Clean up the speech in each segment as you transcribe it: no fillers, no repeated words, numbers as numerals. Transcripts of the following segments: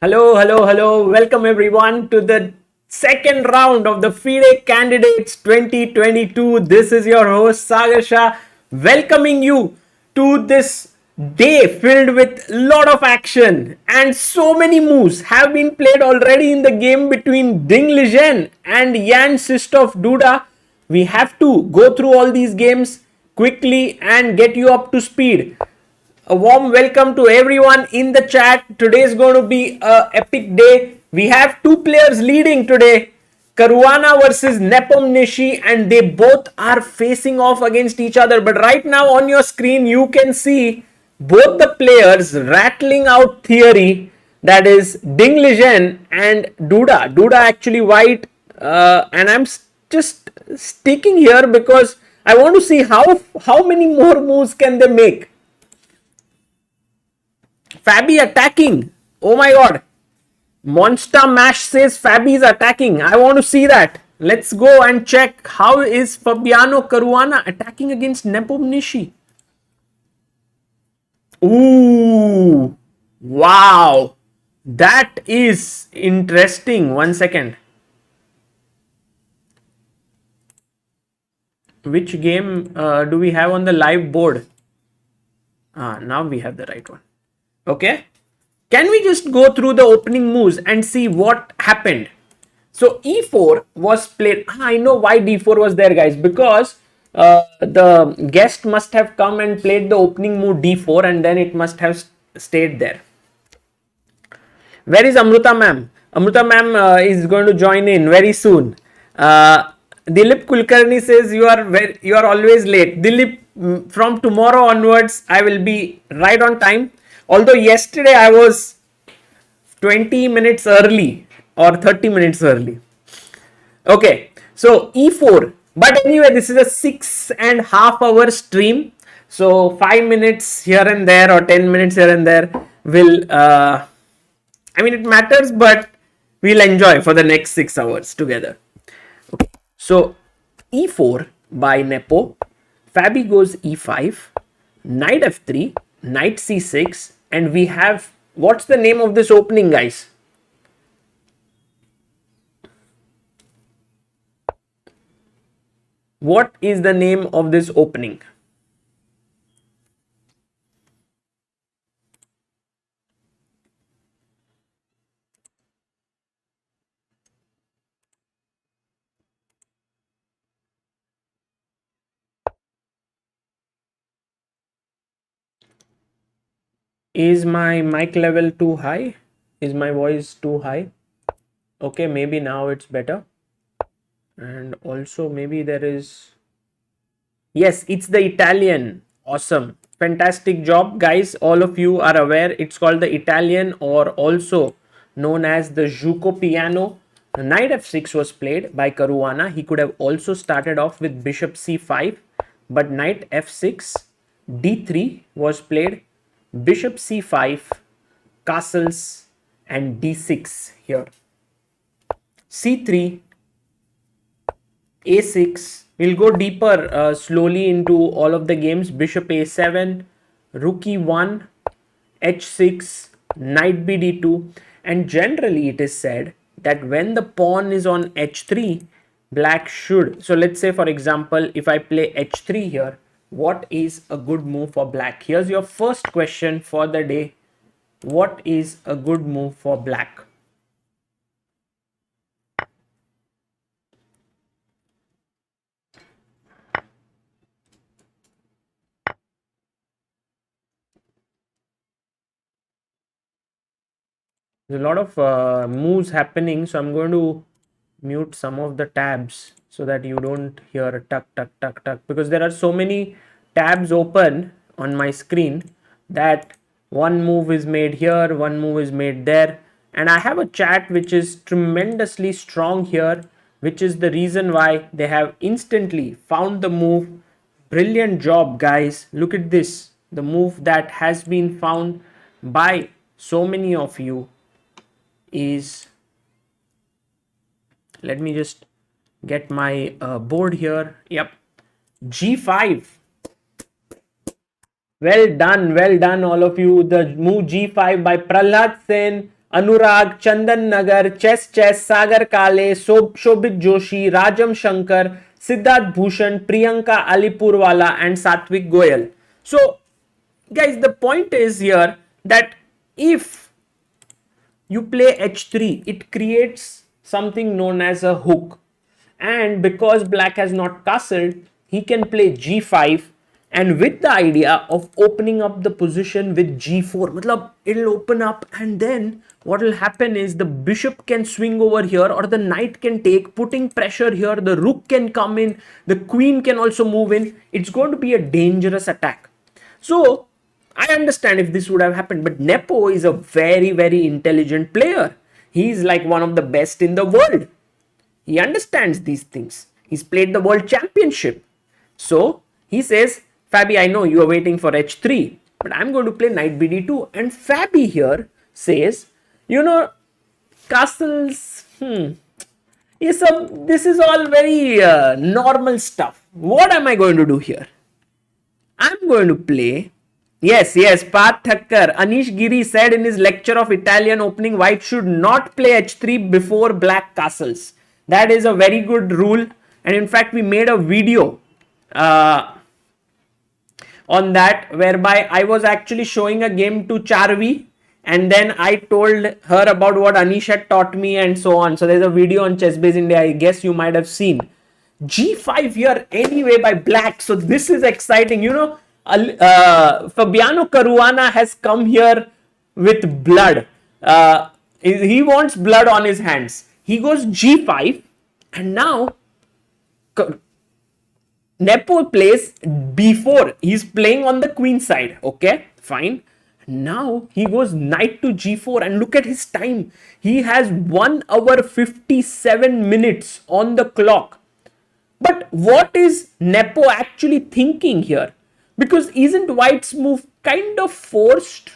Hello, hello, hello. Welcome everyone to the second round of the FIDE Candidates 2022. This is your host Sagar Shah, welcoming you to this day filled with lot of action, and so many moves have been played already in the game between Ding Lijen and Jan Sistov Duda. We have to go through all these games quickly and get you up to speed. A warm welcome to everyone in the chat. Today is going to be a epic day. We have two players leading today, Caruana versus Nepomniachtchi, and they both are facing off against each other. But right now on your screen you can see both the players rattling out theory, that is Ding Lijen and Duda. Duda actually white, and I'm just sticking here because I want to see how many more moves can they make. Fabi attacking. Oh my god. Monster Mash says Fabi is attacking. I want to see that. Let's go and check how is Fabiano Caruana attacking against Nepomniachtchi. Ooh. Wow. That is interesting. 1 second. Which game do we have on the live board? Now we have the right one. Okay. Can we just go through the opening moves and see what happened? So e4 was played. I know why d4 was there, guys, because the guest must have come and played the opening move d4 and then it must have stayed there. Where is Amruta ma'am? Amruta ma'am is going to join in very soon. Dilip Kulkarni says you are always late. Dilip, from tomorrow onwards I will be right on time. Although yesterday I was 20 minutes early or 30 minutes early. Okay, so e4. But anyway, this is a 6.5 hour stream. So 5 minutes here and there or 10 minutes here and there will, I mean, it matters, but we'll enjoy for the next 6 hours together. Okay, so e4 by Nepo. Fabi goes e5, knight f3, knight c6, and we have, what's the name of this opening, guys? What is the name of this opening? Is my mic level too high? Is my voice too high? Okay, maybe now it's better. And also maybe there is, yes, it's the Italian. Awesome, fantastic job, guys. All of you are aware it's called the Italian, or also known as the Juco piano. Knight f6 was played by Caruana. He could have also started off with bishop c5, but knight f6, d3 was played, bishop c5, castles, and d6 here. c3, a6. We'll go deeper slowly into all of the games. Bishop a7, rook e1, h6, knight b d2, and generally it is said that when the pawn is on h3, black should, so let's say for example if I play h3 here, what is a good move for black? Here's your first question for the day. What is a good move for black? There's a lot of moves happening, so I'm going to mute some of the tabs so that you don't hear tuck tuck tuck tuck, because there are so many tabs open on my screen that one move is made here, one move is made there, and I have a chat which is tremendously strong here, which is the reason why they have instantly found the move. Brilliant job, guys. Look at this, the move that has been found by so many of you is, let me just get my board here. Yep, g5. Well done all of you. The move g5 by Prahlad Sen Anurag, Chandan Nagar, Chess, Sagar Kale, Shobit Joshi, Rajam Shankar, Siddharth Bhushan, Priyanka Alipurwala, and Satvik Goyal. So, guys, the point is here that if you play h3, it creates something known as a hook. And because black has not castled, he can play g5, and with the idea of opening up the position with g4. Matlab, it'll open up, and then what will happen is the bishop can swing over here, or the knight can take, putting pressure here. The rook can come in, the queen can also move in. It's going to be a dangerous attack. So I understand if this would have happened, but Nepo is a very, very intelligent player. He's like one of the best in the world. He understands these things. He's played the World Championship. So he says, Fabi, I know you are waiting for h3, but I'm going to play knight bd2. And Fabi here says, you know, castles, this is all very normal stuff. What am I going to do here? I'm going to play. Yes, Path Thakkar. Anish Giri said in his lecture of Italian opening, white should not play h3 before black castles. That is a very good rule. And in fact, we made a video on that, whereby I was actually showing a game to Charvi, and then I told her about what Anish had taught me and so on. So there's a video on Chessbase India, I guess you might have seen. G5 here anyway by black. So this is exciting. You know, Fabiano Caruana has come here with blood. He wants blood on his hands. He goes g5, and now Nepo plays b4. He's playing on the queen side. Okay, fine. Now he goes knight to g4, and look at his time. He has 1 hour 57 minutes on the clock. But what is Nepo actually thinking here? Because isn't white's move kind of forced?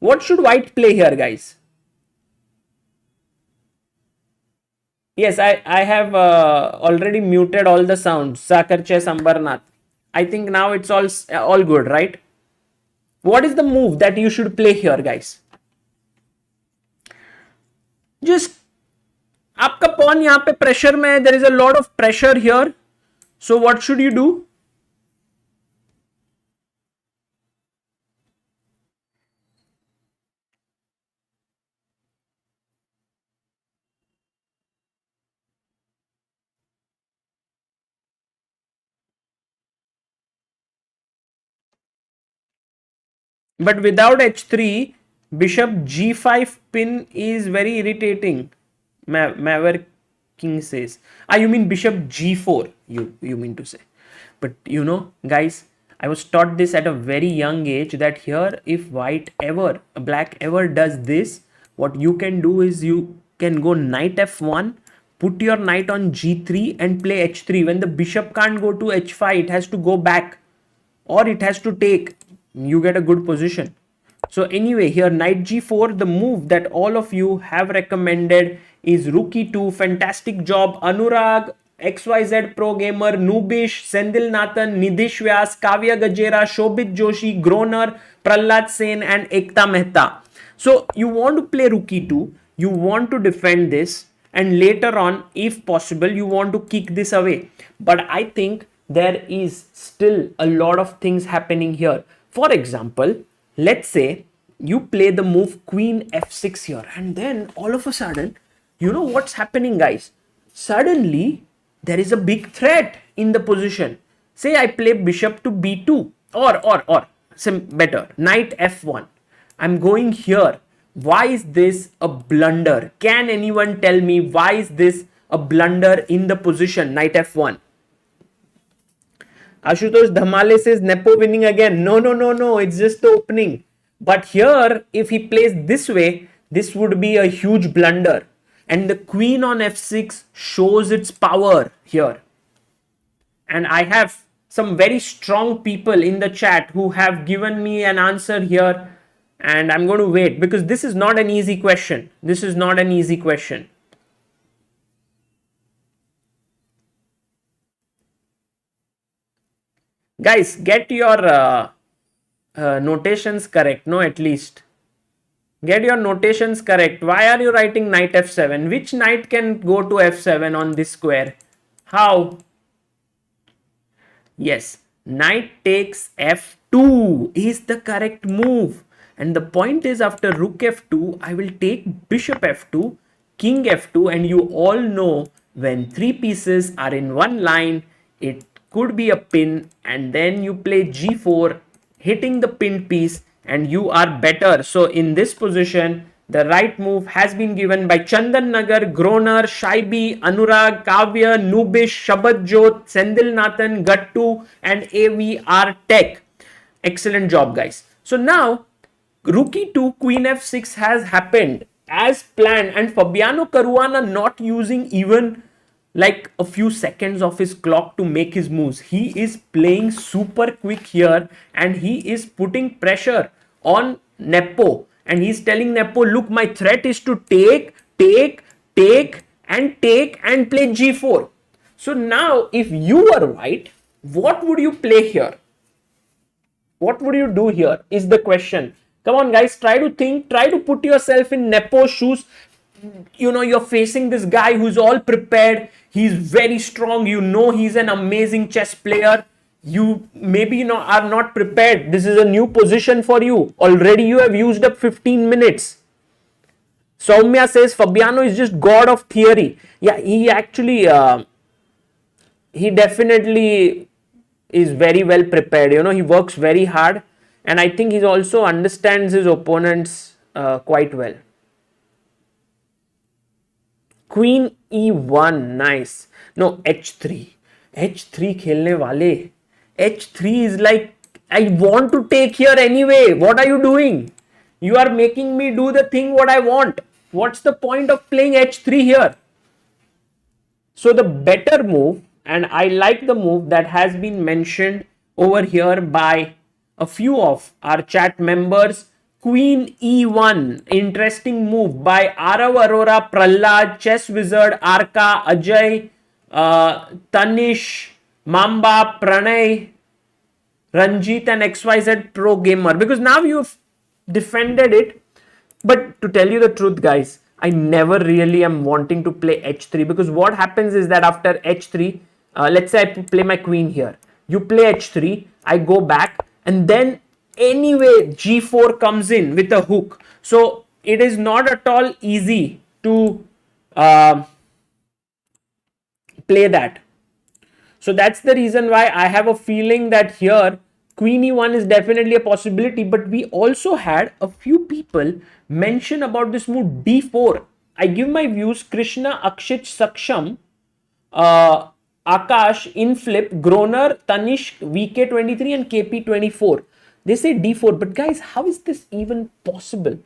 What should white play here, guys? Yes, I have already muted all the sounds. Sakarche Sambarnath. I think now it's all good, right? What is the move that you should play here, guys? Just आपका pawn यहाँ पे pressure में, there is a lot of pressure here. So what should you do? But without h3, bishop g5 pin is very irritating. Maverick King says. You mean bishop g4, you mean to say. But you know, guys, I was taught this at a very young age, that here if black ever does this, what you can do is you can go knight f1, put your knight on g3 and play h3. When the bishop can't go to h5, it has to go back, or it has to take. You get a good position. So anyway, here knight g4, the move that all of you have recommended is rook e2. Fantastic job, Anurag, XYZ Pro Gamer, Nubish, Sendil Nathan, Nidhish Vyas, Kavya Gajera, Shobit Joshi, Groner, Prahlad Sen, and Ekta Mehta. So you want to play rook e2, you want to defend this, and later on, if possible, you want to kick this away. But I think there is still a lot of things happening here. For example, let's say you play the move queen f6 here, and then all of a sudden, you know what's happening, guys? Suddenly, there is a big threat in the position. Say I play bishop to b2, or better, knight f1. I'm going here. Why is this a blunder? Can anyone tell me why is this a blunder in the position, knight f1? Ashutosh Dhamale says Nepo winning again. No, it's just the opening. But here, if he plays this way, this would be a huge blunder. And the queen on f6 shows its power here. And I have some very strong people in the chat who have given me an answer here. And I'm going to wait, because this is not an easy question. This is not an easy question. Guys, get your notations correct, no, at least. Get your notations correct. Why are you writing knight f7? Which knight can go to f7 on this square? How? Yes, knight takes f2 is the correct move. And the point is, after rook f2, I will take bishop f2, king f2, and you all know when three pieces are in one line, it could be a pin, and then you play g4, hitting the pinned piece, and you are better. So in this position, the right move has been given by Chandan Nagar, Groner, Shaibi, Anurag, Kavya, Nubish, Shabad Jot, Sendil Nathan, Gattu, and AVR Tech. Excellent job, guys. So now, rook e2, queen f6 has happened as planned, and Fabiano Caruana not using even like a few seconds of his clock to make his moves. He is playing super quick here, and he is putting pressure on Nepo, and he's telling Nepo, look, my threat is to take and play g4. So now, if you were white, what would you play here? What would you do here is the question. Come on, guys, try to think, try to put yourself in Nepo's shoes. You know, you're facing this guy who's all prepared. He's very strong. You know, he's an amazing chess player. You maybe are not prepared. This is a new position for you. Already you have used up 15 minutes. Soumya says Fabiano is just god of theory. Yeah, he actually, he definitely is very well prepared. You know, he works very hard, and I think he also understands his opponents quite well. Queen e1, nice. No, h3. h3 khelne wale. h3 is like, I want to take here anyway. What are you doing? You are making me do the thing what I want. What's the point of playing h3 here? So the better move, and I like the move that has been mentioned over here by a few of our chat members. Queen e1, interesting move by Arav Arora, Prahlad, Chess Wizard, Arka, Ajay, Tanish, Mamba, Pranay, Ranjit, and XYZ Pro Gamer. Because now you've defended it. But to tell you the truth, guys, I never really am wanting to play h3, because what happens is that after h3, let's say I play my queen here. You play h3, I go back, and then anyway g4 comes in with a hook. So it is not at all easy to play that. So that's the reason why I have a feeling that here queen e1 is definitely a possibility. But we also had a few people mention about this move d4. I give my views. Krishna, Akshit, Saksham, Akash, Inflip, Groner, Tanish, VK23 and KP24. They say d4, but guys, how is this even possible?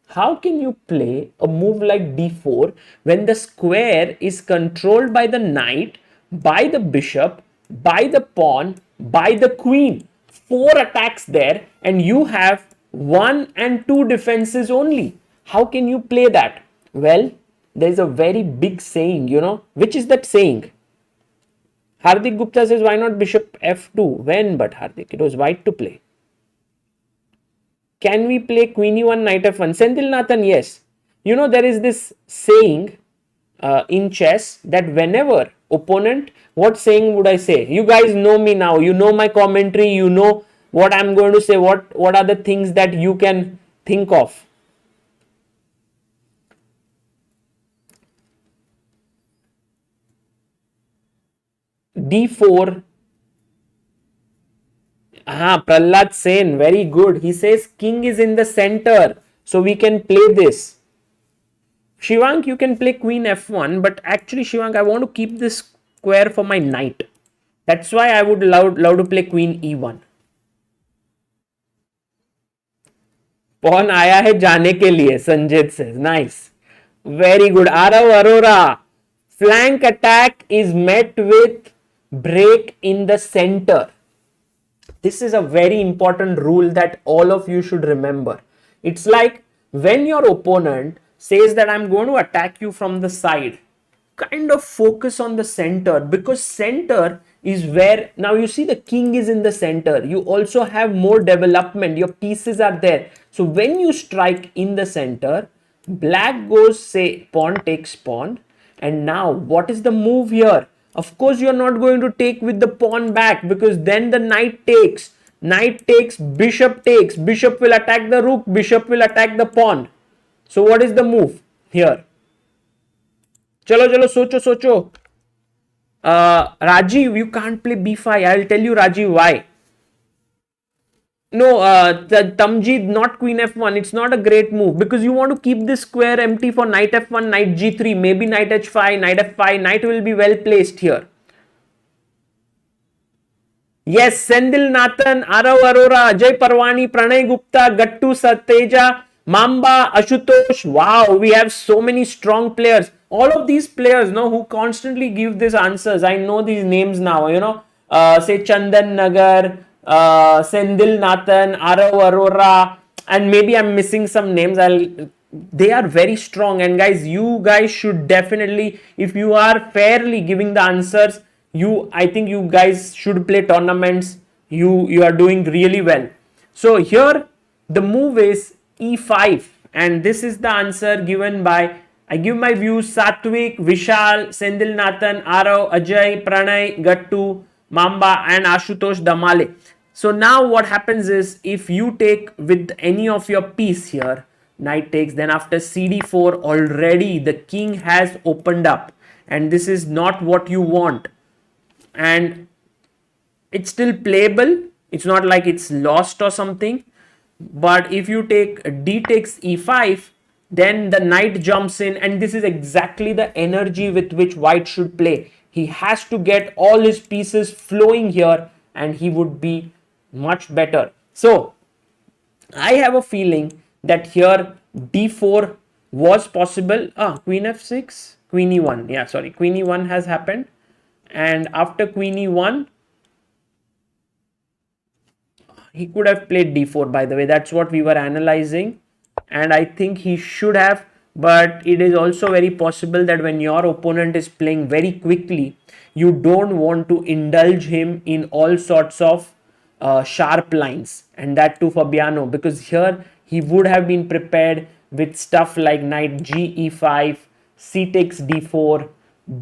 How can you play a move like d4 when the square is controlled by the knight, by the bishop, by the pawn, by the queen? 4 attacks there, and you have 1 and 2 defenses only. How can you play that? Well, there's a very big saying, you know. Which is that saying? Hardik Gupta says, why not bishop f2? When but, Hardik? It was white to play. Can we play queen e1, knight f1? Senthil Nathan, yes. You know, there is this saying in chess that whenever opponent, what saying would I say? You guys know me now. You know my commentary. You know what I'm going to say. What are the things that you can think of? d4. Prahlad Sen, very good. He says king is in the center, so we can play this. Shivank, you can play queen f1, but actually, Shivank, I want to keep this square for my knight. That's why I would love to play queen e1. Pawn आया है जाने के लिए, Sanjit says. Nice. Very good. Arav Arora. Flank attack is met with break in the center. This is a very important rule that all of you should remember. It's like when your opponent says that I'm going to attack you from the side, kind of focus on the center, because center is where now you see the king is in the center. You also have more development. Your pieces are there. So when you strike in the center, black goes, say, pawn takes pawn. And now what is the move here? Of course, you're not going to take with the pawn back, because then the knight takes. Knight takes, bishop takes. Bishop will attack the rook. Bishop will attack the pawn. So what is the move here? Chalo, chalo, socho, socho. Rajiv, you can't play b5. I'll tell you, Rajiv, why. No, Tamjid, not queen f1. It's not a great move, because you want to keep this square empty for knight f1, knight g3, maybe knight h5, knight f5. Knight will be well placed here. Yes, Sendil Nathan, Arav Arora, Ajay Parwani, Pranay Gupta, Gattu Sateja, Mamba, Ashutosh. Wow, we have so many strong players. All of these players, who constantly give these answers. I know these names now, say Chandan Nagar, Sendil Nathan, Arav Arora, and maybe I'm missing some names. They are very strong, and guys, you guys should definitely, if you are fairly giving the answers, I think you guys should play tournaments. You are doing really well. So here the move is e5, and this is the answer given by, I give my views, Satvik, Vishal, Sendil Nathan, Arav, Ajay, Pranay, Gattu, Mamba, and Ashutosh Damale. So now what happens is, if you take with any of your piece here, knight takes, then after cd4 already the king has opened up, and this is not what you want. And it's still playable. It's not like it's lost or something. But if you take d takes e5, then the knight jumps in, and this is exactly the energy with which white should play. He has to get all his pieces flowing here, and he would be much better. So I have a feeling that here d4 was possible. Queen f6, queen e1. Yeah, sorry, queen e1 has happened. And after queen e1, he could have played d4, by the way. That's what we were analyzing. And I think he should have. But it is also very possible that when your opponent is playing very quickly, you don't want to indulge him in all sorts of sharp lines. And that too Fabiano, because here he would have been prepared with stuff like knight g e5, c takes d4,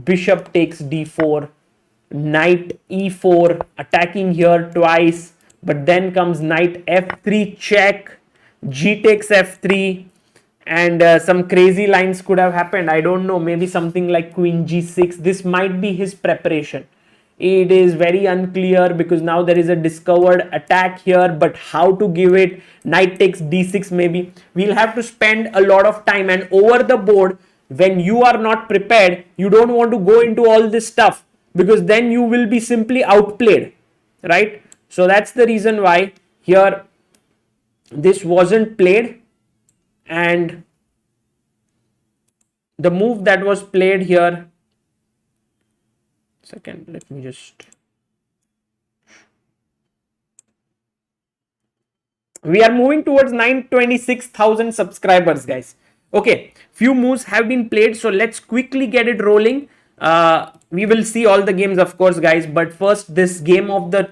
bishop takes d4, knight e4, attacking here twice, but then comes knight f3 check, g takes f3, and some crazy lines could have happened. I don't know, maybe something like queen g6. This might be his preparation. It is very unclear, because now there is a discovered attack here, but how to give it? Knight takes d6 maybe. We'll have to spend a lot of time, and over the board, when you are not prepared, you don't want to go into all this stuff, because then you will be simply outplayed, right? So that's the reason why here this wasn't played. And the move that was played here, second, let me just, we are moving towards 926,000 subscribers, guys. Okay, few moves have been played, so let's quickly get it rolling. We will see all the games, of course, guys, but first this game of the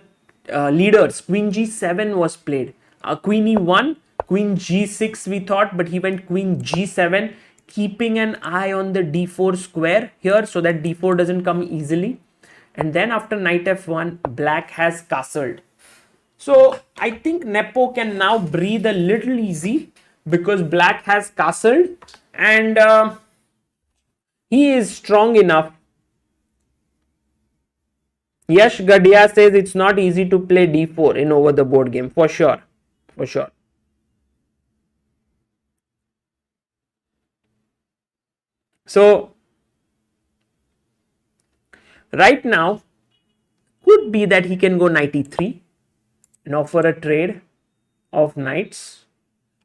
leaders. Queen g7 was played. Queen e1, queen g6 we thought, but he went queen g7, keeping an eye on the d4 square here, so that d4 doesn't come easily. And then after knight f1, black has castled. So I think Nepo can now breathe a little easy, because black has castled, and he is strong enough. Yash Gadia says it's not easy to play d4 in over the board game, for sure, for sure. So right now could be that he can go knight e3 and offer a trade of knights,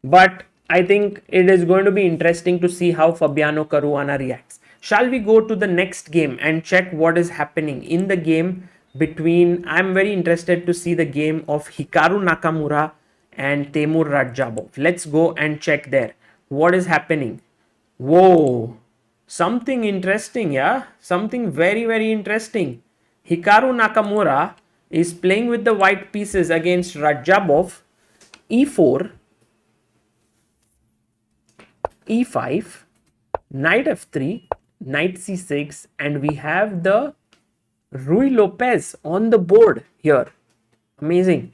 but I think it is going to be interesting to see how Fabiano Caruana reacts. Shall we go to the next game and check what is happening in the game between, I'm very interested to see the game of Hikaru Nakamura and Temur Radjabov. Let's go and check there. What is happening? Whoa, something interesting, yeah? Something very, very interesting. Hikaru Nakamura is playing with the white pieces against Rajabov. E4, E5, knight F3, knight C6, and we have the Rui Lopez on the board here. Amazing.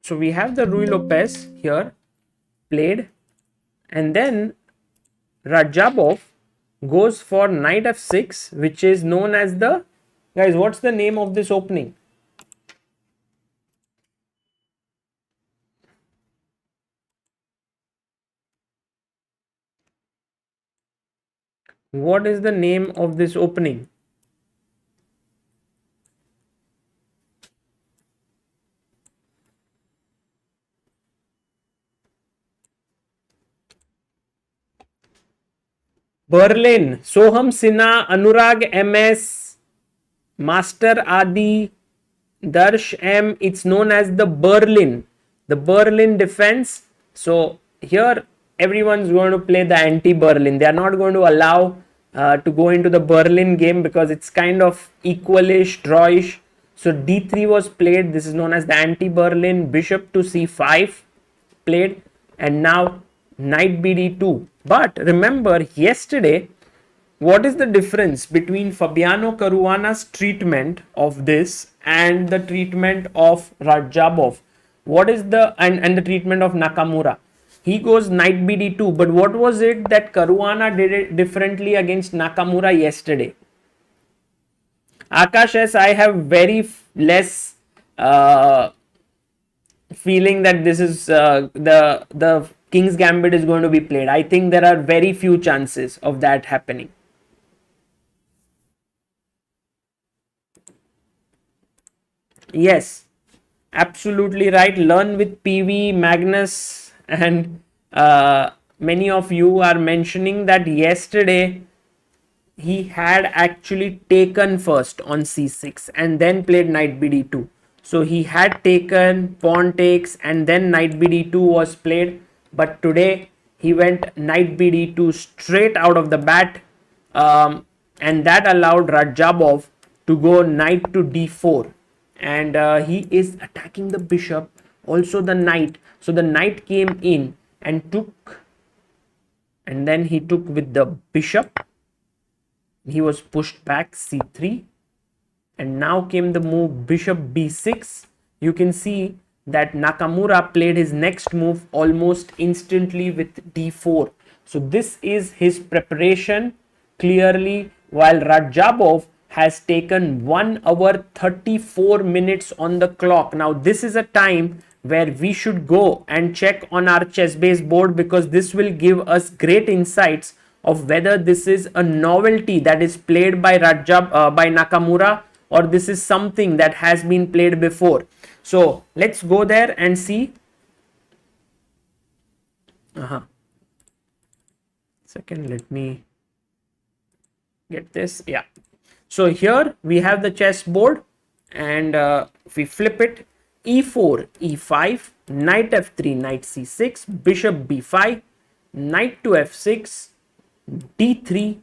So we have the Rui Lopez here played, and then Rajabov goes for knight F6, which is known as the, guys, what's the name of this opening? What is the name of this opening? Berlin, Soham Sinha, Anurag MS, Master Adi, Darsh M. It's known as the Berlin defense. So here everyone's going to play the anti-Berlin. They are not going to allow to go into the Berlin game because it's kind of equalish, drawish. So D3 was played. This is known as the anti-Berlin. Bishop to C5 played, and now knight BD2. But remember, yesterday, what is the difference between Fabiano Caruana's treatment of this and the treatment of Rajabov? What is the and the treatment of Nakamura? He goes knight BD2, but what was it that Caruana did it differently against Nakamura yesterday? Akash says, I have very less feeling that this is the King's Gambit is going to be played. I think there are very few chances of that happening. Yes, absolutely right. Learn with PV, Magnus, and many of you are mentioning that yesterday he had actually taken first on C6 and then played knight BD2. So he had taken, pawn takes, and then knight BD2 was played. But today he went knight BD2 straight out of the bat, and that allowed Rajabov to go knight to D4. And he is attacking the bishop, also the knight. So the knight came in and took, and then he took with the bishop. He was pushed back C3, and now came the move bishop B6. You can see that Nakamura played his next move almost instantly with D4. So this is his preparation clearly, while Rajabov has taken 1 hour 34 minutes on the clock. Now this is a time where we should go and check on our chess base board, because this will give us great insights of whether this is a novelty that is played by by Nakamura, or this is something that has been played before. So let's go there and see. Second, let me get this. Yeah. So here we have the chess board, and if we flip it, E4, E5, knight F3, knight C6, bishop B5, knight to F6, D3,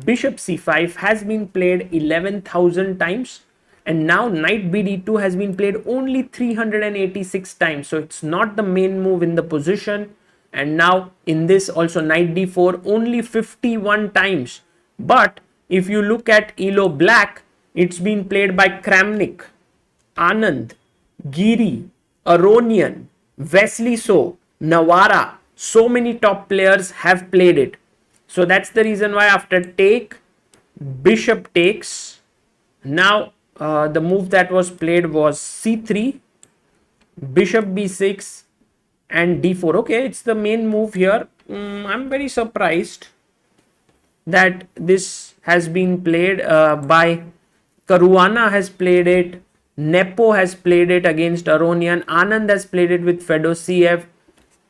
bishop C5 has been played 11,000 times, and now knight BD2 has been played only 386 times. So it's not the main move in the position. And now in this also knight D4 only 51 times. But if you look at Elo Black, it's been played by Kramnik, Anand, Giri, Aronian, Wesley So, Nawara. So many top players have played it. So that's the reason why after take, bishop takes. Now the move that was played was C3, bishop B6, and D4. Okay, it's the main move here. I'm very surprised that this has been played by Caruana has played it, Nepo has played it against Aronian, Anand has played it with Fedosiev.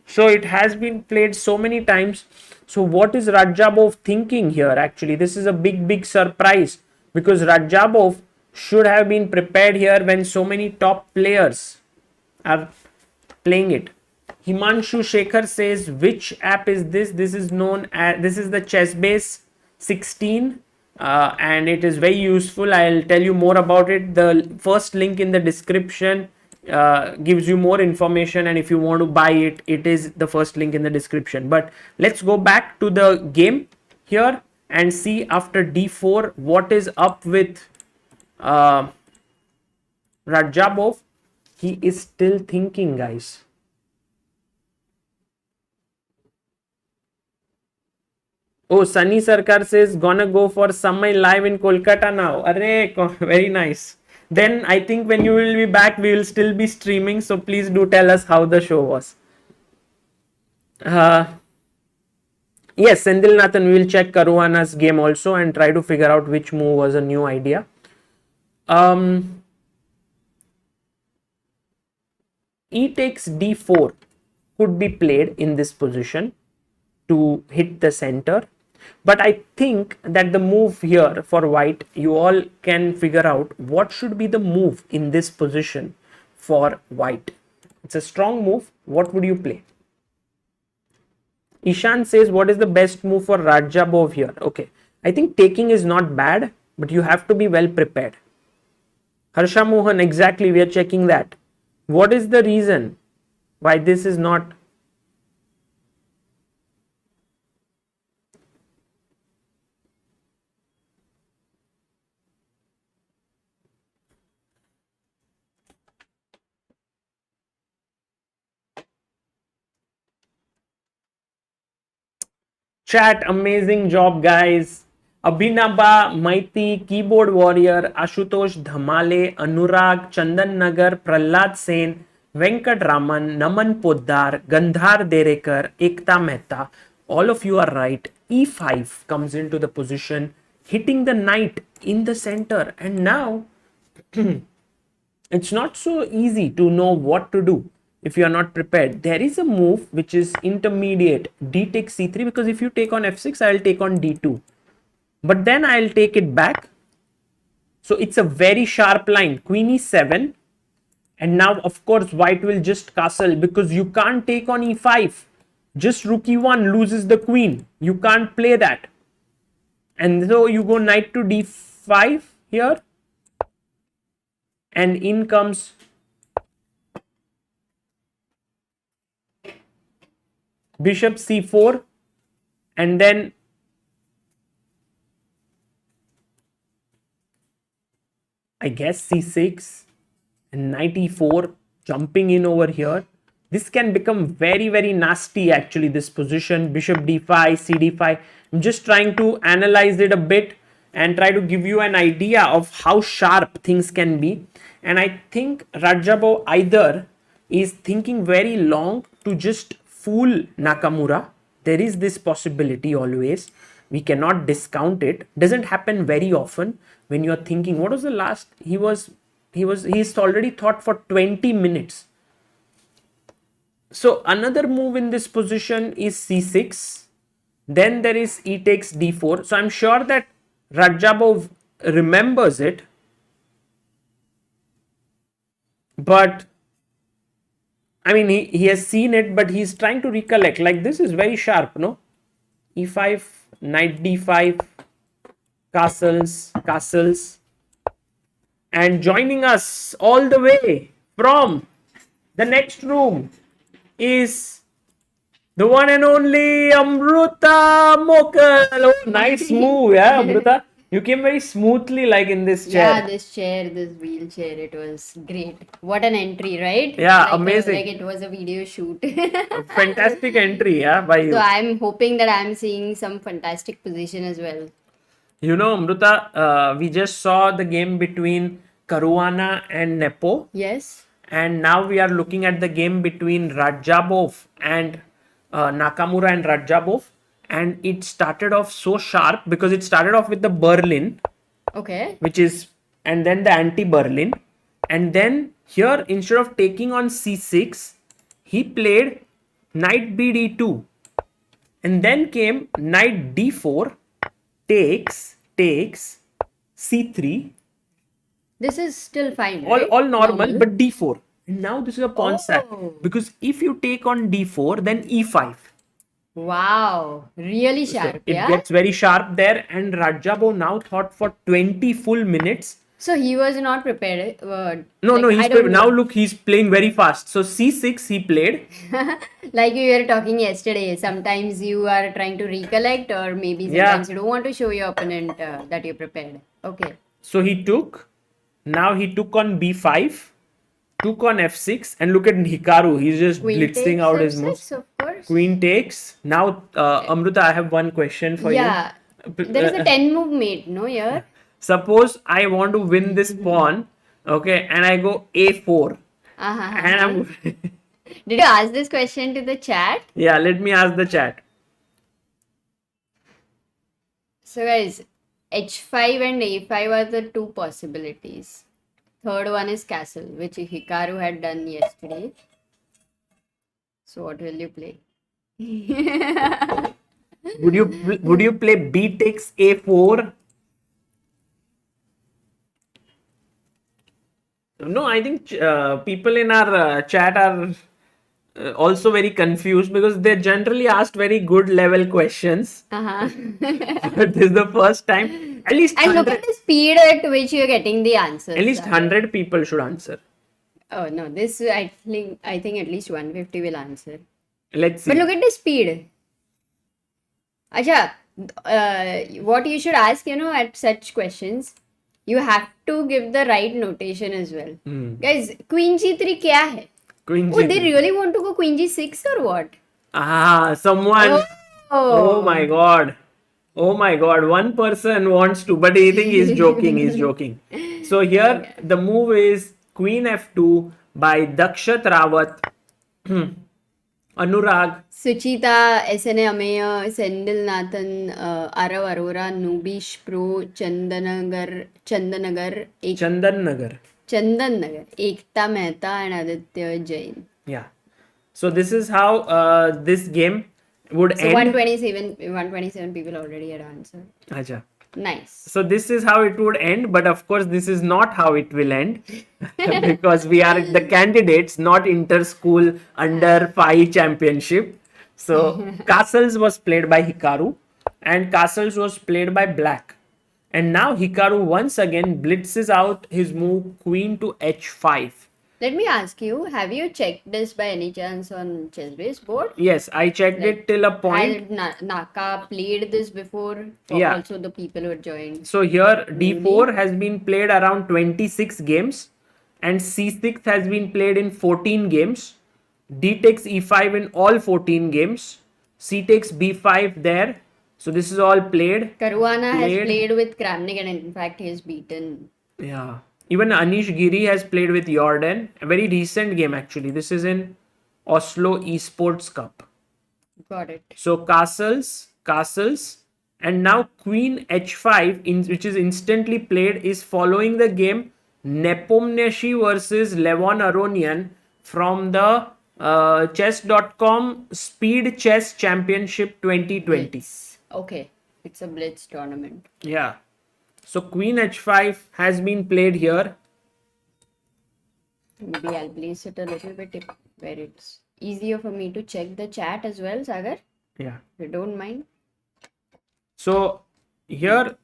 So it has been played so many times. So what is Rajabov thinking here? Actually, this is a big surprise, because Rajabov should have been prepared here when so many top players are playing it. Himanshu Shekhar says, which app is this? This is known as, this is the Chessbase 16 and it is very useful. I'll tell you more about it. The first link in the description gives you more information, and if you want to buy it, it is the first link in the description. But let's go back to the game here and see after d4 what is up with Rajabov. He is still thinking, guys. Oh, Sunny Sarkar says, gonna go for Samay live in Kolkata now. Arre, very nice. Then I think when you will be back, we will still be streaming. So please do tell us how the show was. Yes, Sendil Nathan, we will check Caruana's game also and try to figure out which move was a new idea. E takes d4 could be played in this position to hit the center. But I think that the move here for white, you all can figure out what should be the move in this position for white. It's a strong move. What would you play? Ishan says, what is the best move for Rajabov here? Okay, I think taking is not bad, but you have to be well prepared. Harsha Mohan, exactly, we are checking that. What is the reason why this is not? Chat, amazing job, guys. Abhinaba, Maiti, Keyboard Warrior, Ashutosh Dhamale, Anurag, Chandan Nagar, Prahlad Sen, Venkat Raman, Naman Poddar, Gandhar Derekar, Ekta Mehta. All of you are right. E5 comes into the position, hitting the knight in the center. And now, it's not so easy to know what to do if you are not prepared. There is a move which is intermediate, d takes c3, because if you take on f6, I will take on d2. But then I'll take it back. So it's a very sharp line. Queen e7. And now, of course, white will just castle because you can't take on e5. Just rook e1 loses the queen. You can't play that. And so you go knight to d5 here. And in comes bishop c4. And then I guess c6 and knight e4 jumping in over here. This can become very, very nasty actually, this position. Bishop d5, cd5. I'm just trying to analyze it a bit and try to give you an idea of how sharp things can be. And I think Rajabov either is thinking very long to just fool Nakamura. There is this possibility always. We cannot discount it. Doesn't happen very often when you're thinking, what was the last? He's already thought for 20 minutes. So another move in this position is c6. Then there is e takes d4. So I'm sure that Rajabov remembers it. But I mean, he has seen it, but he's trying to recollect. Like, this is very sharp, no? e5, knight d5, castles. And joining us all the way from the next room is the one and only Amruta Mokal. Oh, nice move, yeah, Amruta. You came very smoothly, like in this chair. Yeah, this wheelchair, it was great. What an entry, right? Yeah, like amazing. Like it was a video shoot. Fantastic entry, yeah, by you. So I'm hoping that I'm seeing some fantastic position as well. You know, Amruta, we just saw the game between Caruana and Nepo. Yes. And now we are looking at the game between Rajabov and Nakamura and Rajabov. And it started off so sharp because it started off with the Berlin. Okay. Which is, and then the anti-Berlin. And then here, instead of taking on c6, he played knight bd2. And then came knight d4, takes, c3. This is still fine, All right? normal, but d4. And now this is a pawn sack. Because if you take on d4, then e5. Wow, really So sharp, it yeah? gets very sharp there. And Rajabo now thought for 20 full minutes. So he was not prepared. No, like, no, I he's don't now know. look, he's playing very fast. So c6 he played. Like you were talking yesterday, sometimes you are trying to recollect, or maybe Yeah. sometimes you don't want to show your opponent that you prepared. Okay. So he took. Now he took on b5. Took on f6. And look at Hikaru. He's just Queen blitzing takes out his f6, moves. of course. Queen takes. Now, Amruta, I have one question for Yeah. you. There is a 10 move mate, no, here? Suppose I want to win this pawn, okay, and I go a4. And I'm Did you ask this question to the chat? yeah, let me ask the chat. So guys, h5 and a5 are the two possibilities. Third one is castle, which Hikaru had done yesterday. So what will you play? Would you play b takes a4? No, I think people in our chat are also very confused because they generally asked very good level questions. But this is the first time. At least And look 100, at the speed at which you're getting the answers. at least 100 people should answer. Oh no, this I think at least 150 will answer. Let's see. But look at the speed. Acha, what you should ask, at such questions, you have to give the right notation as well. Guys, Queen G3 kya hai? Queen Oh, G3. they really want to go Queen G6 or what? Someone. Oh my god. Oh my god. One person wants to, but I think he's joking. He's joking. So here the move is Queen F2 by Dakshat Rawat. Anurag. Suchita, SNA Ameya, Sendil Nathan, Arav Arora, Nubish Pro, Chandanagar, Chandan Nagar. Ekta Mehta, and Aditya Jain. Yeah. So this is how this game would So end. 127 people already had answered. Acha. Nice. So this is how it would end, but of course this is not how it will end because we are the candidates, not inter-school under FIDE championship. So Castles was played by Hikaru and Castles was played by Black. And now Hikaru once again blitzes out his move Queen to h5. Let me ask you, have you checked this by any chance on chess-based board? Yes, I checked it till a point. Has Naka played this before? For Yeah. Also the people who joined. So here d4 has been played around 26 games and c6 has been played in 14 games. D takes e5 in all 14 games. C takes b5 there. So this is all played. Caruana has played with Kramnik and in fact he has beaten. Yeah. Even Anish Giri has played with Jordan. A very recent game actually. This is in Oslo Esports Cup. Got it. So castles, and now Queen h5, which is instantly played, is following the game Nepomniachtchi versus Levon Aronian from the chess.com Speed Chess Championship 2020. Blitz. Okay, it's a blitz tournament. Yeah. So Queen h5 has been played here. Maybe I'll place it a little bit where it's easier for me to check the chat as well, Sagar. Yeah. If you don't mind. So here,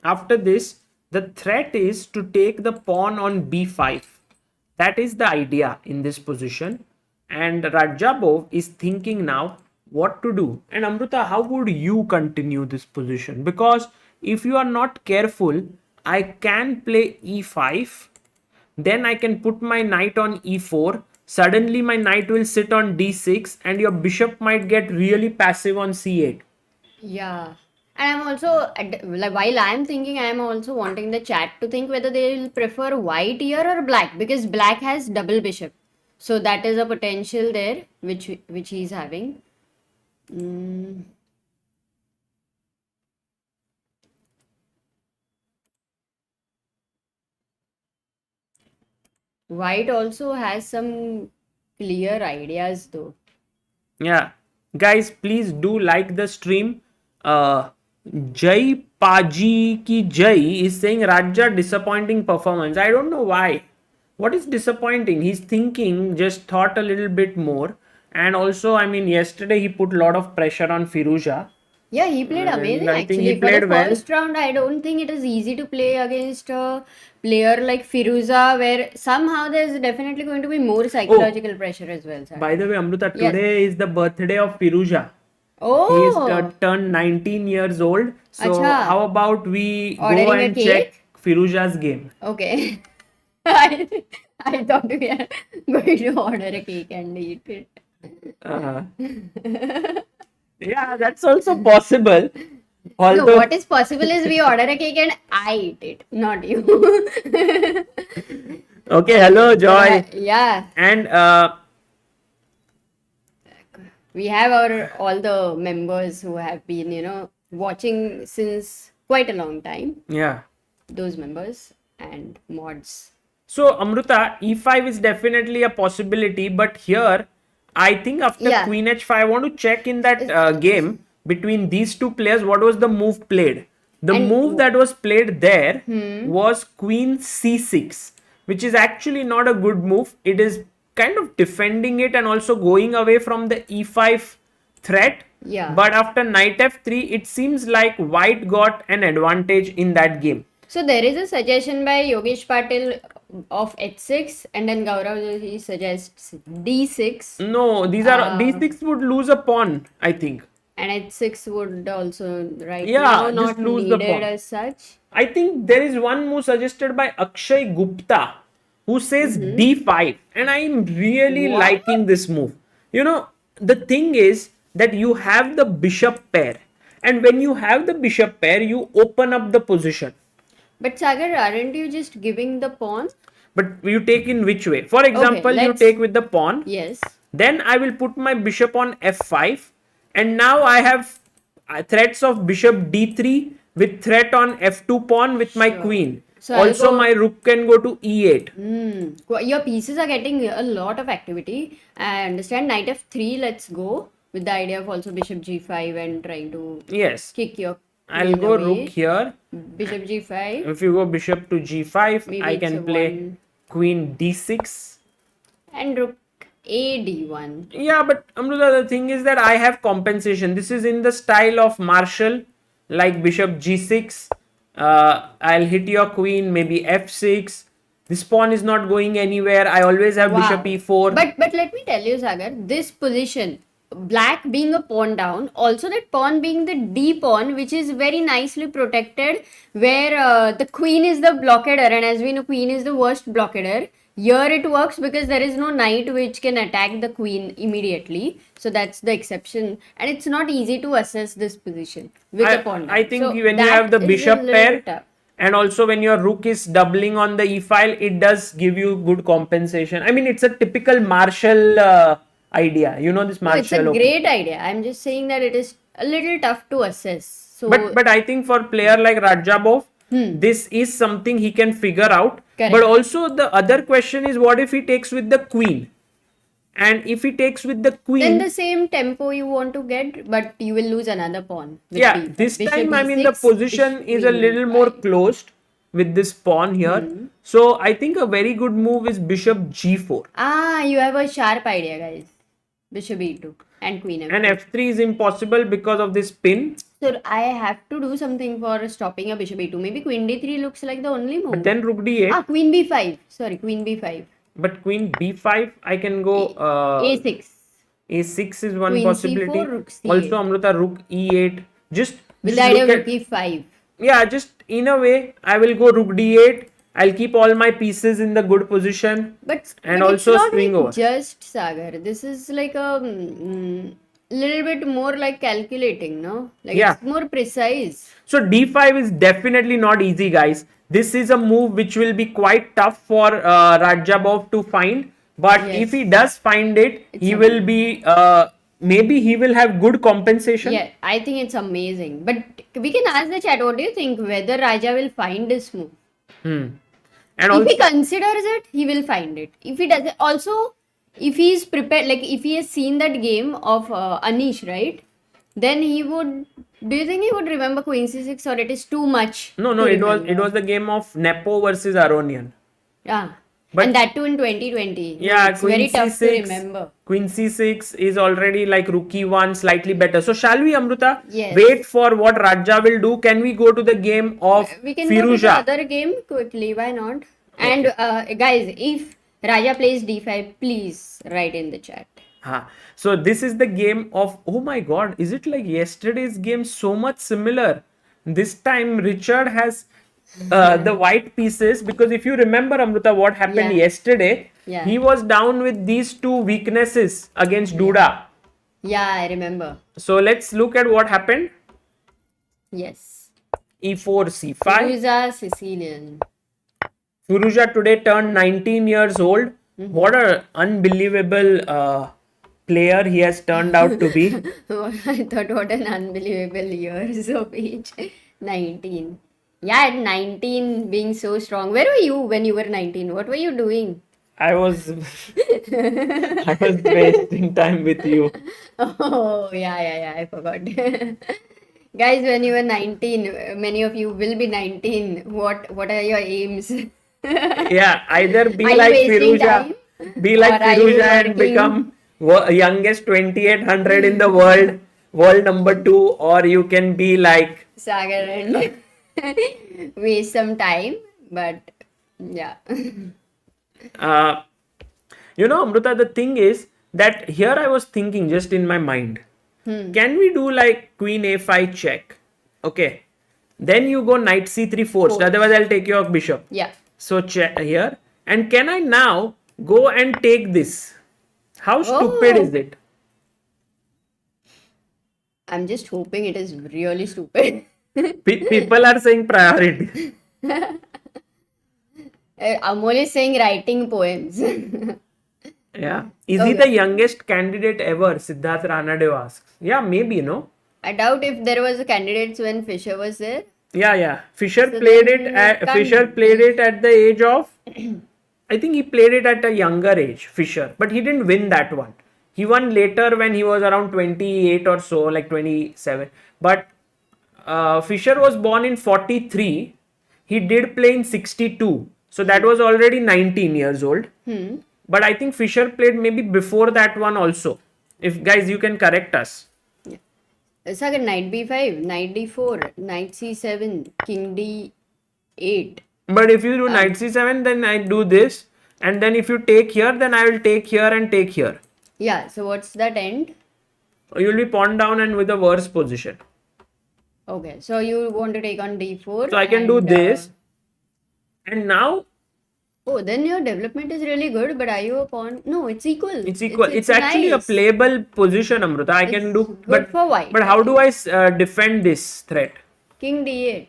after this, the threat is to take the pawn on b5. That is the idea in this position. And Rajabov is thinking now what to do. And Amruta, how would you continue this position? Because if you are not careful, I can play e5. Then I can put my knight on e4. Suddenly my knight will sit on d6 and your bishop might get really passive on c8. Yeah. And I'm also, like, while I'm thinking, I'm also wanting the chat to think whether they will prefer white here or black, because black has double bishop. So that is a potential there, which he's having. White also has some clear ideas though. Yeah. Guys, please do like the stream. Jai Paji ki Jai is saying Raja disappointing performance. I don't know why. What is disappointing? He's thinking, just thought a little bit more. And also, I mean, yesterday he put a lot of pressure on Firuza. Yeah, he played And amazing I think he actually. For the played well. first round, I don't think it is easy to play against a player like Firuza, where somehow there's definitely going to be more psychological pressure as well, sir. By the way, Amruta, Yes. today is the birthday of Firuza. He's Oh, turned 19 years old. So Acha. how about we go Ordering a and cake? check Firuza's game? Okay. I thought we are going to order a cake and eat it. Uh, yeah, that's also possible. No, Although, what is possible is we order a cake and I eat it, not you. okay, hello, Joy. Yeah, And we have our all the members who have been, watching since quite a long time. yeah. Those members and mods. So, Amruta, e5 is definitely a possibility, but here, I think after Yeah. Queen h5, I want to check in that game between these two players, what was the move played? The And- move that was played there was Queen c6, which is actually not a good move. It is kind of defending it and also going away from the e5 threat. Yeah. But after knight f3, it seems like white got an advantage in that game. So there is a suggestion by Yogesh Patil of h6, and then Gaurav he suggests d6, No, these are d6 would lose a pawn, I think. and h6 would also right Yeah, now just not lose the needed pawn. as such. I think there is one move suggested by Akshay Gupta who says d5, and I'm really What? liking this move. You know, the thing is that you have the bishop pair, and when you have the bishop pair, you open up the position. But Sagar, aren't you just giving the pawn? But you take in which way? For example, you let's- take with the pawn. Yes. Then I will put my bishop on f5, and now I have threats of bishop d3 with threat on f2 pawn with my Sure. queen. So I'll Also, go- my rook can go to e8. Your pieces are getting a lot of activity. I understand. Knight f3, let's go with the idea of also bishop g5 and trying to Yes, kick your I'll queen go away. rook here. Bishop g5. If you go bishop to g5, Maybe I it's can a play one. queen d6. And rook a d1. Yeah, but Amruta, the thing is that I have compensation. This is in the style of Marshall, like bishop g6. I'll hit your queen, maybe f6. This pawn is not going anywhere. I always have bishop Wow. e4. But let me tell you, Sagar, this position, black being a pawn down, also that pawn being the D pawn, which is very nicely protected, where the queen is the blockader, and as we know, queen is the worst blockader. Here it works because there is no knight which can attack the queen immediately. So that's the exception, and it's not easy to assess this position with a pawn down. I think So when you that have the is a bishop little pair, tough. and also when your rook is doubling on the e file, it does give you good compensation. I mean, it's a typical Marshall idea. You know this No, it's a Marshall. great idea. I'm just saying that it is a little tough to assess. So But I think for player like Rajabov, this is something he can figure out. Correct. But also the other question is, what if he takes with the queen? And if he takes with the queen, then the same tempo you want to get, but you will lose another pawn. with yeah, B5. this Bishop time I mean the B6, position bishop is a queen little more B5. closed with this pawn here. So I think a very good move is bishop g4. Ah, you have a sharp idea, guys. Bishop E2 and queen F2. And f3 is impossible because of this pin. So I have to do something for stopping a bishop E2. Maybe queen D3 looks like the only move. But then rook d8. Ah, queen B5. Sorry, queen B5. But queen b5, I can go A6. a6 is one Queen possibility. C4, rook C8. Also, Amruta, rook e8. Just With just the idea look of at, rook E5. yeah, just in a way, I will go rook d8. I'll keep all my pieces in the good position. But And but also it's not swing like over. just Sagar. This is like a little bit more like calculating, no? Like Yeah. it's more precise. So d5 is definitely not easy, guys. This is a move which will be quite tough for Rajabov to find. But Yes. if he does find it, It's he will be maybe he will have good compensation. Yeah, I think it's amazing. But we can ask the chat, what do you think? Whether Raja will find this move? And If also, he considers it, he will find it. If he doesn't, also, if he is prepared, like if he has seen that game of Anish, right? Then he would. Do you think he would remember Queen C6, or it is too much? no, to it remember? was the game of Nepo versus Aronian. Yeah. But and that too in 2020. yeah, It's very tough to remember. Queen c6 is already like rook e1 slightly better. So shall we, Amruta, Yes. wait for what Raja will do? Can we go to the game of We can go to the Firuza? other game quickly. Why not? And guys, if Raja plays d5, please write in the chat. So this is the game of, oh my god, is it like yesterday's game? So much similar. This time Richard has the white pieces, because if you remember, Amruta, what happened Yeah. yesterday, Yeah. he was down with these two weaknesses against Duda. Yeah, I remember. So let's look at what happened. Yes. E4, c5. Firuza Sicilian. Firuza today turned 19 years old. What a unbelievable player he has turned out to be. I thought what an unbelievable years of age. 19. Yeah, at 19 being so strong. Where were you when you were 19? What were you doing? I was wasting time with you. Oh, yeah, I forgot. Guys, when you were 19, many of you will be 19. What are your aims? Yeah, either be Are you like wasting time? be like Or are you Firuza and working? become youngest 2800 in the world number 2, or you can be like Sagar and waste some time. But yeah. Amruta, the thing is that here I was thinking just in my mind, can we do like queen a5 check? Okay, then you go knight c3 forced, otherwise I'll take your bishop. Yeah. So check here, and can I now go and take this? How stupid is it? I'm just hoping it is really stupid. People are saying priority. Amol is saying writing poems. Yeah. Is he the youngest candidate ever? Siddharth Ranadev asks. Yeah, maybe, no? I doubt if there was a candidate when Fisher was there. Yeah. Fisher played it at the age of, I think he played it at a younger age, Fisher, but he didn't win that one. He won later when he was around 28 or so, like 27. But Fisher was born in 43. He did play in 62. So that was already 19 years old. But I think Fisher played maybe before that one also. If guys, you can correct us. Sagar, knight b5, knight d4, knight c7, king d8. But if you do knight c7, then I do this. And then if you take here, then I will take here and take here. Yeah, so what's that end? You will be pawn down and with a worse position. Okay, so you want to take on d4. So I can do this. And now, oh, then your development is really good, but are you a pawn? No, it's equal. it's equal. It's actually nice. a playable position, Amruta. I can do. Good But for white. But how do I defend this threat? King d8.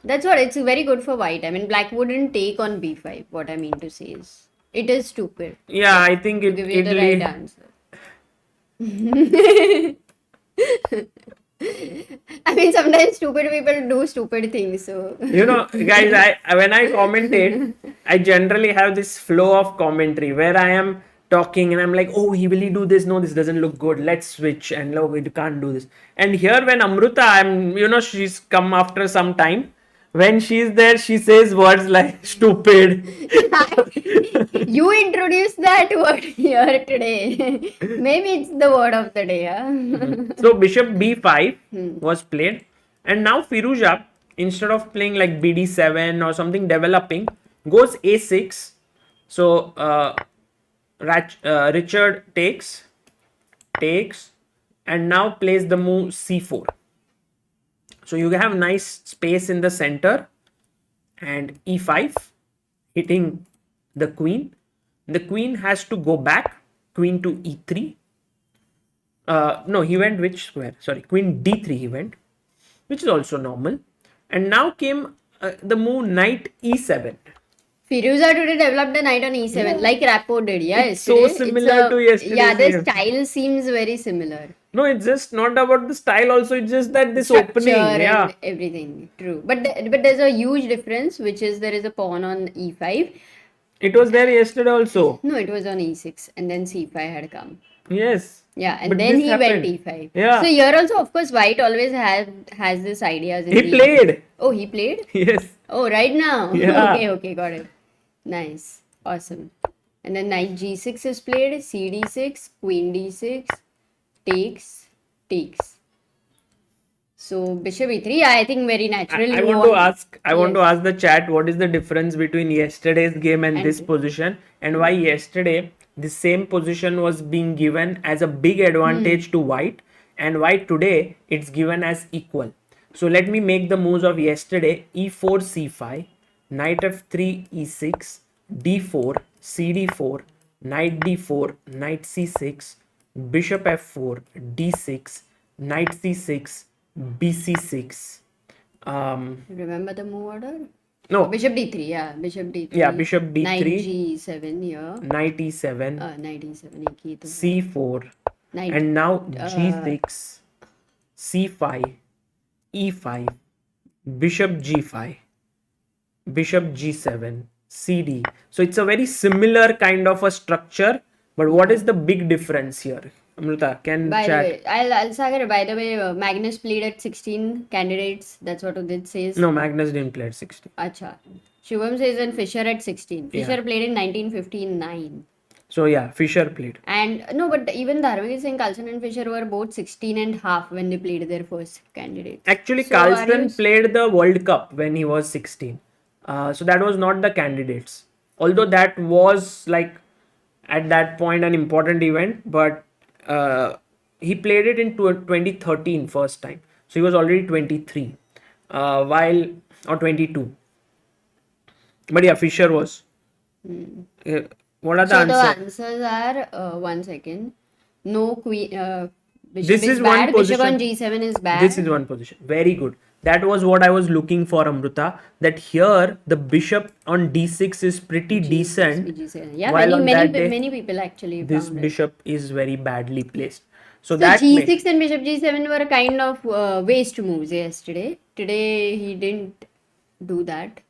That's what, it's very good for white. I mean, black wouldn't take on b5. What I mean to say is, it is stupid. Yeah, I think To give you the right answer. I mean, sometimes stupid people do stupid things. So guys, when I commentate, I generally have this flow of commentary where I am talking and I'm like, oh, will he do this? No, this doesn't look good. Let's switch. And no, we can't do this. And here when Amruta, she's come after some time. When she's there, she says words like stupid. you introduced that word here today. Maybe it's the word of the day. Huh? So bishop b5 was played. And now Firuza, instead of playing like bd7 or something developing, goes a6. So Richard takes, and now plays the move c4. So you have nice space in the center, and e5 hitting the queen. The queen has to go back, queen to e3. No, he went which square? Sorry, queen d3 he went, which is also normal. And now came the move knight e7. Firuza today developed a knight on e7, like Rappo did. Yeah, It's so similar to yesterday's Yeah, the game. style seems very similar. No, it's just not about the style also, it's just that this opening, yeah. And everything, true. But there's a huge difference, which is there is a pawn on e5. It was there yesterday also. No, it was on e6, and then c5 had come. Yes. Yeah, and But then this he happened. went e5. Yeah. So here also, of course, white always has this ideas. He played. Oh, he played? Yes. Oh, right now? Yeah. Okay, got it. Nice. Awesome. And then knight g6 is played, cd6, queen d6, takes. So bishop e3, I think very naturally. I want to ask the chat what is the difference between yesterday's game and this position, and why yesterday the same position was being given as a big advantage to white, and why today it's given as equal. So let me make the moves of yesterday: e4, c5, knight f3, e6, d4, cd4, knight d4, knight c6, bishop f4, d6, knight c6, bc6. Remember the move order? No, Bishop d3, yeah. Bishop d3. yeah, bishop d3, Knight g7 here. knight e7, Knight e7 एक ही तो है. c4, Knight, and now g6, c5, e5, bishop g5, bishop g7, cd. So it's a very similar kind of a structure, but what is the big difference here? Amruta, can By the chat? way, I'll Sagar, by the way, Magnus played at 16 candidates. That's what Udit says. No, Magnus didn't play at 60. Acha. Shivam says and Fisher at 16. Fisher Yeah. played in 1959. So yeah, Fisher played. And no, but even Dharmik is saying Carlsen and Fisher were both 16 and half when they played their first candidates. Actually, So are Carlsen you- played the World Cup when he was 16. So that was not the candidates. Although that was like at that point an important event, but he played it in 2013 first time. So he was already 23 or 22. But yeah, Fisher was. What are the So the answers? answers are 1 second. No queen. Bishop This is is one bad. Bishop on position. g7 is bad. This is one position. Very good. That was what I was looking for, Amruta. That here the bishop on d6 is pretty decent. G7. Yeah, while on that day, many people actually this found it. bishop is very badly placed. So So that g6 makes, and bishop g7 were kind of waste moves yesterday. Today he didn't do that.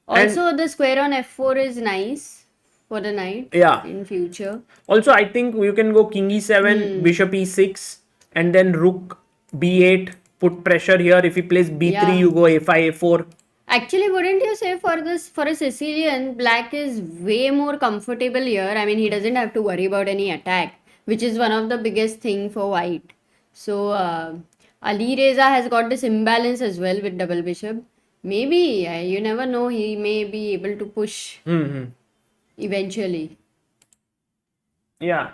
Also, the square on f4 is nice for the knight yeah. in future. Also, I think you can go king e7, bishop e6, and then rook b8. Put pressure here. If he plays b3, Yeah. you go a5, a4. Actually, wouldn't you say for a Sicilian, black is way more comfortable here? I mean, he doesn't have to worry about any attack, which is one of the biggest thing for white. So, Alireza has got this imbalance as well with double bishop. Maybe, you never know, he may be able to push eventually. Yeah.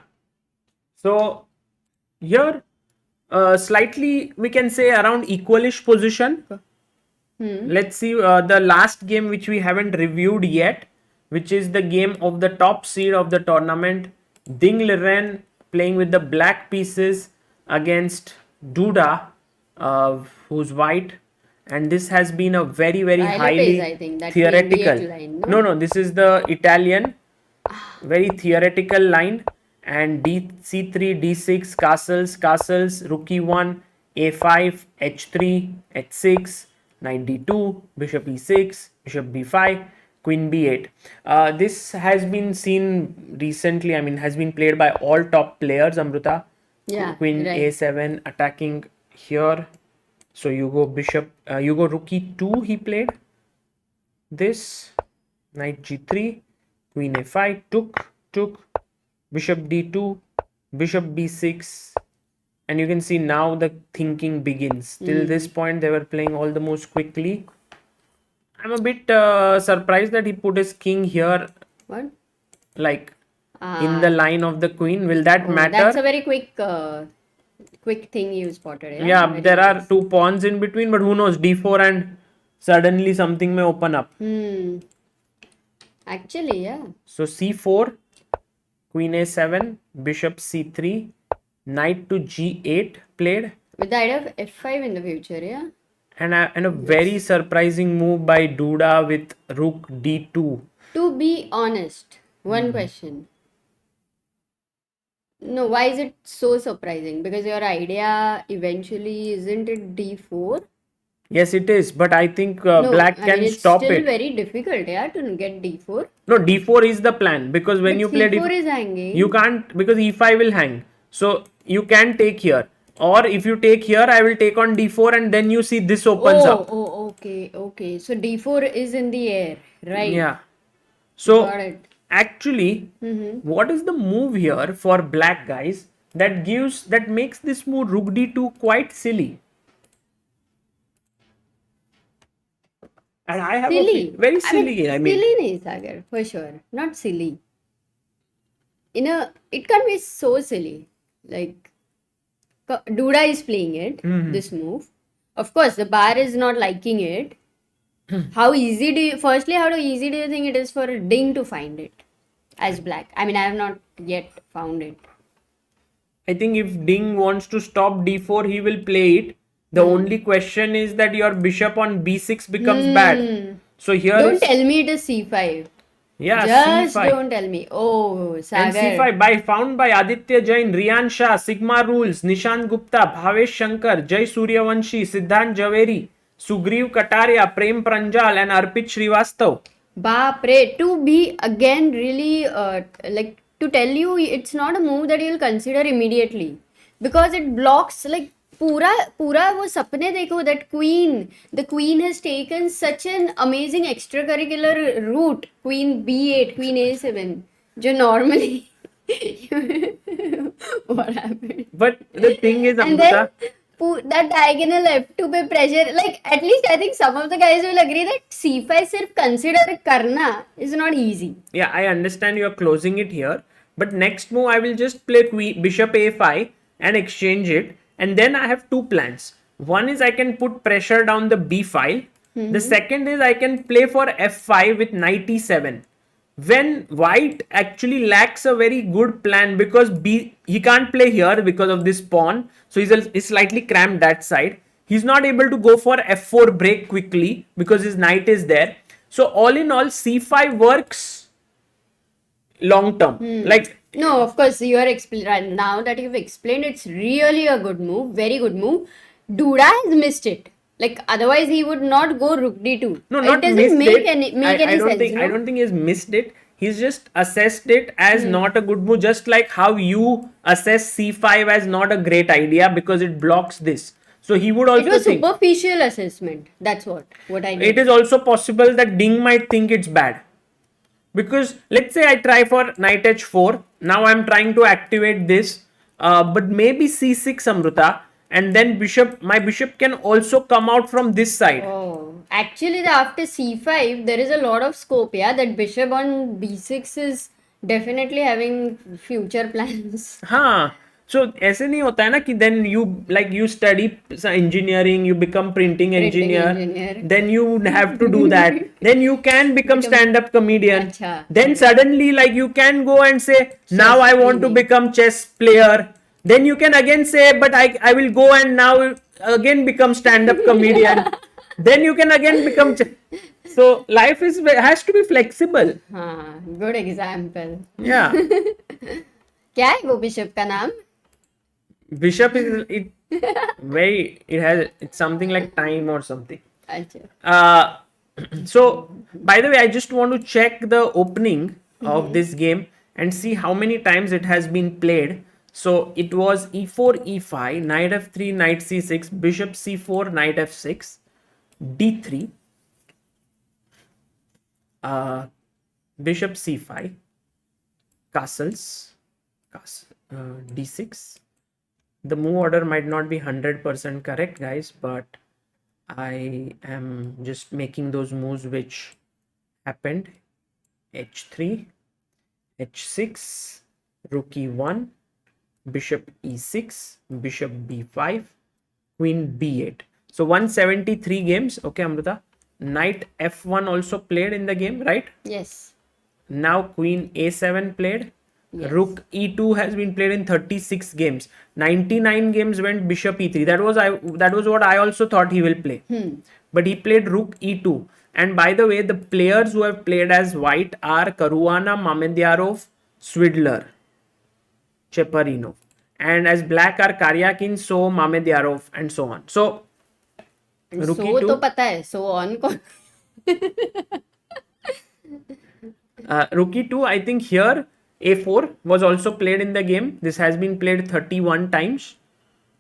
So here, slightly we can say around equalish position. Let's see the last game which we haven't reviewed yet, which is the game of the top seed of the tournament, Ding Liren playing with the black pieces against Duda, who's white. And this has been a very, very Violet highly is, I think, that theoretical. 28 line, no? No, this is the Italian, very theoretical line. And c3, d6, castles, rook e1, a5, h3, h6, knight d2, bishop e6, bishop b5, queen b8. This has been seen recently, I mean, has been played by all top players, Amruta. Yeah, Queen right. a7 attacking here. So you go bishop, you go rook e2, he played. This, knight g3, queen a5, took, bishop d2, bishop b6, and you can see now the thinking begins. Till this point they were playing all the moves quickly. I'm a bit surprised that he put his king here, What? like in the line of the queen. Will that matter? That's a very quick thing you spotted. Yeah, Very there are nice. two pawns in between, but who knows, d4 and suddenly something may open up. Actually, yeah. So c4, queen a7, bishop c3, knight to g8 played, With the idea of f5 in the future, yeah. and a very surprising move by Duda with rook d2. To be honest, one question. No, why is it so surprising? Because your idea eventually isn't it d4? Yes, it is, but I think No, black I can mean, it's stop still it. very difficult, yeah, to get d4. No, d4 is the plan, because when But you play c4 d4, is hanging. you can't, because e5 will hang. So you can take here. Or if you take here, I will take on d4, and then you see this opens up. Okay. So d4 is in the air, right? Yeah. So Got it. actually, what is the move here for black, guys, that makes this move rook d2 quite silly? And I have Silly. very I mean, silly. I mean, silly nahi, Sagar, for sure. Not silly. It can't be so silly. Like, Duda is playing it, this move. Of course, the bar is not liking it. How easy do you think it is for Ding to find it as black? I mean, I have not yet found it. I think if Ding wants to stop d4, he will play it. The only question is that your bishop on b6 becomes bad. So here Don't is, tell me it is c5. yeah, Just c5. don't tell me. Oh, And Sagar. c5 found by Aditya Jain, Riyan Shah, Sigma Rules, Nishant Gupta, Bhavesh Shankar, Jai Suryavanshi, Siddhant Javeri, Sugriv Kataria, Prem Pranjal and Arpit Srivastav. Baapre, to be again really like to tell you, it's not a move that you'll consider immediately because it blocks like पूरा वो सपने देखो that the queen has taken such an amazing extracurricular route, queen b8, queen a7, जो normally what happened? But the thing is, And then Amruta, that diagonal f2 पे pressure, like at least I think some of the guys will agree that c5 सिर्फ consider करना is not easy. yeah, I understand you are closing it here. But next move, I will just play bishop a5 and exchange it. And then I have two plans. One is I can put pressure down the b file. The second is I can play for f5 with knight e7. When white actually lacks a very good plan because he can't play here because of this pawn. So he's slightly cramped that side. He's not able to go for f4 break quickly because his knight is there. So all in all, c5 works long term. Like, No, of course, you are right now that you've explained, it's really a good move, very good move. Duda has missed it. Like otherwise, he would not go rook d2. no, not it doesn't missed make it. any I don't sense. think No? I don't think he's missed it. He's just assessed it as not a good move, just like how you assess c5 as not a great idea because it blocks this. So he would also It was think superficial assessment. That's what I did. it is also possible that Ding might think it's bad. Because let's say I try for knight h4. Now I'm trying to activate this. But maybe c6 Amruta. And then my bishop can also come out from this side. Oh, actually, after c5, there is a lot of scope. Yeah, that bishop on b6 is definitely having future plans. हाँ, so ऐसे नहीं होता है ना कि then you study engineering, you become printing engineer, then you have to do that, then you can become stand-up comedian, Acha. then suddenly like you can go and say now I want to become chess player, then you can again say but I will go and now again become stand-up comedian, then you can again become so life has to be flexible. हाँ, good example. Yeah. क्या है वो bishop का नाम? Bishop is it's something like time or something. अच्छा. So by the way, I just want to check the opening of this game and see how many times it has been played. So it was e4, e5, knight f3, knight c6, bishop c4, knight f6, d3, bishop c5, castles, d6. The move order might not be 100% correct, guys, but I am just making those moves which happened. h3, h6, rook e1, bishop e6, bishop b5, queen b8. So 173 games. Okay, Amruta. Knight f1 also played in the game, right? Yes. Now queen a7 played. Yes. Rook e2 has been played in 36 games. 99 games went bishop e3. That was what I also thought he will play. But he played rook e2. And by the way, the players who have played as white are Caruana, Mamedyarov, Swidler, Cheparino. And as black are Karyakin, So, Mamedyarov, and so on. So, rook So e2. तो पता है. So on कौन? Rook e2, I think here a4 was also played in the game. This has been played 31 times.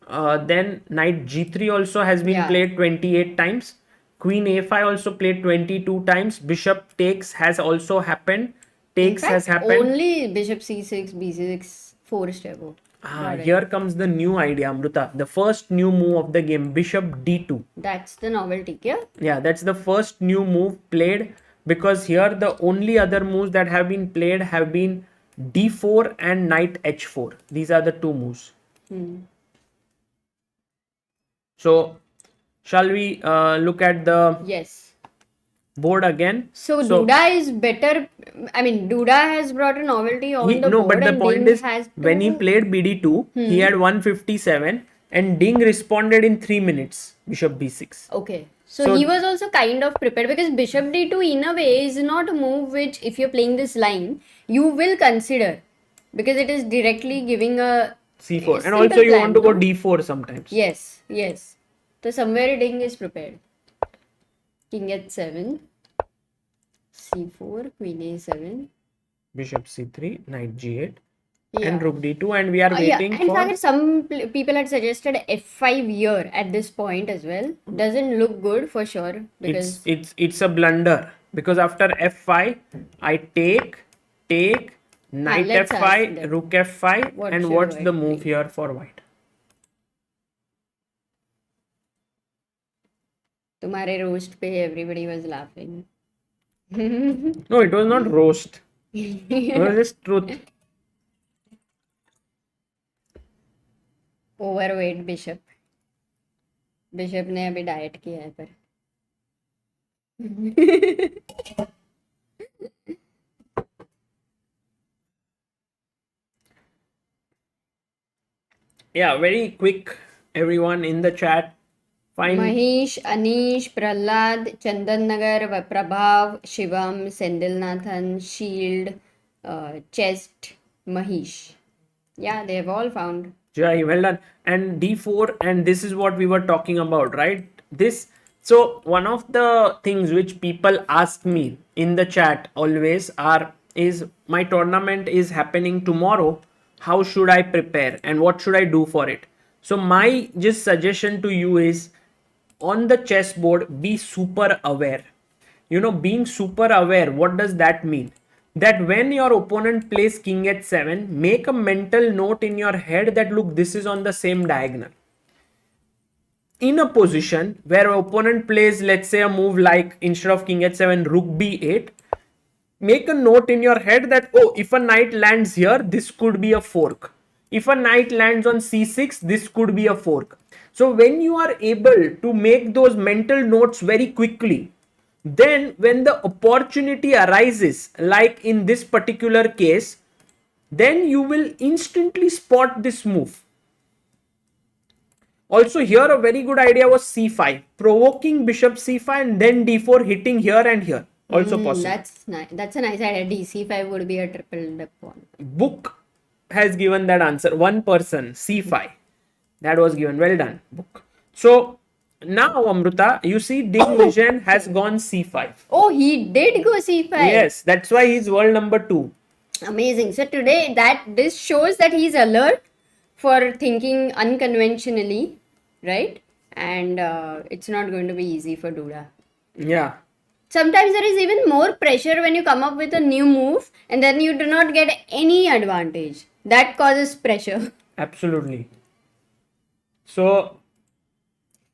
Then knight g3 also has been played 28 times. Queen a5 also played 22 times. Bishop takes has also happened. Takes In has fact, happened. only bishop c6, b6, 4 step. Got it. Here comes the new idea, Amruta. The first new move of the game, Bishop d2. That's the novelty, yeah? Yeah, that's the first new move played, because here the only other moves that have been played have been d4 and knight h4. These are the two moves. So, shall we look at the Yes. board again? So Duda is better. I mean, Duda has brought a novelty on the No, board, but the and point Ding is, has when he to. played bd2, he had 157 and Ding responded in 3 minutes, bishop b6. Okay. So he was also kind of prepared, because bishop d2 in a way is not a move which, if you're playing this line, you will consider, because it is directly giving a c4, and simple also you plan, want to go no? d4 sometimes. Yes, yes. So somewhere Ding is prepared. King h7, c4, queen a7. Bishop c3, knight g8, Yeah. and rook d2, and we are Yeah, waiting and for. Sagar, some people had suggested f5 here at this point as well. Doesn't look good for sure, because It's a blunder, because after f5 I take knight let's ask f5, them. rook f5, What and should what's white the move play? here for white? तुम्हारे roast पे everybody was laughing. No, it was not roast. It was just truth. Overweight bishop. Bishop ने अभी diet किया है पर. Yeah, very quick, everyone in the chat. Fine. Mahesh, Anish, Prahlad, Chandan Nagar, Prabhav, Shivam, Sendilnathan, Shield, Chest, Mahesh. Yeah, they have all found. Jai, well done. And d4, and this is what we were talking about, right? This. So one of the things which people ask me in the chat always is my tournament is happening tomorrow. How should I prepare and what should I do for it? So my just suggestion to you is, on the chessboard, be super aware. Being super aware, what does that mean? That when your opponent plays king h7, make a mental note in your head that, look, this is on the same diagonal. In a position where an opponent plays, let's say, a move like, instead of king h7, rook b8, make a note in your head that, oh, if a knight lands here, this could be a fork. If a knight lands on c6, this could be a fork. So when you are able to make those mental notes very quickly, then when the opportunity arises, like in this particular case, then you will instantly spot this move. Also, here a very good idea was c5, provoking bishop c5 and then d4, hitting here and here. Also possible. That's nice. That's a nice idea. D c5 would be a triple pawn. Book has given that answer. One person, c5. That was given. Well done, book. So now, Amruta, you see Ding Vision has gone c5. Oh, he did go c5. Yes, that's why he's world number 2. Amazing. So today, this shows that he's alert for thinking unconventionally, right? And it's not going to be easy for Duda. Yeah. Sometimes there is even more pressure when you come up with a new move and then you do not get any advantage. That causes pressure. Absolutely. So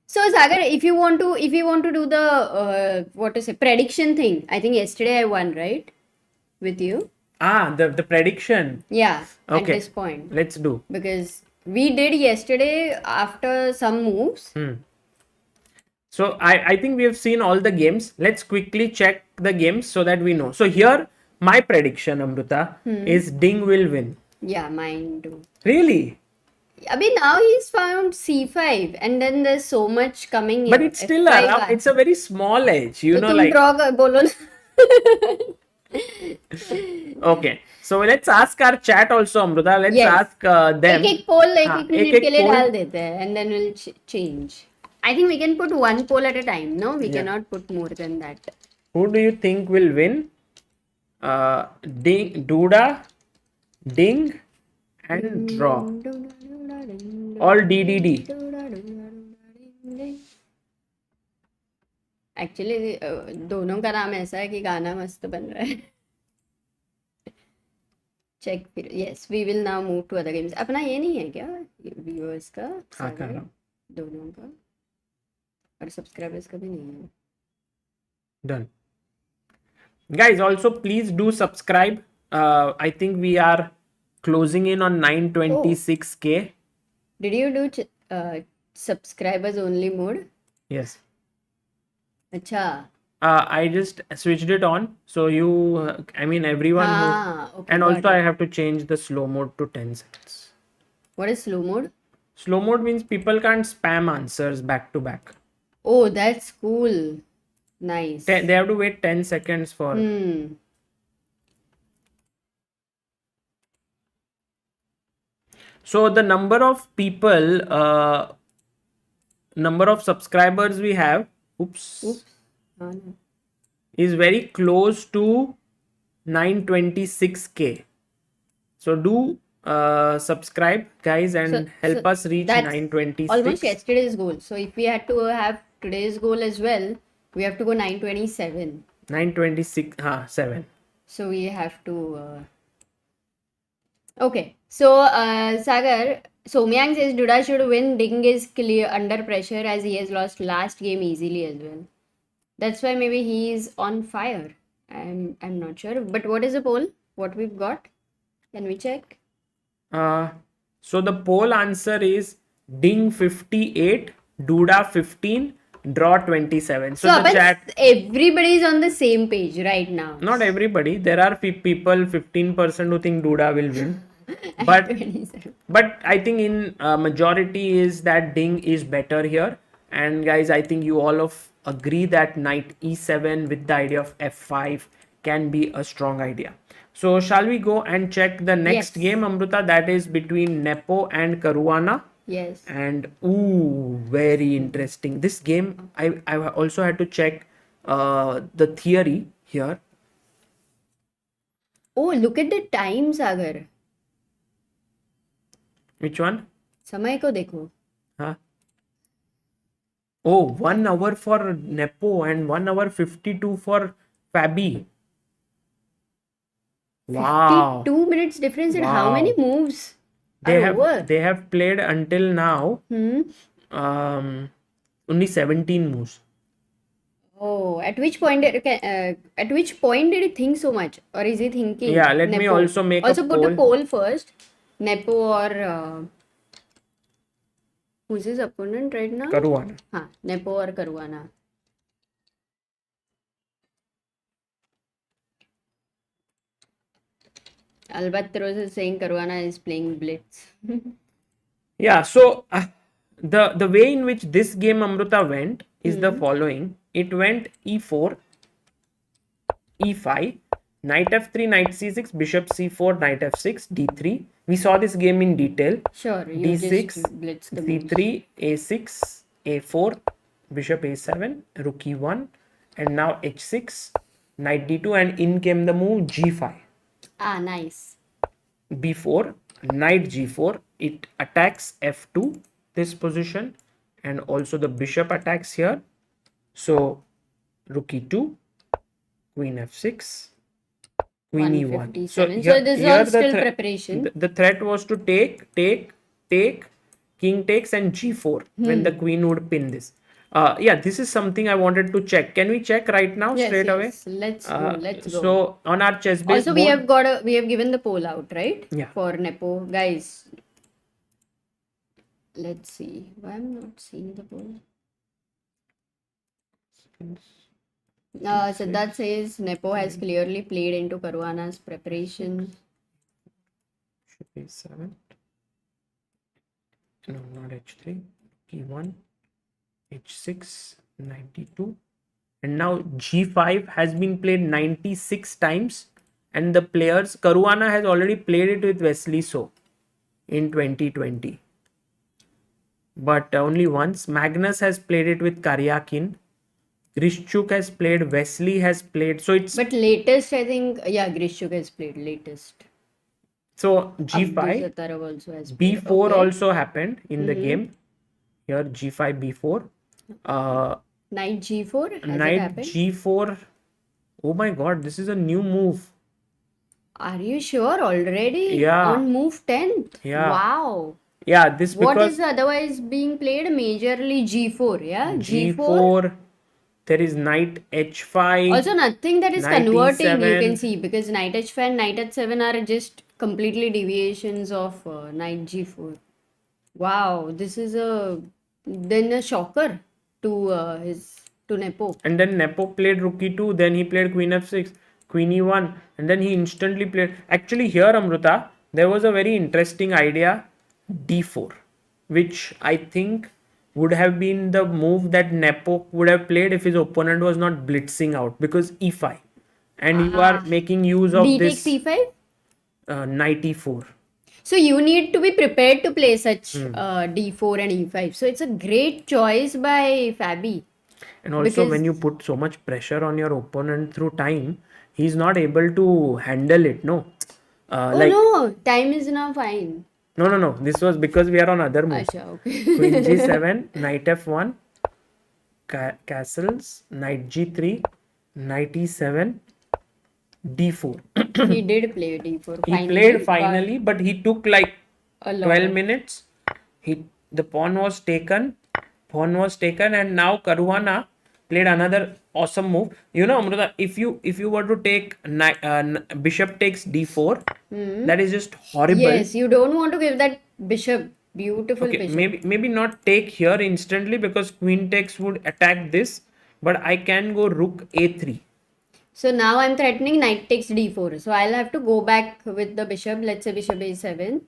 Sagar, if you want to do the prediction thing, I think yesterday I won, right? With you. The prediction. Yeah. Okay. At this point. Let's do. Because we did yesterday after some moves. So I think we have seen all the games. Let's quickly check the games so that we know. So here, my prediction, Amruta, is Ding will win. Yeah, mine too. Really? I mean, now he's found c5 and then there's so much coming in. But it's still around. It's a very small edge. You know, तुम like. draw bolo na. Okay. So let's ask our chat also, Amruta. Let's Yes. ask them. एक poll एक minute के लिए poll. डाल देते हैं and then we'll change. I think we can put one poll at a time. No, we cannot put more than that. Who do you think will win? Duda, Ding, and draw. All DDD. Actually दोनों का नाम ऐसा है कि गाना मस्त बन रहा है. चेक फिर. Yes, we will now move to other games. अपना ये नहीं है क्या व्यूअर्स का, हाँ कर सागर रहा हूँ. दोनों का, और सब्सक्राइबर्स का भी नहीं है. Done. Guys, also please do subscribe. I think we are closing in on 926k. Did you do subscribers only mode? Yes. अच्छा. I just switched it on. So you, I mean everyone who, हाँ, okay, and got also I it. have to change the slow mode to 10 seconds. What is slow mode? Slow mode means people can't spam answers back to back. Oh, that's cool. Nice. They have to wait 10 seconds for. So the number of people, number of subscribers we have, Oops. No. is very close to 926k. So do subscribe, guys, and help us reach That's 926. almost yesterday's goal. So if we had to have today's goal as well, we have to go 927. 926, 7. So we have to. Okay. So Sagar, Somyang says Duda should win. Ding is clear under pressure as he has lost last game easily as well. That's why maybe he is on fire. I'm not sure. But what is the poll? What we've got? Can we check? So the poll answer is Ding 58, Duda 15, draw 27. So the chat, everybody is on the same page right now. not everybody, there are people 15% who think Duda will win. But I think in majority is that Ding is better here. And guys, I think you all of agree that knight e7 with the idea of f5 can be a strong idea. So shall we go and check the next game, Amruta? That is between Nepo and Caruana. Yes. And very interesting. This game, I also had to check the theory here. Oh, look at the time, Sagar. Which one? समय को देखो. Huh? Oh, 1 hour for Nepo and 1 hour 52 for Fabi. Wow. 52 minutes difference in how many moves they have played until now only 17 moves. Oh, at which point did he think so much, or is he thinking? Yeah, let me also make also a put poll. a poll first. Nepo or who's his opponent right now? Caruana. हाँ, Nepo or Caruana. Albatros is saying Caruana is playing Blitz. Yeah, so the way in which this game, Amruta, went is the following. It went e4, e5, knight f3, knight c6, bishop c4, knight f6, d3. We saw this game in detail. Sure, you d6, just blitz the c3, a6, a4, bishop a7, rook e1, and now h6, knight d2, and in came the move g5. Ah, nice. b4, knight g4, it attacks f2, this position, and also the bishop attacks here. So rook e2, queen f6, queen e1. So this is all still preparation. The threat was to take, king takes, and g4 when the queen would pin this. Yeah, this is something I wanted to check. Can we check right now straight away? Let's go. So on our chess base also board, we have given the poll out, right? Yeah. For Nepo, guys. Let's see. Why I'm not seeing the poll? Siddharth says Nepo has clearly played into Caruana's preparation. Should be 7. No, not h3. e1, h6, 92. And now g5 has been played 96 times. And the players, Caruana has already played it with Wesley So in 2020. But only once. Magnus has played it with Karyakin. Grishchuk has played, Wesley has played. So it's. But latest, I think, yeah, Grishchuk has played latest. So g5, also has b4 also happened in the game. Here g5, b4. Knight g4. Has it Knight happened? g4. Oh my god, this is a new move. Are you sure already? Yeah. On move 10th? Yeah. Wow. Yeah, this What because is otherwise being played? Majorly g4, yeah? g4, there is knight h5. Also, nothing that is Knight converting, you can e7. see, because knight h5 and knight h7 are just completely deviations of knight g4. Wow, this is a shocker to Nepo. And then Nepo played rook e2, then he played queen f6, queen e1, and then he instantly played. Actually, here, Amruta, there was a very interesting idea, d4, which I think would have been the move that Nepo would have played if his opponent was not blitzing out, because e5. And you are making use of D this takes e5? knight e4. So you need to be prepared to play such d4 and e5. So it's a great choice by Fabi. And also, when you put so much pressure on your opponent through time, he's not able to handle it. No, No, time is now fine. No. This was because we are on other moves. Acha, okay. Queen g7, knight f1, castles, knight g3, knight e7, d4. He did play d4. He played finally, but he took like a 12 minutes. The pawn was taken, and now Caruana played another awesome move. You know, Amruta, if you were to take bishop takes d4, that is just horrible. Yes, you don't want to give that bishop. Beautiful Okay, bishop. maybe not take here instantly because queen takes would attack this, but I can go rook a3. So now I'm threatening knight takes d4. So I'll have to go back with the bishop. Let's say bishop a7.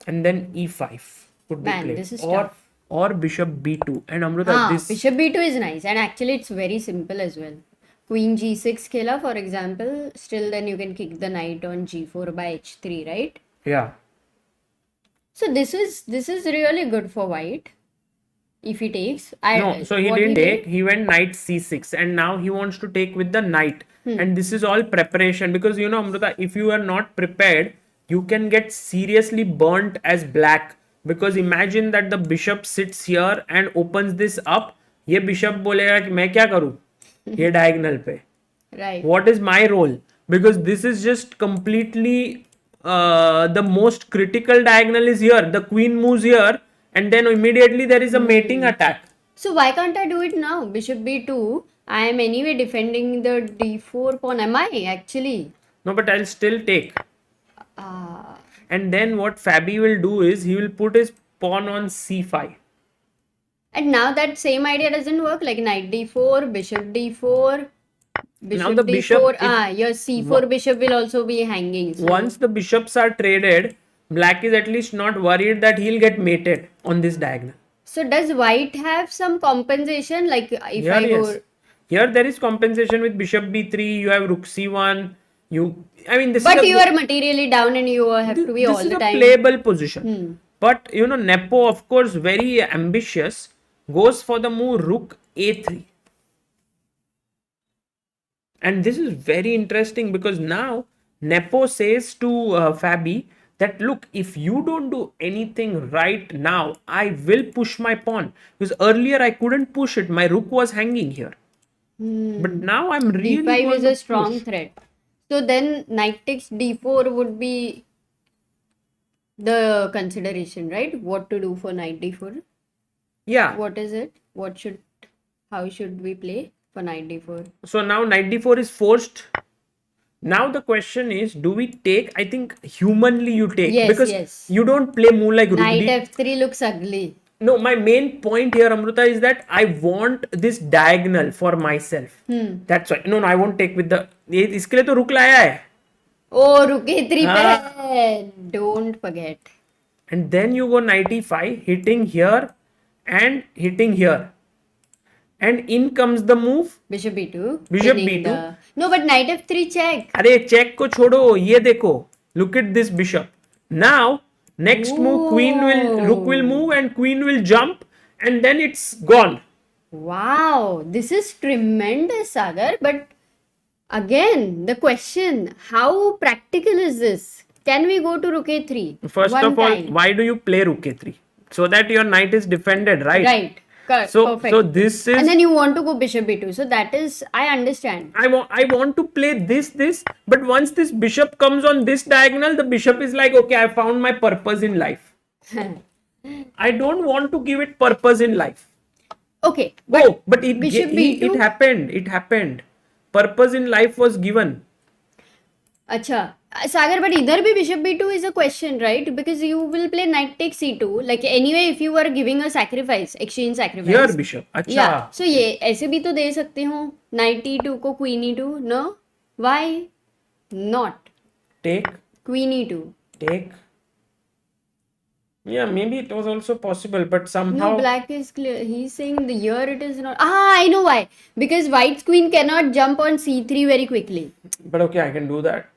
And then e5 could be played. This is tough. Or bishop b2. And Amruta, this Bishop b2 is nice. And actually it's very simple as well. Queen g6 killer, for example. Still then you can kick the knight on g4 by h3, right? Yeah. So this is really good for white. If he takes, So he didn't take. He went knight c6, and now he wants to take with the knight. And this is all preparation because you know, Amruta, if you are not prepared, you can get seriously burnt as black. Because imagine that the bishop sits here and opens this up. ये bishop बोलेगा कि मैं क्या करूँ? ये diagonal पे. Right. What is my role? Because this is just completely the most critical diagonal is here. The queen moves here. And then immediately there is a mating attack. So why can't I do it now? Bishop b2. I am anyway defending the d4 pawn. Am I actually? No, but I'll still take. And then what Fabi will do is he will put his pawn on c5. And now that same idea doesn't work. Like knight d4, bishop d4. Bishop Now the d4. bishop Your c4 bishop will also be hanging. So once the bishops are traded, black is at least not worried that he'll get mated on this diagonal. So does white have some compensation? Like if I go... Here there is compensation with bishop b3, you have rook c1, But you are materially down and you have to be all the time. This is a playable position. But you know, Nepo, of course, very ambitious, goes for the move rook a3. And this is very interesting because now Nepo says to Fabi that look, if you don't do anything right now, I will push my pawn. Because earlier I couldn't push it. My rook was hanging here. But now I'm really d5 going is to a strong push. threat. So then knight takes d4 would be the consideration, right? What to do for knight d4? Yeah. What is it? How should we play for knight d4? So now knight d4 is forced. Now the question is, do we take? I think humanly you take. Yes, because yes. you don't play move like rook Knight d. f3 looks ugly. No, my main point here, Amruta, is that I want this diagonal for myself. That's why. No, I won't take with the. इसके लिए तो रुक लाया है. Oh, rook a3 pe. Don't forget. And then you go knight e5, hitting here and hitting here. And in comes the move. Bishop b2. Bishop Pinning b2. No, but knight f3 check. अरे check को छोड़ो, ये देखो. Look at this bishop. Now, next move, rook will move and queen will jump and then it's gone. Wow, this is tremendous, Sagar. But again, the question, how practical is this? Can we go to rook a3? First of all, why do you play rook a3? So that your knight is defended, right? Right. Correct. So Perfect. this is, And then you want to go bishop b2. So that is, I understand. I want to play this, but once this bishop comes on this diagonal, the bishop is like, okay, I found my purpose in life. I don't want to give it purpose in life. Okay. But But bishop b2. it happened. It happened. Purpose in life was given. Acha. Sagar, but either be bishop b2 is a question, right? Because you will play knight takes c2. Like anyway, if you were giving a sacrifice, exchange sacrifice. Here bishop. अच्छा. Yeah. So ये ऐसे भी तो दे सकते हो. Knight e2 को queen e2. No? Why not? Take. Queen e2. Take. Yeah, maybe it was also possible, but somehow. No, black is clear. He's saying the year it is not. Ah, I know why. Because white's queen cannot jump on c3 very quickly. But okay, I can do that.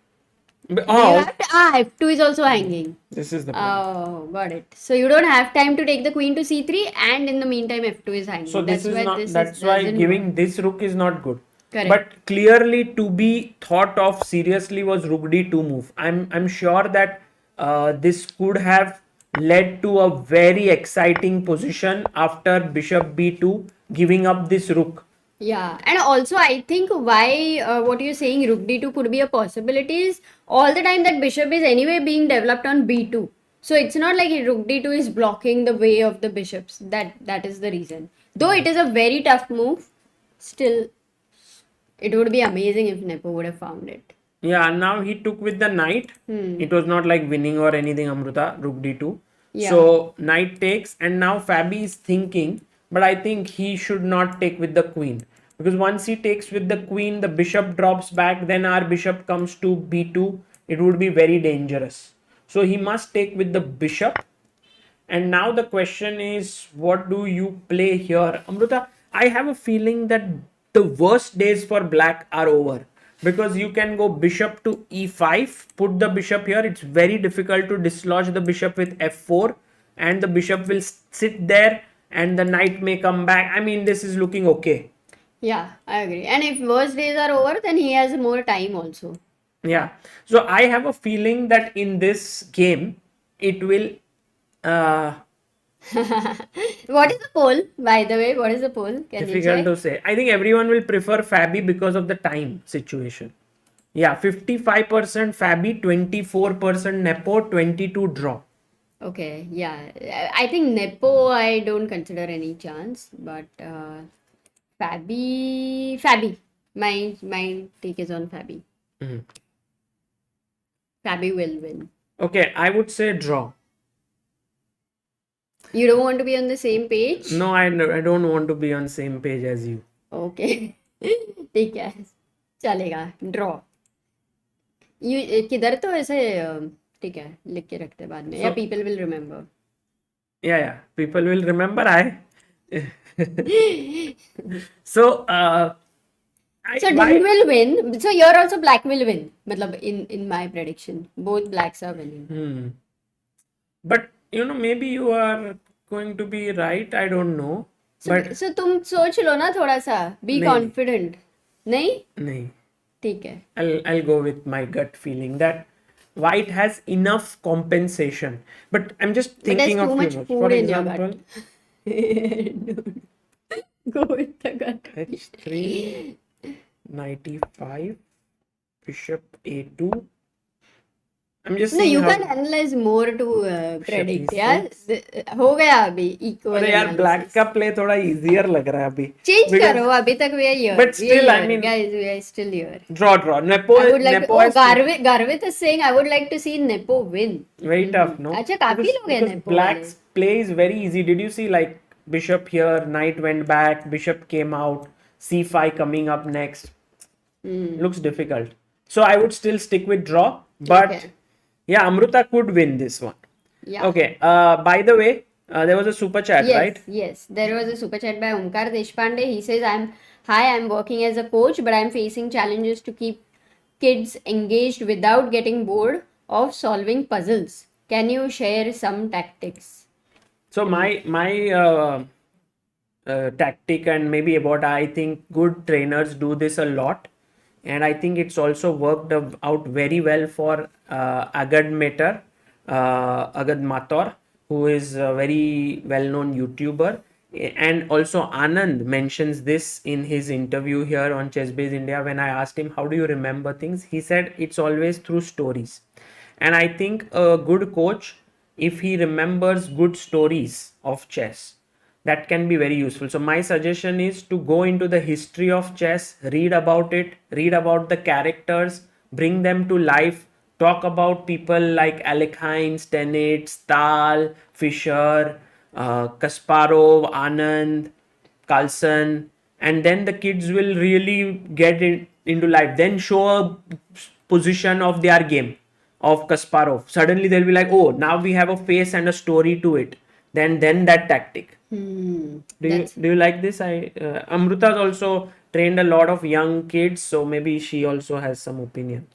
But, You have to, f2 is also hanging. This is the problem. Oh, got it. So you don't have time to take the queen to c3, and in the meantime f2 is hanging. So this That's is why not. this That's why doesn't giving work. this rook is not good. Correct. But clearly to be thought of seriously was rook d2 move. I'm sure that this could have led to a very exciting position after bishop b2 giving up this rook. Yeah, and also I think why what you're saying rook d2 could be a possibility is all the time that bishop is anyway being developed on b2. So it's not like rook d2 is blocking the way of the bishops. That is the reason. Though it is a very tough move, still it would be amazing if Nepo would have found it. Yeah, now he took with the knight. It was not like winning or anything, Amruta, rook d2. Yeah. So knight takes, and now Fabi is thinking, but I think he should not take with the queen. Because once he takes with the queen, the bishop drops back, then our bishop comes to b2. It would be very dangerous. So he must take with the bishop. And now the question is, what do you play here? Amruta, I have a feeling that the worst days for black are over. Because you can go bishop to e5, put the bishop here. It's very difficult to dislodge the bishop with f4. And the bishop will sit there and the knight may come back. I mean, this is looking okay. Yeah, I agree. And if worst days are over, then he has more time also. Yeah. So I have a feeling that in this game, it will... What is the poll, by the way? What is the poll? Can you difficult check? to say. I think everyone will prefer Fabi because of the time situation. Yeah, 55% Fabi, 24% Nepo, 22 draw. Okay, yeah. I think Nepo, I don't consider any chance, but Fabi. My take is on Fabi. Mhm. Fabi will win. Okay, I would say draw. You don't want to be on the same page? No, I don't want to be on same page as you. Okay. ठीक है चलेगा draw ये किधर तो ऐसे ठीक है लिख के रखते हैं बाद में या people will remember Yeah, people will remember. So, so Dun will win. So you're also black will win. मतलब in my prediction, both blacks are winning. But maybe you are going to be right. I don't know. But So तुम सोच लो ना थोड़ा सा. Be confident. नहीं? नहीं. ठीक है. I'll go with my gut feeling that white has enough compensation. But I'm just thinking of too much for food in your example, gut. Go with the gut. h3, 95, bishop a2. I'm just No, seeing you how... can analyze more to predict. Yeah, e6. हो गया अभी equal. अरे यार black का play थोड़ा easier लग रहा है अभी. Change करो अभी तक we are here. But still, I mean, guys, we are still here. draw. Nepo I would like Nepo to, Garvit is saying I would like to see Nepo win. very tough, no? अच्छा काफी लोग हैं Because Nepo black's play is very easy. Did you see like bishop here, knight went back, bishop came out, c5 coming up next. Looks difficult. So I would still stick with draw, but Okay. yeah, Amruta could win this one. Yeah. Okay. By the way, there was a super chat, Yes, right? yes. There was a super chat by Omkar Deshpande. He says, I'm working as a coach, but I'm facing challenges to keep kids engaged without getting bored of solving puzzles. Can you share some tactics? So my tactic and maybe what I think good trainers do this a lot, and I think it's also worked out very well for Agad Mator, who is a very well-known YouTuber. And also Anand mentions this in his interview here on ChessBase India. When I asked him, how do you remember things? He said it's always through stories. And I think a good coach, if he remembers good stories of chess, that can be very useful. So my suggestion is to go into the history of chess, read about it, read about the characters, bring them to life, talk about people like Alekhine, Stennett, Stahl, Fischer, Kasparov, Anand, Carlsen, and then the kids will really get into life. Then show a position of their game of Kasparov. Suddenly they'll be like, oh, now we have a face and a story to it. Then that tactic. Do you like this? Amruta's also trained a lot of young kids, so maybe she also has some opinion.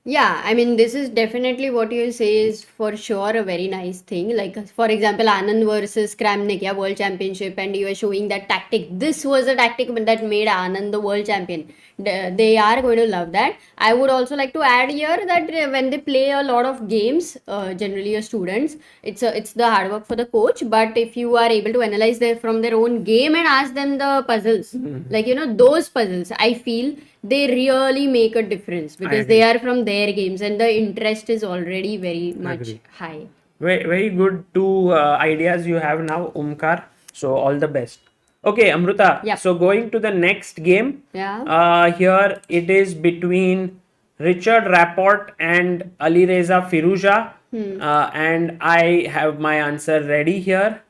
Yeah, I mean, this is definitely what you say is for sure a very nice thing. Like, for example, Anand versus Kramnik, yeah, World Championship, and you are showing that tactic. This was a tactic that made Anand the world champion. They are going to love that. I would also like to add here that when they play a lot of games, generally your students, it's the hard work for the coach. But if you are able to analyze from their own game and ask them the puzzles, like those puzzles, I feel they really make a difference because they are from their games and the interest is already very much high. Very, very good two ideas you have now, Umkar. So all the best. Okay, Amruta. Yep. So going to the next game. Yeah. Here it is between Richard Rapport and Alireza Firuza. And I have my answer ready here.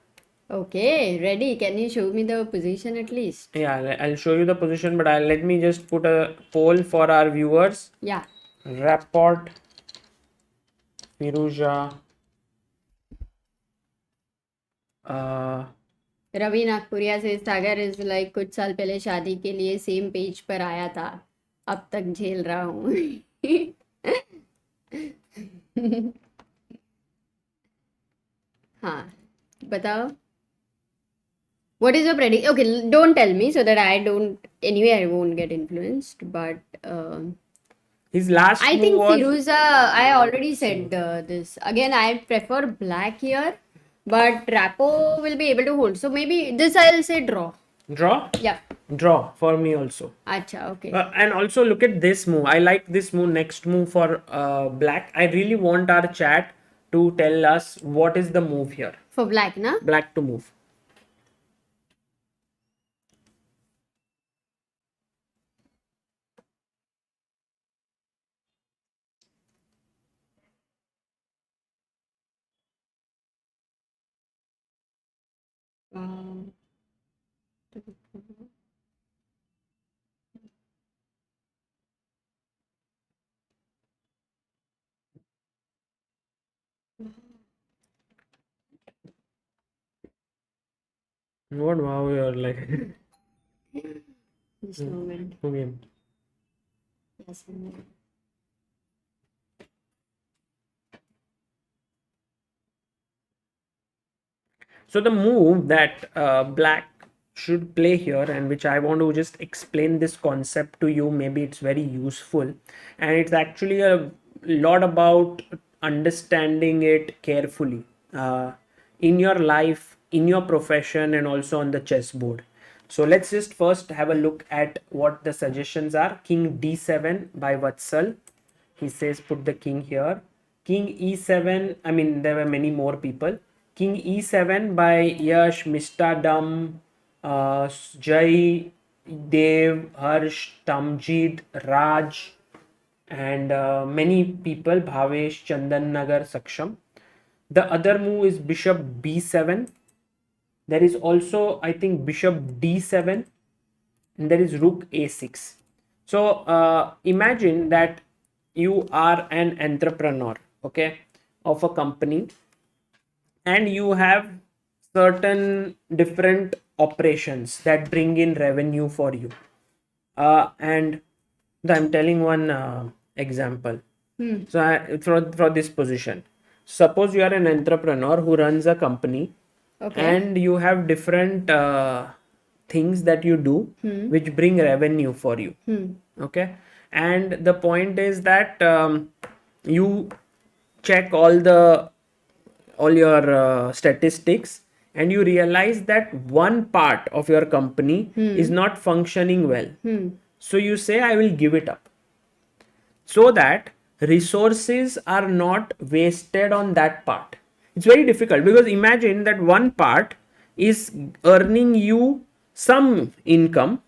Okay, ready. Can you show me the position at least? Yeah, I'll show you the position, but let me just put a poll for our viewers. Yeah. Rapport, Firuza. Ravi Nagpuria से सागर is like कुछ साल पहले शादी के लिए same page पर आया था, अब तक झेल रहा हूँ. हाँ, बताओ. What is your prediction? Okay, don't tell me so that I don't. Anyway, I won't get influenced. But his last I move think was Firuza. I already said this. Again, I prefer black here, but Rapo will be able to hold. So maybe this I'll say draw. draw. Yeah. Draw for me also. Acha, okay. And also look at this move. I like this move. Next move for black. I really want our chat to tell us what is the move here. For black, na? Black to move. What wow you're like. This moment. Okay. Yes. So the move that black should play here, and which I want to just explain this concept to you, maybe it's very useful, and it's actually a lot about understanding it carefully in your life, in your profession, and also on the chessboard. So let's just first have a look at what the suggestions are. King d7 by Vatsal. He says put the king here. King e7. I mean, there were many more people. King e7 by Yash, Mistadam, Jai, Dev, Harsh, Tamjid, Raj, and many people. Bhavesh, Chandan Nagar, Saksham. The other move is bishop b7. There is also, I think, bishop d7, and there is rook a6. So imagine that you are an entrepreneur, okay, of a company, and you have certain different operations that bring in revenue for you. And I'm telling one example. So for this position, suppose you are an entrepreneur who runs a company. Okay. And you have different things that you do which bring revenue for you. Okay. And the point is that you check all your statistics, and you realize that one part of your company is not functioning well. So you say, I will give it up, so that resources are not wasted on that part. It's very difficult because imagine that one part is earning you some income.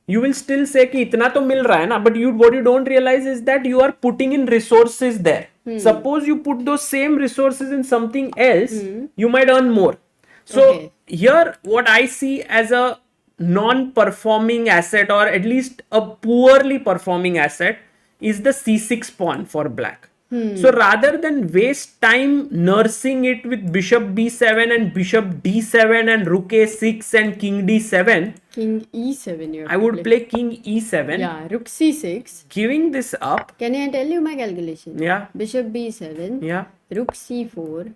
You will still say कि इतना तो मिल रहा है ना, but what you don't realize is that you are putting in resources there. Suppose you put those same resources in something else, you might earn more. So here what I see as a non-performing asset, or at least a poorly performing asset, is the c6 pawn for black. So rather than waste time nursing it with bishop b7 and bishop d7 and rook a6 and king d7, King e7. I would play king e7. Yeah, rook c6. Giving this up. Can I tell you my calculation? Yeah. Bishop b7. Yeah. Rook c4.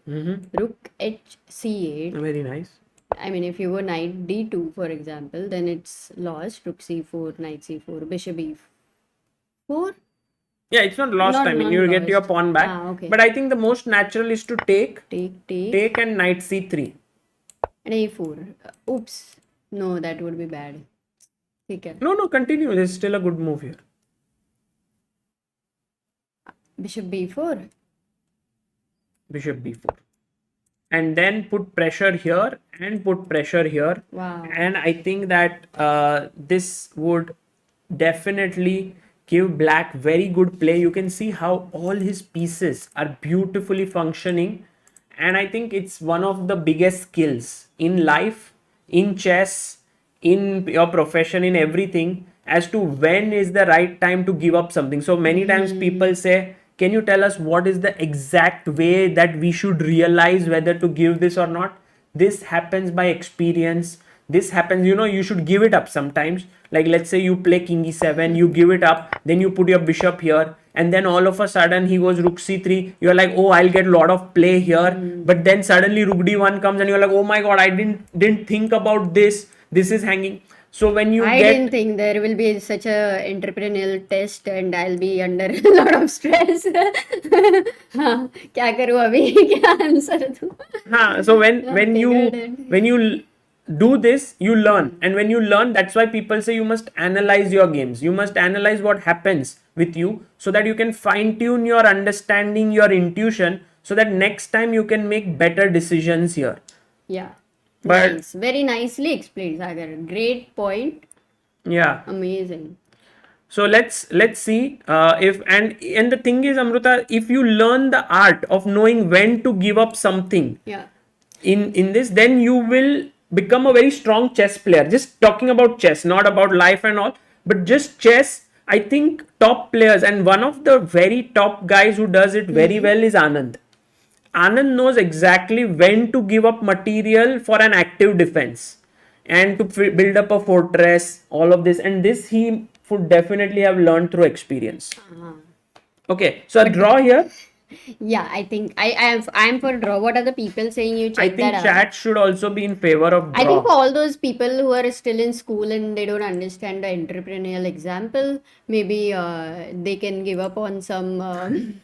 Rook h c8. Very nice. I mean, if you go knight d2, for example, then it's lost. Rook c4, knight c4, bishop e4. Yeah, it's not lost. I mean, you get your pawn back. Okay. But I think the most natural is to take and knight c3. And a4. Oops. No, that would be bad. Okay. No, continue. There's still a good move here. Bishop b4. Bishop b4. And then put pressure here and put pressure here. Wow. And I think that this would definitely give black very good play. You can see how all his pieces are beautifully functioning. And I think it's one of the biggest skills in life, in chess, in your profession, in everything, as to when is the right time to give up something. So many times people say, can you tell us what is the exact way that we should realize whether to give this or not? This happens by experience. This happens, you should give it up sometimes. Like let's say you play king e7, you give it up, then you put your bishop here, and then all of a sudden he goes rook c3. You're like, oh, I'll get a lot of play here. But then suddenly rook d1 comes and you're like, oh my god, I didn't think about this. This is hanging. So when you didn't think there will be such a entrepreneurial test and I'll be under a lot of stress. हाँ, क्या करूँ अभी, क्या answer दूँ? हाँ, so when you do this, you learn, and when you learn, that's why people say you must analyze your games. You must analyze what happens with you so that you can fine tune your understanding, your intuition, so that next time you can make better decisions here. Yeah. But nice. Very nicely explained, Sagar. Great point. Yeah. Amazing. So let's see if and the thing is, Amruta, if you learn the art of knowing when to give up something, in this, then you will become a very strong chess player. Just talking about chess, not about life and all, but just chess. I think top players, and one of the very top guys who does it very well is Anand. Anand knows exactly when to give up material for an active defense and to build up a fortress, all of this. And this he would definitely have learned through experience. Okay, so a draw here. Yeah, I think I am for draw. What are the people saying? You check I think that chat should also be in favor of draw. I think for all those people who are still in school and they don't understand the entrepreneurial example, maybe they can give up on some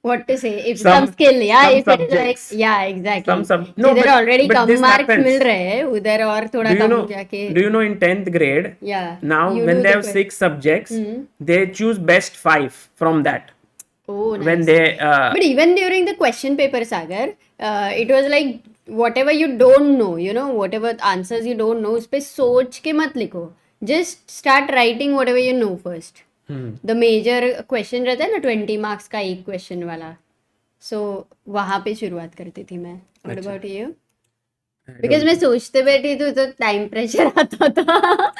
what to say, if some skill, if it is like, exactly. No, but already but come marks मिल रहे हैं उधर और थोड़ा कम जाके. Do you know in 10th grade? Now when they have 6 subjects, they choose best 5 from that. Oh, nice. When they but even during the question paper, Sagar, it was like whatever you don't know, whatever answers you don't know, उस पे सोच के मत लिखो. Just start writing whatever you know first. The major question रहता है ना 20 marks का एक question वाला. So वहाँ पे शुरुआत करती थी मैं. What about you? Because मैं सोचते बैठी थी तो time pressure आता था.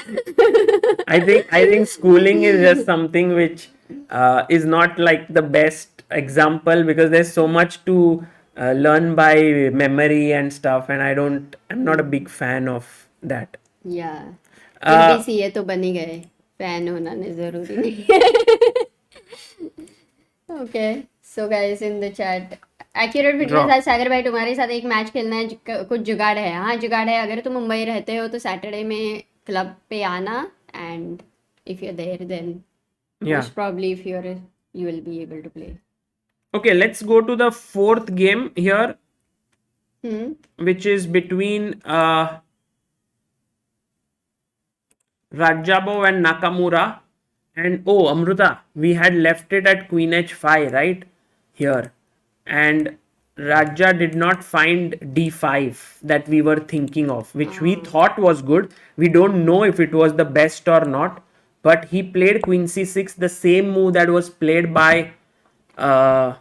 I think schooling is just something which is not like the best example, because there's so much to learn by memory and stuff, and I'm not a big fan of that. Yeah. MBCA तो बनी गए. Fan होना नहीं जरूरी नहीं. Okay, so guys in the chat, accurate video था. सागर भाई तुम्हारे साथ एक मैच खेलना है, कुछ जुगाड़ है? हाँ जुगाड़ है. अगर तुम मुंबई रहते हो तो सैटरडे में क्लब पे आना, and if you're there then most probably if you will be able to play. Okay, let's go to the 4th game here. Hmm. which is between Rajabov and Nakamura. And oh, Amruta, we had left it at Queen H5, right? Here. And Raja did not find D5 that we were thinking of, which we thought was good. We don't know if it was the best or not. But he played Queen C6, the same move that was played by uh,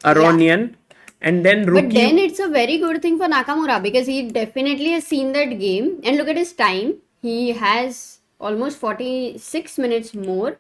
Yeah. Aronian. And then But then Rookie. it's a very good thing for Nakamura because he definitely has seen that game. And look at his time. He has almost 46 minutes more.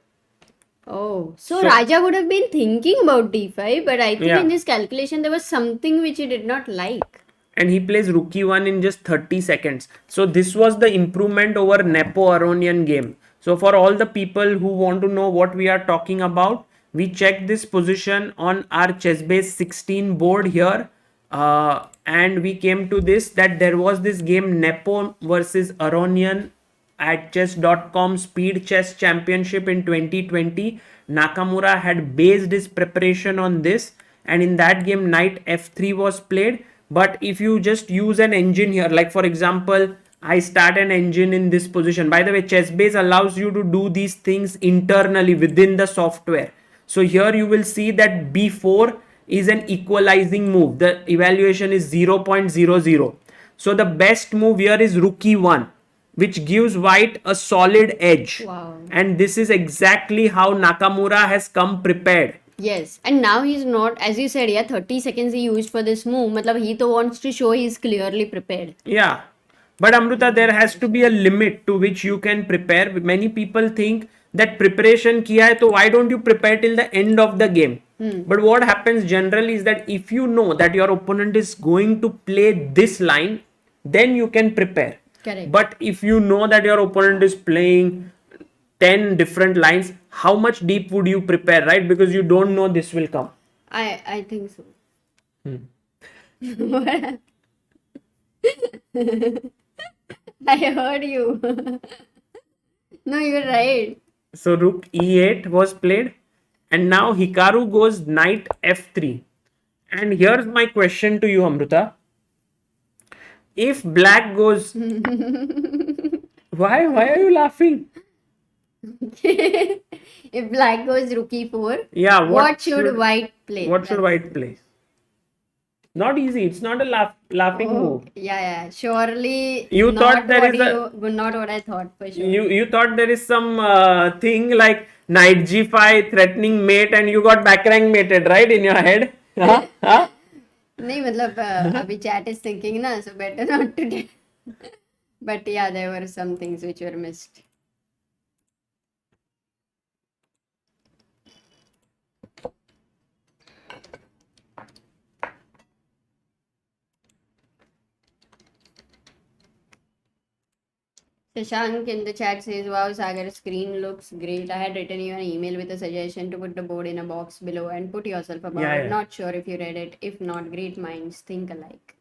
Oh, so So, Raja would have been thinking about d5, but I think in yeah. his calculation there was something which he did not like. And he plays rookie 1 in just 30 seconds. So this was the improvement over Nepo Aronian game. So for all the people who want to know what we are talking about, we checked this position on our chessbase 16 board here, and we came to this that there was this game Nepo versus Aronian at chess.com speed chess championship in 2020. Nakamura had based his preparation on this, and in that game knight f3 was played. But if you just use an engine here, like for example, I start an engine in this position. By the way, chessbase allows you to do these things internally within the software. So here you will see that b4 is an equalizing move. The evaluation is 0.00. So the best move here is rook e1, which gives white a solid edge. Wow. And this is exactly how Nakamura has come prepared. Yes, and now he's not, as you said, yeah, 30 seconds he used for this move. Matlab, he to wants to show he's clearly prepared. Yeah. But Amruta, there has to be a limit to which you can prepare. Many people think that preparation kiya hai, so why don't you prepare till the end of the game? But what happens generally is that if you know that your opponent is going to play this line, then you can prepare. Correct. But if you know that your opponent is playing 10 different lines, how much deep would you prepare, right? Because you don't know this will come. I think so. I heard you. No, you're right. So rook e8 was played, and now Hikaru goes knight f3. And here's my question to you, Amruta. If black goes, why are you laughing? If black goes rook e4, Yeah, what should white play? What should white play? Not easy. It's not a laughing move. Yeah. Surely You not thought there what is a not what I thought for sure. you thought there is some thing like knight g5 threatening mate, and you got back rank mated, right, in your head? Huh? Huh? नहीं मतलब अभी chat is thinking ना, so better not to do. But yeah, there were some things which were missed. Shashank in the chat says, wow, Sagar, screen looks great. I had written you an email with a suggestion to put the board in a box below and put yourself above Yeah, it. yeah. Not sure if you read it. If not, great minds think alike.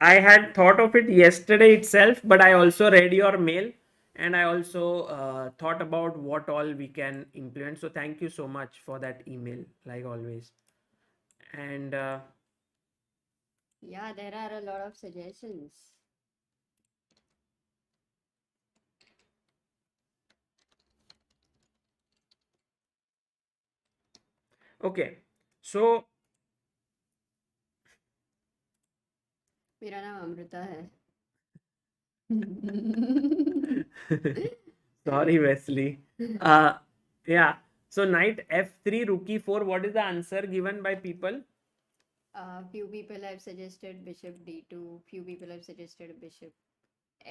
I had thought of it yesterday itself, but I also read your mail, and I also thought about what all we can implement. So thank you so much for that email, like always. And Yeah, there are a lot of suggestions. okay, so मेरा नाम अमृता है. sorry, Wesley. Yeah. So knight f3, rook e4. What is the answer given by people? Few people have suggested bishop d2. Few people have suggested bishop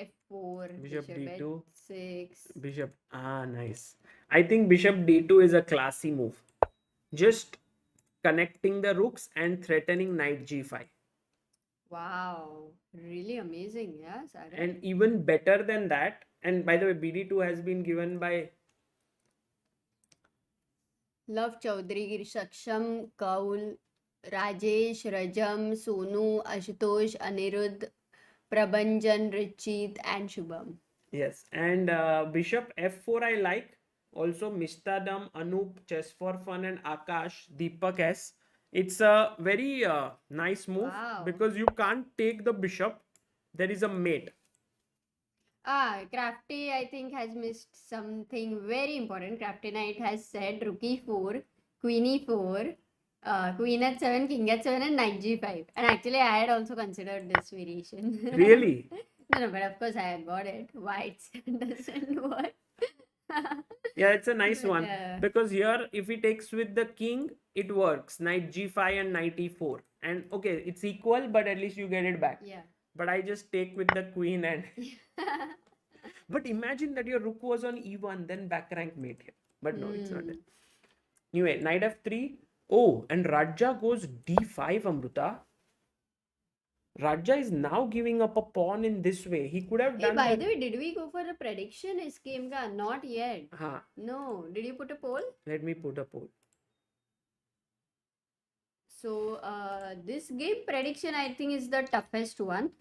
f4, Bishop d2. f6. Bishop. Nice. I think bishop d2 is a classy move. Just connecting the rooks and threatening knight g5. Wow, really amazing, yeah, Sagar. And even better than that, and by the way, bd2 has been given by Love Chaudhary, Saksham, Kaul, Rajesh, Rajam, Sonu, Ashutosh, Anirudh, Prabhanjan, Richit, and Shubham. yes, and bishop f4 I like. Also Mistadam, Anup, Chess for Fun, and Akash, Deepak S. It's a very nice move Wow. because you can't take the bishop. There is a mate. Crafty, I think, has missed something very important. Crafty Knight has said rook e4, queen e4, queen at 7, king at 7, and knight g5. And actually, I had also considered this variation. Really? No, but of course, I had got it. White doesn't work. Yeah, it's a nice But, one because here if he takes with the king, it works. Knight g5 and knight e4. And okay, it's equal, but at least you get it back. yeah. But I just take with the queen and. But imagine that your rook was on e1, then back rank mate here. But no, it's not it. Anyway, knight f3. Oh, and Raja goes d5, Amruta. Raja is now giving up a pawn in this way. He could have Hey, done by that. the way, did we go for a prediction? Is game ka? Not yet. Huh. No. Did you put a poll? Let me put a poll. So, this game prediction I think is the toughest one.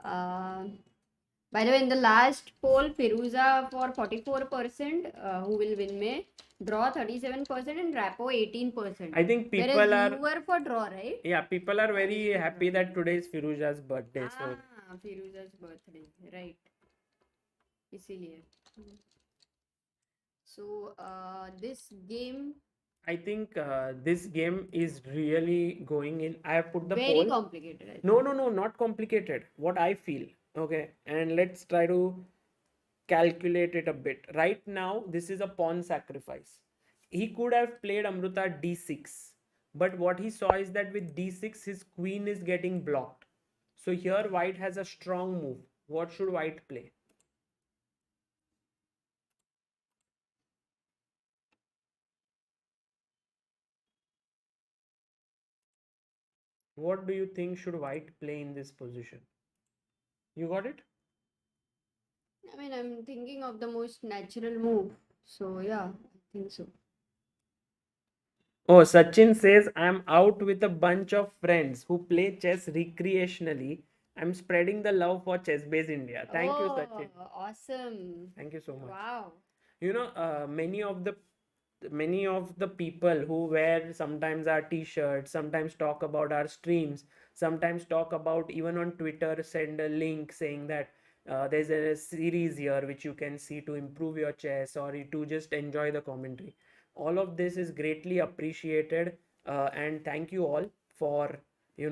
By the way, in the last poll, Firuza for 44%, who will win May, draw 37%, and Rapo 18%. I think people Whereas are. you were for draw, right? Yeah, people are very happy that today is Firuza's birthday. So Firuza's birthday, right? इसीलिए. So, this game. I think this game is really going in. I have put the Very poll. complicated. I think. No, not complicated. What I feel. Okay, and let's try to calculate it a bit. Right now, this is a pawn sacrifice. He could have played Amruta d6, but what he saw is that with d6, his queen is getting blocked. So here, white has a strong move. What should white play? What do you think should white play in this position? You got it? I mean, I'm thinking of the most natural move. So, yeah, I think so. Oh, Sachin says, I'm out with a bunch of friends who play chess recreationally. I'm spreading the love for Chess Base India. Thank you, Sachin. Awesome. Thank you so much. Wow. You know, many of the people who wear sometimes our t-shirts, sometimes talk about our streams, sometimes talk about even on Twitter, send a link saying that there's a series here which you can see to improve your chess or to just enjoy the commentary. All of this is greatly appreciated, and thank you all for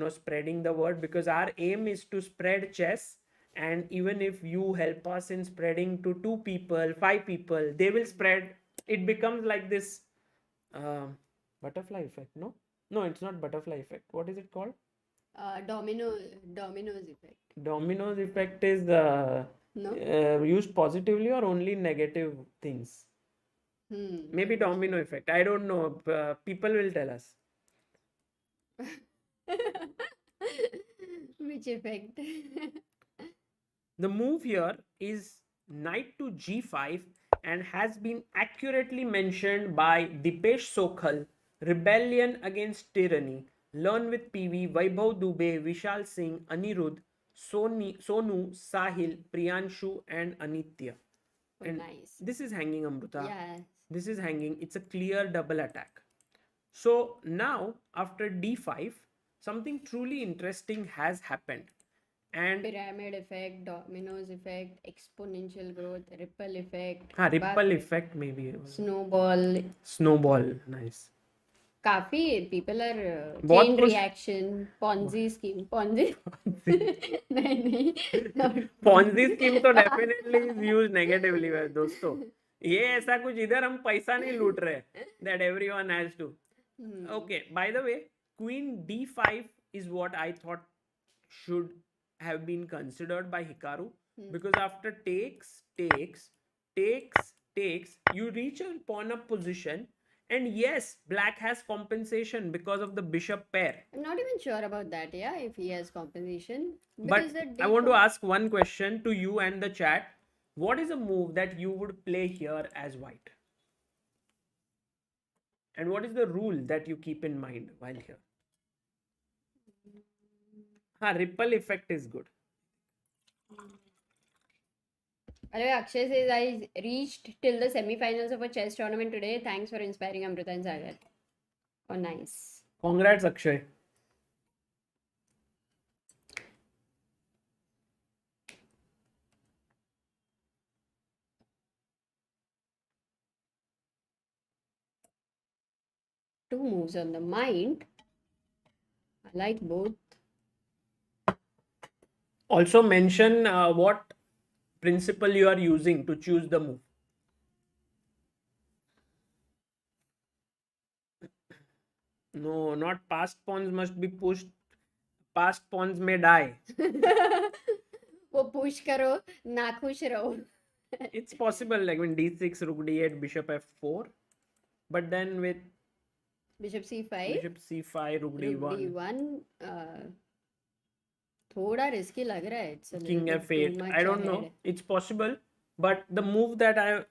spreading the word, because our aim is to spread chess. And even if you help us in spreading to 2 people, 5 people, they will spread. It becomes like this butterfly effect. No, it's not butterfly effect. What is it called? Dominoes effect. Dominoes effect is No? used positively or only negative things? Maybe domino effect. I don't know. People will tell us. Which effect? The move here is knight to g5 and has been accurately mentioned by Dipesh Sokhal, Rebellion Against Tyranny, Learn with PV, Vaibhav Dubey, Vishal Singh, Anirudh, Sonu, Sahil, Priyanshu, and Anitya. Oh, And nice. this is hanging, Amruta. Yes. This is hanging. It's a clear double attack. So now, after d5, something truly interesting has happened. And Pyramid effect, dominoes effect, exponential growth, ripple effect, ripple effect maybe. snowball. Nice. काफी people are बहुत chain कुछ reaction, Ponzi scheme, Ponzi. नहीं Ponzi scheme तो definitely is used negatively दोस्तों. ये ऐसा कुछ इधर हम पैसा नहीं लूट रहे. That everyone has to. Okay, by the way, queen d5 is what I thought should have been considered by Hikaru, because after takes, you reach a pawn up position, and yes, black has compensation because of the bishop pair. I'm not even sure about that, yeah, if he has compensation. But I want to ask one question to you and the chat. What is a move that you would play here as white? And what is the rule that you keep in mind while here? Ripple effect is good. Anyway, Akshay says, I reached till the semi-finals of a chess tournament today. Thanks for inspiring Amruta and Sagar. Oh, nice. Congrats, Akshay. Two moves on the mind. I like both. Also mention what principle you are using to choose the move. No, not passed pawns must be pushed. Passed pawns may die. वो push करो ना खुश रहो. It's possible, like when d6, rook d8, bishop f4, but then with Bishop c5. bishop c5, rook Rook d1, d1. थोड़ा risky लग रहा है. It's a king little bit too f8. much I don't know. ahead. It's possible, but the move that I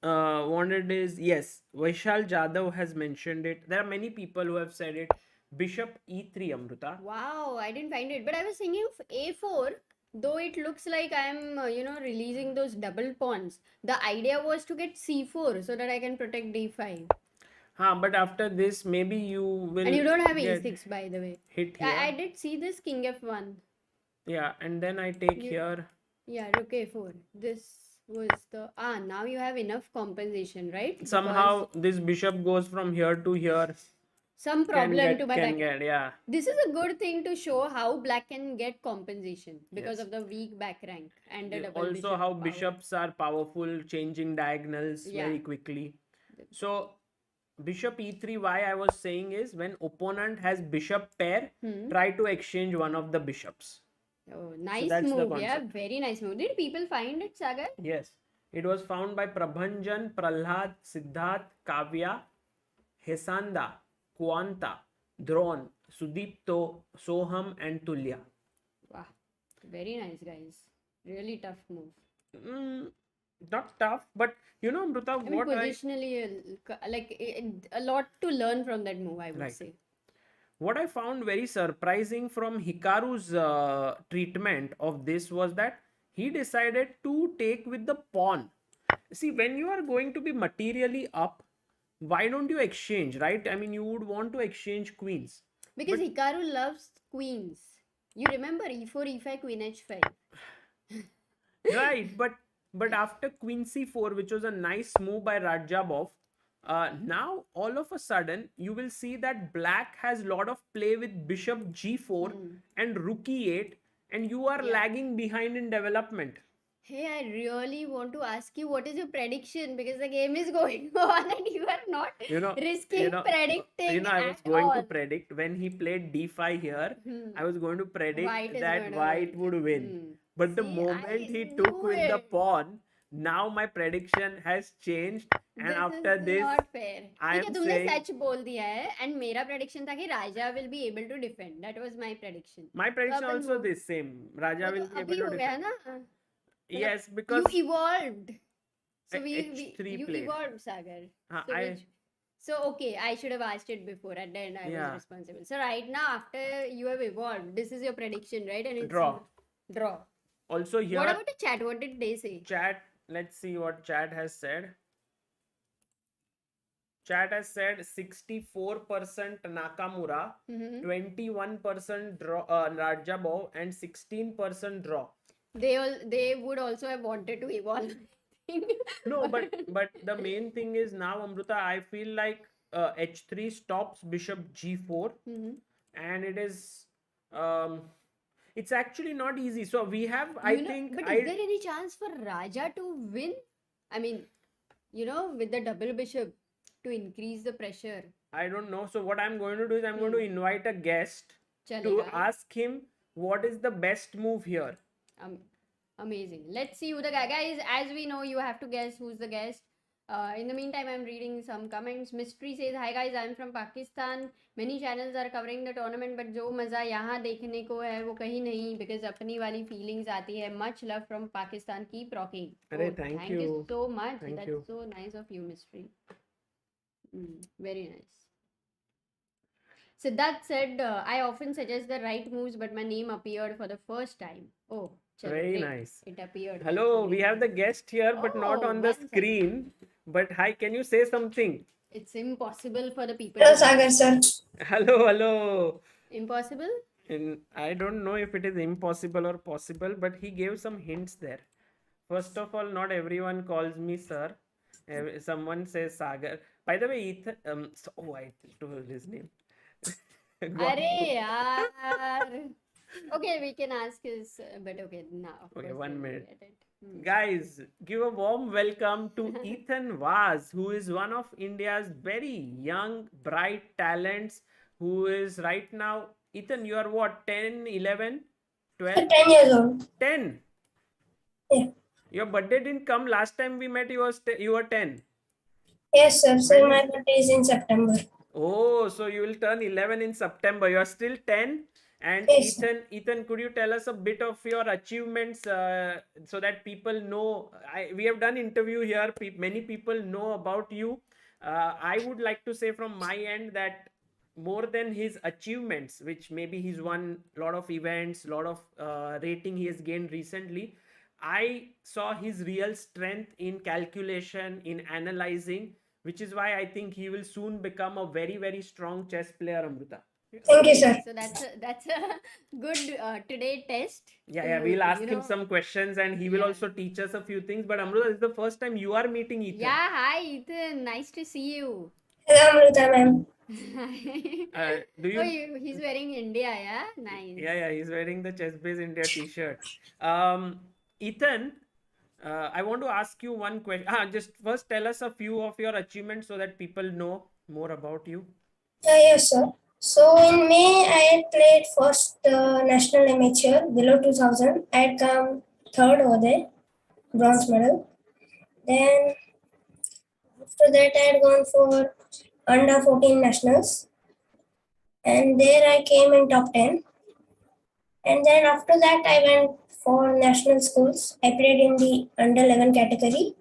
wanted is, yes, Vaishal Jadhav has mentioned it. There are many people who have said it. Bishop e3, Amruta. Wow, I didn't find it. But I was thinking of a4, though it looks like I'm, releasing those double pawns. The idea was to get c4 so that I can protect d5. But after this, maybe you will. And you don't have get e6, by the way. hit here. I did see this king f1. Yeah, and then I take here. Yeah, rook a4. This was the... now you have enough compensation, right? Somehow this bishop goes from here to here. Some problem to my can back. get, yeah. This is a good thing to show how black can get compensation because of the weak back rank and the double Also, bishop how power. bishops are powerful, changing diagonals very quickly. So, bishop e3, why I was saying is when opponent has bishop pair, try to exchange one of the bishops. Oh, nice that's the move. Yeah, concept. very nice move. Did people find it, Sagar? Yes, it was found by Prabhanjan, Prahlad, Siddharth, Kavya, Hesanda, Kuanta, Dron, Sudipto, Soham, and Tulya. Wow, very nice, guys. Really tough move. Not tough, but Amruta, I mean, positionally, a lot to learn from that move, I would say. What I found very surprising from Hikaru's treatment of this was that he decided to take with the pawn. See, when you are going to be materially up, why don't you exchange, right? I mean, you would want to exchange queens. Because Hikaru loves queens. You remember e4, e5, queen h5. Right, but after queen c4, which was a nice move by Rajabov, now all of a sudden you will see that black has a lot of play with bishop g4 and rook e8, and you are lagging behind in development. Hey, I really want to ask you what is your prediction, because the game is going on and you are not risking predicting. I was going to predict when he played d5 here. I was going to predict that white would win. But the moment he took with the pawn, now my prediction has changed. And after this, not fair. I am तुमने saying सच बोल दिया है, and मेरा prediction था कि Raja will be able to defend. That was my prediction. my prediction also the same. Raja will be able to defend. ना? Yes, because you evolved. So H3 you played. evolved, Sagar. I So okay, I should have asked it before. At the end, I was responsible. So right now, after you have evolved, this is your prediction, right? And it's draw. Also here. What about the chat? What did they say? Chat. Let's see what chat has said. Chat has said 64% Nakamura, 21% draw, Rajabov, and 16% draw. They would also have wanted to evolve. No, but the main thing is now, Amruta, I feel like h3 stops bishop g4, and it is it's actually not easy. So we have, I think. But is there any chance for Raja to win? I mean, with the double bishop to increase the pressure. I don't know. So what I'm going to do is I'm going to invite a guest to ask him what is the best move here. Amazing. Let's see who the guy is. As we know, you have to guess who's the guest. In the meantime, I'm reading some comments. Mystery says, hi guys, I'm from Pakistan. Many channels are covering the tournament, but जो मज़ा यहाँ देखने को है वो कहीं नहीं, because अपनी वाली feelings आती है. Much love from Pakistan. Keep rocking. Thank you so much. That's so nice of you, Mystery. Very nice. Siddharth said, I often suggest the right moves, but my name appeared for the first time. Oh, very nice. It appeared. Hello, we have the guest here, but not on the screen. But hi, can you say something? It's impossible for the people Hello, to Sagar guess. sir. Hello. Impossible? I don't know if it is impossible or possible, but he gave some hints there. First of all, not everyone calls me sir. Someone says Sagar. By the way, Ethan. I told his name. Got Arey to. yaar. Okay, we can ask his, but okay, now of Okay, course one they will minute. get it. Guys, give a warm welcome to Ethan Vaz, who is one of India's very young, bright talents, who is right now. Ethan, you are what, 10, 11, Sir, 12? 10 years old. 10. Yeah. Your birthday didn't come last time we met, you were 10. Yes, sir. When So my is. birthday is in September. Oh, so you will turn 11 in September. You are still 10. And Yes, sir. Ethan, could you tell us a bit of your achievements so that people know? We have done interview here. Many people know about you. I would like to say from my end that more than his achievements, which maybe he's won a lot of events, lot of rating he has gained recently, I saw his real strength in calculation, in analyzing, which is why I think he will soon become a very, very strong chess player, Amruta. Thank you, Okay, sir. so that's a good today test Yeah, to we'll ask him some questions and he will yeah. also teach us a few things. But Amruta, this is the first time you are meeting Ethan. Yeah, hi Ethan, nice to see you. Hello, Amruta ma'am. Do Oh, you? he's wearing India, yeah? Nice. Yeah, he's wearing the Chess Base India t-shirt. Ethan, I want to ask you one question. Just first tell us a few of your achievements so that people know more about you. Yes, sir. So in May, I had played first national amateur below 2000. I had come third over there, bronze medal. Then after that, I had gone for under 14 nationals, and there I came in top 10. And then after that, I went for national schools. I played in the under 11 category,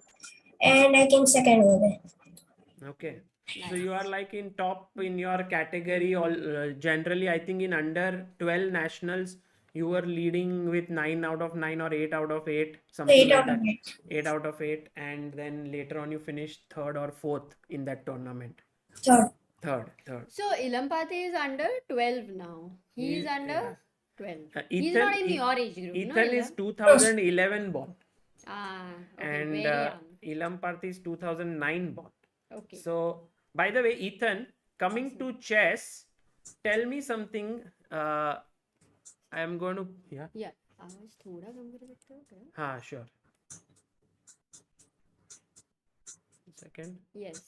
and I came second over there. Okay. So Nice. you are like in top in your category. All generally, I think in under 12 nationals, you were leading with 9 out of 9 or 8 out of 8, something 8 like out of that. 8. 8 out of 8, and then later on you finished third or fourth in that tournament. Third. Third. So Ilampati is under 12 now. He is under Yeah. 12. He's Ethan not in your age group, no, Ethan is Ilam? 2011 born, Ah, okay, and very young. Ilam Parth is 2009 born. Okay. So, by the way, Ethan, coming to chess, tell me something. I am going to. Yeah. Yeah. आवाज थोड़ा कम कर सकते हो क्या? हाँ, sure. Second. Yes.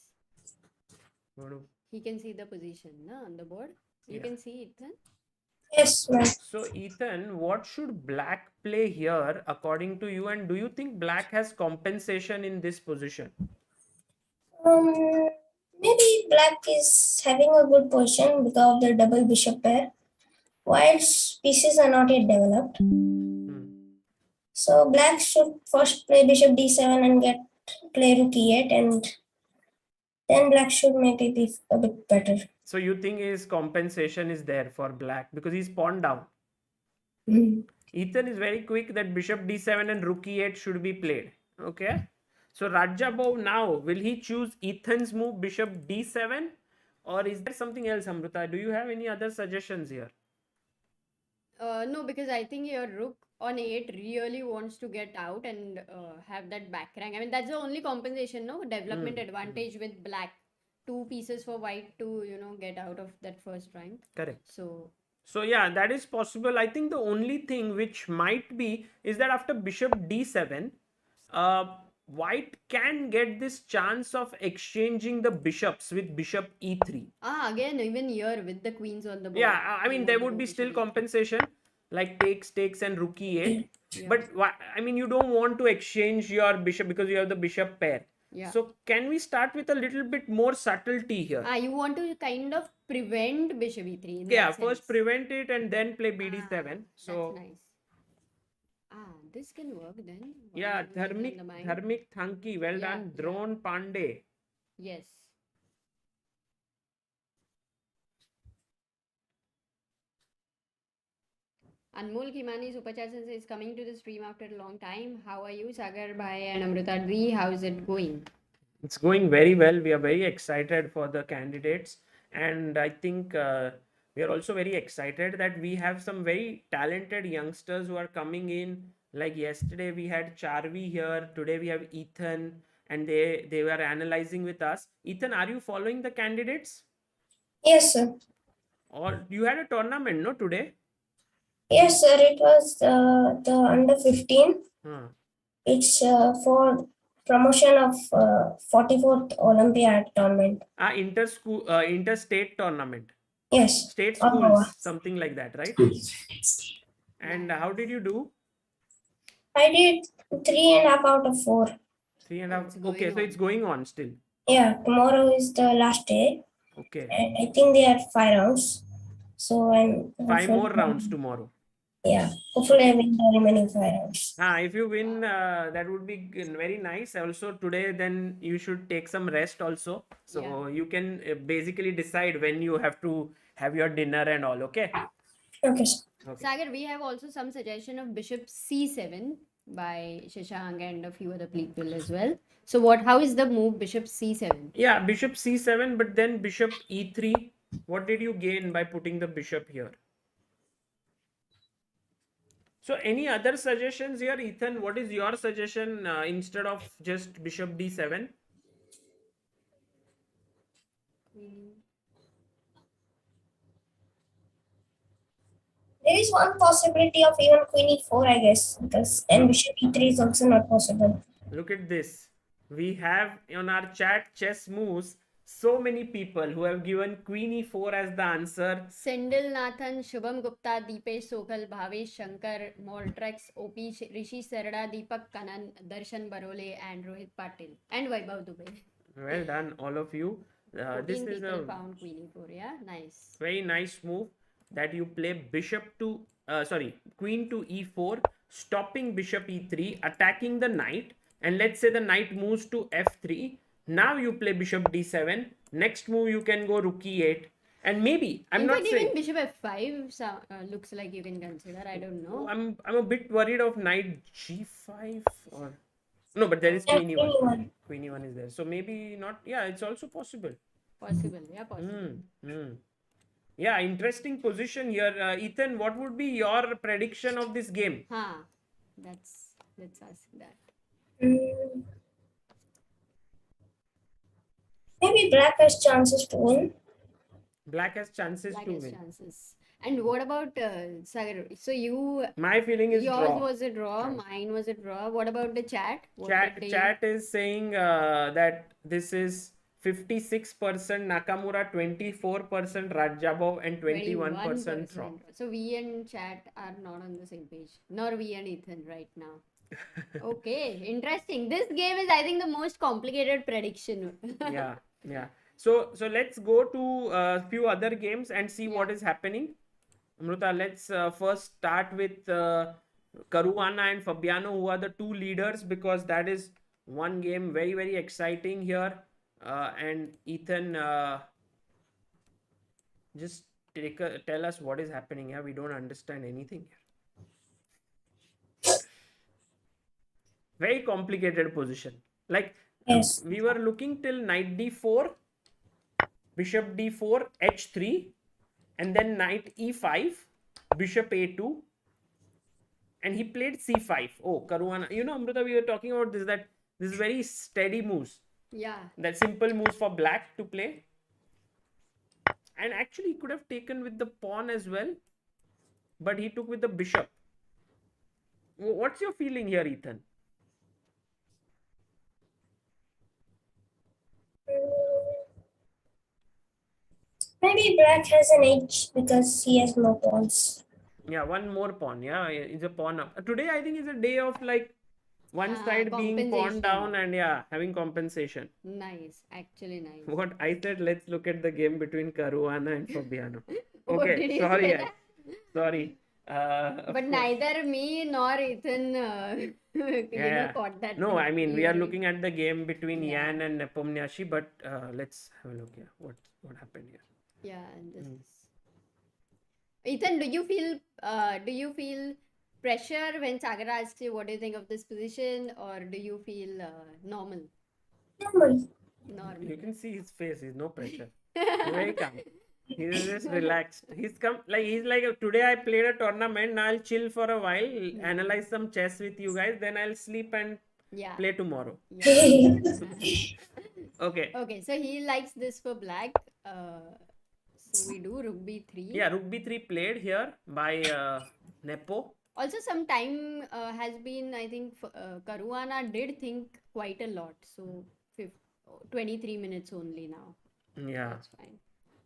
Going to. He can see the position na, on the board. You Yeah. can see it then. Yes, ma'am. So, Ethan, what should black play here according to you? And do you think black has compensation in this position? Maybe black is having a good position because of the double bishop pair, while pieces are not yet developed. So black should first play bishop d7 and get play rook e8, and then black should maybe be a bit better. So, you think his compensation is there for black because he's pawn down? Mhm. Ethan is very quick that bishop d7 and rook e8 should be played. Okay. So Rajabov now, will he choose Ethan's move bishop d7 or is there something else, Amruta? Do you have any other suggestions here? No, because I think your rook on 8 really wants to get out and have that back rank. I mean, that's the only compensation, no? Development advantage with black. 2 pieces for white to, get out of that first rank. Correct. So Yeah, that is possible. I think the only thing which might be is that after bishop d7, white can get this chance of exchanging the bishops with bishop e3. again, even here with the queens on the board. Yeah, I mean, there would be still compensation like takes and rook e8. Yeah. But I mean, you don't want to exchange your bishop because you have the bishop pair. Yeah. So can we start with a little bit more subtlety here? You want to kind of prevent bishop e3 in Yeah, that first sense. prevent it and then play bd7. So That's nice. This can work then. yeah, One move is on the mind. Dharmik Thanki, well Yeah, done. Drone Pandey. Yes. Anmol Kimani Super Chat is coming to the stream after a long time. How are you, Sagar Bhai and Amruta? How is it going? It's going very well. We are very excited for the candidates, and I think we are also very excited that we have some very talented youngsters who are coming in. Like yesterday, we had Charvi here. Today, we have Ethan, and they were analyzing with us. Ethan, are you following the candidates? Yes, sir. Or you had a tournament, no, today? Yes, sir. It was the under 15. Huh. It's for promotion of 44th Olympiad tournament. Interstate tournament. Yes. State Ottawa. schools, something like that, right? And how did you do? I did 3.5 out of 4. 3.5. It's going Okay, so on. it's going on still. Yeah, tomorrow is the last day, Okay. and I think they had 5 rounds. So I'm 5 more rounds tomorrow. Yeah, hopefully I win the remaining 5 rounds. If you win, that would be very nice. Also today, then you should take some rest also. So you can basically decide when you have to have your dinner and all. Okay. Okay, sir. Okay. Sagar, we have also some suggestion of bishop c7 by Shashank and a few other people as well. So how is the move bishop c7? Yeah, bishop c7, but then bishop e3. What did you gain by putting the bishop here? So any other suggestions here, Ethan? What is your suggestion instead of just bishop d7? There is one possibility of even queen e4, I guess, because and bishop e3 is also not possible. Look at this. We have on our chat chess moves so many people who have given queen e4 as the answer. Sendil Nathan, Shubham Gupta, Deepesh Sokhal, Bhavesh Shankar, Moltrex, OP, Rishi Sarada, Deepak Kanan, Darshan Barole, and Rohit Patil, and Vaibhav Dubey. Well done, all of you. This is a found queen e4. Yeah, nice. very nice move that you play queen to e4, stopping bishop e3, attacking the knight, and let's say the knight moves to f3. Now you play bishop d7. Next move you can go rook e8, and maybe In fact, even bishop f5 looks like you can consider. I don't know. I'm a bit worried of knight g5 or no, but there is queen e1. Queen e1 is there, so maybe not. Yeah, it's also possible. Possible, yeah, possible. Yeah, interesting position here. Ethan, what would be your prediction of this game? Let's ask that. Maybe black has chances to win. Black has chances to win. And what about Sagar? So my feeling is yours draw. Was a draw, mine was a draw. What about the chat? Chat is saying that this is 56% Nakamura, 24% Rajabov, and 21% draw. So we and chat are not on the same page. Nor we and Ethan right now. Okay, interesting. This game is, I think, the most complicated prediction. yeah. So let's go to a few other games and see what is happening. Amruta, let's first start with Caruana and Fabiano, who are the two leaders, because that is one game very, very exciting here. And Ethan, just tell us what is happening here. We don't understand anything here. Very complicated position. Like we were looking till knight d4, bishop d4, h3, and then knight e5, bishop a2, and he played c5. Oh, Caruana. You know, Amruta, we were talking about this, that this is very steady moves. Yeah. That simple moves for black to play. And actually, he could have taken with the pawn as well, but he took with the bishop. What's your feeling here, Ethan? Maybe black has an edge because he has no pawns. Yeah, one more pawn. Yeah, it's a pawn up. Today, I think is a day of like one side being pawned down and having compensation. Nice, actually nice. What I said, let's look at the game between Caruana and Fabiano. Okay, sorry. But neither me nor Ethan caught that. No, I mean, we are looking at the game between Yan and Nepomniachtchi, but let's have a look here. What happened here? Yeah, this is... Ethan, do you feel pressure when Sagar asks you what do you think of this position, or do you feel normal? Normal. Normal. You can see his face. He's no pressure. He's very calm. He's just relaxed. He's like today I played a tournament. Now I'll chill for a while, analyze some chess with you guys. Then I'll sleep and Yeah. play tomorrow. Yeah. Okay. Okay, so he likes this for black. So we do rook b3. Yeah, rook b3 played here by Nepo. Also, some time has been, I think, Caruana did think quite a lot. So 23 minutes only now. Yeah. That's fine.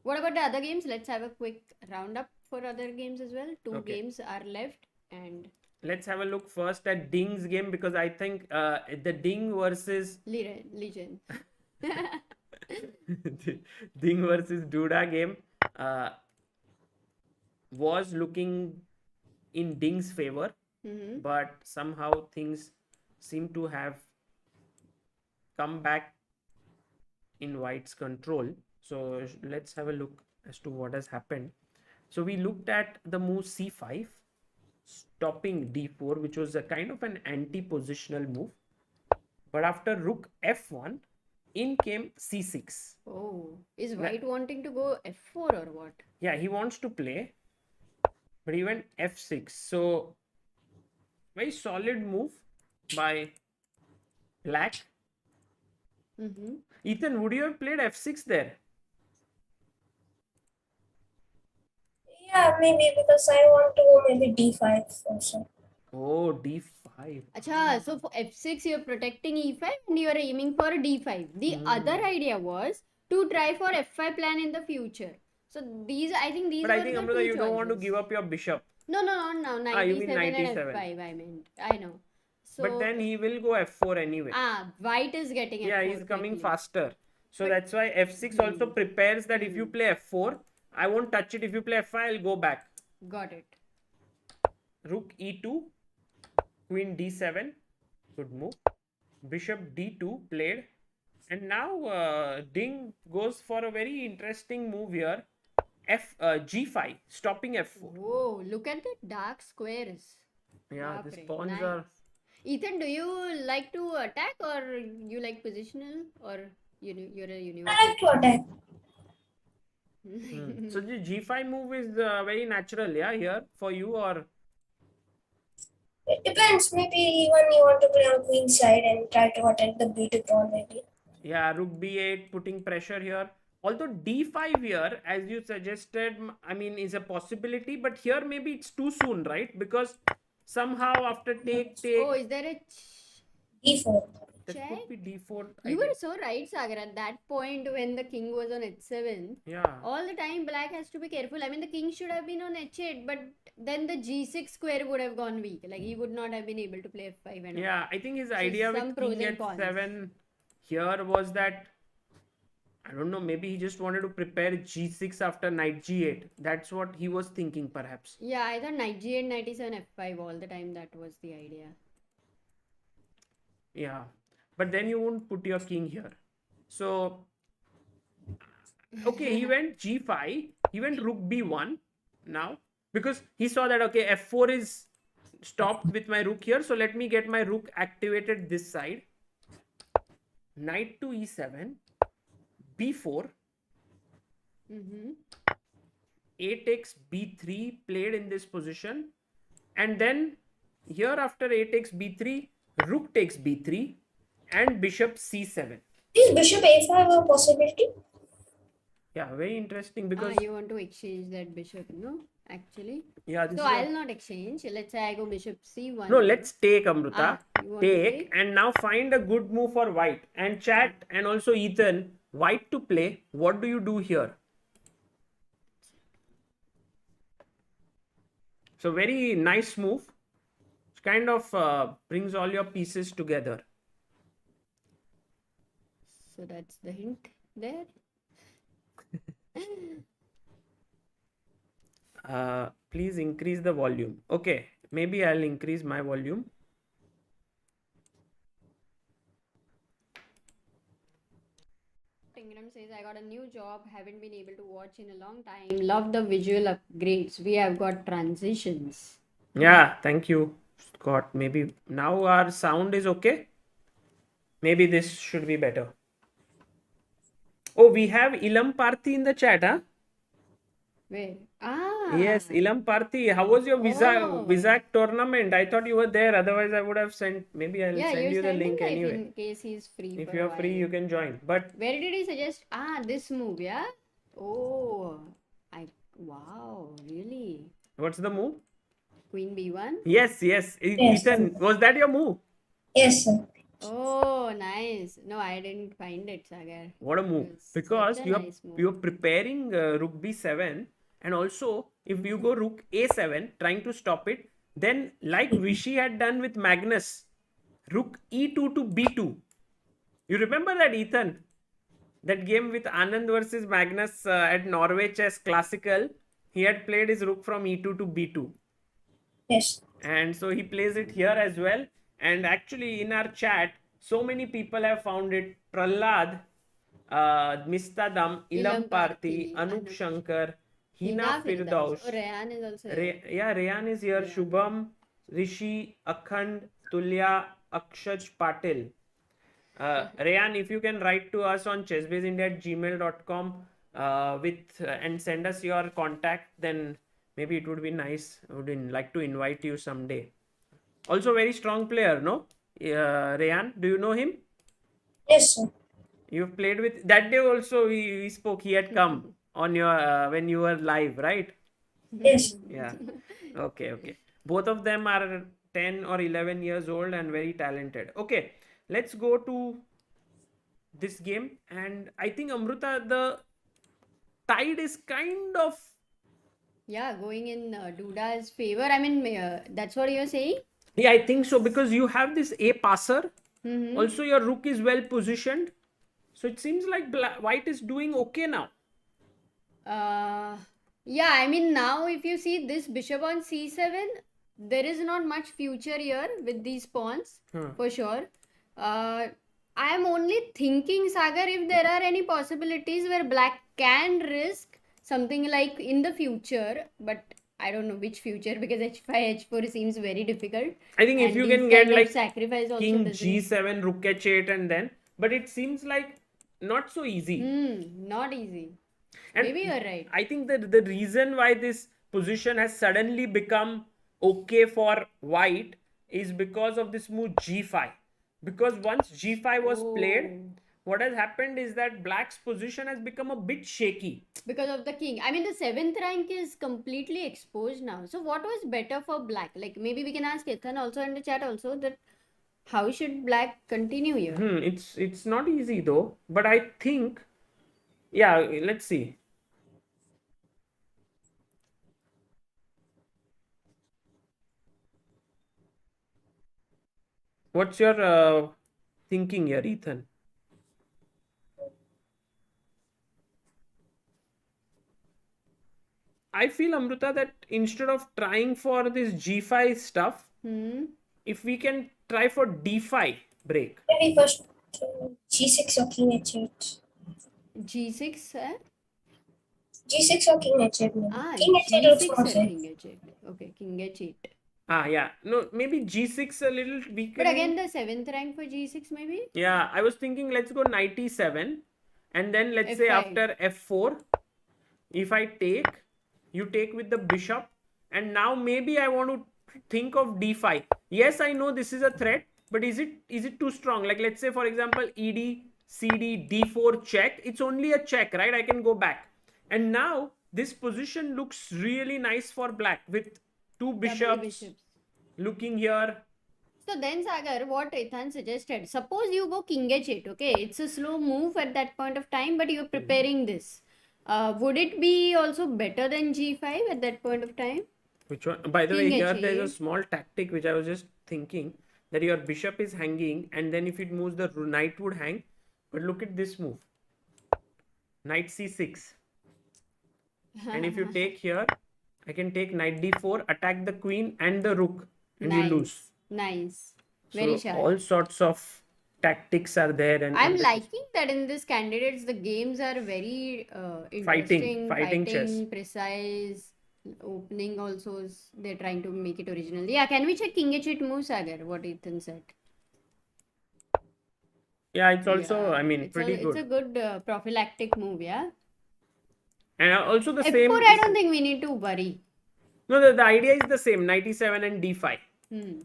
What about the other games? Let's have a quick roundup for other games as well. Two Okay. games are left, and Let's have a look first at Ding's game because I think the Ding versus Legion. Ding versus Duda game was looking in Ding's favor, but somehow things seem to have come back in White's control. So let's have a look as to what has happened. So we looked at the move c5, stopping d4, which was a kind of an anti-positional move. But after rook f1, in came c6. Oh, is White wanting to go f4 or what? Yeah, he wants to play, but he went f6. So very solid move by black. Ethan, would you have played f6 there? Yeah, maybe because I want to go maybe d5 also. Oh, d5. Acha, so for f6 you're protecting e5 and you're aiming for d5. The other idea was to try for f5 plan in the future. So these, I think these But were I think, the Amruta, two you don't want to choices. give up your bishop. No, you mean 97 and 97. f5 I meant. I know. So, But then he will go f4 anyway. White is getting Yeah, f4 he's coming quickly. faster. So that's why f6 also prepares that if you play f4, I won't touch it. If you play f5, I'll go back. Got it. Rook e2, queen d7, good move. Bishop d2 played. And now Ding goes for a very interesting move here. G5, stopping f4. Whoa, look at the dark squares. Yeah, the Baapre, pawns nice. are... Ethan, do you like to attack or you like positional or you're a I universal? like to attack. So the g5 move is very natural, yeah, here for you, or... It depends. Maybe even you want to play on queen side and try to attack the b2 pawn maybe. Yeah, rook b8, putting pressure here. Although d5 here, as you suggested, I mean, is a possibility, but here maybe it's too soon, right? Because somehow after take, Oh, is there a d4. that check? could be d4. You were so right, Sagar. At that point, when the king was on h7, Yeah. all the time black has to be careful. I mean, the king should have been on h8, but then the g6 square would have gone weak. Like he would not have been able to play f5 and all. Yeah, I think his idea some with pros king and cons. h7 here was that, I don't know, maybe he just wanted to prepare g6 after knight g8. That's what he was thinking, perhaps. Yeah, I thought knight g8, knight e7, f5 all the time. That was the idea. Yeah, but then you won't put your king here. So, okay, he went g5. He went rook b1 now because he saw that, okay, f4 is stopped with my rook here. So let me get my rook activated this side. Knight to e7, b4, a takes b3 played in this position, and then here after a takes b3, rook takes b3 and bishop c7. Is bishop a5 a possibility? Yeah, very interesting because You want to exchange that bishop, no? Actually. yeah, this So is I'll not exchange. Let's say I go bishop c1. no, let's take, Amruta. You want to Take and now find a good move for white. And chat and also Ethan, white to play. What do you do here? So very nice move. It kind of brings all your pieces together. So that's the hint there. Please increase the volume. Okay, maybe I'll increase my volume. Ingram says, I got a new job, haven't been able to watch in a long time. Love the visual upgrades. We have got transitions. Yeah, thank you, Scott. Maybe now our sound is okay. Maybe this should be better. Oh, we have Ilam Parthi in the chat, huh? Where? Ah. Yes, Ilam Parthi. How was your Oh. Vizag tournament? I thought you were there. Otherwise, I would have sent. Maybe I'll Yeah, send you you the send him link live anyway. in case he's free If for you a are free, while. you can join. But Where did he suggest? Ah, this move, yeah? Oh, wow, really? what's the move? Queen B1? Yes, Yes, Ethan, was that your move? yes, sir. Oh, nice. No, I didn't find it, Sagar. What a It move! was such Because a you're nice move. you're preparing Rook B7, and also if you go Rook A7, trying to stop it, then like Vishy had done with Magnus, Rook E2 to B2. You remember that, Ethan? That game with Anand versus Magnus at Norway Chess Classical. He had played his Rook from E2 to B2. Yes. And so he plays it here as well. And actually in our chat, so many people have found it. Prahlad, Mistadam, Ilam Ilam Parthi, Parthi, Anup Anup Shankar, Hina Hina Firdaus. Firdaus. Oh, Rayan is also here. Yeah, Rayan is here. Yeah. Shubham, Rishi, Akhand, Tulya, Akshaj Patil. Rayan, if you can write to us on chessbaseindia@gmail.com with and send us your contact, then maybe it would be nice. I would like to invite you someday. Also, very strong player, no? Rayan, do you know him? Yes, sir. You've played with that day also. We spoke. He had come on your when you were live, right? Yes. Yeah. Okay. Both of them are 10 or 11 years old and very talented. Okay, let's go to this game. And I think Amruta, the tide is kind of. Yeah, going in Duda's favor. I mean, that's what you're saying? Yeah, I think so because you have this A passer. Mm-hmm. Also, your rook is well positioned. So it seems like white is doing okay now. Yeah, I mean, now if you see this bishop on c7, there is not much future here with these pawns, for sure. I am only thinking, Sagar, if there are any possibilities where black can risk something like in the future, but I don't know which future because h5, h4 seems very difficult. I think if And you these can get kind of like sacrifice also king doesn't. g7, rook h8, and then, but it seems like not so easy. Not easy. And Maybe you're right. I think that the reason why this position has suddenly become okay for white is because of this move g5. Because once g5 was played, what has happened is that black's position has become a bit shaky. Because of the king. I mean, the 7th rank is completely exposed now. So, what was better for black? Like, maybe we can ask Ethan also in the chat also that how should black continue here? It's not easy though, but I think, yeah, let's see. What's your thinking here, Ethan? I feel, Amruta, that instead of trying for this g5 stuff, if we can try for d5 break. Maybe first g6 or king h8. G6, eh? G6 or king h8. Maybe. Ah, King h8 also G6 not or safe. king h8. Okay, king h8. Yeah. No, maybe g6 a little weaker. But again, the 7th rank for G6 maybe? Yeah, I was thinking let's go knight e7 and then let's say F5. after f4, if I take, you take with the bishop, and now maybe I want to think of d5. Yes, I know this is a threat, but is it too strong? Like let's say for example ed, cd, d4 check. It's only a check, right? I can go back. And now this position looks really nice for black with two bishops. Looking here. So then, Sagar, what Ethan suggested, suppose you go king h8, okay? It's a slow move at that point of time, but you're preparing this. Would it be also better than g5 at that point of time? Which one? By the way, King here h8. there is a small tactic which I was just thinking, that your bishop is hanging, and then if it moves, the knight would hang. But look at this move. Knight c6. And if you take here, I can take knight d4, attack the queen and the rook, and you lose. Nice. Very So sharp. all sorts of tactics are there. And I'm liking that in this candidates, the games are very interesting, fighting chess. precise. Opening also, they're trying to make it original. Yeah, can we check king h8 move, Sagar? What Ethan said. Yeah, it's also, Yeah, I mean, it's pretty it's a good. good prophylactic move, yeah. And also the F4, same. I don't think we need to worry. No, the idea is the same, 97 and d5. Hmm.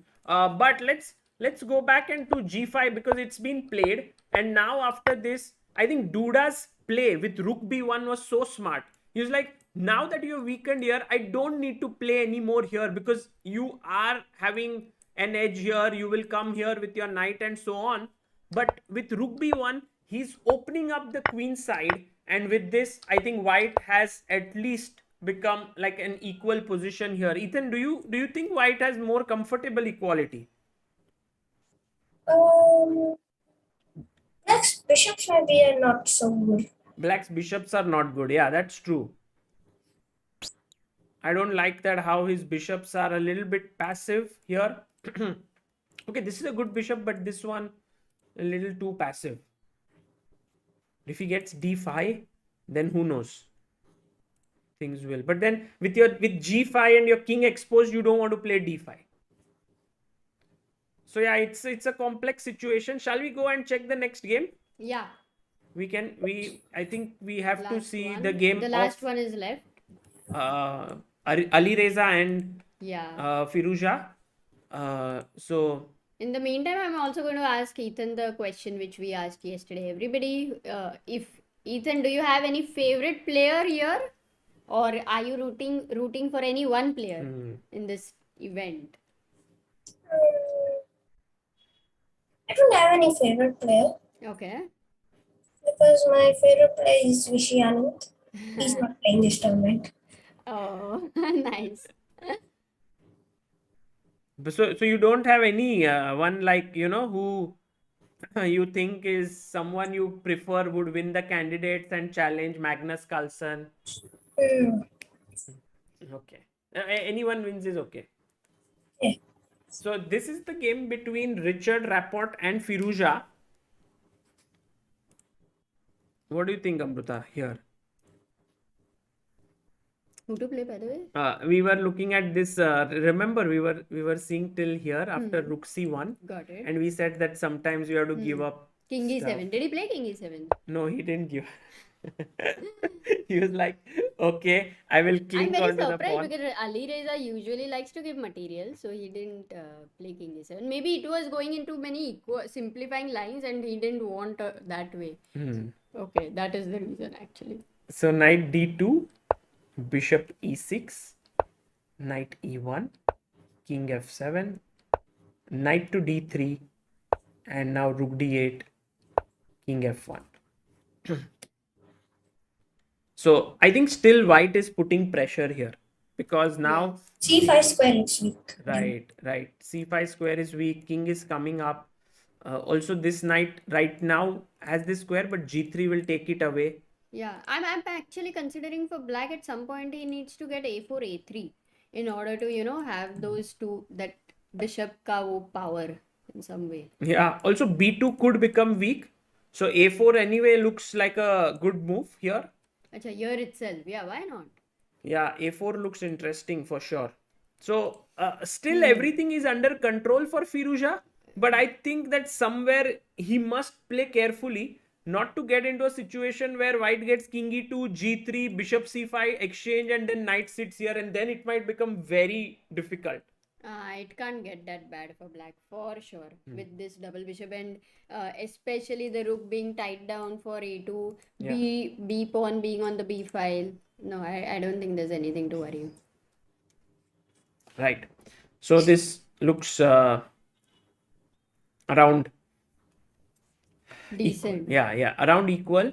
But let's go back into g5 because it's been played, and now after this, I think Duda's play with rook b1 was so smart. He was like, now that you're weakened here, I don't need to play anymore here because you are having an edge here. You will come here with your knight and so on. But with rook b1, he's opening up the queen side, and with this, I think white has at least become like an equal position here. Ethan, do you think white has more comfortable equality? Um, Black's bishops maybe are not so good. Black's bishops are not good. Yeah, that's true. I don't like that how his bishops are a little bit passive here. Okay, this is a good bishop, but this one a little too passive. If he gets d5, then who knows? Things will. But then with g5 and your king exposed, you don't want to play d5. So yeah, it's a complex situation. Shall we go and check the next game? Yeah, I think we have to last see the one. game The of last one is left. Alireza and Yeah. Firuja. So In the meantime, I'm also going to ask Ethan the question which we asked yesterday. Everybody, if Ethan, do you have any favorite player here, or are you rooting for any one player in this event? Um, I don't have any favorite player Okay. because my favorite player is Vishianand. He's not playing this tournament. Oh, nice. so you don't have any one like who you think is someone you prefer would win the candidates and challenge Magnus Carlsen? Hmm. Okay. Anyone wins is okay. Yeah. So this is the game between Richard Rapport and Firuja. What do you think, Amruta, here? Who to play, by the way? We were looking at this. Remember, we were seeing till here after Rook C1, Got it. and we said that sometimes you have to give up. King stuff. E7. Did he play King E7? No, he didn't give. He was like, okay, I will I'm cling very on to the surprised pawn. because Alireza usually likes to give material, so he didn't play King E7. Maybe it was going into many simplifying lines and he didn't want that way. Okay, that is the reason actually. So knight d2, bishop e6, knight e1, king f7, knight to d3, and now rook d8, king f1. So I think still white is putting pressure here because now C5 square looks weak. right c5 square is weak, king is coming up. Also this knight right now has this square, but g3 will take it away. Yeah, I'm actually considering for black at some point he needs to get a4, a3 in order to, have those two, that bishop ka wo power in some way. Yeah, also b2 could become weak. So a4 anyway looks like a good move here. Acha, here itself. Yeah, why not? Yeah, a4 looks interesting for sure. So still everything is under control for Firuja, but I think that somewhere he must play carefully not to get into a situation where white gets king e2, g3, bishop c5 exchange, and then knight sits here, and then it might become very difficult. It can't get that bad for black for sure with this double bishop, and especially the rook being tied down for a2, b pawn being on the b file. No, I don't think there's anything to worry. Right. So this looks around Decent. yeah, around equal.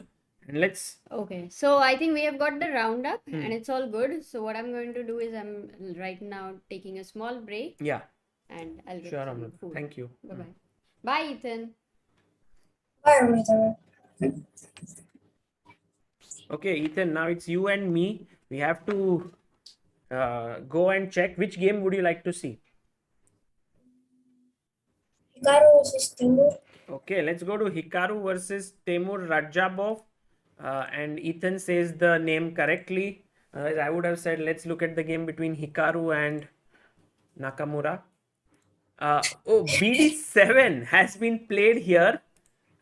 And let's Okay, so I think we have got the roundup and it's all good. So what I'm going to do is I'm right now taking a small break and I'll get sure, some Amruta. food. Thank you. Bye-bye. Bye, Ethan. Bye, Amruta. Okay, Ethan, now it's you and me. We have to go and check which game would you like to see. Hikaru versus Timur. Okay, let's go to Hikaru versus Temur Rajabov. And Ethan says the name correctly. I would have said let's look at the game between Hikaru and Nakamura. BD7 has been played here.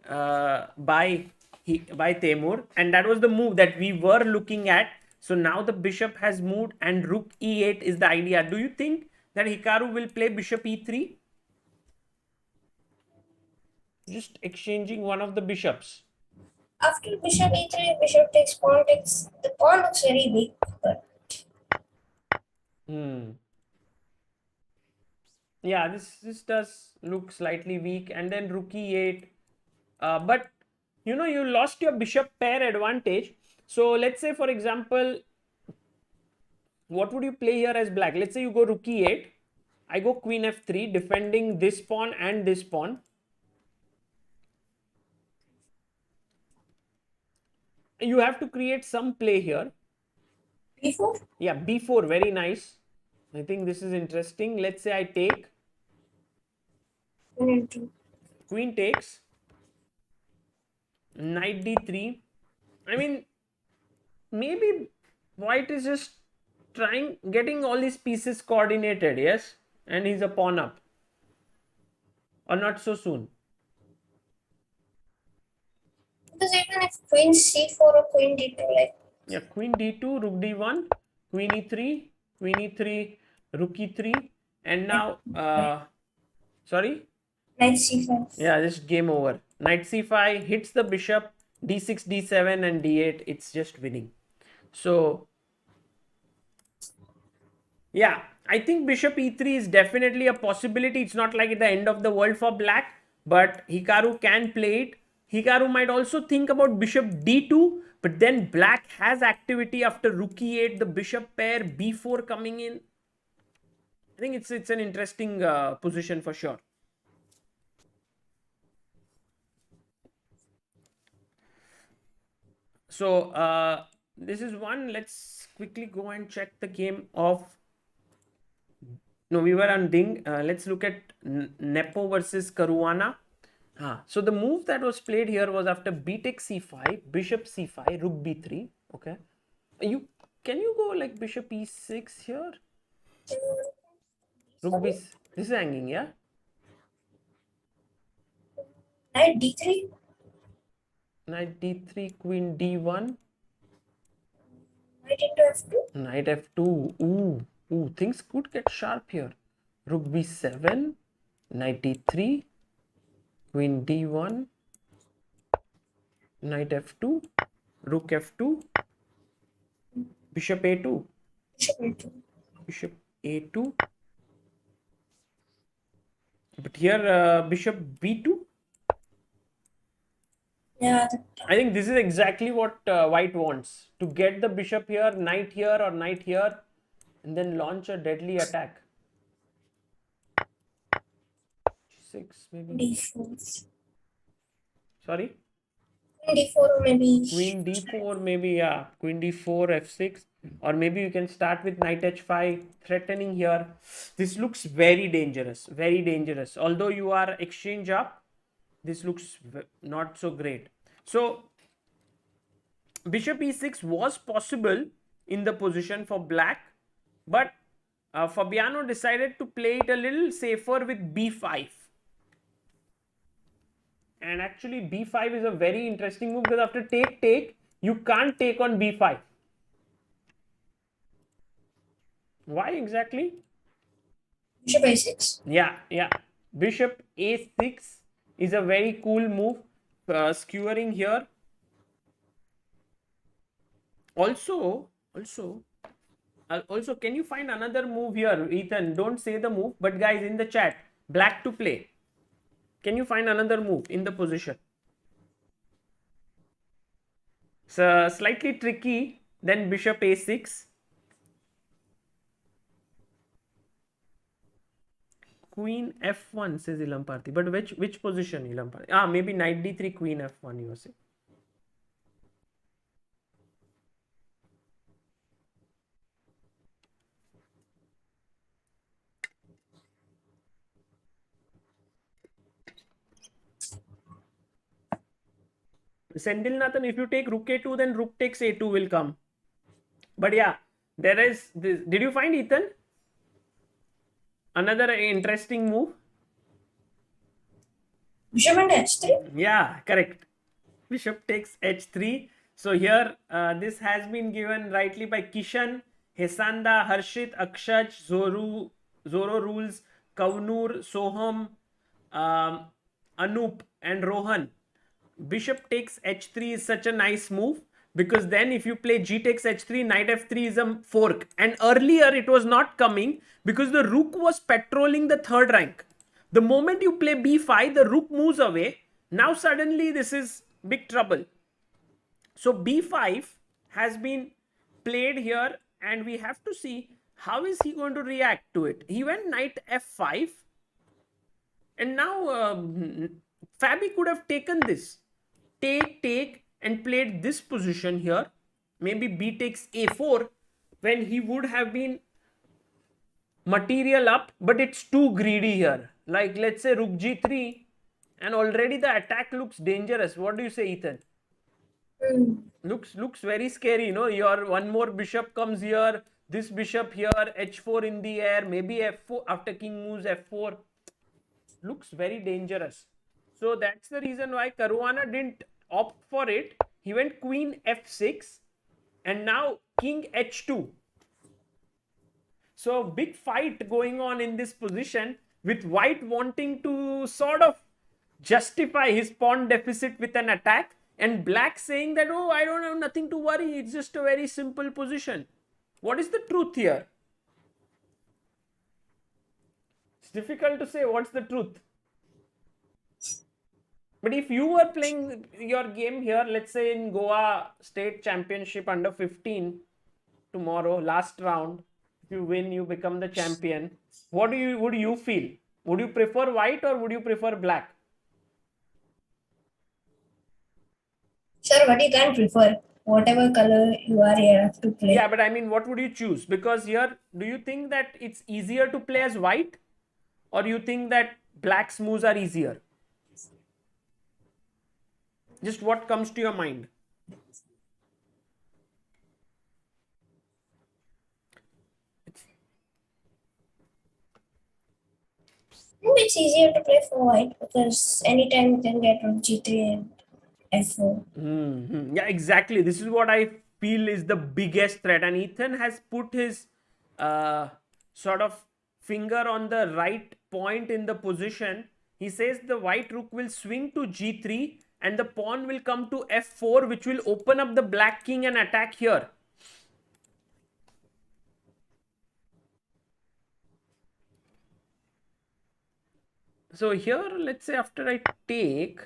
by Temur, and that was the move that we were looking at. So now the bishop has moved and rook e8 is the idea. Do you think that Hikaru will play bishop e3? Just exchanging one of the bishops. After bishop e3, bishop takes, pawn takes. The pawn looks very weak, but Yeah, this does look slightly weak, and then rook e8. But you know, you lost your bishop pair advantage. So let's say, for example, what would you play here as black? Let's say you go rook e8. I go queen f3, defending this pawn and this pawn. You have to create some play here. b4? Yeah, b4, very nice. I think this is interesting. Let's say I take. Queen takes. Knight d3. I mean, maybe white is just getting all these pieces coordinated, yes? And he's a pawn up. Or not so soon. Because even if queen c4 or queen d2, like. Yeah, queen d2, rook d1, queen e3, rook e3, and now, sorry? Knight c5. Yeah, just game over. Knight c5 hits the bishop, d6, d7, and d8. It's just winning. So, yeah, I think bishop e3 is definitely a possibility. It's not like at the end of the world for black, but Hikaru can play it. Hikaru might also think about bishop d2, but then black has activity after rook e8, the bishop pair, b4 coming in. I think it's an interesting position for sure. So this is one. Let's quickly go and check the game of. No, we were on Ding. Let's look at Nepo versus Caruana. So the move that was played here was after b takes c5, bishop c5, rook b3. Okay. Can you go like bishop e6 here? Rook b. This is hanging, yeah. Knight d3. Knight d3, queen d1. Knight into f2. Knight f2. Ooh, things could get sharp here. Rook b7, knight d3, queen d1, knight f2, rook f2, bishop a2, Bishop a2. bishop a2. But here bishop b2. Yeah. I think this is exactly what white wants. To get the bishop here, knight here or knight here, and then launch a deadly attack. 6 maybe. d4. Sorry? Queen d4 or maybe. Queen d4 maybe, yeah. Queen d4, f6. Or maybe you can start with knight h5, threatening here. This looks very dangerous. Very dangerous. Although you are exchange up, this looks not so great. So, bishop e6 was possible in the position for black. But Fabiano decided to play it a little safer with b5. And actually b5 is a very interesting move because after take, you can't take on b5. Why exactly? Bishop a6. Yeah. Bishop a6 is a very cool move. Skewering here. Also, can you find another move here? Ethan, don't say the move, but guys in the chat, black to play. Can you find another move in the position? So slightly tricky than bishop a6. Queen f1 says Ilam Parthi. But which position Ilam Parthi? Maybe knight d3, queen f1 you say. Sendilnathan, if you take rook a2, then rook takes a2 will come. But yeah, there is this. Did you find Ethan? Another interesting move. Bishop and h3. Yeah, correct. Bishop takes h3. So here, this has been given rightly by Kishan, Hesanda, Harshit, Akshaj, Zoro Rules, Kaunur, Soham, um, Anup, and Rohan. Bishop takes h3 is such a nice move, because then if you play g takes h3, knight f3 is a fork. And earlier it was not coming because the rook was patrolling the third rank. The moment you play b5, the rook moves away. Now suddenly this is big trouble. So b5 has been played here, and we have to see how is he going to react to it. He went knight f5, and now Fabi could have taken this take and played this position here. Maybe b takes a4, when he would have been material up, but it's too greedy here. Like let's say rook g3, and already the attack looks dangerous. What do you say, Ethan? Looks very scary, you know. Your one more bishop comes here, this bishop here, h4 in the air, maybe f4 after king moves f4. Looks very dangerous. So that's the reason why Caruana didn't opt for it. He went queen f6, and now king h2. So big fight going on in this position, with white wanting to sort of justify his pawn deficit with an attack, and black saying that, oh, I don't have nothing to worry, it's just a very simple position. What is the truth here? It's difficult to say what's the truth. But if you were playing your game here, let's say in Goa State Championship under 15 tomorrow, last round, if you win, you become the champion. What would you feel? Would you prefer white or would you prefer black? Sir, what you can prefer? Whatever color you are here have to play. Yeah, but I mean, what would you choose? Because here, do you think that it's easier to play as white, or you think that black's moves are easier? Just what comes to your mind? It's easier to play for white because anytime you can get rook g3 and f4. Yeah, exactly. This is what I feel is the biggest threat. And Ethan has put his sort of finger on the right point in the position. He says the white rook will swing to g3 and the pawn will come to f4, which will open up the black king and attack here. So here, let's say after I take,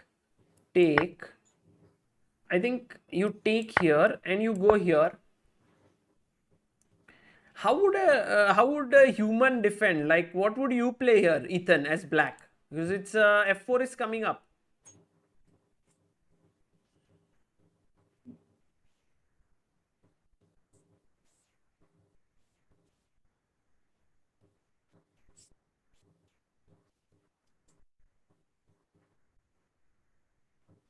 I think you take here and you go here. How would a human defend? Like, what would you play here, Ethan, as black? Because it's f4 is coming up.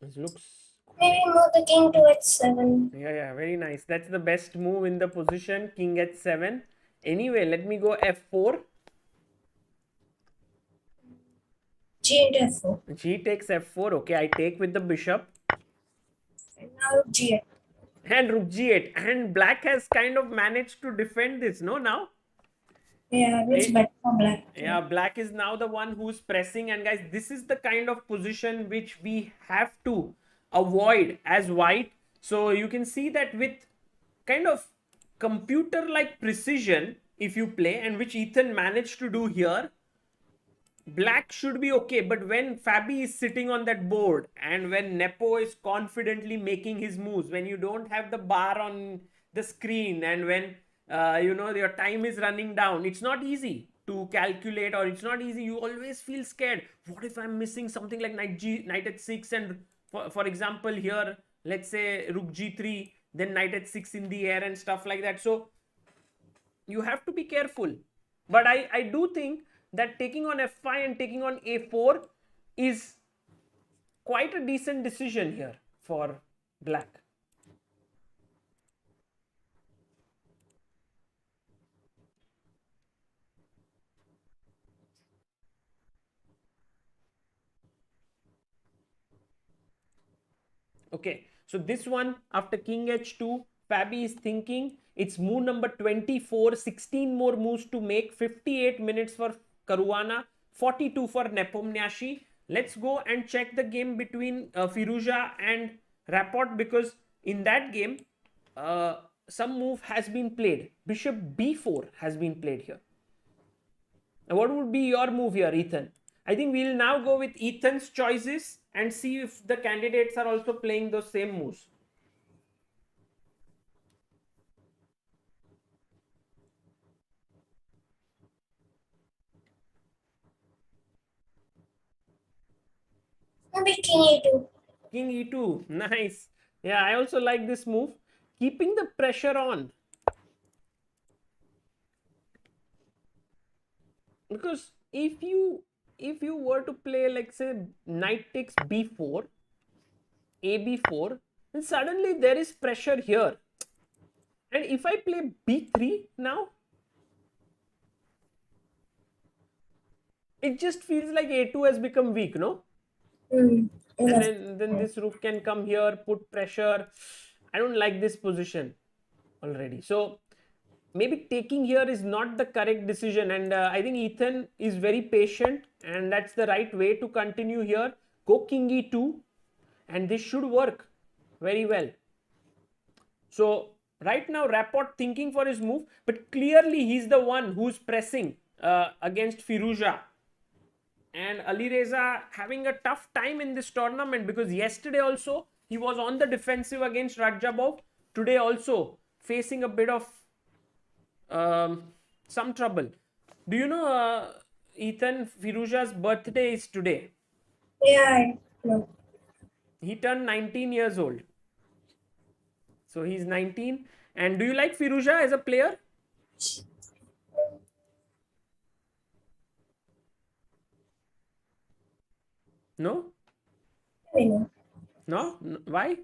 It looks, Maybe move the king to h7. yeah, very nice. That's the best move in the position. King h7. Anyway, let me go f4. G into f4. G takes f4. Okay, I take with the bishop. And now rook g8. And rook g8. And black has kind of managed to defend this, no, now? Yeah, it's better for black. Yeah, black is now the one who's pressing. And guys, this is the kind of position which we have to avoid as white. So you can see that with kind of computer like precision, if you play, and which Ethan managed to do here, black should be okay. But when Fabi is sitting on that board and when Nepo is confidently making his moves, when you don't have the bar on the screen, and when you know your time is running down, it's not easy to calculate, or it's not easy. You always feel scared. What if I'm missing something like knight h6, and for example here, let's say rook g3, then knight h6 in the air and stuff like that. So you have to be careful. But I do think that taking on f5 and taking on a4 is quite a decent decision here for black. Okay, so this one after king h2, Fabi is thinking it's move number 24, 16 more moves to make, 58 minutes for Caruana, 42 for Nepomniachtchi. Let's go and check the game between Firouzja and Rapport, because in that game, some move has been played. Bishop b4 has been played here. Now, what would be your move here, Ethan? I think we'll now go with Ethan's choices and see if the candidates are also playing those same moves. Maybe king e2. King e2, nice. Yeah, I also like this move. Keeping the pressure on. Because if you were to play, like say, knight takes b4, a b4, then suddenly there is pressure here. And if I play b3 now, it just feels like a2 has become weak, no? Hmm. And Yes. then this rook can come here, put pressure. I don't like this position already. So maybe taking here is not the correct decision. And I think Ethan is very patient, and that's the right way to continue here. Go king e2, and this should work very well. So right now, Rapport thinking for his move, but clearly he's the one who's pressing against Firouzja. And Alireza having a tough time in this tournament, because yesterday also he was on the defensive against Rajabov. Today also facing a bit of some trouble. Do you know, Ethan, Firouzja's birthday is today? Yeah, I know. He turned 19 years old. So he's 19. And do you like Firouzja as a player? No? I know. No? Why?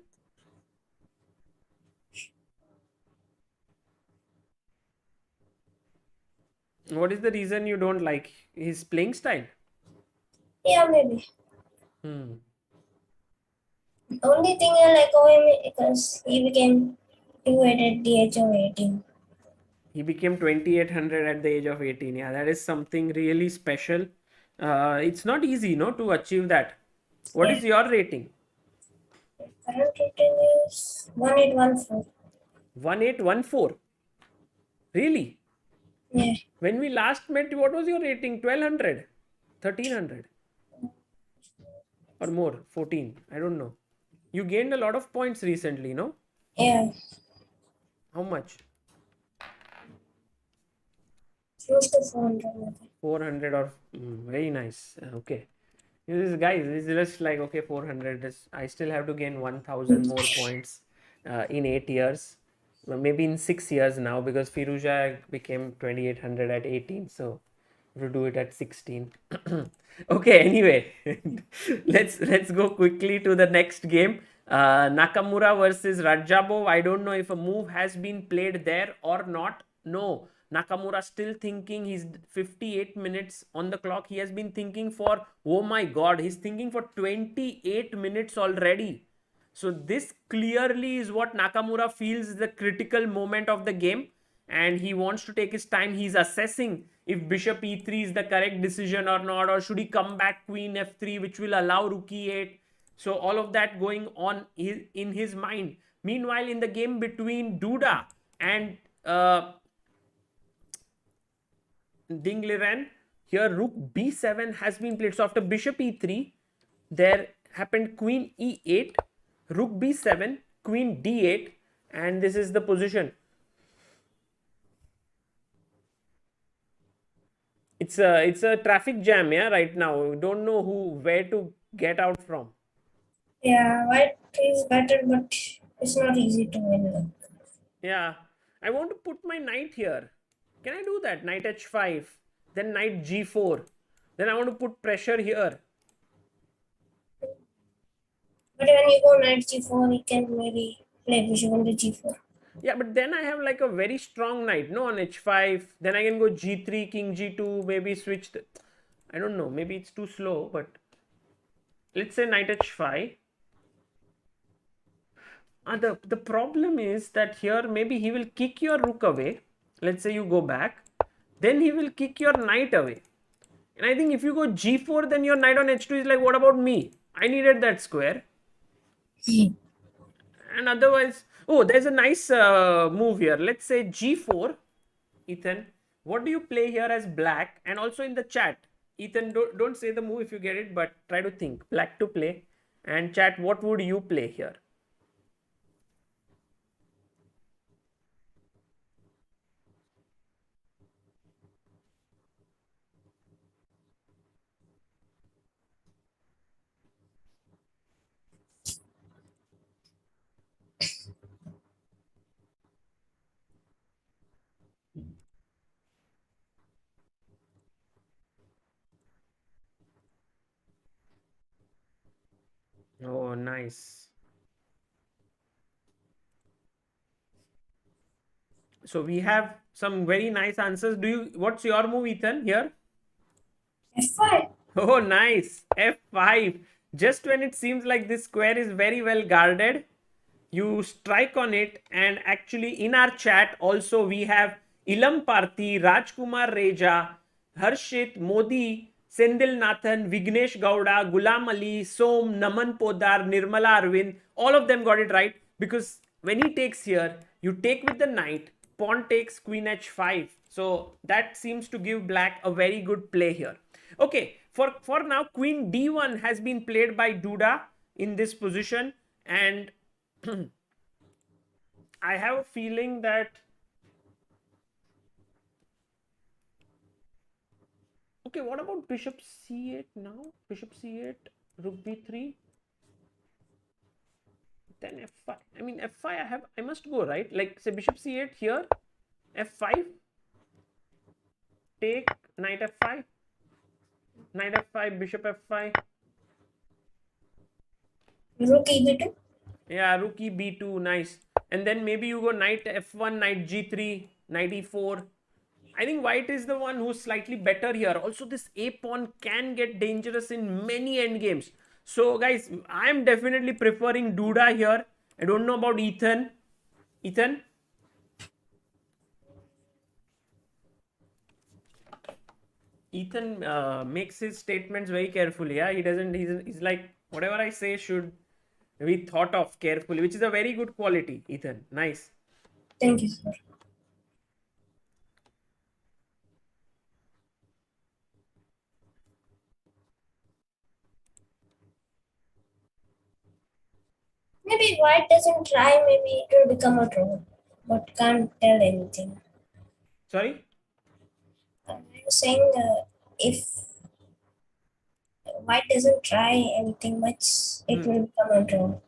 What is the reason you don't like his playing style? Yeah, maybe. Hmm. Only thing I like of him is because he became good at the age of 18. He became 2800 at the age of 18. Yeah, that is something really special. It's not easy, no, to achieve that. What Yeah. is your rating? Current rating is 1814. 1814. Really? Yeah. When we last met, what was your rating? 1200? 1300? Or more? 14? I don't know. You gained a lot of points recently, no? Yeah. How much? Close to 400 maybe. 400 or very nice. Okay. This guys, this is just like, okay, 400 is, I still have to gain 1000 more points in 8 years. Well, maybe in 6 years now, because Firouzja became 2800 at 18, so to do it at 16. Okay, anyway, let's go quickly to the next game. Nakamura versus Rajabov. I don't know if a move has been played there or not. No, Nakamura still thinking. He's 58 minutes on the clock. He has been thinking for, oh my god, he's thinking for 28 minutes already. So this clearly is what Nakamura feels is the critical moment of the game, and he wants to take his time. He's assessing if bishop e3 is the correct decision or not, or should he come back queen f3, which will allow rook e8. So all of that going on in his mind. Meanwhile, in the game between Duda and Dingliren, here rook b7 has been played. So after bishop e3, there happened queen e8, rook b7, queen d8, and this is the position. It's a traffic jam, yeah, right now. We don't know where to get out from. Yeah, white is better, but it's not easy to win. Yeah, I want to put my knight here. Can I do that? Knight h5, then knight g4. Then I want to put pressure here. But when you go knight g4, you can maybe play bishop on the g4. Yeah, but then I have like a very strong knight, no, on h5. Then I can go g3, king g2, maybe switch the... I don't know, maybe it's too slow, but let's say knight h5. The problem is that here maybe he will kick your rook away. Let's say you go back. Then he will kick your knight away. And I think if you go g4, then your knight on h2 is like, what about me? I needed that square. And otherwise, oh, there's a nice move here. Let's say g4. Ethan, what do you play here as black? And also in the chat, Ethan, don't say the move if you get it, but try to think. Black to play. And chat, what would you play here? Oh, nice. So we have some very nice answers. What's your move, Ethan, here? F5. Oh, nice. F5. Just when it seems like this square is very well guarded, you strike on it. And actually in our chat also we have Ilam Parthi, Rajkumar Reja, Harshit, Modi, Sendil Nathan, Vignesh Gowda, Gulam Ali, Som, Naman Podar, Nirmala Arvind. All of them got it right, because when he takes here, you take with the knight, pawn takes queen h5. So that seems to give black a very good play here. Okay, for now, queen d1 has been played by Duda in this position, and I have a feeling that, okay, what about bishop c8 now? Bishop c8, rook b3, then f5. I mean, f5 I must go, right? Like, say bishop c8 here, f5, take, knight f5, knight f5, bishop f5. Rook e2. Yeah, rook e b2, nice. And then maybe you go knight f1, knight g3, knight e4. I think white is the one who's slightly better here. Also, this a pawn can get dangerous in many endgames. So, guys, I'm definitely preferring Duda here. I don't know about Ethan. Ethan? Ethan makes his statements very carefully. Yeah, he doesn't. He's like, whatever I say should be thought of carefully, which is a very good quality. Ethan, nice. Thank you, sir. Maybe white doesn't try, maybe it will become a draw, but can't tell anything. Sorry. I'm saying if white doesn't try anything much, it will become a draw.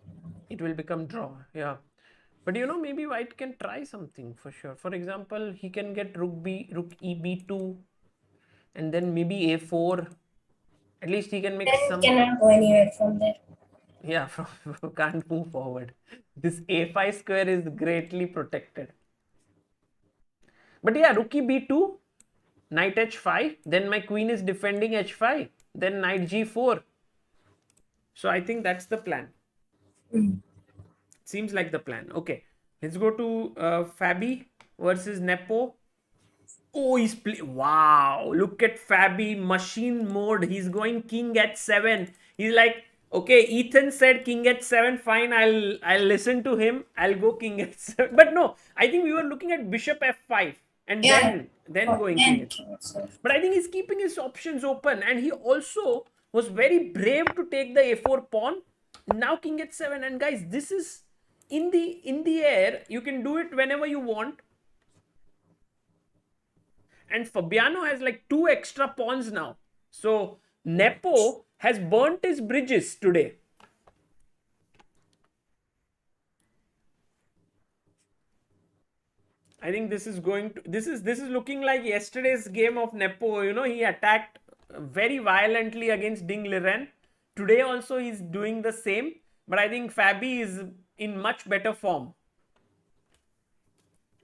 It will become draw. Yeah. But you know, maybe white can try something for sure. For example, he can get rook e b2, and then maybe a4. At least he can make Then some. cannot go anywhere from there. Yeah, can't move forward. This a5 square is greatly protected. But yeah, rook e b2, knight h5. Then my queen is defending h5. Then knight g4. So I think that's the plan. Seems like the plan. Okay, let's go to Fabi versus Nepo. Oh, he's wow, look at Fabi, machine mode. He's going king h7. He's like, okay, Ethan said king h7, fine, I'll listen to him. I'll go king h7. But no, I think we were looking at bishop f5 and then going king h7. But I think he's keeping his options open, and he also was very brave to take the a4 pawn. Now king h7, and guys, this is in the air. You can do it whenever you want. And Fabiano has like 2 extra pawns now. So Nepo has burnt his bridges today. I think this is looking like yesterday's game of Nepo. You know, he attacked very violently against Ding Liren. Today also he's doing the same. But I think Fabi is in much better form.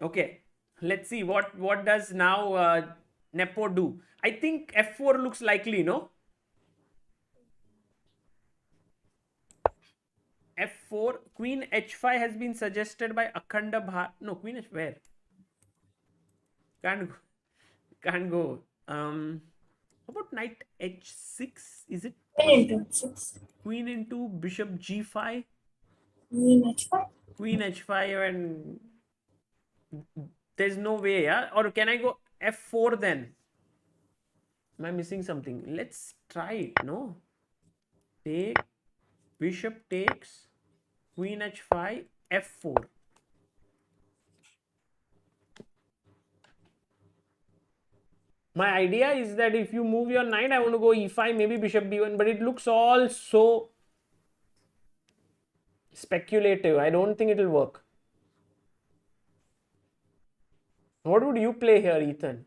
Okay. Let's see what does now Nepo do. I think f4 looks likely, no? f4. Queen h5 has been suggested by Akhanda No, queen h where? Can't go. Can't go. How about knight h6? Is it Queen into 6. queen into bishop g5? Queen h5. Queen h5 and there's no way, yeah? Or can I go f4 then? Am I missing something? Let's try it, no? Take, bishop takes, queen h5, f4. My idea is that if you move your knight, I want to go e5, maybe bishop b1, but it looks all so speculative. I don't think it will work. What would you play here, Ethan?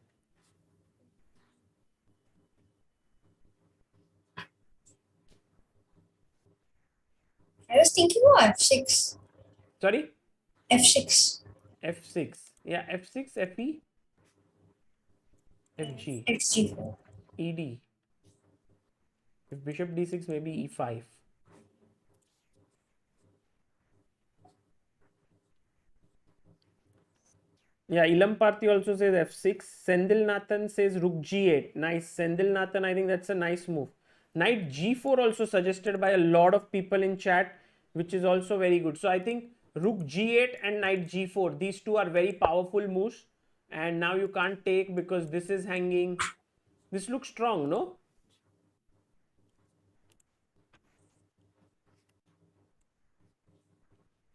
I was thinking of f6. Sorry? f6. f6. Yeah, f6, fe, fg, xg4. ed. If bishop d6, maybe e5. Yeah, Ilam Parthi also says f6. Sendil Nathan says rook g8. Nice. Sendil Nathan, I think that's a nice move. Knight g4 also suggested by a lot of people in chat, which is also very good. So I think rook g8 and knight g4, these two are very powerful moves. And now you can't take because this is hanging. This looks strong, no?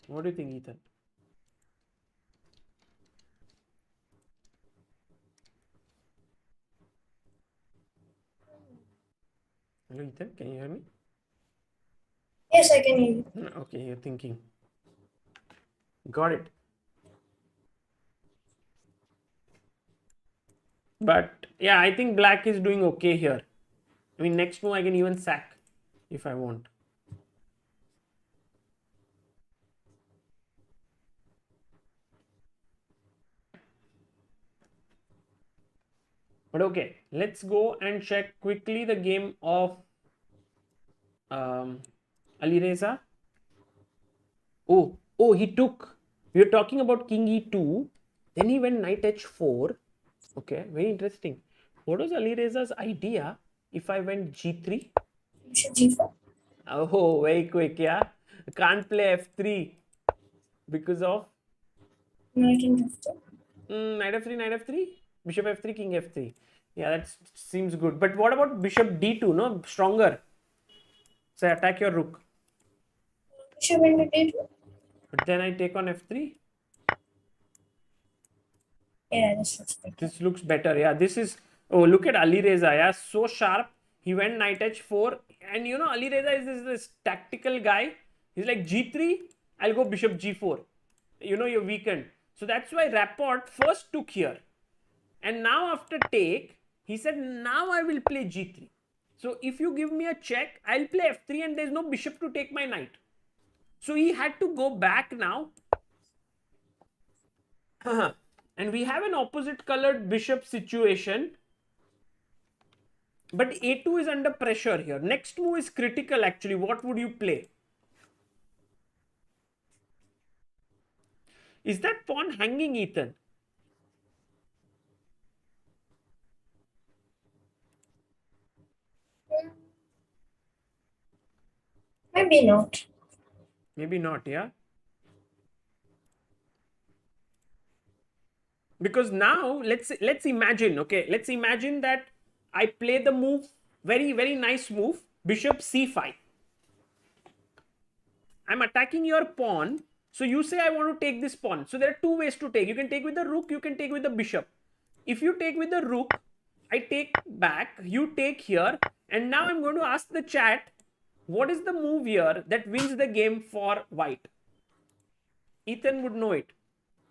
What do you think, Ethan? Hello, Ethan, can you hear me? Yes, I can hear you. Okay, you're thinking. Got it. But yeah, I think black is doing okay here. I mean, next move I can even sack if I want. But okay, let's go and check quickly the game of Alireza. Oh, he took. We were talking about king e2. Then he went knight h4. Okay, very interesting. What was Alireza's idea if I went g3? Bishop g4. Oh, very quick, yeah. Can't play f3 because of Knight into f2. knight f3, knight f3, bishop f3, king f3. Yeah, that seems good. But what about bishop d2? No, stronger. So attack your rook. Bishop into d2. But then I take on f3. Yeah, this looks better. This looks better. Yeah, this is. Oh, look at Alireza. Yeah, so sharp. He went knight h4. And you know, Alireza is this tactical guy. He's like g3. I'll go bishop g4. You know, you're weakened. So that's why Rapport first took here. And now after take, he said, now I will play g3. So if you give me a check, I'll play f3 and there's no bishop to take my knight. So he had to go back now. And we have an opposite colored bishop situation. But a2 is under pressure here. Next move is critical actually. What would you play? Is that pawn hanging, Ethan? Maybe not. Maybe not, yeah? Because now, let's imagine, okay? Let's imagine that I play the move, very, very nice move, bishop c5. I'm attacking your pawn. So you say I want to take this pawn. So there are two ways to take. You can take with the rook, you can take with the bishop. If you take with the rook, I take back, you take here. And now I'm going to ask the chat, what is the move here that wins the game for white? Ethan would know it.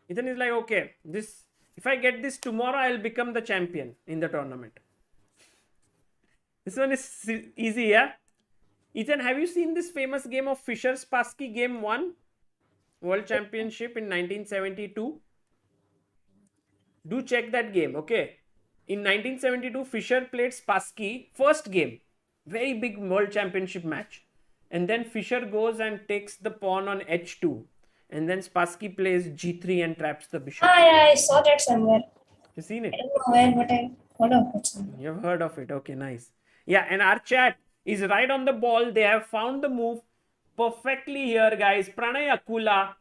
Ethan is like, okay, this, if I get this tomorrow, I'll become the champion in the tournament. This one is easy, yeah? Ethan, have you seen this famous game of Fischer-Spassky game 1? World Championship in 1972? Do check that game, okay? In 1972, Fischer played Spassky, first game. Very big World Championship match. And then Fischer goes and takes the pawn on h2. And then Spassky plays g3 and traps the bishop. Yeah, I saw that somewhere. You seen I it? don't know where, but I heard of it somewhere. You've heard of it. Okay, nice. Yeah, and our chat is right on the ball. They have found the move perfectly here, guys. Pranay Akula,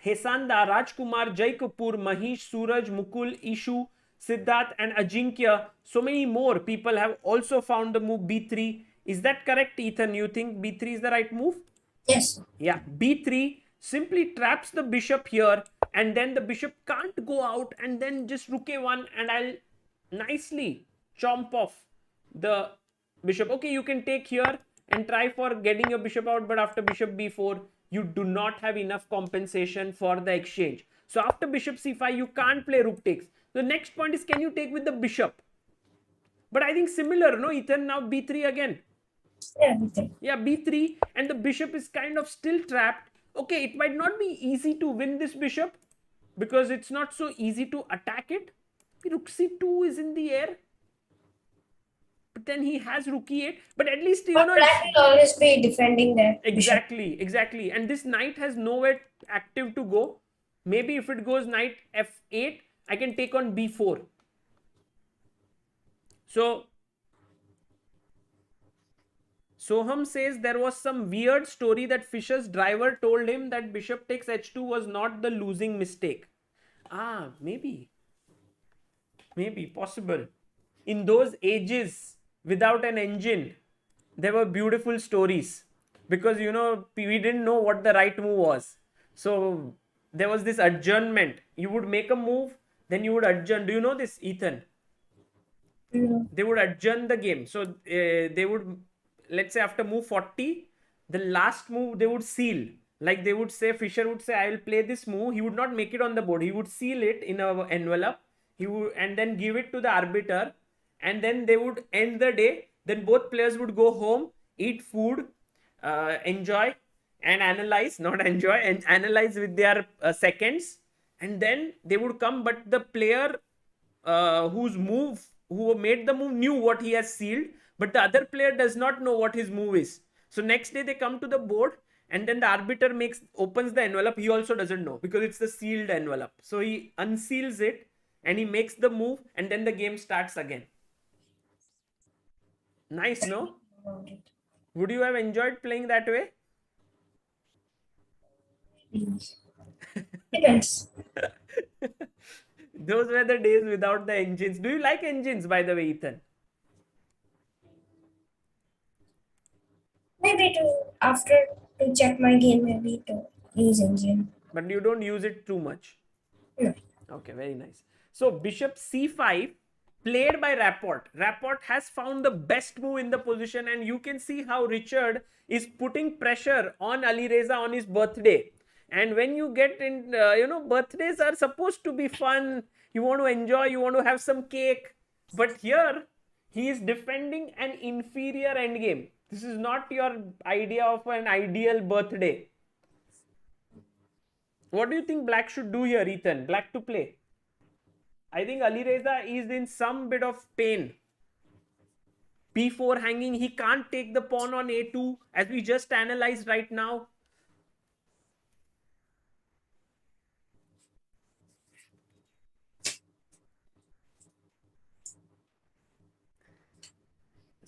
Hesanda, Rajkumar, Jai Kapoor, Mahish, Suraj, Mukul, Ishu, Siddharth, and Ajinkya. So many more people have also found the move b3. Is that correct, Ethan? You think b3 is the right move? Yes. Yeah, b3 simply traps the bishop here, and then the bishop can't go out, and then just rook a1, and I'll nicely chomp off the bishop. Okay, you can take here and try for getting your bishop out, but after bishop b4, you do not have enough compensation for the exchange. So after bishop c5, you can't play rook takes. The next point is, can you take with the bishop? But I think similar, no, Ethan? Now b3 again. Yeah, b3. Yeah, b3, and the bishop is kind of still trapped. Okay, it might not be easy to win this bishop because it's not so easy to attack it. Rook c2 is in the air, but then he has rook e8. But at least, you But know, black will always be defending that. exactly. And this knight has nowhere active to go. Maybe if it goes knight f8, I can take on b4. So Soham says there was some weird story that Fischer's driver told him that bishop takes h2 was not the losing mistake. Maybe, possible. In those ages, without an engine, there were beautiful stories because, you know, we didn't know what the right move was. So there was this adjournment. You would make a move, then you would adjourn. Do you know this, Ethan? They would adjourn the game. So they would, let's say after move 40, the last move they would seal. Like they would say, Fischer would say, I will play this move. He would not make it on the board. He would seal it in an envelope. He would, and then give it to the arbiter. And then they would end the day. Then both players would go home, eat food, enjoy and analyze, not enjoy, and analyze with their seconds. And then they would come, but the player who made the move knew what he has sealed, but the other player does not know what his move is. So next day they come to the board, and then the arbiter opens the envelope. He also doesn't know because it's the sealed envelope. So he unseals it and he makes the move, and then the game starts again. Nice, no? Would you have enjoyed playing that way? Depends. Those were the days without the engines. Do you like engines, by the way, Ethan? Maybe after to check my game, maybe to use engine. But you don't use it too much. No. Okay, very nice. So bishop c5 played by Rapport. Rapport has found the best move in the position, and you can see how Richard is putting pressure on Alireza on his birthday. And when you get in, birthdays are supposed to be fun. You want to enjoy, you want to have some cake. But here, he is defending an inferior endgame. This is not your idea of an ideal birthday. What do you think Black should do here, Ethan? Black to play. I think Alireza is in some bit of pain. b4 hanging. He can't take the pawn on a2 as we just analyzed right now.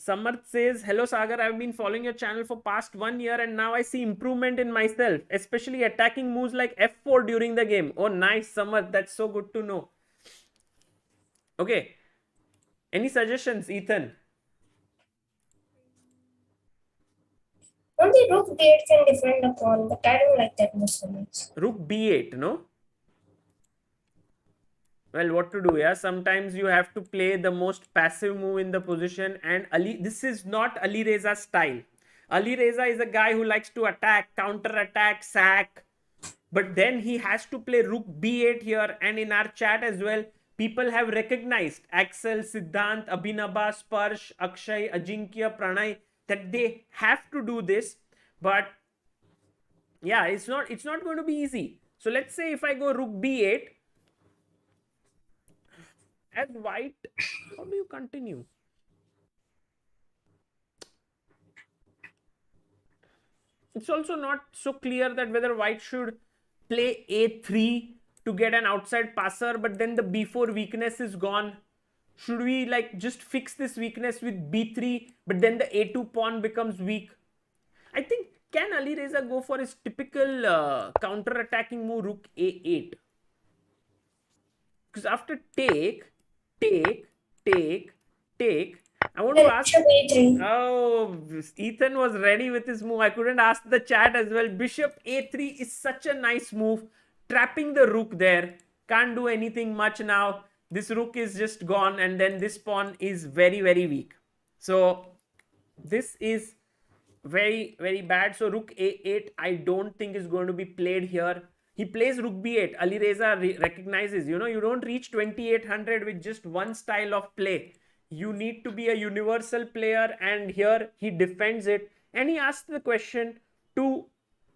Samarth says, hello Sagar, I've been following your channel for past 1 year and now I see improvement in myself, especially attacking moves like f4 during the game. Oh, nice, Samarth. That's so good to know. Okay. Any suggestions, Ethan? Only rook b8 can defend the pawn, but I don't like that move so much. Rook b8, no? Well, what to do? Yeah, sometimes you have to play the most passive move in the position, and this is not Alireza's style. Alireza is a guy who likes to attack, counter attack, sack, but then he has to play rook b8 here. And in our chat as well, people have recognized, Axel, Siddhant, Abhinaba, Sparsh, Akshay, Ajinkya, Pranay, that they have to do this. But yeah, it's not going to be easy. So let's say if I go rook b8, as white, how do you continue? it's also not so clear that whether white should play a3 to get an outside passer, but then the b4 weakness is gone. Should we like just fix this weakness with b3, but then the a2 pawn becomes weak? I think, can Alireza go for his typical counter-attacking move, rook a8? Because after take, I want to Then ask. bishop a3. Oh, Ethan was ready with his move. I couldn't ask the chat as well. Bishop a3 is such a nice move. Trapping the rook there. Can't do anything much now. This rook is just gone, and then this pawn is very, very weak. So this is very, very bad. So rook a8 I don't think is going to be played here. He plays rook b8. Alireza recognizes, you don't reach 2800 with just one style of play. You need to be a universal player, and here he defends it. And he asks the question to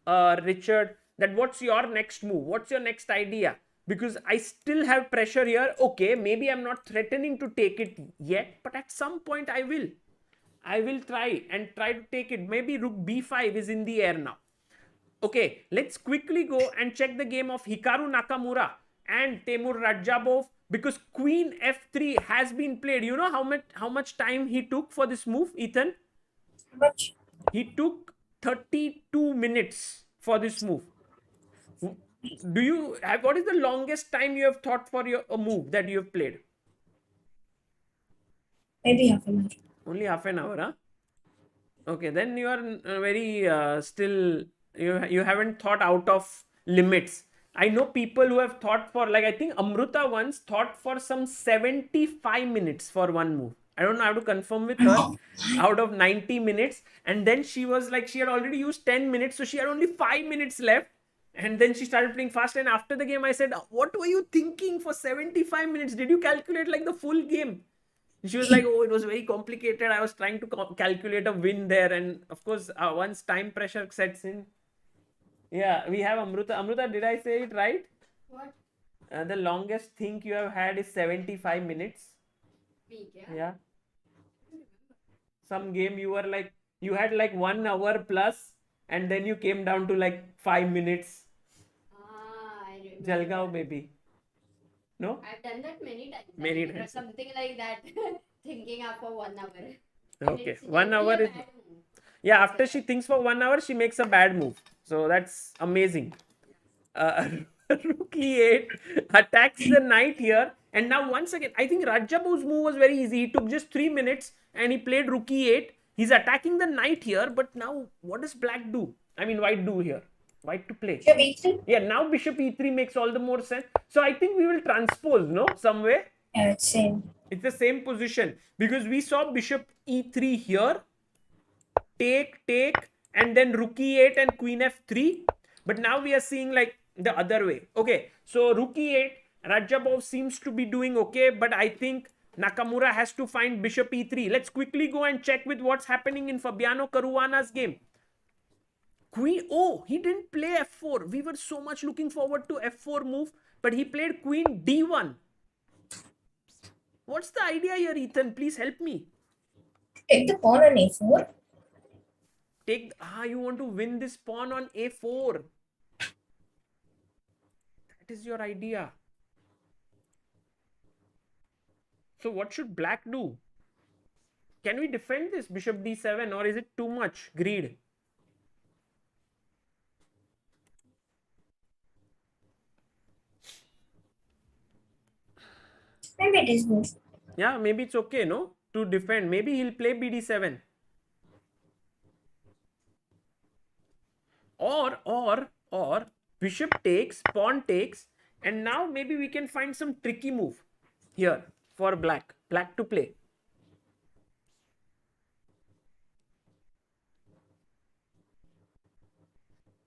Richard that what's your next move? What's your next idea? Because I still have pressure here. Okay, maybe I'm not threatening to take it yet, but at some point I will. I will try to take it. Maybe rook b5 is in the air now. Okay, let's quickly go and check the game of Hikaru Nakamura and Temur Rajabov, because queen f3 has been played. You know how much time he took for this move, Ethan? How much? He took 32 minutes for this move. Do you have, what is the longest time you have thought for a move that you have played? Maybe half an hour. Only half an hour, huh? Okay, then you are very still, you haven't thought out of limits. I know people who have thought for, like, I think Amruta once thought for some 75 minutes for one move. I don't know, I have to confirm with her, out of 90 minutes. And then she was like, she had already used 10 minutes, so she had only 5 minutes left. And then she started playing fast. And after the game, I said, what were you thinking for 75 minutes? Did you calculate like the full game? She was like, oh, it was very complicated. I was trying to calculate a win there. And of course, once time pressure sets in. Yeah, we have Amruta. Amruta, did I say it right? What? The longest think you have had is 75 minutes. Week, yeah? Yeah. Some game you were like, you had like 1 hour plus, and then you came down to like 5 minutes. I remember. Jalgaon, baby. No? I've done that many times. Many I mean, times. Something like that. Thinking up for 1 hour. Okay. It's 1 hour generally a is. bad move. Yeah, after she thinks for 1 hour, she makes a bad move. So that's amazing. Rook e8 attacks the knight here. And now once again, I think Rajabov's move was very easy. He took just 3 minutes and he played rook e8. He's attacking the knight here. But now what does black do? I mean, white do here? White to play. Bishop e3? Yeah, now bishop e3 makes all the more sense. So I think we will transpose, no? Some way. Yeah, it's same. It's the same position. Because we saw bishop e3 here. Take, and then rook e8 and queen f3. But now we are seeing like the other way. Okay, so rook e8, Rajabov seems to be doing okay, but I think Nakamura has to find bishop e3. Let's quickly go and check with what's happening in Fabiano Caruana's game. Queen, oh, he didn't play f4. We were so much looking forward to f4 move, but he played queen d1. What's the idea here, Ethan? Please help me. Take the pawn on a4. You want to win this pawn on a4. That is your idea. So what should black do? Can we defend this bishop d7, or is it too much greed? Maybe it is good. Yeah, maybe it's okay, no? To defend. Maybe he'll play bd7. Or bishop takes, pawn takes, and now maybe we can find some tricky move here for black to play.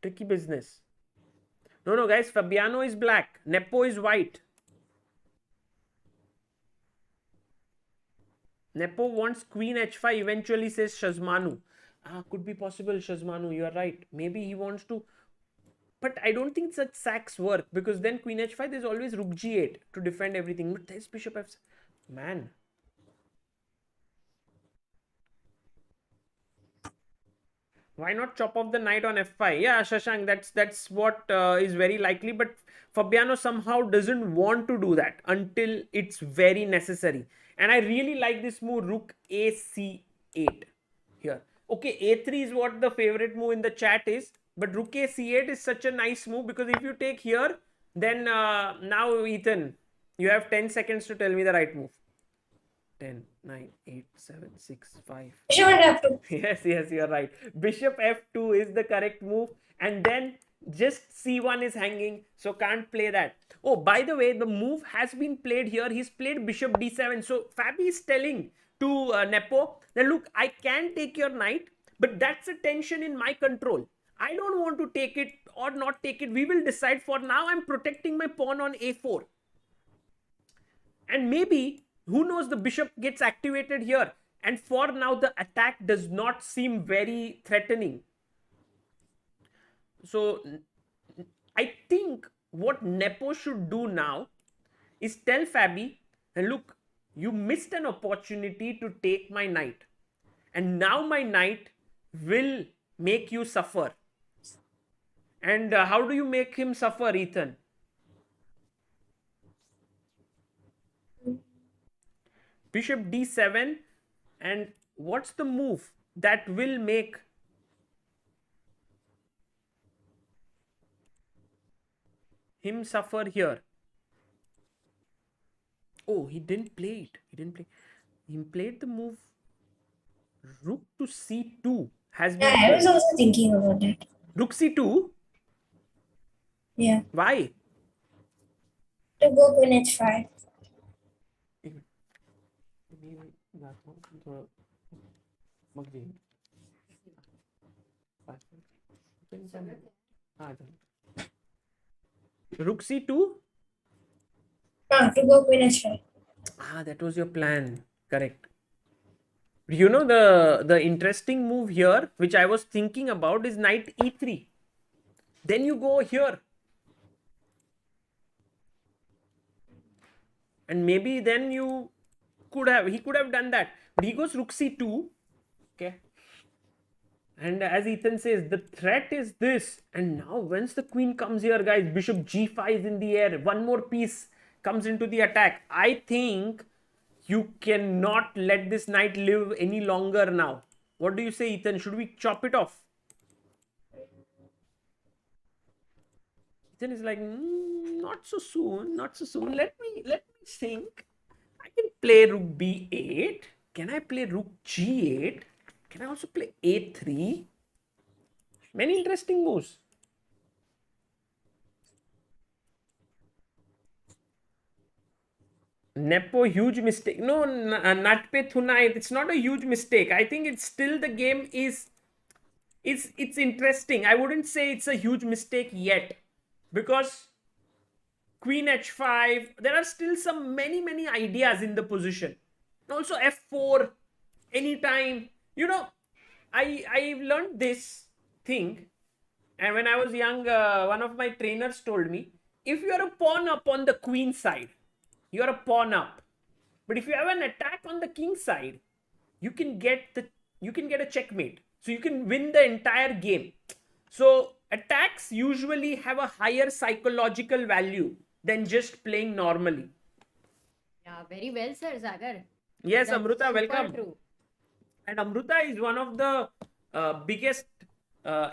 Tricky business. No, guys, Fabiano is black, Nepo is white. Nepo wants queen h5 eventually, says Shazmanu. Could be possible, Shazmanu, you are right. Maybe he wants to, but I don't think such sacks work, because then queen h5, there's always rook g8 to defend everything. But there's bishop f7. Man. Why not chop off the knight on f5? Yeah, Shashank, that's what is very likely. But Fabiano somehow doesn't want to do that until it's very necessary. And I really like this move, rook a c8 here. Okay, a3 is what the favorite move in the chat is. But rook a c8 is such a nice move because if you take here, then now Ethan, you have 10 seconds to tell me the right move. 10, 9, 8, 7, 6, 5. Bishop and f2. Yes, you're right. Bishop f2 is the correct move. And then just c1 is hanging. So can't play that. Oh, by the way, the move has been played here. He's played bishop d7. So Fabi is telling to Nepo that look, I can take your knight, but that's a tension in my control. I don't want to take it or not take it. We will decide. For now, I'm protecting my pawn on a4. And maybe, who knows, the bishop gets activated here. And for now, the attack does not seem very threatening. So, I think what Nepo should do now is tell Fabi, look, you missed an opportunity to take my knight. And now my knight will make you suffer. And how do you make him suffer, Ethan? Bishop d7. And what's the move that will make him suffer here? Oh, he didn't play it. He played the move rook to c2 has been Yeah, I was played. also thinking about that. Rook c2? Yeah. Why? To go queen h5. Rook c2? To go queen h5. That was your plan. Correct. You know, the interesting move here, which I was thinking about, is knight e3. Then you go here. And maybe then he could have done that. But he goes rook c2. Okay. And as Ethan says, the threat is this. And now once the queen comes here, guys, bishop g5 is in the air. One more piece comes into the attack. I think you cannot let this knight live any longer now. What do you say, Ethan? Should we chop it off? Ethan is like, not so soon. Let me think. I can play rook b8. Can I play rook g8? Can I also play a3? Many interesting moves. Nepo, huge mistake. No, Natpe Thunai, it's not a huge mistake. I think it's still, the game is it's interesting. I wouldn't say it's a huge mistake yet, because queen h5, there are still some many ideas in the position. Also f4 anytime. You know, I've learned this thing, and when I was young, one of my trainers told me, if you're a pawn up on the queen side, you're a pawn up. But if you have an attack on the king side, you can get a checkmate. So you can win the entire game. So attacks usually have a higher psychological value than just playing normally. Yeah, very well said, Sagar. Yes, That's Amruta, super welcome. true. And Amruta is one of the biggest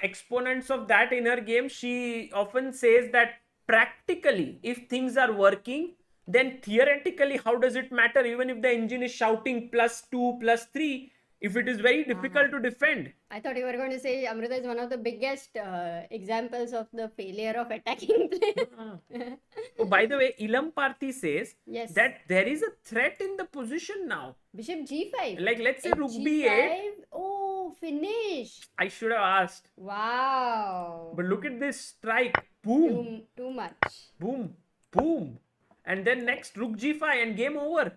exponents of that in her game. She often says that practically, if things are working, then theoretically, how does it matter? Even if the engine is shouting +2, +3, if it is very difficult to defend. I thought you were going to say Amruta is one of the biggest examples of the failure of attacking play. Oh, by the way, Ilam Parthi says Yes. that there is a threat in the position now. Bishop g5. Like, let's say rook G5. b8. Oh, finish. I should have asked. Wow. But look at this strike. Boom. Too much. Boom. Boom. And then next rook g5 and game over.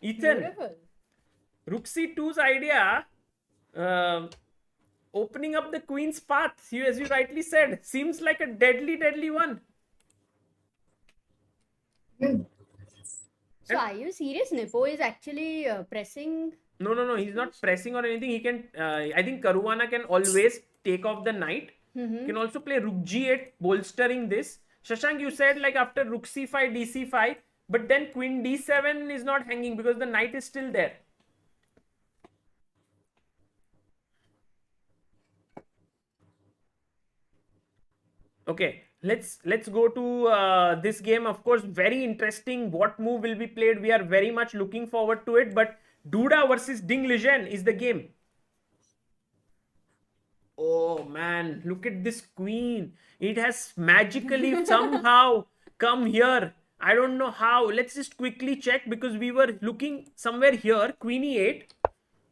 Ethan, Beautiful. rook c2's idea, opening up the queen's path, as you rightly said, seems like a deadly one. So are you serious? Nepo is actually pressing. No. He's not pressing or anything. He can. I think Caruana can always take off the knight. Can also play rook g8, bolstering this. Shashank, you said like after rook c5, dc5, but then queen d7 is not hanging because the knight is still there. Okay, let's go to this game. Of course, very interesting. What move will be played? We are very much looking forward to it. But Duda versus Ding Lijen is the game. Oh man, look at this queen. It has magically somehow come here. I don't know how. Let's just quickly check because we were looking somewhere here. Queen e8,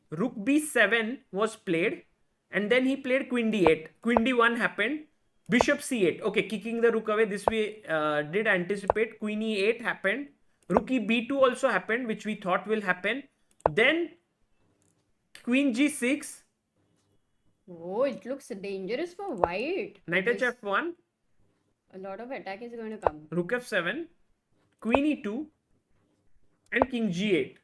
rook b7 was played, and then he played queen d8. Queen d1 happened. Bishop c8. Okay, kicking the rook away. This we did anticipate. Queen e8 happened. Rook e b2 also happened, which we thought will happen. Then queen g6. Oh, it looks dangerous for white. Knight hf1. A lot of attack is going to come. Rook f7. Queen e2. And king g8.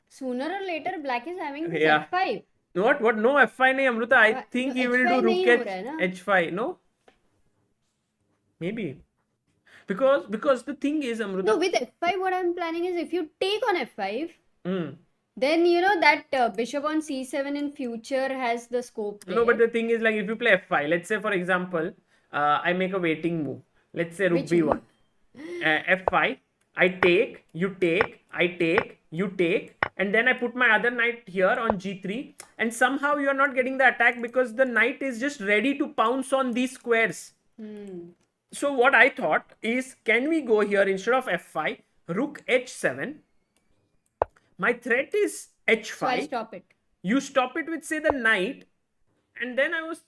Sooner or later, black is having this Yeah. f5. What? No f5 nahi, Amruta. I think he will do H5 rook nahi ho raha hai na? h5. No? Maybe. Because the thing is, Amruta. No, with f5, what I'm planning is if you take on f5, Hmm. then you know that bishop on c7 in future has the scope there. No, but the thing is, like, if you play f5, let's say, for example, I make a waiting move. Let's say rook Which b1. F5, I take, you take, I take, you take, and then I put my other knight here on g3, and somehow you are not getting the attack because the knight is just ready to pounce on these squares. So what I thought is, can we go here instead of f5, rook h7? My threat is h5. So I'll stop it. You stop it with, say, the knight, and then I was...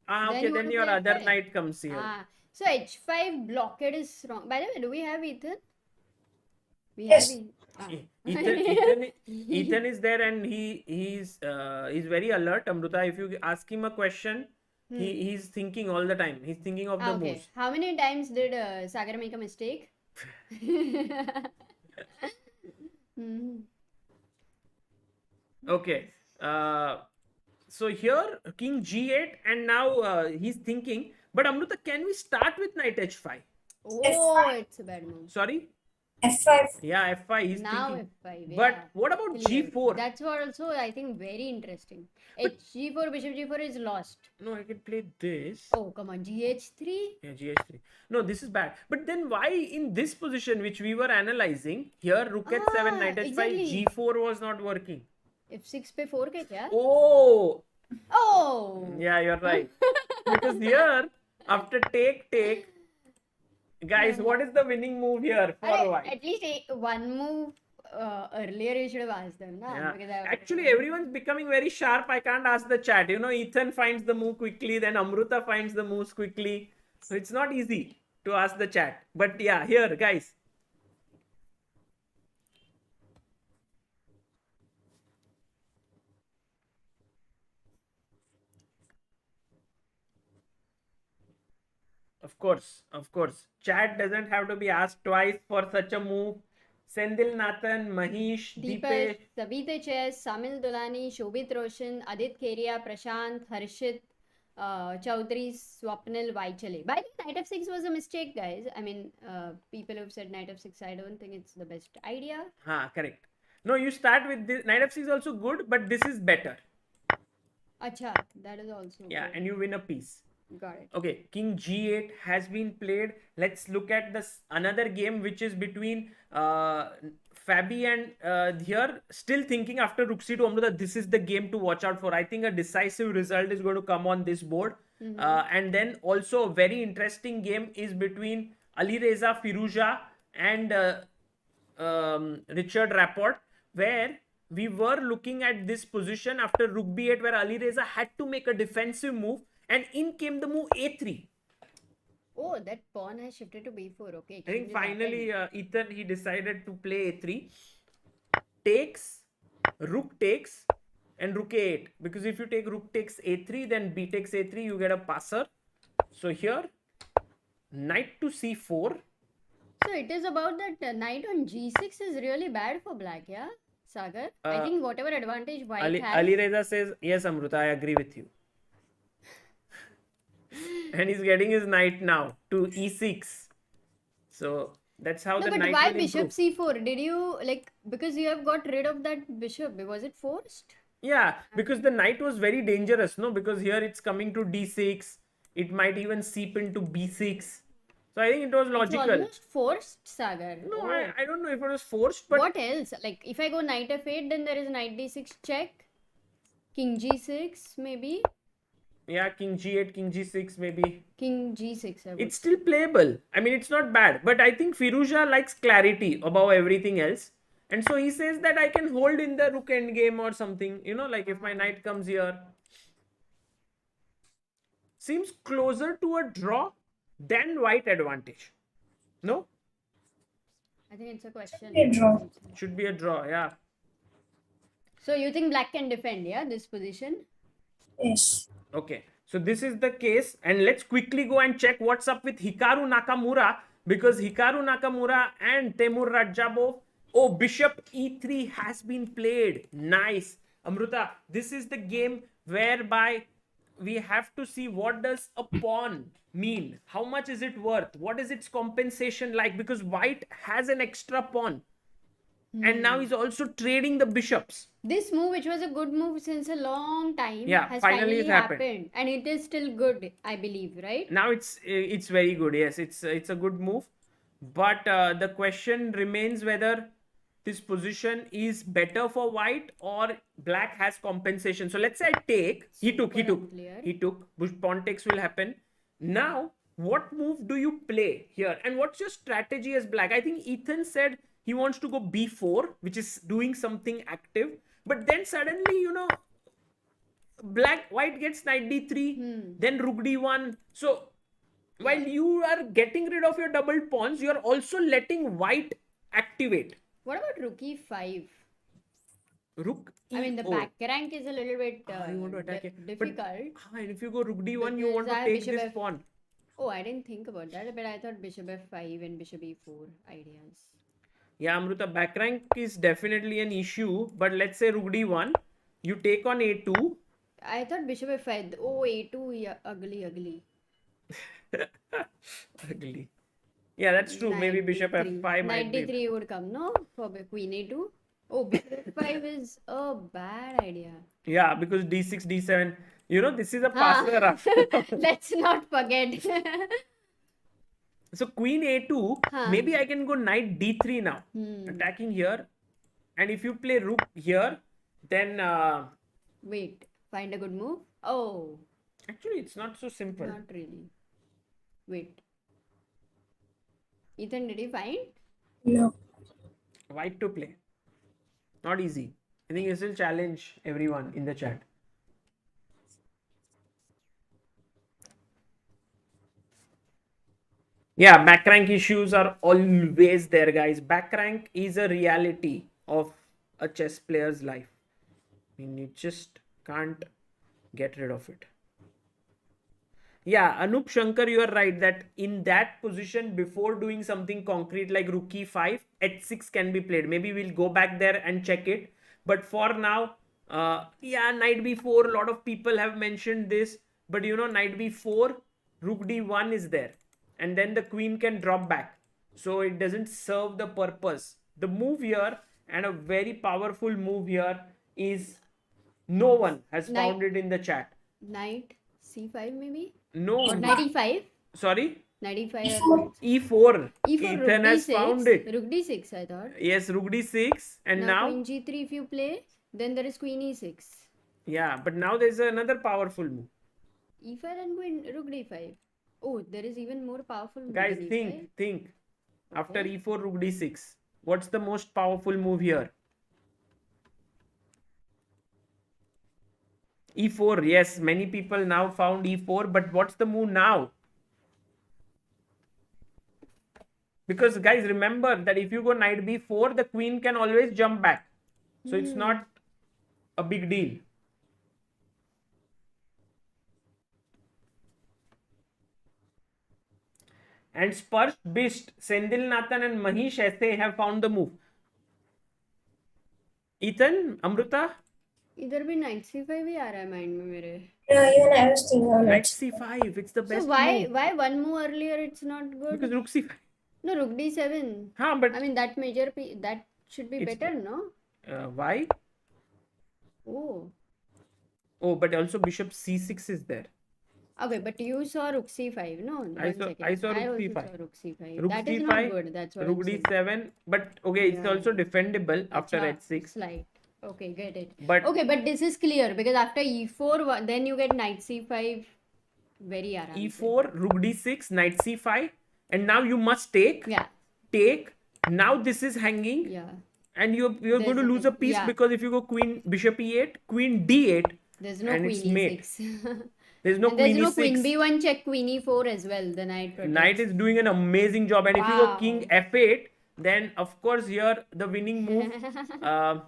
Then you want to your play other f5. knight comes here. So h5 blockade is wrong. By the way, do we have Ethan? We Yes. have Ethan is there and he's very alert, Amruta. If you ask him a question, he's thinking all the time. He's thinking of the Okay. moves. How many times did Sagar make a mistake? Okay. So here, king g8, and now he's thinking. But Amruta, can we start with knight h5? Oh, F5. it's a bad move. Sorry? F5. Yeah, f5. He's Now thinking. f5. Yeah. But what about g4? That's what also I think very interesting. G4, bishop g4 is lost. No, I can play this. Oh, come on. Gh3? Yeah, gh3. No, this is bad. But then why in this position, which we were analyzing, here rook h7, knight h5, exactly. g4 was not working. F6 पे 4 के क्या? Oh, Oh! yeah, you're right. Because here, after take, guys, what is the winning move here for Alright, white? at least one move earlier you should have asked them. Na? Yeah. Because I- Actually, everyone's becoming very sharp. I can't ask the chat. You know, Ethan finds the move quickly, then Amruta finds the moves quickly. So it's not easy to ask the chat. But yeah, here, guys. Of course. Chat doesn't have to be asked twice for such a move. Sendil Nathan, Mahish, Deepak, Deepesh. Savita Chess, Samil Dulani, Shobit Roshan, Adit Keria, Prashant, Harshit, Chaudhary, Swapnil, Vaichale. By the way, knight f6 was a mistake, guys. I mean, people who've said knight f6, I don't think it's the best idea. Correct. No, you start with this. Knight f6 is also good, but this is better. Acha, that is also Yeah, good. and you win a piece. Got it. Okay, king g8 has been played. Let's look at this another game which is between Fabi and here still thinking after rook c2 Amruta, this is the game to watch out for. I think a decisive result is going to come on this board. And then also a very interesting game is between Alireza Firuza and Richard Rapport, where we were looking at this position after rook b8 where Alireza had to make a defensive move. And in came the move a3. Oh, that pawn has shifted to b4. Okay. I think exchanges finally happened. Ethan, he decided to play a3. Takes, rook takes, and rook a8. Because if you take rook takes a3, then b takes a3, you get a passer. So here, knight to c4. So it is about that knight on g6 is really bad for black, yeah, Sagar? I think whatever advantage white has. Alireza says, yes, Amruta, I agree with you. And he's getting his knight now to e6. So that's how No, the but knight why will bishop improve. c4? Did you like because you have got rid of that bishop? Was it forced? Yeah, because the knight was very dangerous, no? Because here it's coming to d6. It might even seep into b6. So I think it was It's logical. almost forced, Sagar. No, Oh. I don't know if it was forced, but What else? Like if I go knight f8, then there is knight d6 check, king g6 maybe, yeah, king g8, king g6 maybe. king g6. I would It's still playable. I mean, it's not bad, but I think Firuza likes clarity above everything else. And so he says that I can hold in the rook endgame or something, you know, like if my knight comes here. Seems closer to a draw than white advantage. No? I think it's a question. A draw. Should be a draw, yeah. So you think black can defend, yeah, this position? Yes. Okay, so this is the case, and let's quickly go and check what's up with Hikaru Nakamura, because Hikaru Nakamura and Temur Rajabov. Oh, bishop e3 has been played. Nice. Amruta, this is the game whereby we have to see what does a pawn mean. How much is it worth? What is its compensation like? Because white has an extra pawn. And now he's also trading the bishops. This move, which was a good move since a long time, Yeah, has finally finally it happened. and it is still good, I believe, right? Now it's very good. Yes, it's a good move, but the question remains whether this position is better for white or black has compensation. So let's say I take. He took. unclear. He took. Pawn takes will happen. Now, what move do you play here? And what's your strategy as black? I think Ethan said he wants to go b4, which is doing something active. But then suddenly, you know, white gets knight d3, then rook d1. So while you are getting rid of your double pawns, you are also letting white activate. What about rook e5? Rook e, I mean, the back rank is a little bit you want to attack it. difficult. But and if you go rook d1, you Because want to I have take bishop this F- pawn. Oh, I didn't think about that, but I thought bishop f5 and bishop e4 ideas. Yeah, Amruta, back rank is definitely an issue. But let's say rook d1, you take on a2. I thought bishop f5. Oh, a2, yeah, ugly. Ugly. Yeah, that's true. Maybe Knight bishop d3. f5 Knight might be. d3 would come, no? For queen a2. Oh, bishop f5 is a bad idea. Yeah, because d6, d7. You know, this is a Ah. passer. Let's not forget. So queen a2, maybe I can go knight d3 now. Attacking here. And if you play rook here, then Wait, find a good move. Oh, actually it's not so simple. not really. Wait. Ethan, did you find? No. White to play. Not easy. I think this will challenge everyone in the chat. Yeah, back rank issues are always there, guys. Back rank is a reality of a chess player's life. I mean, you just can't get rid of it. Yeah, Anup Shankar, you are right that in that position, before doing something concrete like rook e5, h6 can be played. Maybe we'll go back there and check it. But for now, yeah, knight b4, a lot of people have mentioned this. But you know, knight b4, rook d1 is there. And then the queen can drop back. So it doesn't serve the purpose. The move here, and a very powerful move here, is no one has found it in the chat. Knight c5 maybe? No. Or knight e5? Sorry? Knight e5 or E4. e4, Ethan rook has d6. found it. Rook d6, I thought. Yes, rook d6. And now? Queen g3 if you play, then there is queen e6. Yeah, but now there's another powerful move. e5 and queen rook d5. Oh, there is even more powerful move. Guys, than think. E5. After e4, rook d6. What's the most powerful move here? E4, yes, many people now found E4, but what's the move now? Because guys, remember that if you go knight B4, the queen can always jump back. So it's not a big deal. And Spurs, Bist, Sendil Nathan and Mahish Aise have found the move. Ethan, Amruta, इधर भी knight c5 ही आ रहा है mind में मेरे. Even I was thinking on knight it. c5. It's the best So why move. one move earlier it's not good? Because rook c5. No, rook d7. Huh, but I mean that that should be It's- better, no? why? Oh. Oh, but also bishop c6 is there. Okay, but you saw rook c5, no? I saw rook also c5. saw rook c5. Rook That is c5, not good. That's what rook I'm saying. d7. But okay, it's Yeah. also defendable after Acha, h6. Slight. Okay, get it. But Okay, but this is clear because after e4, then you get knight c5 very aram se. e4, rook d6, knight c5, and now you must take. Yeah, Take. Now this is hanging, yeah. and you're going to There's lose a nothing. piece Yeah. because if you go queen bishop e8, queen d8, There's no and queen it's mate. e6. There's no And there's queen no e6. queen b1 check, queen e4 as well. The knight protects. Knight is doing an amazing job, and if you go Wow. king f8, then of course here the winning move.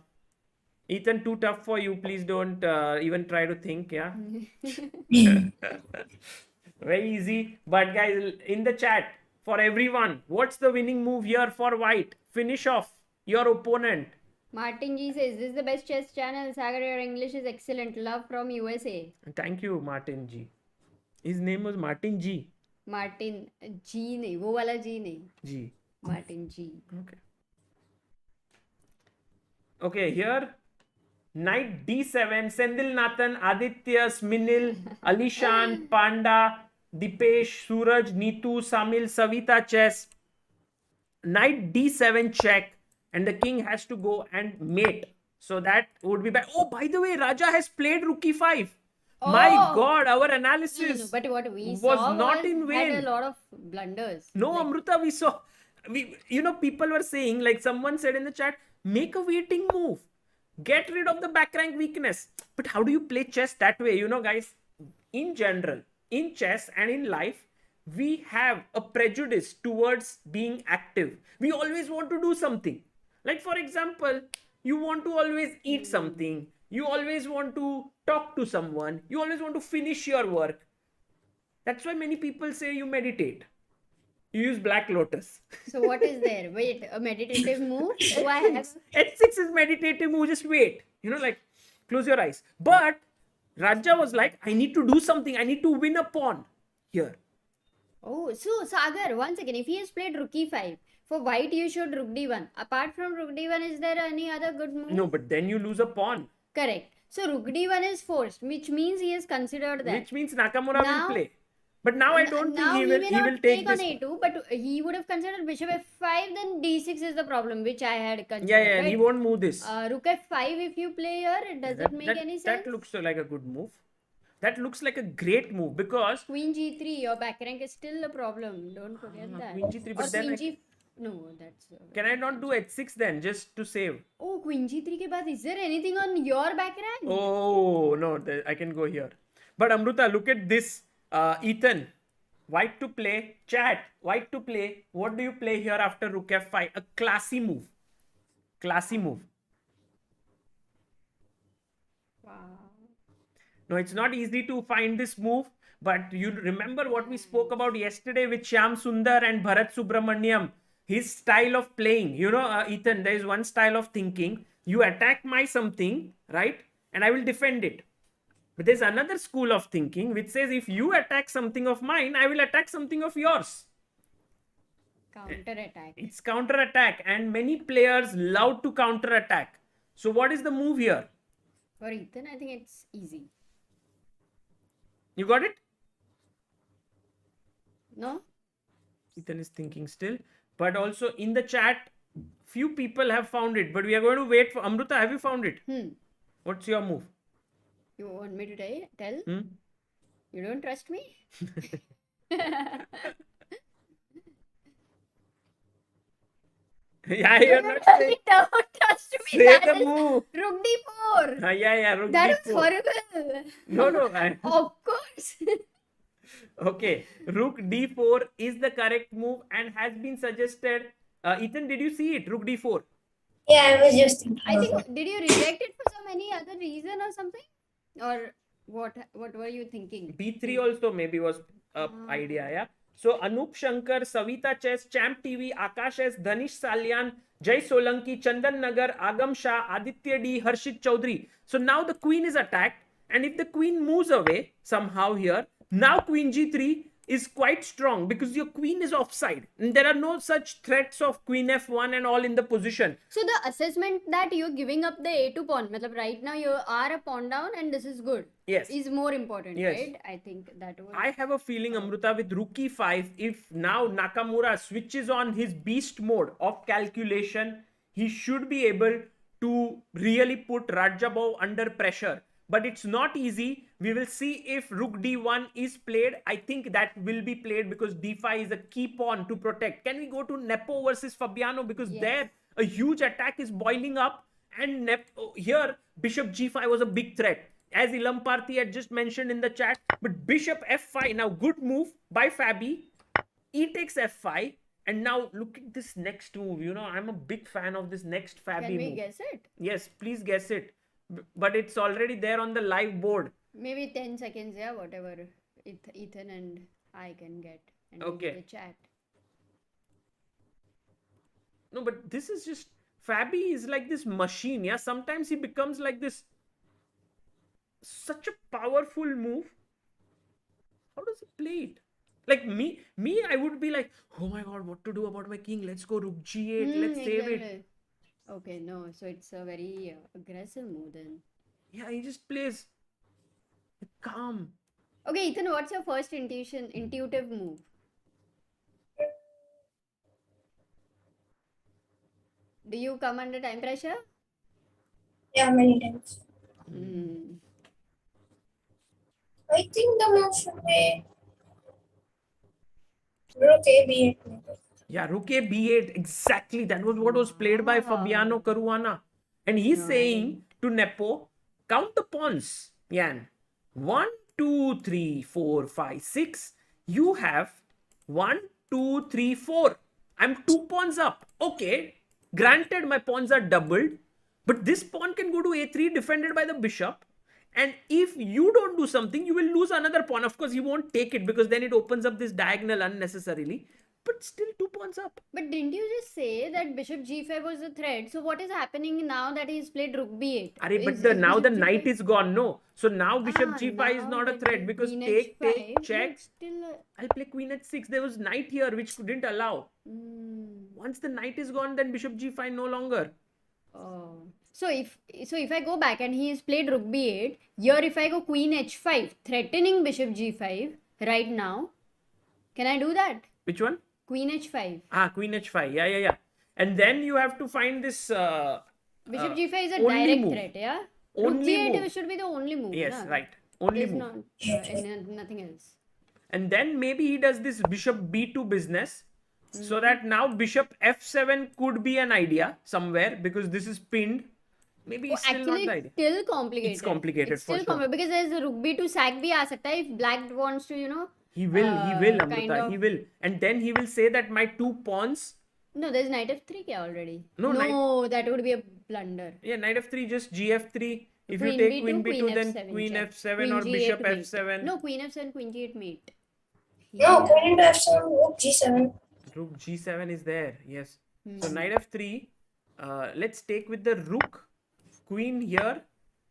Ethan, too tough for you. Please don't even try to think. Yeah, very easy. But guys, in the chat for everyone, what's the winning move here for white? Finish off your opponent. Martin G says, this is the best chess channel. Sagar, your English is excellent. Love from USA. Thank you, Martin G. His name was Martin G. Martin G नहीं, वो वाला G नहीं. G. Martin G. Okay. Okay, here knight d7, Sendil Nathan, Aditya, Sminil, Alishan, Panda, Dipesh, Suraj, Neetu, Samil, Savita chess. Knight d7 check, and the king has to go and mate. So that would be bad. Oh, by the way, Raja has played rook e5. My Oh. God, our No, analysis no, but what we was saw not in vain. had a lot of blunders. No, Like, Amruta, we saw. People were saying, like someone said in the chat, make a waiting move. Get rid of the back rank weakness. But how do you play chess that way? Guys, in general, in chess and in life, we have a prejudice towards being active. We always want to do something. Like, for example, you want to always eat something. You always want to talk to someone. You always want to finish your work. That's why many people say you meditate. You use Black Lotus. so what is there? Wait, a meditative move? Do I have? H6 is meditative move. Just wait. Like close your eyes. But Raja was like, I need to do something. I need to win a pawn here. Oh, so Sagar, once again, if he has played rook e5, for white you showed rook d1. Apart from rook d1, is there any other good move? No, but then you lose a pawn. Correct. So rook d1 is forced, which means he has considered that. Which means Nakamura Now- will play. But now I don't Now think may he not will take on this. a2, but he would have considered bishop f5, then d6 is the problem, which I had considered. Yeah, and he right? won't move this. Rook f5 if you play here, does it make any sense? That looks like a good move. That looks like a great move because Queen g3, your back rank is still a problem. Don't forget that. Queen g3, but or then queen g... No, that's... can I not do h6 then just to save? Oh, queen g3 ke baad, is there anything on your back rank? Oh, no, I can go here. But Amruta, look at this. Ethan, white to play. Chat, white to play. What do you play here after rook f5? A classy move. Classy move. Wow. No, it's not easy to find this move. But you remember what we spoke about yesterday with Shyam Sundar and Bharat Subramaniam. His style of playing. Ethan, there is one style of thinking. You attack my something, right? And I will defend it. But there's another school of thinking which says if you attack something of mine, I will attack something of yours. Counter attack. It's counter attack, and many players love to counter attack. So what is the move here? For Ethan, I think it's easy. You got it? No? Ethan is thinking still. But also in the chat, few people have found it. But we are going to wait for Amruta. Have you found it? What's your move? You want me to tell? You don't trust me? Yeah, you're not saying. Don't trust me. Say That the is move. rook d4. Yeah, rook That d4. was horrible. No. Of course. Okay, rook d4 is the correct move and has been suggested. Ethan, did you see it? Rook d4. Yeah, I was just thinking. I of think, it. did you reject it for some any other reason or something? Or what were you thinking? b3 also maybe was a idea, yeah. So Anup Shankar, Savita Chess, Champ TV, Akash S, Dhanish Salyan, Jay Solanki, Chandan Nagar, Agam Shah, Aditya D, Harshit Chaudhary. So now the queen is attacked, and if the queen moves away somehow here, now queen g3 is quite strong because your queen is offside. And there are no such threats of queen f1 and all in the position. So the assessment that you're giving up the a2 pawn, matlab right now you are a pawn down and this is good. Yes. Is more important, Yes. right? I think that was. I have a feeling, Amruta, with rook e5, if now Nakamura switches on his beast mode of calculation, he should be able to really put Rajabov under pressure. But it's not easy. We will see if rook d1 is played. I think that will be played because d5 is a key pawn to protect. Can we go to Nepo versus Fabiano? Because there a huge attack is boiling up, and here bishop g5 was a big threat, as Ilam Parthi had just mentioned in the chat. But bishop f5, now good move by Fabi. E takes f5, and now look at this next move. You know, I'm a big fan of this next Fabi Can we move. guess it? Yes, please guess it. But it's already there on the live board. Maybe 10 seconds, yeah, whatever Ethan and I can get. And Okay. the chat. No, but this is just, Fabi is like this machine. Yeah, sometimes he becomes like this, such a powerful move. How does he play it? Like me, I would be like, oh my god, what to do about my king? Let's go rook g8. Let's save it. Exactly. Okay, no, so it's a very aggressive move then. Yeah, he just plays calm. Okay, Ethan, what's your first intuitive move? Do you come under time pressure? Yeah, many times. Hmm. I think the move should be rook a b8. Yeah, rook a b8. Exactly. That was what was played by Fabiano Caruana. And he's saying to Nepo, count the pawns, Yan. 1, 2, 3, 4, 5, 6. You have 1, 2, 3, 4. I'm 2 pawns up. Okay. Granted, my pawns are doubled. But this pawn can go to a3 defended by the bishop. And if you don't do something, you will lose another pawn. Of course, he won't take it because then it opens up this diagonal unnecessarily. But still 2 pawns up. But didn't you just say that bishop g5 was a threat? So what is happening now that he's played rook b8? But now the bishop knight G5 is gone. No. So now bishop g5 is now not a the threat because queen take, h5, check. but still, I'll play queen h6. There was knight here which couldn't allow. Once the knight is gone, then bishop g5 no longer. oh. So if I go back and he has played rook b8, here if I go queen h5, threatening bishop g5 right now, can I do that? Which one? Queen h5. Queen h5. Yeah. And then you have to find this. Bishop g5 is a only direct move. threat, yeah? Only rook g8 move. should be the only move. Yes, na? right. Only There's move. nothing else. And then maybe he does this bishop b2 business. So that now bishop f7 could be an idea somewhere because this is pinned. Maybe it's still Actually, not the it's idea. still complicated. It's complicated It's for still sure. complicated because there's a rook b2 sack bhi aa sakta hai if black wants to, He will, Amruta, kind of- he will. And then he will say that my 2 pawns. No, there's knight f3 kya already. No, that would be a blunder. Yeah, knight f3, just gf3. If you Queen take b2, queen b2, then f7 queen check. f7 Queen or g8 bishop mate. f7. No, queen f7, queen g8 mate. No, queen into f7, rook g7. Rook g7 is there, yes. So knight f3. Let's take with the rook, queen here,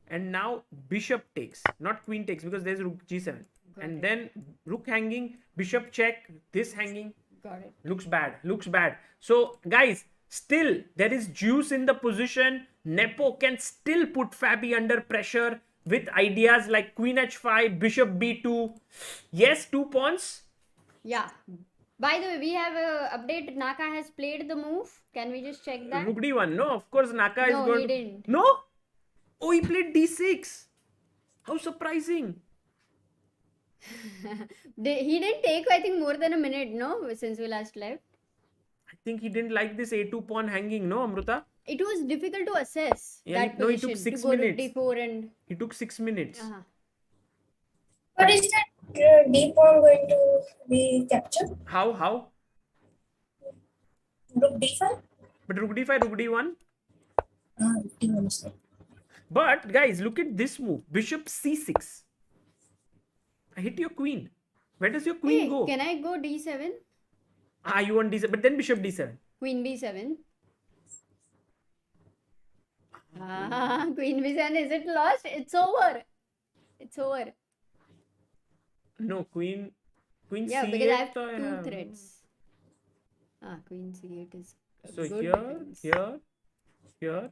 and now bishop takes, not queen takes because there's rook g7. And then rook hanging, bishop check, this hanging. Got it. Looks bad. So guys, still there is juice in the position. Nepo can still put Fabi under pressure with ideas like queen h5, bishop b2. Yes, 2 pawns. Yeah. By the way, we have a update. Naka has played the move. Can we just check that? Rook d1. No, of course Naka is No, going he to... didn't. No? Oh, he played d6. How surprising. He didn't take, I think, more than a minute, no? Since we last left. I think he didn't like this a2 pawn hanging, no, Amruta? It was difficult to assess Yeah, that no, he position. took 6 to go minutes. to d4 and... He took 6 minutes. But is that d pawn going to be captured? How? Rook d5? But rook d5, rook d1. D1 is there. But guys, look at this move. Bishop c6. I hit your queen. Where does your queen Hey, go? can I go d7? You want d7, but then bishop d7. Queen b7. Queen b7. Is it lost? It's over. It's over. No, queen Yeah, c8. because I have तो I two have. threads. Queen c8 is a So good here, defense. here,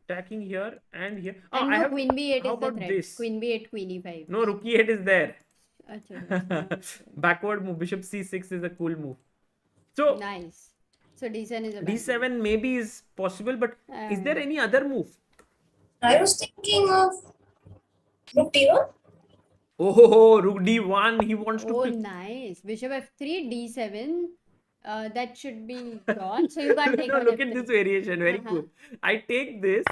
attacking here and here. And I no, have. queen b8 How is the about threat. this? Queen b8, queen e5. No, rook e8 is there. Acha, Backward move. Bishop c6 is a cool move. So nice. So d7 is a bad d7 maybe is possible, but is there move. any other move? I was thinking of rook d1. Oh, rook d1. He wants to. Oh, nice. Bishop f3, d7. That should be gone. So you can't take No, on look f3. at this variation. Very Uh-huh. cool. I take this.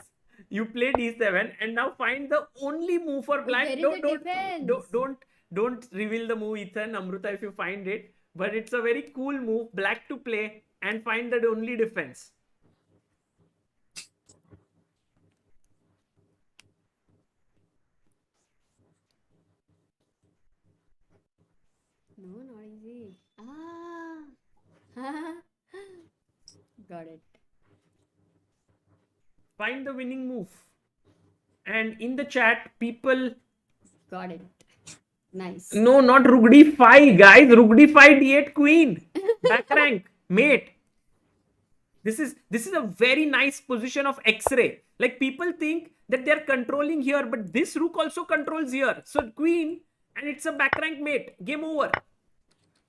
You play d7 and now find the only move for black. there is a defense. Don't reveal the move, Ethan, Amruta, if you find it. But it's a very cool move, black to play and find the only defense. No, not easy. Got it. Find the winning move. And in the chat, people. Got it. Nice. No, not rook d5, guys. Rook d5, d8 queen. Back rank, mate. This is a very nice position of X-ray. Like people think that they're controlling here, but this rook also controls here. So queen, and it's a back rank mate. Game over.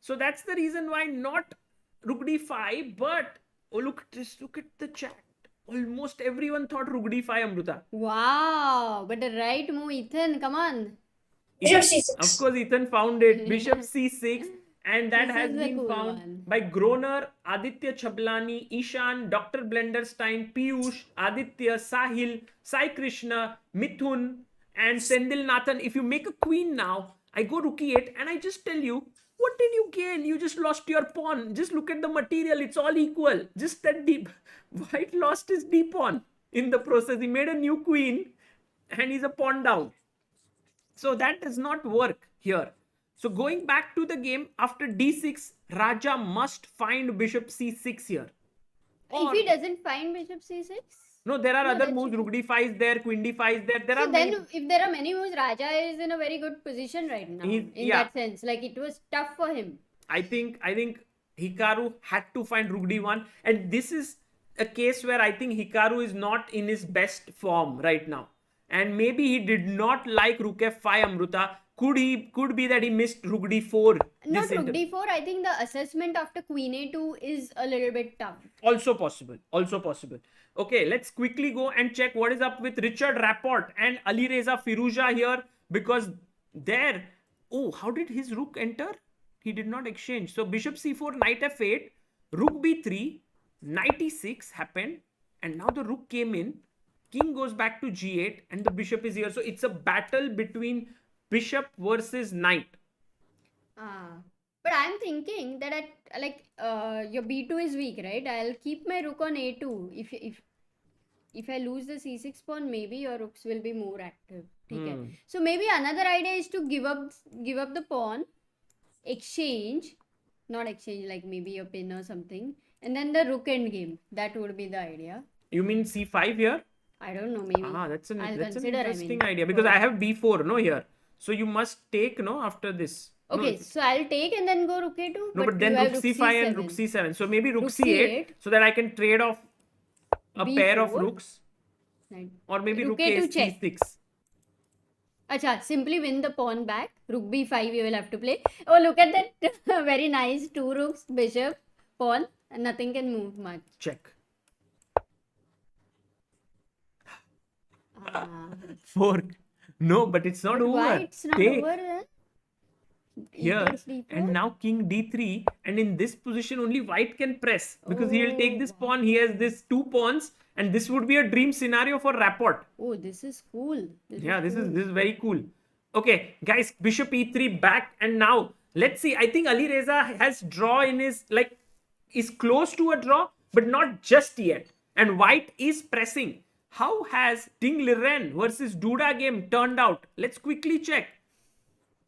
So that's the reason why not rook d5, but oh look at the chat. Almost everyone thought rook d5, Amruta. Wow. But the right move, Ethan. Come on. Bishop c6. Of course, Ethan found it. Bishop c6. And that This has is the been cool found one. by Groner, Aditya Chablani, Ishan, Dr. Blenderstein, Piyush, Aditya, Sahil, Sai Krishna, Mithun, and Sendil Nathan. If you make a queen now, I go rook e8 and I just tell you, what did you gain? You just lost your pawn. Just look at the material. It's all equal. Just that deep. White lost his d pawn in the process. He made a new queen and he's a pawn down. So that does not work here. So going back to the game, after d6, Raja must find bishop c6 here. If he doesn't find bishop c6? No, there are No, other that moves. should Rook d5 is there, queen d5 is there. There So are then, many. if there are many moves, Raja is in a very good position right now. In that sense, like it was tough for him. I think Hikaru had to find rook d1, and this is a case where I think Hikaru is not in his best form right now, and maybe he did not like rook f5, Amruta. Could be that he missed rook d4. Not rook d4. I think the assessment after queen a2 is a little bit tough. Also possible. Okay, let's quickly go and check what is up with Richard Rapport and Alireza Firuza here, because there. Oh, how did his rook enter? He did not exchange. So bishop c4, knight f8, rook b3, knight e6 happened, and now the rook came in. King goes back to g8, and the bishop is here. So it's a battle between bishop versus knight. But I'm thinking that your b2 is weak, right? I'll keep my rook on a2. If I lose the c6 pawn, maybe your rooks will be more active. Okay. So maybe another idea is to give up the pawn, exchange, not exchange, like maybe a pin or something, and then the rook end game. That would be the idea. You mean c5 here? I don't know, maybe. That's an I'll interesting idea, because I have b4 no here. So you must take no after this. Okay, so I'll take and then go rook a2. No, but then you rook have c5 and rook c7. So maybe rook Rook c8, c8. so that I can trade off a pair of b4. rooks. Right. Or maybe rook a2 check. c6. Acha, simply win the pawn back. Rook b5 you will have to play. Oh, look at that. Very nice. 2 rooks, bishop, pawn, and nothing can move much. Check. Ah. Fork. No, but it's not over. Why it's not Take over then? here, takes d4. and now king d3, and in this position only white can press, because he will take this pawn. He has this 2 pawns, and this would be a dream scenario for Rapport. Oh, this is cool. This is very cool. Okay, guys, bishop e3 back, and now let's see. I think Alireza has draw in his, like, is close to a draw, but not just yet. And white is pressing. How has Ding Liren versus Duda game turned out? Let's quickly check.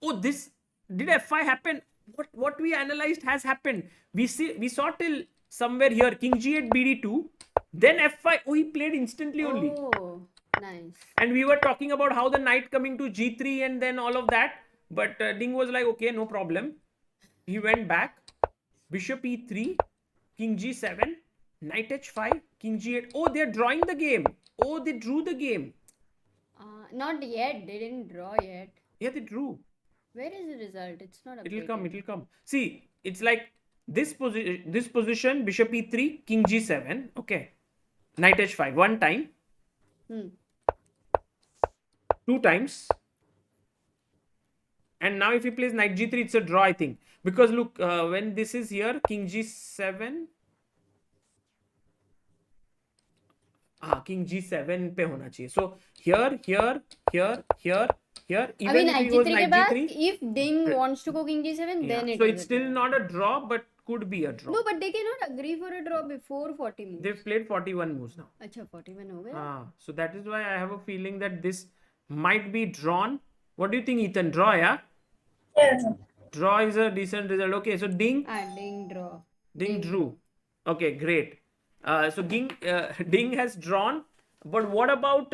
Oh, this did f5 happen? What we analyzed has happened. We saw till somewhere here king g8 bd2, then f5. Oh, he played instantly only. Oh, nice. And we were talking about how the knight coming to g3 and then all of that, but Ding was like, okay, no problem. He went back, bishop e3, king g7, knight h5, king g8. Oh, they're drawing the game. Oh, they drew the game. Not yet. They didn't draw yet. Yeah, they drew. Where is the result? It's not updated. It'll come. See, it's like this position, bishop e3, king g7. Okay, knight h5 one time, 2 times, and now if he plays knight g3, it's a draw, I think, because look, when this is here, king g7, king g7 पे होना चाहिए. So here, even I mean, if he goes knight g3, if Ding wants to go king g7, then it so is it's a still draw. not a draw, but could be a draw. No, but they cannot agree for a draw before 40 moves. They've played 41 moves now. Acha, 41 हो गया. So that is why I have a feeling that this might be drawn. What do you think, Ethan? Draw, yeah? Yeah. Draw is a decent result. Okay, so Ding Ding draw. drew. Okay, great. So Ding has drawn. But what about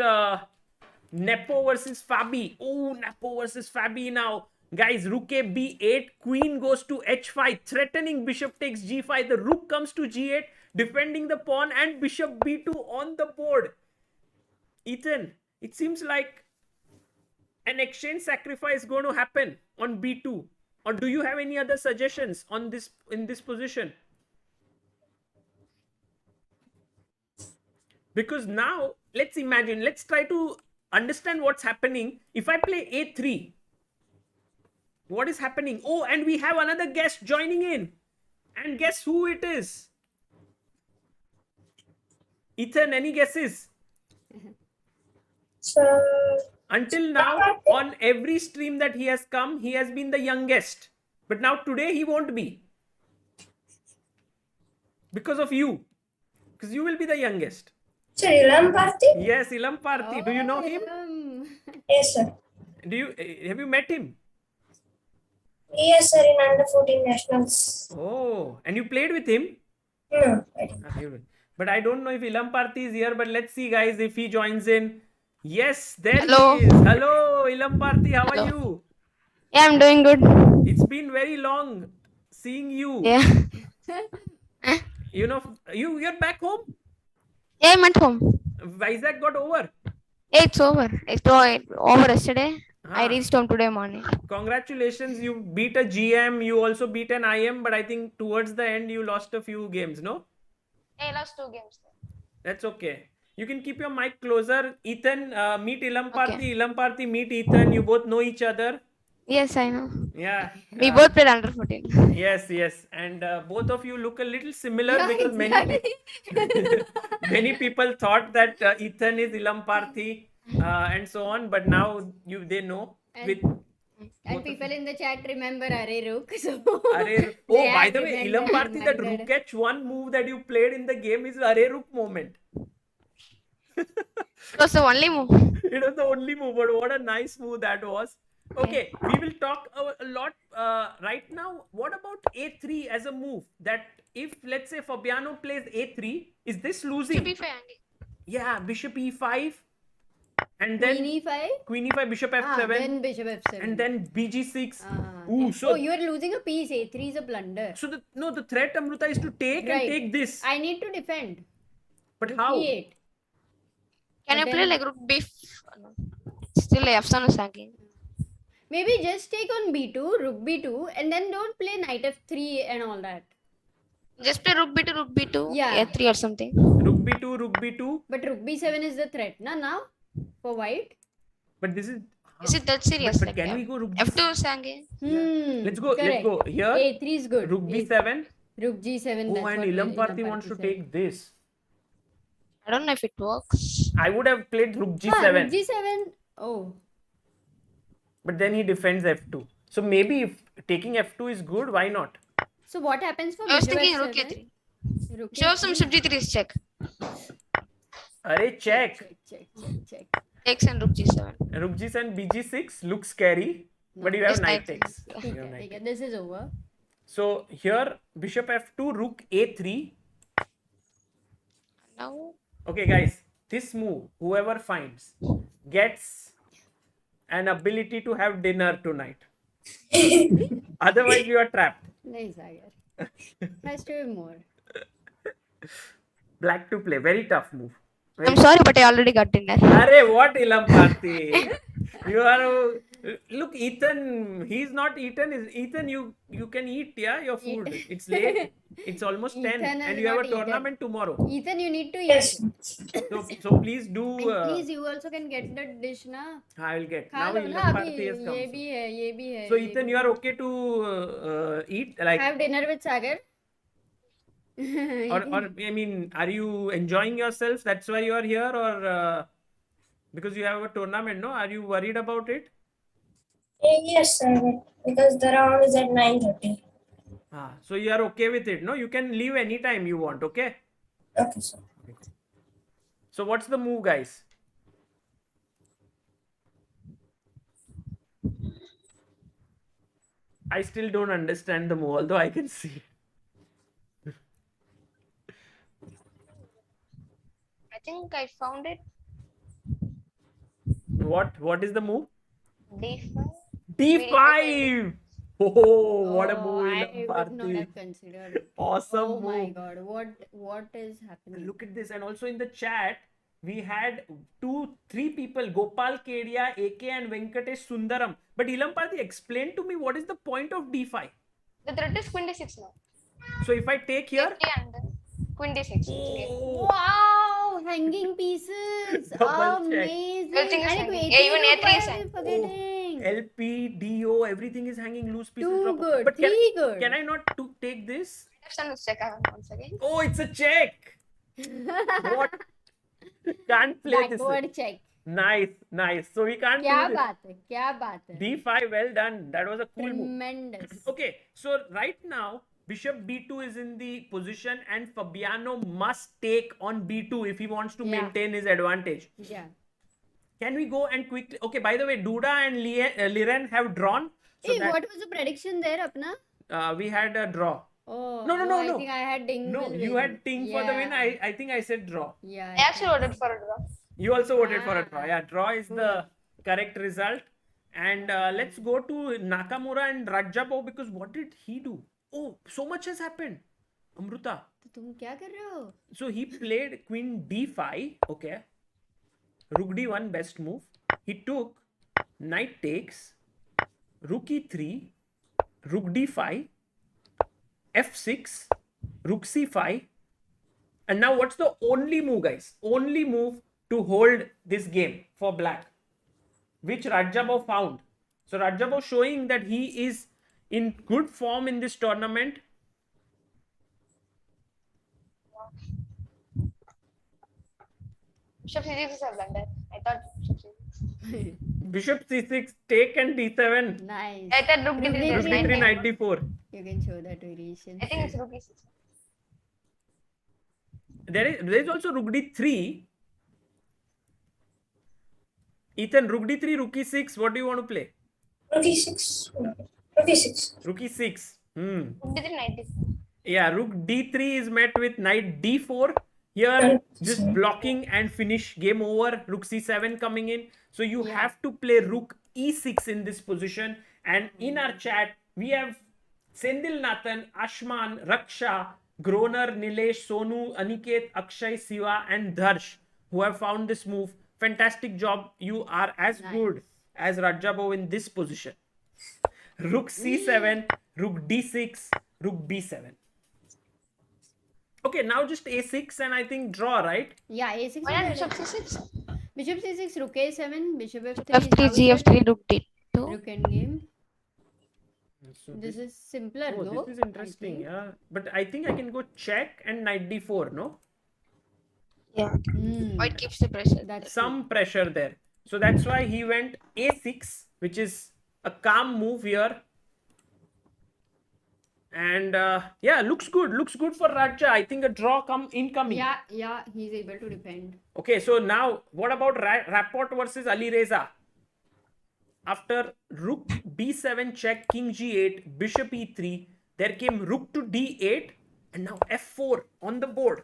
Nepo versus Fabi? Oh, Nepo versus Fabi now. Guys, rook a b8, queen goes to h5, threatening bishop takes g5. The rook comes to g8, defending the pawn, and bishop b2 on the board. Ethan, it seems like an exchange sacrifice going to happen on b2. Or do you have any other suggestions on this in this position? Because now, let's imagine, let's try to understand what's happening. If I play a3, what is happening? Oh, and we have another guest joining in. And guess who it is? Ethan, any guesses? So, Until now, on every stream that he has come, he has been the youngest. But now today he won't be. Because of you. Because you will be the youngest. sir, Ilam Party? Yes, Ilam Parthi. Do you know him? Yes, sir. Have you met him? Yes, sir, in under 14 nationals. Oh, and you played with him? No, I didn't. But I don't know if Ilam Parthi is here, but let's see, guys, if he joins in. Yes, there Hello. he is. Hello, Ilam Parthi, how are you? Yeah, I'm doing good. It's been very long seeing you. Yeah. You know, you're back home? Yeah, I'm at home. Vizag got over. Yeah, it's over. It's over yesterday. I Ah. reached home today morning. Congratulations, you beat a GM, you also beat an IM, but I think towards the end you lost a few games, no? Yeah, I lost 2 games. That's okay. You can keep your mic closer. Ethan, meet Ilam Parthi. Okay. Ilam Parthi, meet Ethan. You both know each other. Yes, I know. Yeah. We both played under 14. Yes. And both of you look a little similar Yeah, because many people thought that Ethan is Ilam Parthi and so on. But now they know. And people in the chat remember Are Rook. So Oh, they by have the way, Ilam remembered Parthi, that remembered. rook h1 move that you played in the game is Are Rook moment. It was the only move. It was the only move, but what a nice move that was. Okay, we will talk a lot right now. What about a3 as a move? That if, let's say, Fabiano plays a3, is this losing? Bishop e5, Andy. Yeah, bishop e5. And then Queen e5. bishop f7. Then bishop f7. And then bg6. You are losing a piece. A3 is a blunder. So the threat, Amruta, is to take and take this. I need to defend. But Rook how? e8. Can But you play then- like rook b? No. Still f7 is sagging. Maybe just take on b2, rook b2, and then don't play knight f3 and all that. Just play rook b2, Yeah. a3 or something. Rook b2. But rook b7 is the threat, now for white. But this is... Is it that serious? But Like, can we go rook f2 is sagging. Let's go. Correct. Here. A3 is good. Rook b7. Rook g7. Oh, that's and what Ilam Ilam Parthi wants to said. take this. I don't know if it works. I would have played rook Rook g7. g7. Oh. But then he defends f2. So maybe if taking f2 is good, why not? So what happens for I was bishop thinking f7? rook a3. Rook Show some bishop g3 is check. Arey, check. check. X and rook g7. Rook g7, bg6 looks scary. But you have It's knight knight takes. takes. You ठीक have है, knight ठीक है. takes. This is over. So here bishop f2, rook a3. Now, Okay, guys, this move, whoever finds, gets an ability to have dinner tonight. Otherwise, you are trapped. नहीं Sagar. Has to be more. Black to play. Very tough move. I'm sorry, but I already got dinner. Arey, what Ilam Party? You are. Look, Ethan, he's not Ethan. Is Ethan, you can eat, yeah, your food. It's late. It's almost 10. Ethan And is you have a not Ethan. tournament tomorrow. Ethan, you need to eat. Yes. So please do. And please, you also can get the dish, na. I will get. खा Now लो ना Ilam अभी. Party has come. ये भी है, ये भी है. So ये Ethan, भी you है. are okay to eat? Like, Have dinner with Sagar. or I mean, are you enjoying yourself? That's why you are here, or because you have a tournament? No, are you worried about it? Yes, sir. Because the round is at 9:30. So you are okay with it? No, you can leave anytime you want. Okay. Okay, sir. So what's the move, guys? I still don't understand the move, although I can see. I think I found it. What is the move? D5. D5. Oh, what a move! I Ilam would not Party. have considered it. Awesome Oh my move. god, what is happening? Look at this. And also in the chat, we had 3 people, Gopal Kedia, AK and Venkatesh Sundaram. But Ilam Party, explain to me what is the point of D5? The threat is queen d6 now. So if I take here, D3 and then queen d6. Okay. oh, Wow, hanging pieces. Double check. Amazing. Everything is And hanging. A3 Even look, A3 why is are we hanging. forgetting? LP, DO, everything is hanging loose pieces. Too drop. good, But three good. can I not take this? Left hand is check once again. Oh, it's a check. What? Can't play this. Backward check. Nice. So we can't क्या do this. बात है, क्या बात है. D5, well done. That was a cool move. Tremendous. Okay, so right now, bishop b2 is in the position and Fabiano must take on b2 if he wants to Yeah. maintain his advantage. Yeah. Can we go and quickly... Okay, by the way, Duda and Liren have drawn. So Hey, that, what was the prediction there, apna? we had a draw. Oh, No. I think I had Ding. No, will you win. had Ting for the win. Yeah. I think I said draw. Yeah. I actually voted for a draw. You also voted for a draw. Ah. Yeah, draw is the correct result. And let's go to Nakamura and Rajapov because what did he do? Oh, so much has happened. Amruta. तो तुम क्या कर रहे हो? So he played queen d5. Okay. Rook d1, best move. He took knight takes, rook e3, rook d5, f6, rook c5. And now what's the only move, guys? Only move to hold this game for black, which Rajapov found. So Rajapov showing that he is in good form in this tournament. Bishop c6 is a blunder. I thought bishop c6. Bishop c6, take and d7. Nice. I thought rook d3 Rook is d3, 9. knight d4. You can show that variation. I think it's rook e6. There is also rook d3. Ethan, rook d3, rook e6. What do you want to play? Rook e6. Rook e6. Rook e6. Rook d3, knight d4. Yeah, rook d3 is met with knight d4. Here, just blocking and finish. Game over. Rook c7 coming in. So you have to play rook e6 in this position. And in our chat, we have Sendil Nathan, Ashman, Raksha, Groner, Nilesh, Sonu, Aniket, Akshay, Siva, and Dharsh who have found this move. Fantastic job. You are as good as Rajapov in this position. Rook c7, rook d6, rook b7. Okay, now just a6 and I think draw, right? Yeah, A6. Why not bishop c6? Bishop C6, rook A7, bishop F3. f3, g f3, rook d2. Rook endgame. So This is simpler, oh, though. this is interesting. Yeah, but I think I can go check and knight d4. No, Yeah. Hmm. White keeps the pressure. That's some pressure there. So that's why he went a6, which is a calm move here. And yeah, looks good. Looks good for Raja. I think a draw incoming. Yeah, he's able to defend. Okay, so now what about Rapport versus Alireza? after rook b7 check, king g8, bishop e3, there came rook to d8, and now f4 on the board.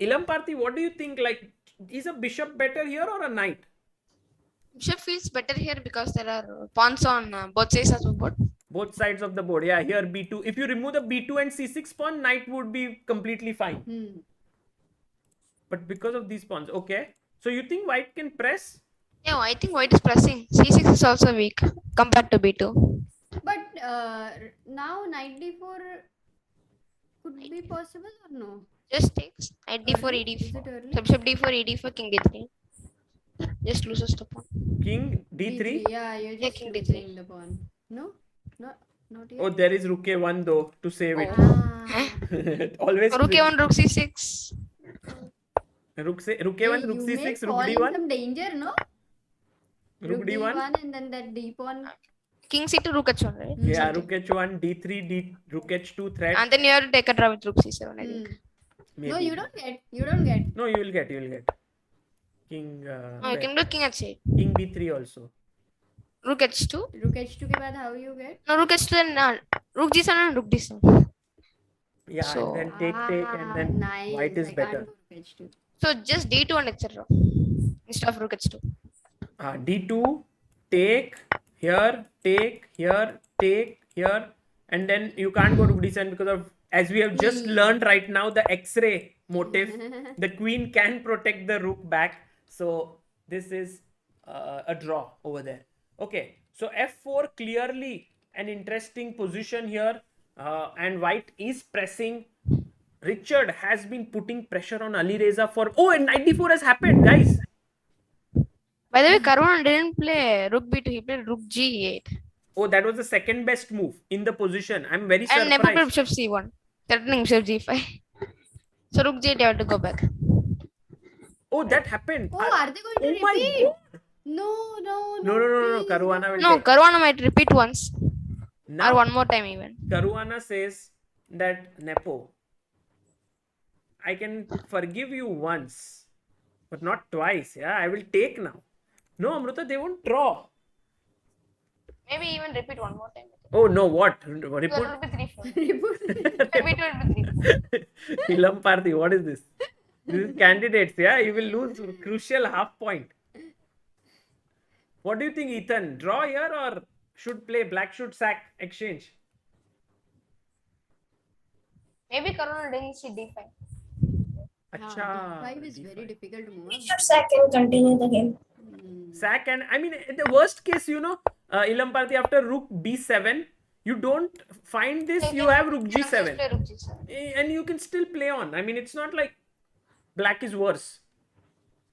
Ilam Parthi, what do you think? Like, is a bishop better here or a knight? Bishop feels better here because there are pawns on both sides of the board. Both sides of the board. Yeah, here b2. If you remove the b2 and c6 pawn, knight would be completely fine. But because of these pawns, okay. So you think white can press? Yeah, I think white is pressing. C6 is also weak compared to B2. But now knight d4 could be possible or no? Just takes knight d4, Early? e4. Is it early? So bishop d4, e4, king d3. Just loses the pawn. King d3? Yeah, you're Yeah, just king d3. losing the pawn. No? Not yet. Oh, there is rook a1 though to save it. Ah. Always Rook a1, rook c6. rook a1, Hey, rook you may c6, rook fall in d1. some danger, no? Rook d1. and then that d pawn. King c2, rook h1, right? Yeah, Something. rook h1, d3, rook h2 threat. And then you have to take a draw with rook c7, I think. Maybe. No, you don't get. You don't get. No, you will get. King. No, you can do king h8. King b3 also. Rook h2. Rook h2 ke baad how you get? No, rook h2 and rook g7 and rook d7. Yeah, So- and then take, and then nice. white is I better. can't do rook h2. So just d2 and etc. Instead of rook h2. d2, take here, and then you can't go to d7 because of, as we have just learned right now, the X-ray motif. The queen can protect the rook back. So this is a draw over there. Okay, so f4 clearly an interesting position here, and white is pressing. Richard has been putting pressure on Alireza for. Oh, and knight d4 has happened, guys. By the way, Karuna didn't play rook b2, he played rook g8. Oh, that was the second best move in the position. I'm very And Nepo played surprised. bishop c1. Threatening bishop g5. So rook g8, you have to go back. Oh, that happened. Oh, are they going to Oh repeat? my God. No. No. please, Caruana will No, take. Karuna might repeat once. Now, Or one more time even. Caruana says that Nepo, I can forgive you once, but not twice. Yeah, I will take now. No, Amruta, they won't draw. Maybe even repeat one more time. Oh no, what? So it Report. will be threefold. Repeat. Maybe it will be threefold. Ilam Parthi, what is this? This is candidates, yeah? You will lose crucial half point. What do you think, Ethan? Draw here or should play? Black should sack exchange. Maybe Karuna didn't see d5. Acha. d5 is very difficult to move. Bishop sack and continue the game. Sack, and I mean, in the worst case, Ilam Parthi, after rook b7, you don't find this, you have rook Just g7. play rook g7. And you can still play on. I mean, it's not like black is worse.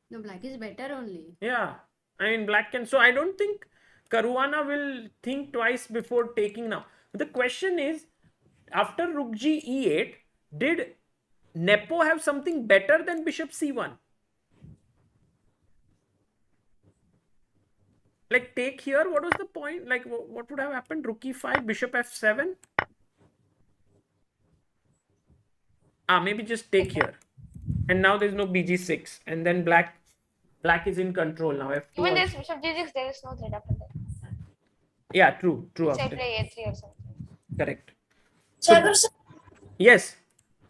No, black is better only. Yeah. I mean, black can. So I don't think Caruana will think twice before taking now. The question is, after rook g e8, did Nepo have something better than bishop c1? Like, take here, what was the point? Like, what would have happened? Rook e5, bishop f7? Maybe just take here. And now there's no bg6. And then black is in control now. F2 Even also. there's bishop g6, there is no threat after that. Yeah, true. Say After. play a3 or something. Correct. Sagar sir, Yes.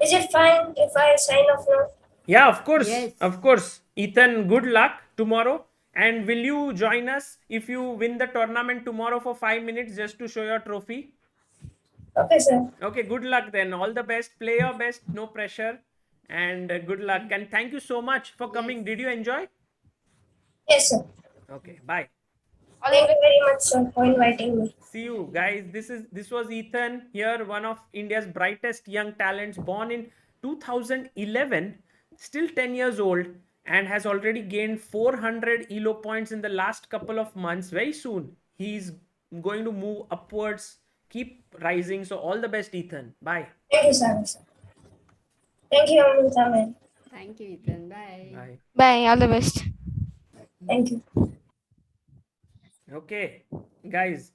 is it fine if I sign off now? Yeah, of course. Yes. Of course. Ethan, good luck tomorrow. And will you join us if you win the tournament tomorrow for 5 minutes just to show your trophy? Okay, sir. Okay, good luck then. All the best. Play your best. No pressure. And good luck. And thank you so much for coming. Did you enjoy? Yes, sir. Okay, bye. Thank you very much, sir, for inviting me. See you guys. This was Ethan here, one of India's brightest young talents, born in 2011, still 10 years old, and has already gained 400 ELO points in the last couple of months. Very soon he's going to move upwards, keep rising. So all the best, Ethan. Bye. Thank you, Sagar sir. Thank you, Amruta ma'am. Thank you, Ethan. Bye. Bye. Bye, all the best. Thank you. Okay, guys.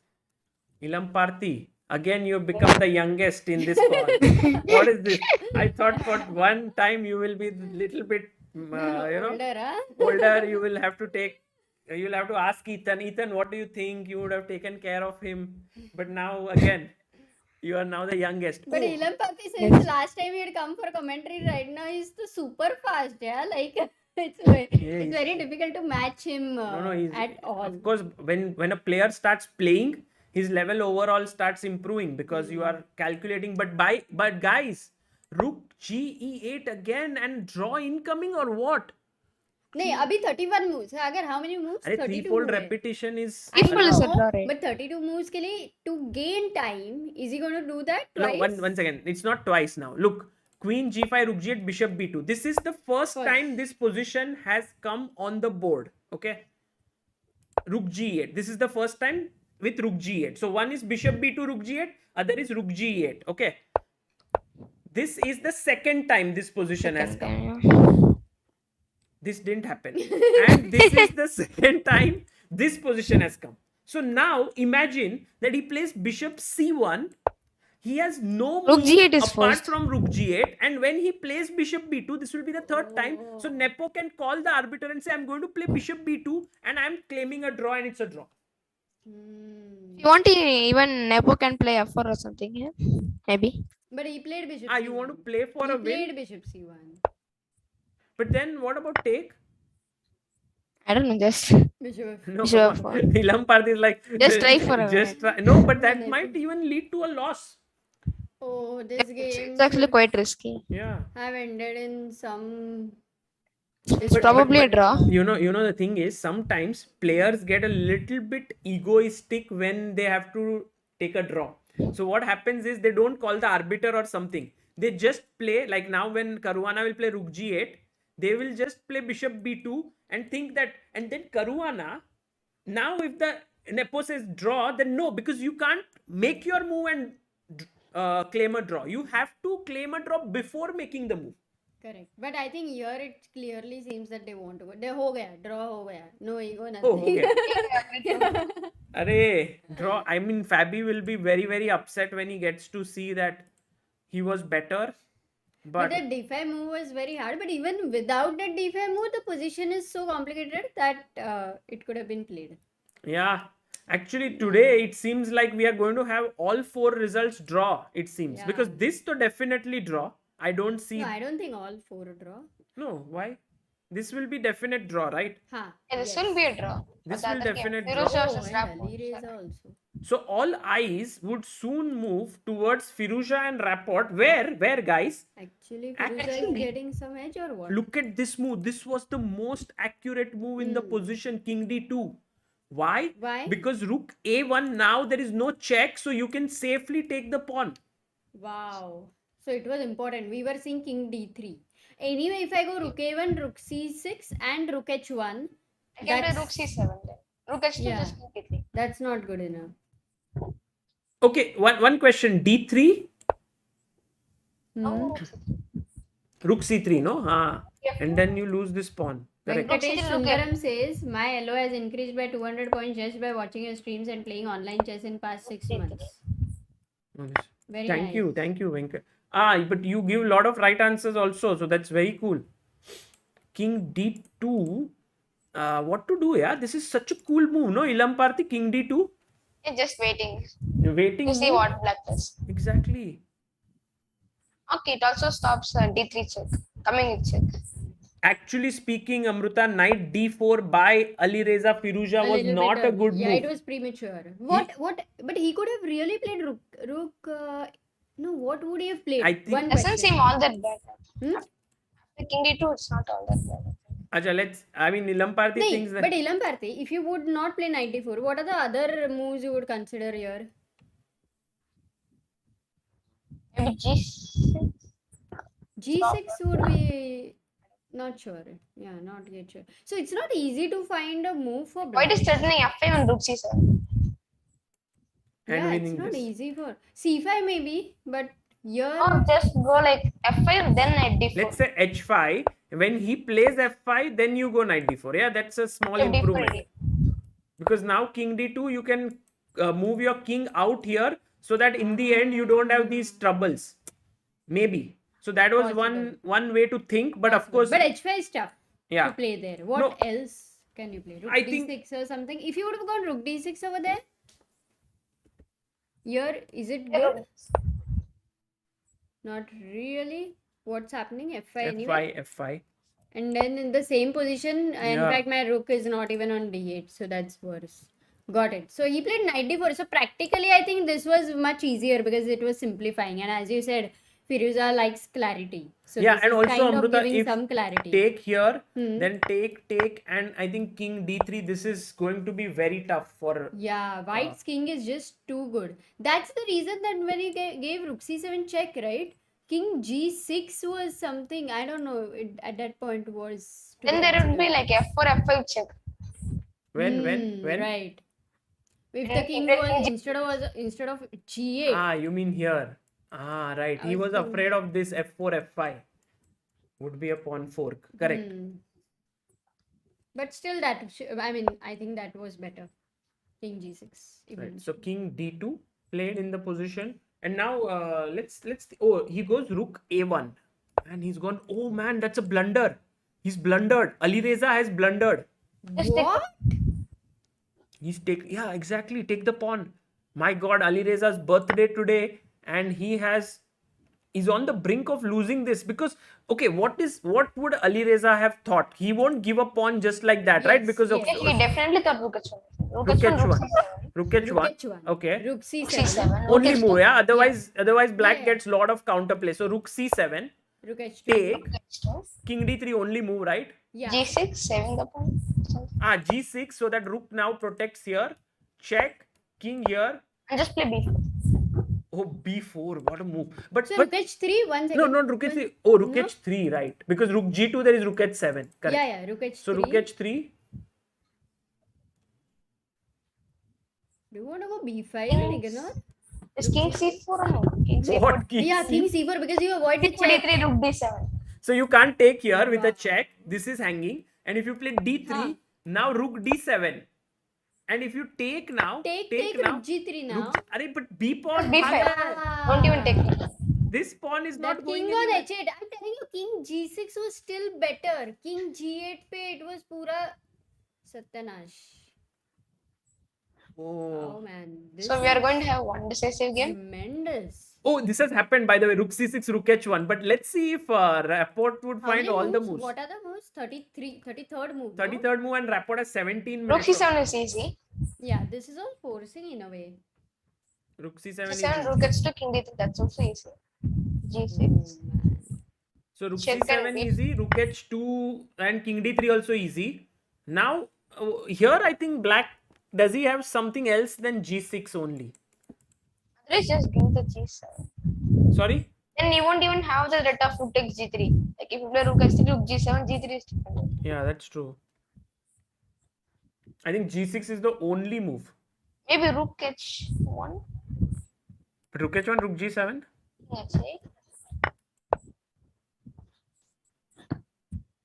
Ilam Parthi, again you have become the youngest in this call. What is this? I thought for one time you will be a little bit, Older, huh? older. You will have to take You'll have to ask Ethan. Ethan, what do you think? You would have taken care of him, but now again, you are now the youngest. But Oh, Ilam Pati, since last time he had come for commentary, right now he's the super fast, yeah. Like it's very difficult to match him no, he's at all. of course when a player starts playing, his level overall starts improving because you are calculating. But guys, Rook Ge8 again and draw incoming or what? नहीं अभी 31 moves है अगर how many moves अरे 32 threefold हुए. repetition is I Threefold is a know, draw, right? but 32 moves के लिए to gain time is he going to do that no twice? one second, it's not twice now. Look, queen g5, rook g8, bishop b2. This is the first time this position has come on the board. Okay, rook g8, this is the first time with rook g8. So one is bishop b2, rook g8, other is rook g8. Okay, this is the second time this position has come. This didn't happen. And this is the second time this position has come. So now imagine that he plays bishop c1. He has no Rook move g8 is apart first. from rook g8. And when he plays bishop b2, this will be the third time. So Nepo can call the arbiter and say, I'm going to play bishop b2 and I'm claiming a draw and it's a draw. Hmm. If you want, even Nepo can play f4 or something. Yeah? Maybe. But he played bishop You want to play for he a win? played bishop c1. But then what about take? I don't know. Just Bishop. No, Bishop come on. Ilam Parthi is like, Just try for a just minute. try. No, but that might even lead to a loss. Oh, this game it's actually quite risky. Yeah. have ended in some. It's probably a draw. You know the thing is sometimes players get a little bit egoistic when they have to take a draw. So what happens is they don't call the arbiter or something. They just play like now when Caruana will play rook g8, they will just play bishop b2 and think that, and then Caruana, now if the Nepo says draw, then no, because you can't make your move and claim a draw. You have to claim a draw before making the move. Correct. But I think here it clearly seems that they want to go. They ho gaya, draw ho gaya. No ego, nothing. Oh, okay. Arey, draw. I mean, Fabi will be very, very upset when he gets to see that he was better. But But that d5 move was very hard. But even without that d5 move, the position is so complicated that it could have been played. yeah, actually today it seems like we are going to have all four results draw. It seems Yeah. because this to definitely draw. I don't see. No, I don't think all four draw. No, why? This will be definite draw, right? Ha. Yeah, this yes. will be a draw. This But the will other game, definite Firoz draw. versus Oh, and Rapport. Alireza also. So all eyes would soon move towards Firouzja and Rapport. Where guys? Actually, Firouzja is Actually- getting some edge or what? Look at this move. This was the most accurate move in the position, King D2. Why? Why? Because Rook A1, now there is no check, so you can safely take the pawn. Wow. So it was important. We were seeing king d3. Anyway, if I go rook a1, rook c6 and rook h1, I can play that's, rook c7 then. Rook h2 Yeah. just completely. that's not good enough. Okay, one question. D3, Oh, Rook C3, no? Yeah. And then you lose this pawn. Correct. Venkatesh Rook a- Sundaram says, my LO has increased by 200 points just by watching your streams and playing online chess in past 6 months. Very Thank nice. you, Venkat. But you give a lot of right answers also, so that's very cool. King D2. What to do? Yeah, this is such a cool move, no? Ilam Parthi, King D2. Yeah, just waiting You're waiting. to see move. what black does. Exactly. Okay, it also stops d3 check. Coming with check. Actually speaking, Amruta, knight D4 by Alireza Firouzja was little not bit, a good yeah, move. it was premature. But he could have really played rook. No, what would he have played? I think- One Doesn't question. seem all that bad. Hmm? After king d2, it's not all that bad. Acha, Ilam Parthi No, thinks that. but Ilam Parthi, if you would not play knight d4, what are the other moves you would consider here? Maybe g6. G6 would be not sure. Yeah, not yet sure. So it's not easy to find a move for White black. is threatening f5 and rook c7. And Yeah, it's winning not this. easy for c5 maybe, but here Or just go like f5, then knight d4. Let's say H5. When he plays F5, then you go knight D4. Yeah, that's a small Yeah, d4 improvement. ready. Because now King D2, you can move your king out here so that in the end you don't have these troubles. Maybe. So that was Possible. one way to think. But of course, but h5 is tough yeah. to play there. What No. else? can you play? Rook I d6 think- or something. If you would have gone rook d6 over there, here, is it Yeah, good? Not really. What's happening? F5 F5, anyway. F5. And then in the same position, in Yeah. fact, my rook is not even on d8, so that's worse. Got it. So he played knight d4. So practically, I think this was much easier because it was simplifying. And as you said, Firuza likes clarity. So Yeah, this and is also kind of Amruta, giving if some clarity. take here, Hmm. then take, and I think king d3. This is going to be very tough for. Yeah, White's king is just too good. That's the reason that when he gave rook c7 check, right? King g6 was something, I don't know, at that point was to Then be there would be considered. like F4, F5 check. When? Right. If the And king even was king instead of g8. Ah, you mean here. Ah, right. I He was was thinking- afraid of this F4, F5. Would be a pawn fork. Correct. But still, I think that was better. King g6. Right. So king d2 played in the position, and now let's. Oh, he goes rook a1, and he's gone. Oh man, that's a blunder. He's blundered. Alireza has blundered. What? He's yeah, exactly. Take the pawn. My God, Alireza's birthday today, and he's on the brink of losing this because okay, what would Alireza have thought? He won't give a pawn just like that, right? Yes, Because of yes. He definitely thought rook h1. Rook rook h1, rook h1. c7. Rook h1. Rook h1. Okay. Rook c7. c7. Rook Only h2. move, yeah. Otherwise, black Yeah. gets lot of counterplay. So rook c7, Rook h2. take, h2. king d3 only move, right? Yeah. G6, saving the pawn. G6, so that rook now protects here. Check, king here. And just play b4. Oh, b4, what a move. But So rook h3, 1 second. no, not rook h3. Oh, rook No. h3, right? Because rook g2 there is rook h7. Correct. Yeah, rook h3. So rook h3. Do you want to go b5 and ignore? Is king c4 or no? King c4. What king? Yeah, king c4 because you avoid the King check. d3, rook d7. So you can't take here with Wow. a check. This is hanging. And if you play d3, Huh. now rook d7. And if you take now, Take now. rook g3 now. Arey, but b pawn. b5. Don't even take it. This pawn is That not going king on anywhere. h8. I'm telling you, king g6 was still better. King g8 pe it was pura Satyanash. Oh Oh. man. This So we are is going to have one decisive game. tremendous. Oh, this has happened by the way. Rook c6, rook h1. But let's see if Rapport would How find many all the moves? moves. What are the moves? 33rd move. no? 33rd move and Rapport has 17 Rook minutes. c7 is easy. Yeah, this is all forcing in a way. Rook c7 is c7, easy. rook h2, king d3. That's also easy. G6. Oh, man. So rook Check c7 and easy, rook h2 and king d3 also easy. Now here I think black, does he have something else than g6 only? Otherwise, just give the g7. Sorry? Then you won't even have the threat of rook takes g3. Like if you play rook h3, rook g7, g3 is different. Yeah, that's true. I think g6 is the only move. Maybe rook h1. Rook h1, rook g7. Let's say.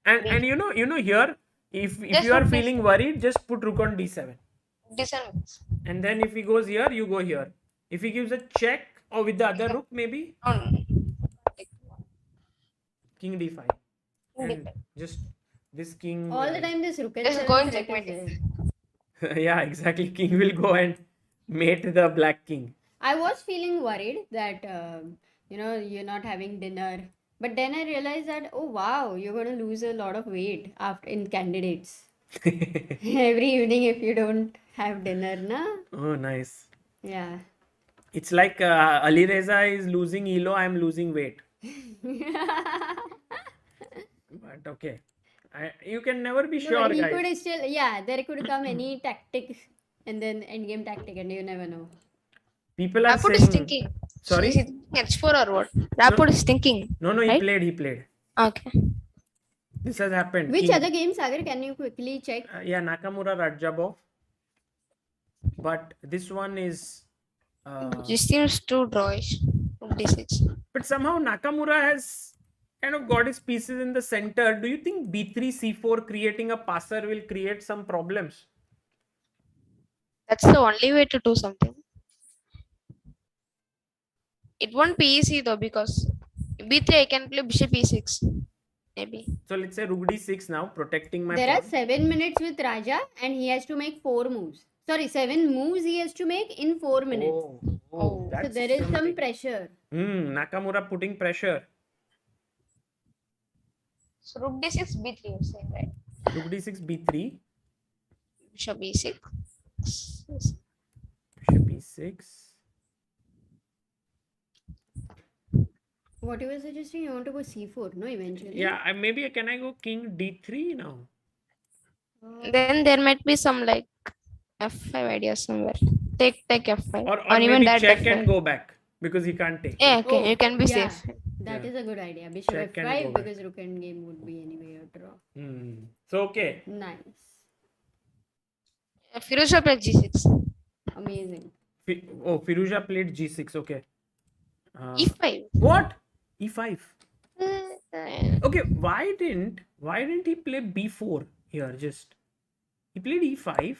And you know here, if Just you are rook feeling worried, just put rook on d7. D7 wins. And then if he goes here, you go here. If he gives a check or with the other rook, maybe Oh, no. Take one. king d5. King And d5. just this king. All the time this rook This is h7 going threat is checkmate. there. Yeah, exactly. King will go and mate the black king. I was feeling worried that you're not having dinner, but then I realized that oh wow, you're going to lose a lot of weight after in candidates every evening if you don't have dinner, na? Oh, nice. Yeah. It's like Alireza is losing elo, I am losing weight. But okay. You can never be No, sure, but he guys. could still, there could come any tactic and then endgame tactic, and you never know. People are Rapport is saying. thinking. Sorry? Is it H4 or what? Rapport is thinking. No, he right? played. Okay. This has happened. Which King- other game, Sagar? Can you quickly check? Yeah, Nakamura Rajabov. But this one is. This seems too drawish. Rook D6. But somehow Nakamura has kind of got his pieces in the center. Do you think b3, c4 creating a passer will create some problems? That's the only way to do something. It won't be easy though because B3 I can play bishop E6. maybe. So let's say rook d6 now, protecting my There are pawn. 7 minutes with Raja and he has to make 4 moves. Sorry, 7 moves he has to make in 4 minutes. Oh, So that's there is some something. pressure. Nakamura putting pressure. So rook d6, b3 you're saying, right? Rook d6, b3, Bishop e6. bishop e6. What you were suggesting? You want to go c4, no, eventually? Yeah, maybe can I go king d3 now? Then there might be some like f5 idea somewhere. Take f5 Or even maybe that check f5. and go back because he can't take. Yeah, okay, Oh, you can be yeah. safe. That Yeah. is a good idea. Bishop Check and f5 go back. because rook endgame would be anyway a draw. So okay. Nice. Firouzja played g6. Amazing. Firouzja played g6. Okay. e5. What? e5. Uh, Okay. Why didn't he play b4 here? Just he played e5,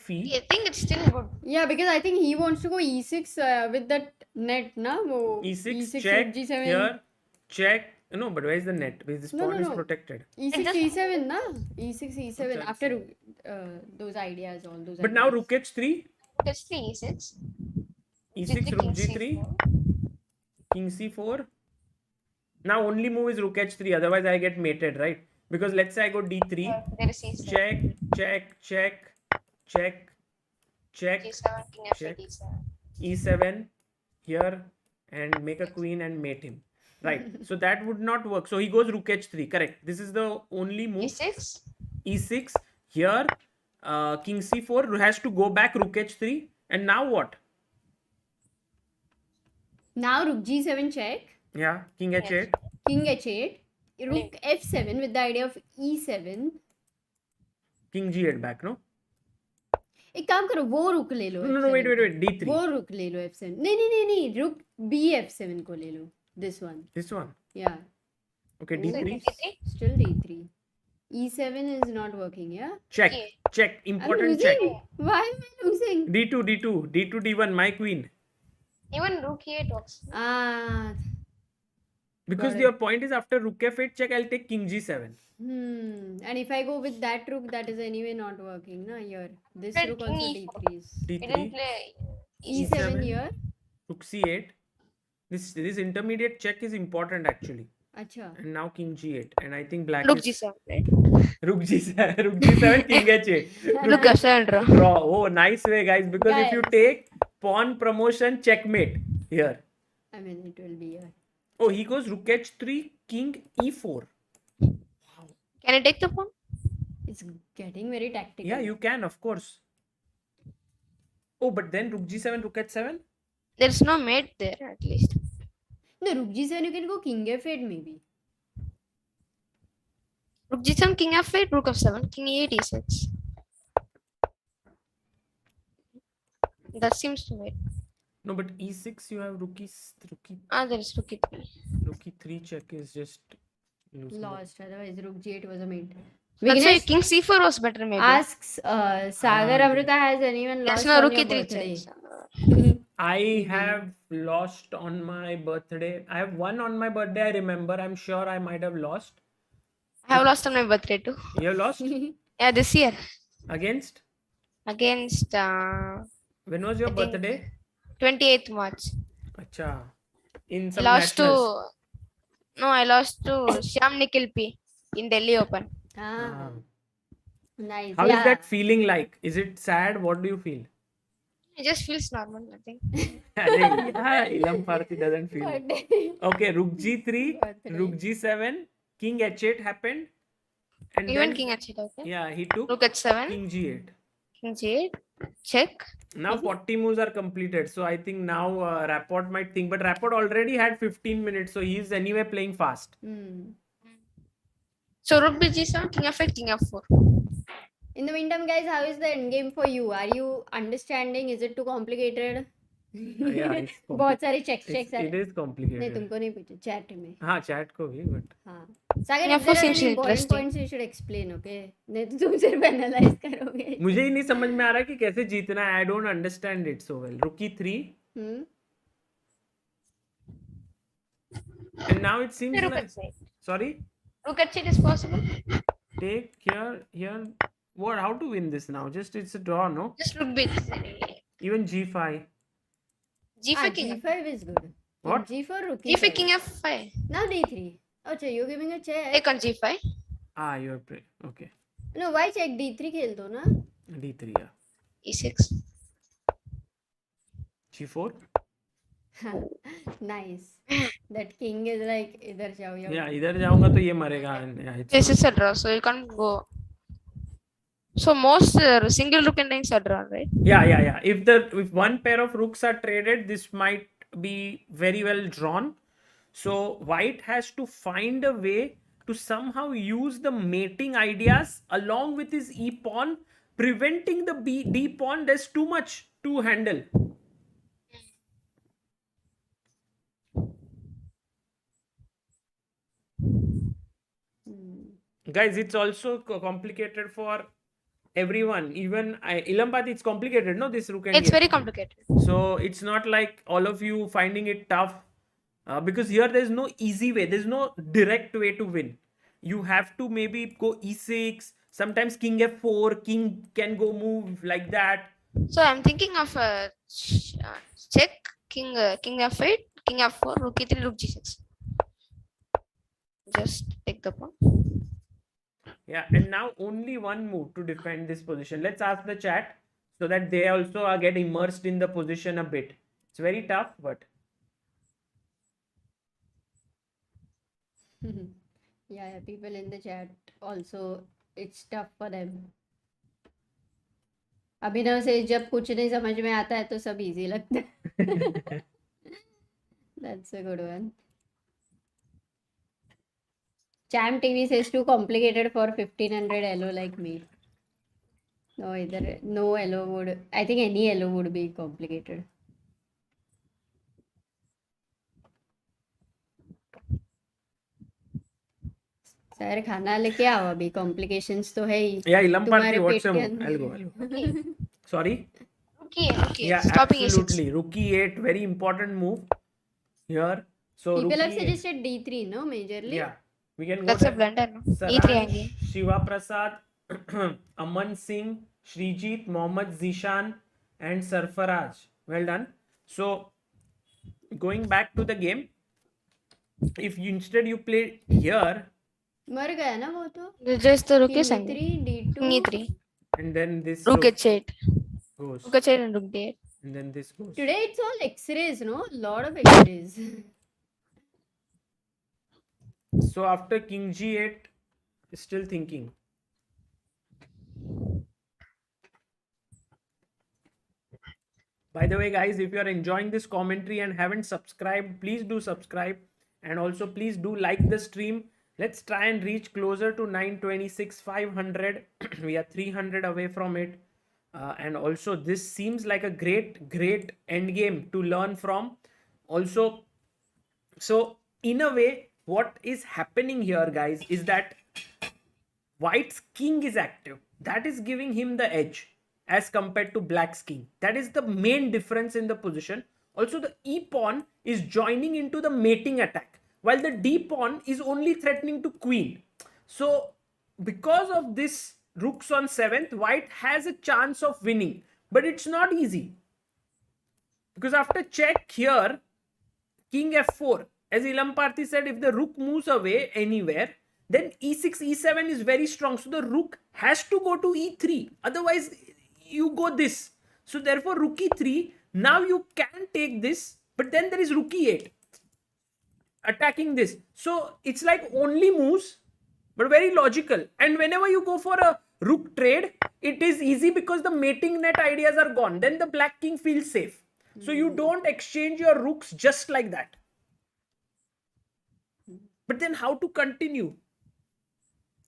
fe. I think it's still good. Yeah, because I think he wants to go e6 with that net, na? Wo e6 check g7. here. Check. No, but where is the net? Because this No, pawn is no. protected. E6 just- e7, na? E6 e7 Acha, after those ideas, all those. But now ideas. rook h3, Rook h3, e6. e6, rook king g3, c4. king c4. Now only move is rook h3. Otherwise I get mated, right? Because let's say I go d3. There is e7. Check, check, check, check, check, g7, king f8, check. e7. e7 here and make a queen and mate him. Right. So that would not work. So he goes rook h3. Correct. This is the only move. e6. e6 here. King c4 has to go back rook h3. And now what? Now rook g7 check, Yeah. King h8. king h8, rook f7 with the idea of e7. King g8 back, no? एक काम करो वो रुक ले लो No, wait. F7 d3. वो रुक ले लो f7 नहीं रुक b7 को ले लो this one This one. yeah Okay, Oh. d3. still d3 e7 is not working yeah Check. Okay. Check. I'm Important check. losing why am I losing d2, d1, my queen. Even rook e8 works. Because Got it. your point is after rook f8 check, I'll take king g7. And if I go with that rook that is anyway not working na here this Played rook king also e4. d3 is He d3, didn't play e7 E7. here rook c8. This intermediate check is important actually. acha And now king g8. And I think black rook is g7. Right? rook g7, king h8. Rook f7 draw. Draw. Oh, nice way, guys. Because if you Guys. take pawn promotion, checkmate here. I mean it will be here Oh, he goes rook h3, king e4. Can I take the pawn? it's getting very tactical Yeah, you can, of course. Oh, but then rook g7, rook h7? There's no mate there at least. no rook g7 you can go king f8 maybe Rook g7, king f8, rook f7, king e8, e6. That seems to mate. No, but e6 you have rook There is rook e3. e3 check is just losing. lost otherwise rook g8 was a mate That's why Vignesh king c4 was better maybe. asks Sagar Ah, Amruta has anyone There's lost no on rook your e3 birthday check. I have lost on my birthday. I have won on my birthday, I remember. I'm sure I might have lost. I have lost on my birthday too. You have lost? Yeah, this year. Against? Against When was your I think- birthday? 28th March. Acha. In I some lost nationals. I lost to Shyam Nikhil P in Delhi Open. ah nice How is yeah that feeling like? Is it sad? What do you feel? It just feels normal, I think. Ilam Bharati doesn't feel. Birthday. Okay, rook g3, Birthday. rook g7, king h8 happened. And Even then, king h8, okay. yeah, he took Rook h7, king g8. king g8, check. Now 40 moves are completed. So I think now Rapport might think. But Rapport already had 15 minutes. So he's anyway playing fast. So rook bg7, king f8, king f4. In the meantime, guys, how is the end game for you? Are you understanding? Is it too complicated? Yeah, it's बहुत सारे checks It are is नहीं complicated. तुमको नहीं पूछा chat में हाँ chat को भी but हाँ सागर Yeah, if there for are seems any important interesting. points you should explain okay नहीं तो तुम सिर्फ analyze करोगे मुझे ही नहीं समझ में आ रहा कि कैसे जीतना है. I don't understand it so well. Rook e3 hmm and now it seems Rook like h8. sorry Rook h8 is possible. Take here. What? How to win this now? Just it's a draw, no? Just rook b3. Even g5. g5 king. G5 is good. What? G4, rook g5 E5. king f5. Now D3. Oh, you're giving a check. Take on g5. You're okay. No, why check D3 खेल दो ना? D3, yeah. e6. G4. Nice. That king is like इधर जाओ या Yeah, इधर जाऊंगा तो ये मरेगा. Yeah, This is a draw, so you can't go. So most single rook endings are drawn, right? Yeah. If one pair of rooks are traded, this might be very well drawn. So white has to find a way to somehow use the mating ideas along with his e pawn, preventing the d pawn. There's too much to handle. Guys, it's also complicated for everyone. Even Ilampati, it's complicated, no? This rook and It's very complicated. So it's not like all of you finding it tough, because here there's no easy way. There's no direct way to win. You have to maybe go e6. Sometimes king f4. King can go move like that. So I'm thinking of a check, king f8, king f4, rook e3, rook g6. Just take the pawn. Yeah, and now only one move to defend this position. Let's ask the chat so that they also are get immersed in the position a bit. It's very tough, but yeah, people in the chat also, it's tough for them. अभिनव से जब कुछ नहीं समझ में आता है तो सब इजी लगता है. That's a good one. Cham TV says too complicated for 1500 LO like me. No, either no LO would. I think any LO would be complicated. Sir खाना लेके आओ अभी complications तो है ही. yeah, Ilampati, तुम्हारे what's पेट your के move? अंदर. I'll go. Sorry. Rook e8, Yeah, stopping absolutely. e6. Rook e8, very important move here. So People rook have e8. suggested D3, no, majorly. Yeah, we can go That's a there. blunder, no? Saransh, e3 again. Shiva Prasad, Aman Singh, Shrijit, Mohammad Zishan, and Sarfaraj. Well done. So, going back to the game, if you instead you play here मर गया ना वो तो. Just the rook King is E3, angry. D2. King e3, and then this rook h8, goes, rook h8 and rook d8. and then this goes. Today it's all X-rays, no? Lot of X-rays. So after King G8, still thinking. By the way, guys, if you are enjoying this commentary and haven't subscribed, please do subscribe, and also please do like the stream. Let's try and reach closer to 926, 500. We are 300 away from it. And also this seems like a great end game to learn from. Also, so in a way, what is happening here, guys, is that White's king is active. That is giving him the edge as compared to Black's king. That is the main difference in the position. Also, the e pawn is joining into the mating attack, while the d pawn is only threatening to queen. So because of this rooks on 7th, White has a chance of winning, but it's not easy, because after check here, king f4, as Ilamparthi said, if the rook moves away anywhere, then e6, e7 is very strong. So the rook has to go to e3. Otherwise, you go this. So therefore, rook e3. Now you can take this, but then there is rook e8 attacking this. So it's like only moves, but very logical. And whenever you go for a rook trade, it is easy because the mating net ideas are gone. Then the black king feels safe. So you don't exchange your rooks just like that. But then how to continue?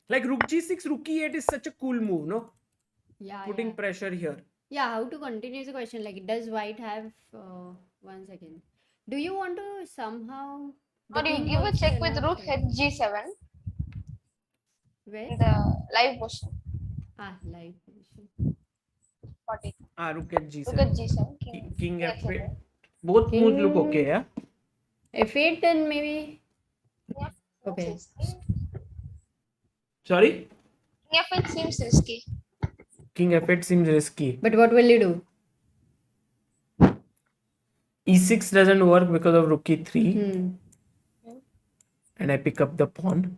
Like rook g6, rook e8 is such a cool move, no? Yeah, Putting yeah. pressure here. Yeah, how to continue is a question. Like, does White have... 1 second. Do you want to somehow... Or you give a check with rook h7 Where? in the live position. Live position. 40. Rook at g7. Rook at g7. King f8. Both moves look okay, yeah? F8 then maybe... Yeah. Okay. Sorry? King f8 seems risky. King f8 seems risky. But what will you do? E6 doesn't work because of rook e3. And I pick up the pawn.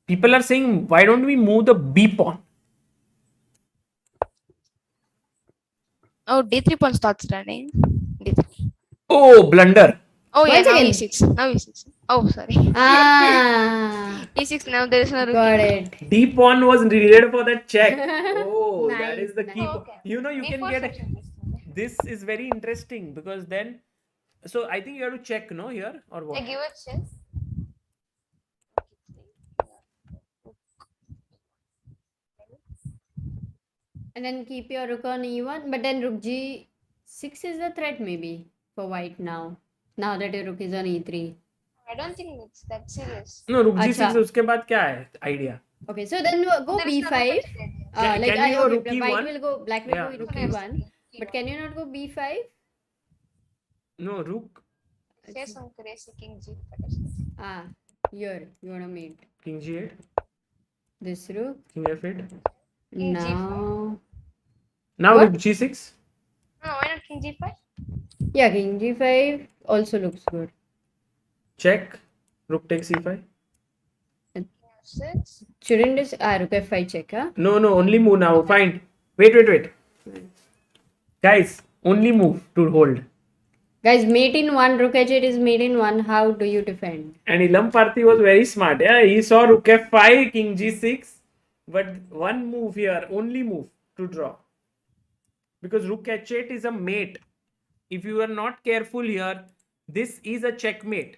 People are saying, why don't we move the b pawn? Oh, d3 pawn starts running. D3. Oh, blunder. Oh yeah, Once now again. e6. Now e6. Oh, sorry. Ah, e6 now there is no rook. got it. D pawn was needed for that check. Oh, that Nice, is the key. nice. Oh, okay. You know, you can B4 get section this time. this is very interesting because then. So I think you have to check, no, here or I what? give a chess. And then keep your rook on e1. But then rook g6 is the threat maybe for white now. Now that your rook is on e3. I don't think it's that serious. No, rook g6 अच्छा. उसके बाद क्या है idea? Okay, so then go There is no b5. rook at stadium. Can we go okay, rook white e1? will go, black will Yeah, go rook rook e1. But can you not go b5? No, rook Say some crazy king g. Ah, here you wanna mate king g8, this rook. king f8. King Now, Now What? rook g6. No, why not king g5? yeah, king g5 also looks good. Check. Rook takes e5. King f6. Shouldn't this rook f5 check? Huh? No, only move now. Fine. Wait. Guys, only move to hold. Guys, mate in one, rook h8 is mate in one. How do you defend? And Ilam Parthi was very smart. Yeah, he saw rook f5, king g6, but one move here, only move to draw. Because rook h8 is a mate. If you are not careful here, this is a checkmate.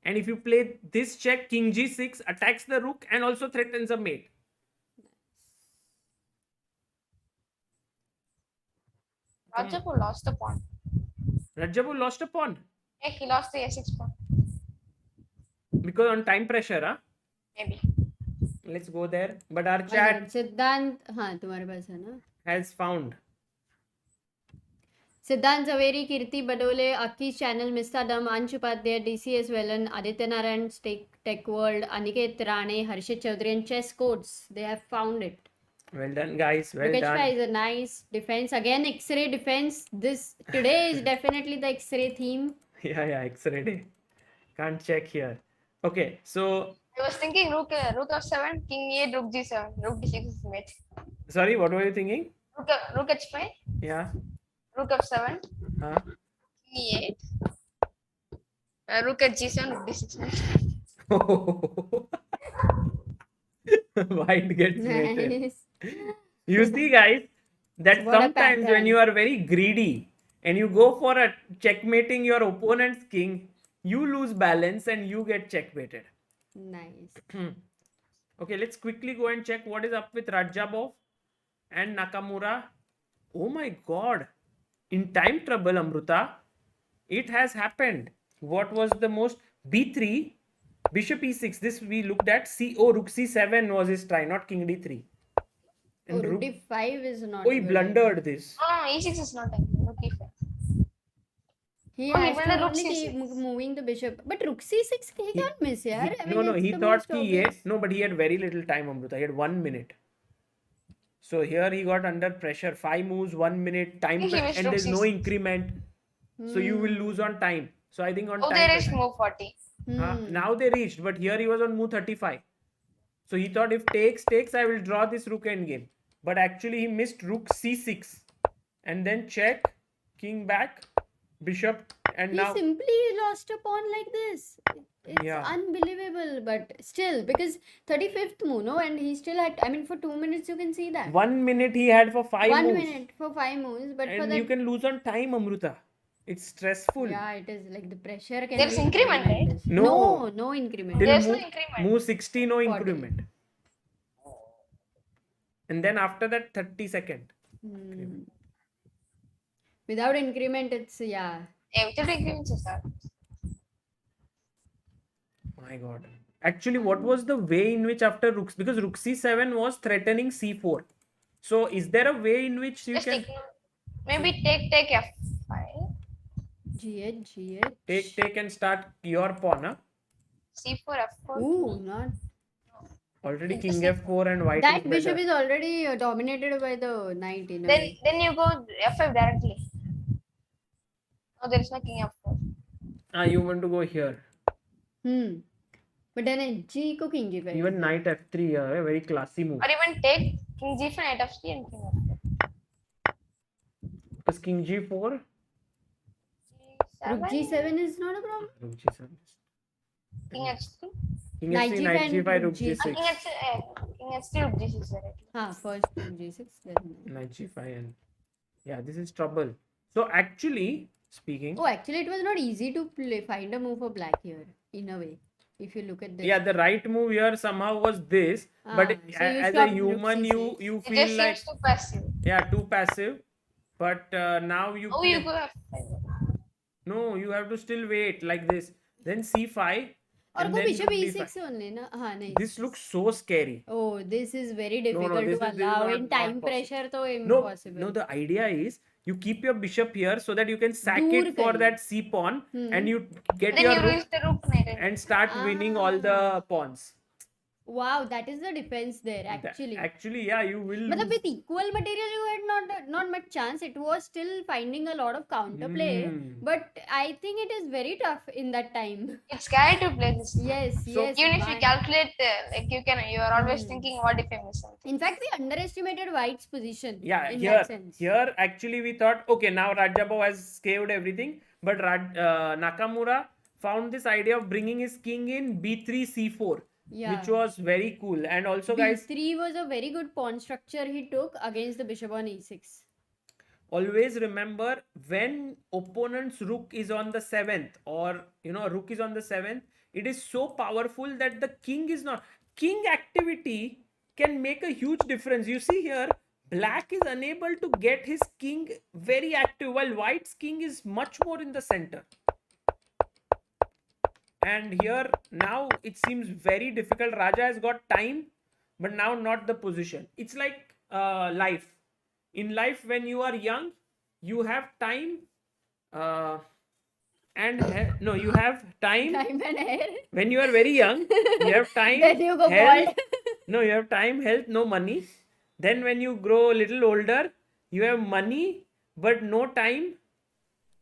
And if you play this check, king g6 attacks the rook and also threatens a mate. Rajapur lost the pawn. Rajapur lost a pawn Yeah, he lost the a6 pawn. because on time pressure. Huh? Maybe. Let's go there. But our One chat second. सिद्धांत हाँ तुम्हारे पास है ना has found. सिद्धांत Zaveri, Kirti Badole, Aki's channel, Mr. Dam, Anshu Upadhyay, DCS Velan, Aditya Narayan, Tech World, Aniket Rane, Harshit Chaudhary, and Chess Codes. They have found it. Well done, guys. Well Look, done. is a nice defense. Again, X-ray defense. This today is definitely the X-ray theme. Yeah, X-ray day. Can't check here. Okay, so I was thinking rook f7, king e8, rook g7, rook d6 is mate. sorry, what were you thinking? Rook h5, Yeah. rook f7, Huh? king e8, rook at g7, rook d6 mate. White gets mated. Nice. You see, guys, that What a sometimes when pattern. you are very greedy and you go for a checkmating your opponent's king, you lose balance and you get checkmated. Nice. Okay, let's quickly go and check what is up with Rajabov and Nakamura. Oh my god. In time trouble, Amruta. It has happened. What was the most? B3, bishop e6. This we looked at. Rook c7 was his try, not king d3. Oh, And rook d5 is not oh, he good. blundered this. Oh, no, e6 is not time. Rook e5. He Oh, he has went to a rook only c6. keep moving the bishop. But rook c6, he can't miss, yeah? I mean, No, it's he the thought most he obvious. no, but he had very little time, Amruta. He had 1 minute. So here he got under pressure. 5 moves, 1 minute, time, He and missed rook there's no c6. increment. So you will lose on time. So I think on Oh, time. there is pressure. move 40. Now they reached, but here he was on move 35. So he thought if takes, I will draw this rook endgame. But actually he missed rook c6. And then check, king back, bishop, and He now. simply lost a pawn like this. It's Yeah. unbelievable, but still, because 35th move, no? And he still had, I mean, for 2 minutes you can see that. 1 minute he had for 5 1 moves. minute for 5 moves, but for And that. you can lose on time, Amruta. It's stressful. Yeah, it is like the pressure can There's be increment, right? tremendous. No. No increment. Till There's no move, increment. move 60, no 40. increment. And then after that, 30-second. Without increment, it's, yeah. Yeah, without increments is hard. My god. Actually, what was the way in which after rooks? Because rook c7 was threatening c4. So is there a way in which you Just can ignore. Maybe take f5. G8. take and start your pawn? Huh? C4, F4. Ooh, not Already It's king the f4 and white that is bishop better. is already dominated by the knight in a Then way. then you go F5 directly. No, there is no king F4. You want to go here. But then G ko king G5. Even knight f3 here, a very classy move. Or even take king G5, knight F3 and king F4. Because king g4, Rook G7, G7 is not a problem. rook g7. king H3. King Knight h3, G5 knight and g5, rook rook G6. g6. King H3, rook G6 directly. First rook G6, then. Knight g5 and yeah, this is trouble. So actually speaking, Oh, actually, it was not easy to find a move for black here, in a way. If you look at this. yeah, the right move here somehow was this, but So you as a stopped rook human, you C6. you It feel just like seems too passive. yeah, too passive. But now you Oh, play. you go F5. No, you have to still wait like this. Then c5 Or and go then bishop rook E6 d5. only, na? Nahi. This looks so scary. Oh, this is very No, difficult this to is allow. not, In not time possible. pressure, to No, impossible. no, the idea is you keep your bishop here so that you can sack Dur it for kahin. that c pawn and you get Then your you rook reach the rook knight. and start winning all the pawns. Wow, that is the defense there, actually. Actually, yeah, you will But lose. with equal material, you had not much chance. It was still finding a lot of counterplay. But I think it is very tough in that time. It's scary to play this. Yes, So- yes. Even if you why- calculate, you are always thinking, what if I miss something? In fact, we underestimated White's position. Yeah, in here, that sense. here actually we thought, okay, now Rajabov has scaled everything, but Nakamura found this idea of bringing his king in b3 c4, Yeah. which was very cool. And also, guys, B3 was a very good pawn structure he took against the bishop on E6. always remember when opponent's rook is on the 7th or rook is on the 7th, it is so powerful that the king is not. King activity can make a huge difference. You see here, black is unable to get his king very active while white's king is much more in the center. And here now it seems very difficult. Raja has got time, but now not the position. It's like life. In life, when you are young, you have time no, you have time. Time and hair. When you are very young, you have time, Then you go health. bald. No, you have time, health, no money. Then when you grow a little older, you have money, but no time,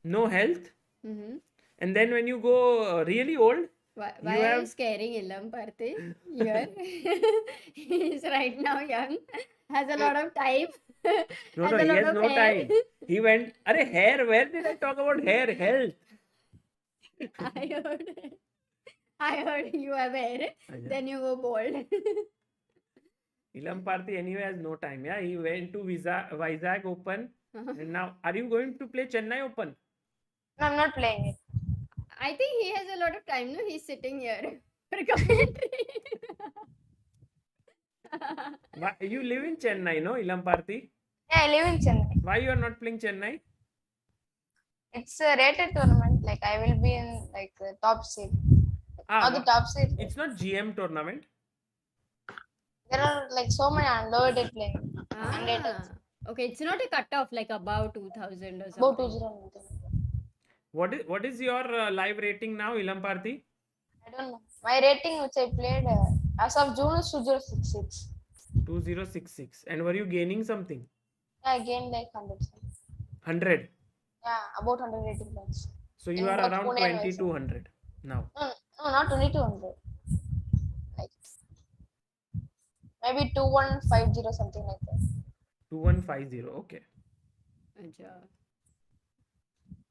no health. Mm-hmm. And then when you go really old, Why You are you have- scaring Ilam Parthe here? He's right now young, has a lot of time. no, has no, a he lot has of no hair. time. He went, Arey, hair, where did I talk about hair? Health. I heard you have hair, then you go bald. Ilam Parthy anyway has no time. Yeah, he went to Vizag Open. And now, are you going to play Chennai Open? No, I'm not playing it. I think he has a lot of time, no? He's sitting here for commentary. You live in Chennai, no, Ilam Parthy? Yeah, I live in Chennai. Why you are not playing Chennai? It's a rated tournament. Like I will be in like the top seed. Or the top seed. It's not GM tournament. There are like so many unloaded playing. Okay, it's not a cutoff like above 2000 or About something. 2000. What is your live rating now, Ilam Parthy? I don't know. My rating which I played as of June is 2066. 2066. And were you gaining something? Yeah, I gained like 100. 100. Yeah, about 180 points. So you In are both around Pune and 2200 now. No, not 2200. Like maybe 2150 something like that. 2150. Okay. Acha.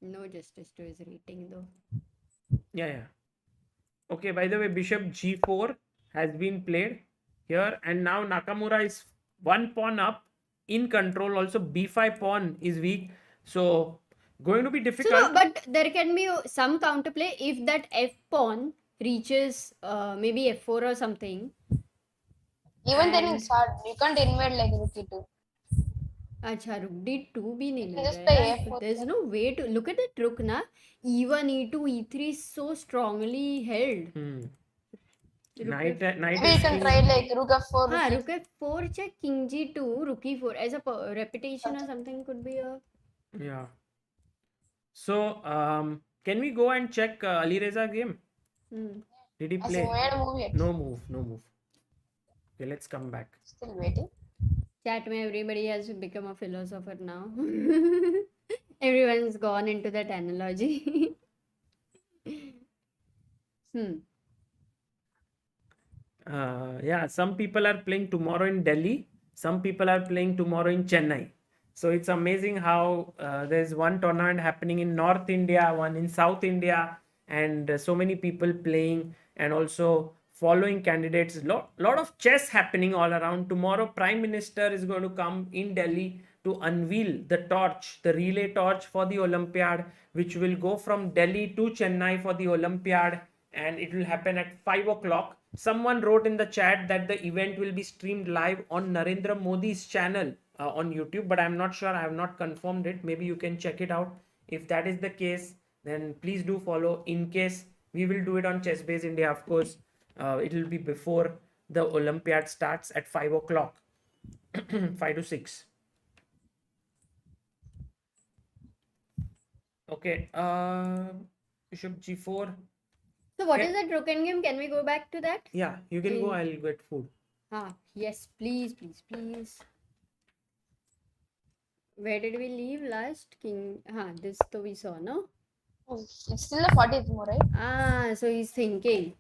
No justice to his rating though. Yeah. Okay, by the way, bishop g4 has been played here, and now Nakamura is one pawn up in control. Also, b5 pawn is weak, so going to be So, difficult. no, but there can be some counterplay if that f pawn reaches maybe f4 or something. Even then And- it's hard. You can't invade like rook e2. Acha, rook d2 bhi nahi can just milega play yaar. f4. There's no way to look at that rook na. E1, E2, E3 is so strongly held. Rook Knight Maybe you is can try like rook f4. हाँ, rook rook f4 check king g2 rook e4 as a repetition or something could be a yeah. So can we go and check Alireza game? Did he Has play? he made a move yet? No move. Okay, let's come back. Still waiting. Chat में everybody has become a philosopher now. Everyone's gone into that analogy. Yeah, some people are playing tomorrow in Delhi. Some people are playing tomorrow in Chennai. So it's amazing how there's one tournament happening in North India, one in South India, and so many people playing and also following candidates. Lot of chess happening all around. Tomorrow, Prime Minister is going to come in Delhi to unveil the torch, the relay torch for the Olympiad, which will go from Delhi to Chennai for the Olympiad, and it will happen at 5 o'clock. Someone wrote in the chat that the event will be streamed live on Narendra Modi's channel on YouTube, but I'm not sure. I have not confirmed it. Maybe you can check it out. If that is the case, then please do follow. In case we will do it on Chessbase India, of course, it will be before the Olympiad starts at 5 o'clock, 5 to 6. Okay, Bishop G4. So what is that rook game? Can we go back to that? Yeah, you can go. I'll get food. Yes, please. Where did we leave last? King. This to we saw, no? Oh, it's still the 40th move, right? So he's thinking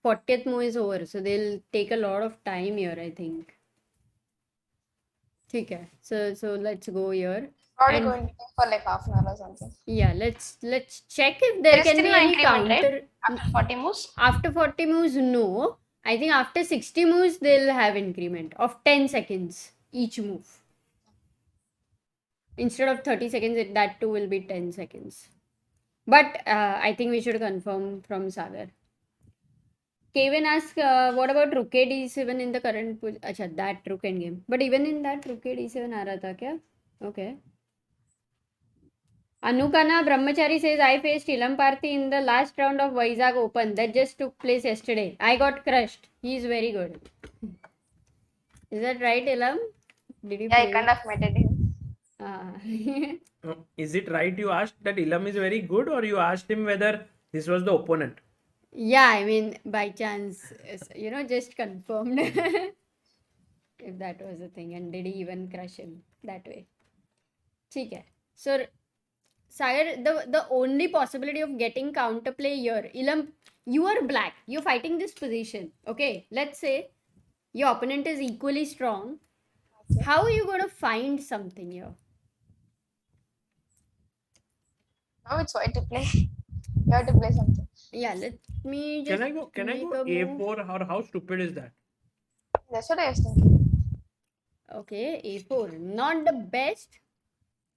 40th move is over, so they'll take a lot of time here, I think. Okay, so let's go here. Probably And- going to take for like half an hour or something. Yeah, let's check if there There's can be still any 90 minutes, counter. After 40 moves? After 40 moves, no. I think after 60 moves, they'll have increment of 10 seconds each move. Instead of 30 seconds, that too will be 10 seconds. But I think we should confirm from Sagar. Kevin asks, what about rook d7 in the current position? Acha, that rook endgame. But even in that, rook d7 aa raha tha kya? Okay. Anukana Brahmachari says, I faced Ilam Parthi in the last round of Vizag Open that just took place yesterday. I got crushed. He is very good. Is that right, Ilam? Did you Yeah, I play? kind of met him. Is it right you asked that Ilam is very good, or you asked him whether this was the opponent? Yeah, I mean, by chance, just confirmed if that was a thing. And did he even crush him that way? ठीक है. So, Sagar, the only possibility of getting counterplay here, Ilam, you are black. You're fighting this position. Okay, let's say your opponent is equally strong. How are you going to find something here? Now it's white to play. You have to play something. Yeah, let me just. Can I go make a move. A4? Or how stupid is that? That's what I was thinking. Okay, A4. Not the best,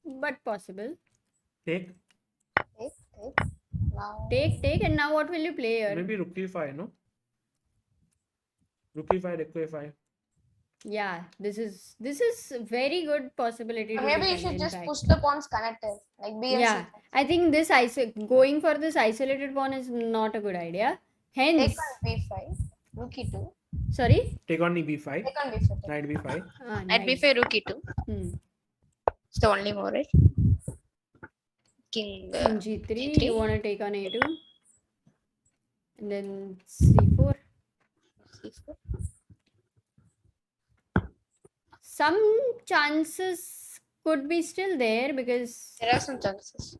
but possible. Take. Now. Take, and now what will you play here? Maybe rook e5, no? Rook e5, rook a5. Yeah, this is very good possibility. Or to maybe you defend, should in just fact. push the pawns connected. Like B and Yeah, C. I think this going for this isolated pawn is not a good idea. Hence, Take on B5. Rook E2. sorry. Take on b5. Take on B5. Knight b5. Knight B5, Rook E2. It's the only move, right? King G3. G3. You want to take on A2, and then C4. C4. Some chances could be still there because There are some chances.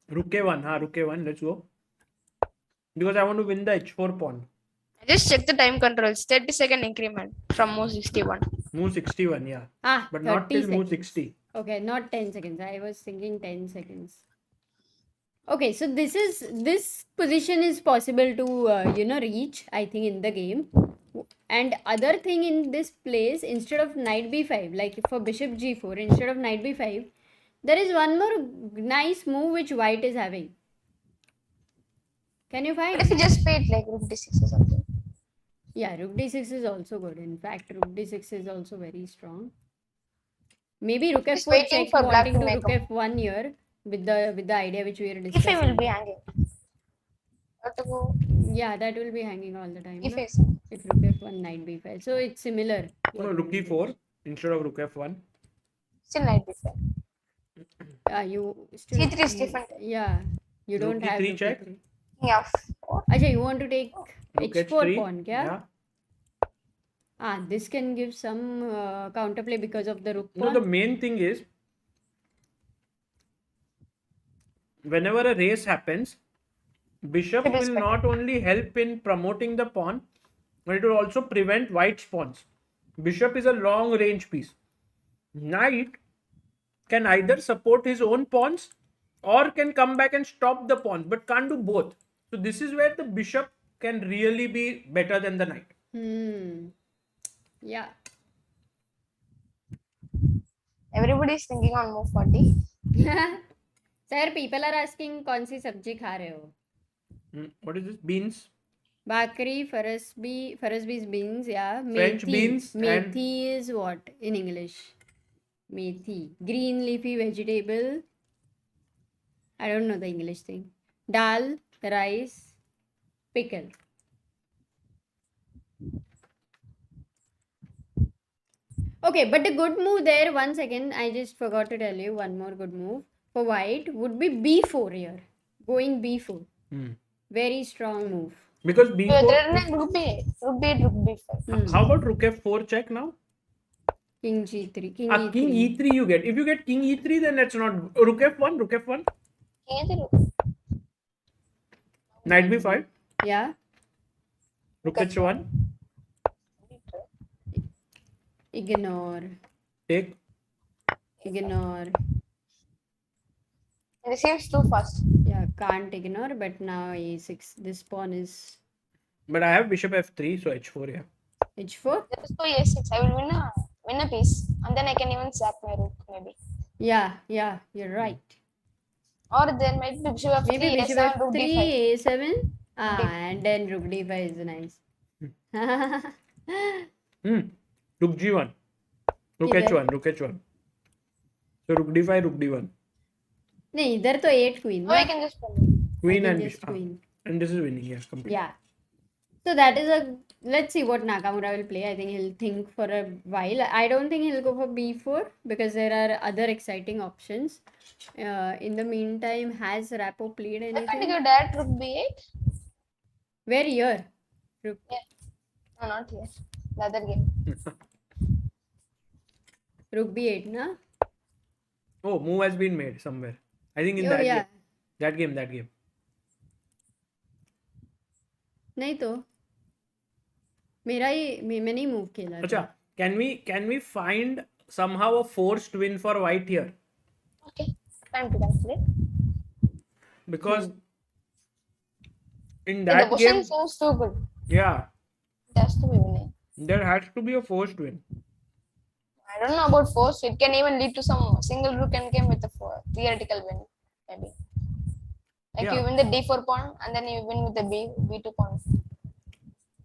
Rook a1. Rook a1. Let's go. Because I want to win the h4 pawn. Just check the time controls. 30-second increment from move 61. Move 61, yeah. But 30 not till move seconds. 60. Okay, not 10 seconds. I was thinking 10 seconds. Okay, so this position is possible to reach, I think, in the game. And other thing in this place, instead of knight b5, like for bishop g4, instead of knight b5, there is one more nice move which white is having. Can you What find? if you just played like rook d6 or something? Yeah, rook d6 is also good. In fact, rook d6 is also very strong. Maybe rook Just f4 waiting check, for black wanting to to make rook a- f1 here with the idea which we are E5 discussing. will be hanging. Have to go Yeah, that will be hanging all the time. No? E5. If rook f1, knight b5. So it's similar. No, rook e4 instead of rook f1. Still knight b5. You still. C3 is different. Yeah, you don't Rook have e3 rook check? e3. King f4. Acha, you want to take Rook h4 h3. pawn, kya? Yeah. This can give some counterplay because of the rook No, pawn. the main thing is, whenever a race happens, bishop It is will better. not only help in promoting the pawn, but it will also prevent white's pawns. Bishop is a long range piece. Knight can either support his own pawns or can come back and stop the pawns, but can't do both. So this is where the bishop can really be better than the knight. Yeah. Everybody is thinking on move 40. Sir, people are asking कौन सी सब्जी खा रहे हो? What is this? Beans. Bakri, farasbi is beans, yeah. French Methi. beans and- Methi is what in English? Methi. Green leafy vegetable. I don't know the English thing. Dal, rice, pickle. Okay, but the good move there, one second, I just forgot to tell you one more good move for white would be b4 here. Going b4. Very strong move. Because So b4. there is rook b8, rook b8, rook b5. How about rook f4 check now? King g3. King King e3. e3 you get. If you get king e3, then that's not. Rook f1, rook f1. King is rook. Knight b5. Yeah. Rook h1. Ignore. Take. And it seems too fast. Yeah, can't ignore, but now e6. This pawn is But I have bishop f3, so h4, yeah. h4. Just go a6. I will win a piece, and then I can even sack my rook maybe. Yeah, you're right. Or there might be bishop f3, Maybe bishop a7, rook f3, d5. a7. And then rook d5 is nice. Rook g1. Rook Either. h1, rook h1. So rook d5, rook d1. नहीं इधर तो 8 queen. Or I can just win. Queen and just bishop. queen. And this is winning, yes, complete. Yeah. So that is a. Let's see what Nakamura will play. I think he'll think for a while. I don't think he'll go for b4 because there are other exciting options. In the meantime, has Rapo played I can't anything? go direct rook b8. Where here? Rook. No, not here. The other game. Rook b8, na? Oh, move has been made somewhere. I think in Oh, that yeah. game. That game. नहीं तो मेरा ही मैं नहीं move खेला था. Acha, can we find somehow a forced win for white here? Okay. Time to calculate. Because in The that position game, seems too good. yeah, It has to be winning. there has to be a forced win. I don't know about force. It can even lead to some single rook endgame with a theoretical win, maybe. Like Yeah. you win the d4 pawn and then you win with the b2 pawn.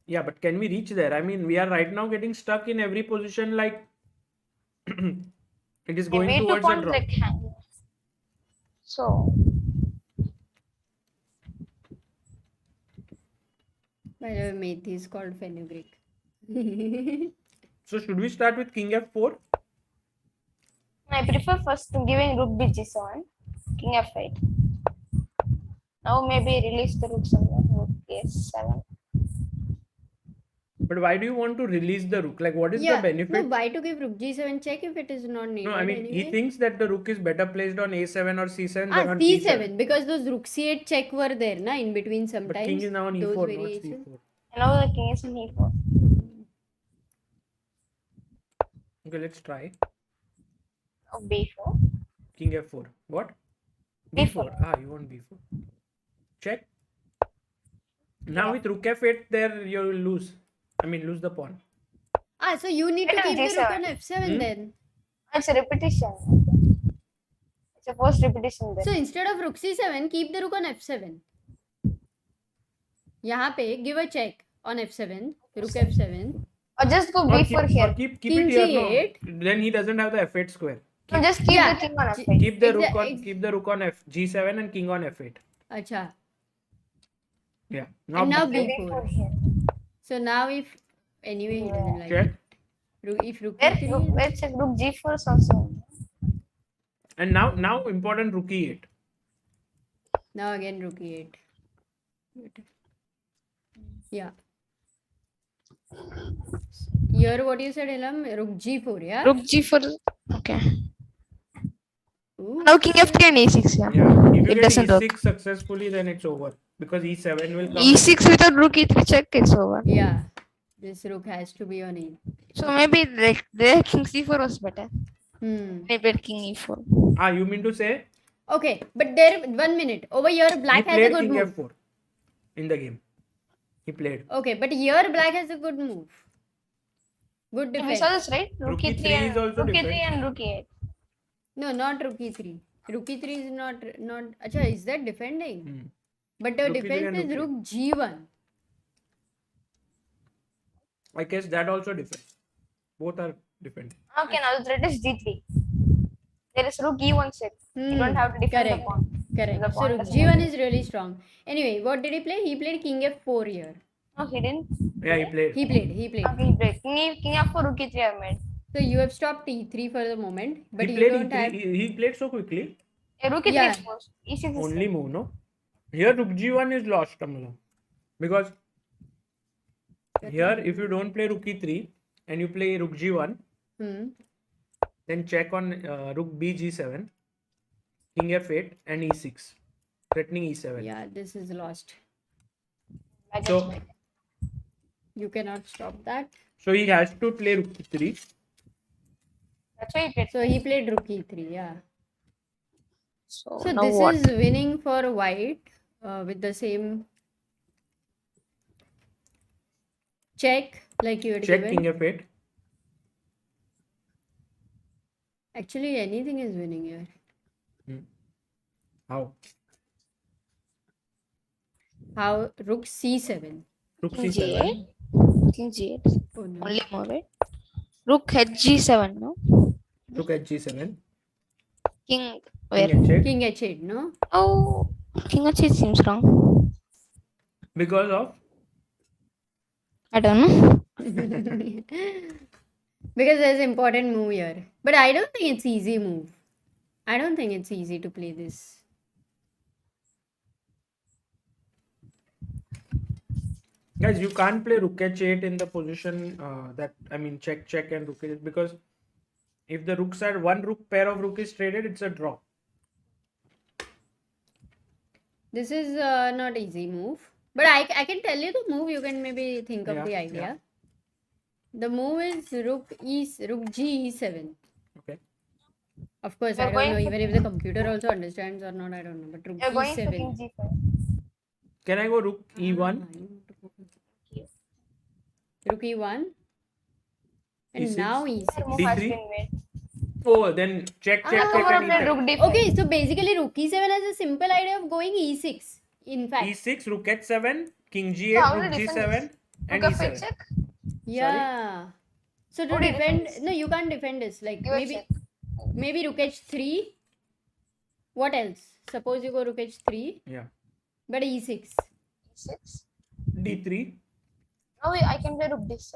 Yeah, but can we reach there? I mean, we are right now getting stuck in every position like it is going b2 towards a pawn draw. like hang. So By the way, Methi is called fenugreek. So should we start with king f4? I prefer first to giving rook bg7, king f8. Now maybe release the rook somewhere, rook a7. But why do you want to release the rook? Like, what is Yeah. the benefit? No, why to give rook g7 check if it is not needed? No, I mean, he anyway? thinks that the rook is better placed on a7 or c7 than on c7 because those rook c8 check were there, na, in between sometimes. But king is now on those e4, not variations. c4. And now the king is on e4. Okay, let's try. Of b4. King f4. What? B4. Ah, you want b4. Check. Now with rook f8 there you will lose. I mean lose the pawn. So you need to Better keep the G7. rook on f7 then. It's a repetition. It's a first repetition there. So instead of rook c7, keep the rook on f7. यहाँ पे give a check on f7, rook f7. Or just go Or b4 here. keep King it here. g8. No. Then he doesn't have the f8 square. No, just keep Yeah. the king on f8. Keep the rook on g7 and king on f8. Acha. Yeah. And now b4. b4. here. So now if anyway he doesn't like Check. it. If rook Where e3, rook, let's check rook g4 is also. And now important rook e8. now again rook e8. Yeah. Here, what you said, Ilam? Rook G4, yeah? Rook G4. Okay. Ooh, Now King F3 and A6. Yeah, Yeah. if you It get doesn't E6 work. successfully, then it's over because E7 will come. E6 without Rook E3 check. It's over. Yeah. This rook has to be on E. So maybe like their King C4 was better. Hmm. They played King E4. Ah, you mean to say Okay, but there, 1 minute. Over here, he black has a played good King move. F4 in the game? He played. Okay, but here, black has a good move. Good We defense. saw this, right? Rook Rook E3 E3 is and also Rook E3 different. and Rook E8. No, not rook E3. Rook E3 is not. Acha, is that defending? Hmm. But the Rook E3 defense and is rook rook G1. I guess that also different. Both are different. Okay, now the threat is G3. There is Rook E1 check. You don't have to defend Correct. the pawn. Correct. The So pawn rook doesn't G1 have is really strong. Anyway, what did he play? He played King F4 here. No, he didn't. Yeah, he played. He played. Okay, he played. King F4, Rook E3 are made. So you have stopped E3 for the moment, but He you played don't E3. have. He played so quickly. A Rook E3 Yeah. is forced. E6 is Only move, no? Here Rook G1 is lost, Kamala. Because here if you don't play Rook E3 and you play Rook G1, Hmm. then check on Rook B G7, King F8 and E6, threatening E7. Yeah, this is lost. So You cannot stop that. he has to play Rook E3. That's why he played. So he played rook E3. Yeah. So, So now this what? is winning for white with the same check like you had Check given. King F8. Actually, anything is winning here. How? How? Rook C7. Rook King C7. G8. King G8. Oh no. Only move, right? Rook H7, no? Rook at G7. King where? King H8. King H8, no? Oh, King H8 seems wrong. Because of I don't know. Because there's important move here. But I don't think it's easy move. I don't think it's easy to play this. guys, you can't play Rook H8 in the position check and Rook H8 because if the rooks are one rook pair of rook is traded, it's a draw. This is not easy move. But I can tell you the move. You can maybe think of Yeah, the idea. yeah. The move is rook G E7. Okay. Of course, You're I don't know going even if the computer also understands or not. I don't know. But rook You're going for E7. King G5. Can I go Rook E1? Rook E1. And E6. now Your E6. move has D3? been made. Oh, then check and Nakamura played E7. Rook D5. Okay, so basically rook E7 has a simple idea of going E6. In fact. E6, Rook H7, King So G8, how do Rook you defend G7 this? and Rook F8 E7. check. Yeah. So to How do you defend defend, this? no, you can't defend this. Like Give a maybe check. rook H3. What else? Suppose you go rook H3, Yeah. but E6. E6. D3. Now I can play Rook D7.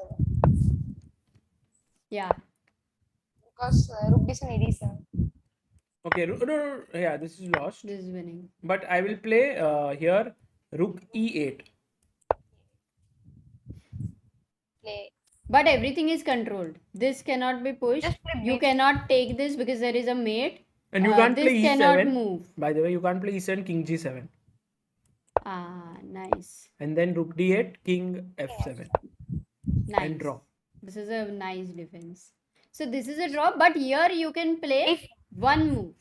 Yeah. Because Rook D7 E7. Okay, no, yeah, this is lost. This is winning. But I will play here Rook E8. Play. But everything is controlled. This cannot be pushed. Just play You mate. cannot take this because there is a mate. And you can't this play cannot E7. move. By the way, you can't play E7, King G7. Ah, nice. And then Rook D8, King F7. Nice. And draw. This is a nice defense. So this is a draw, but here you can play If one move.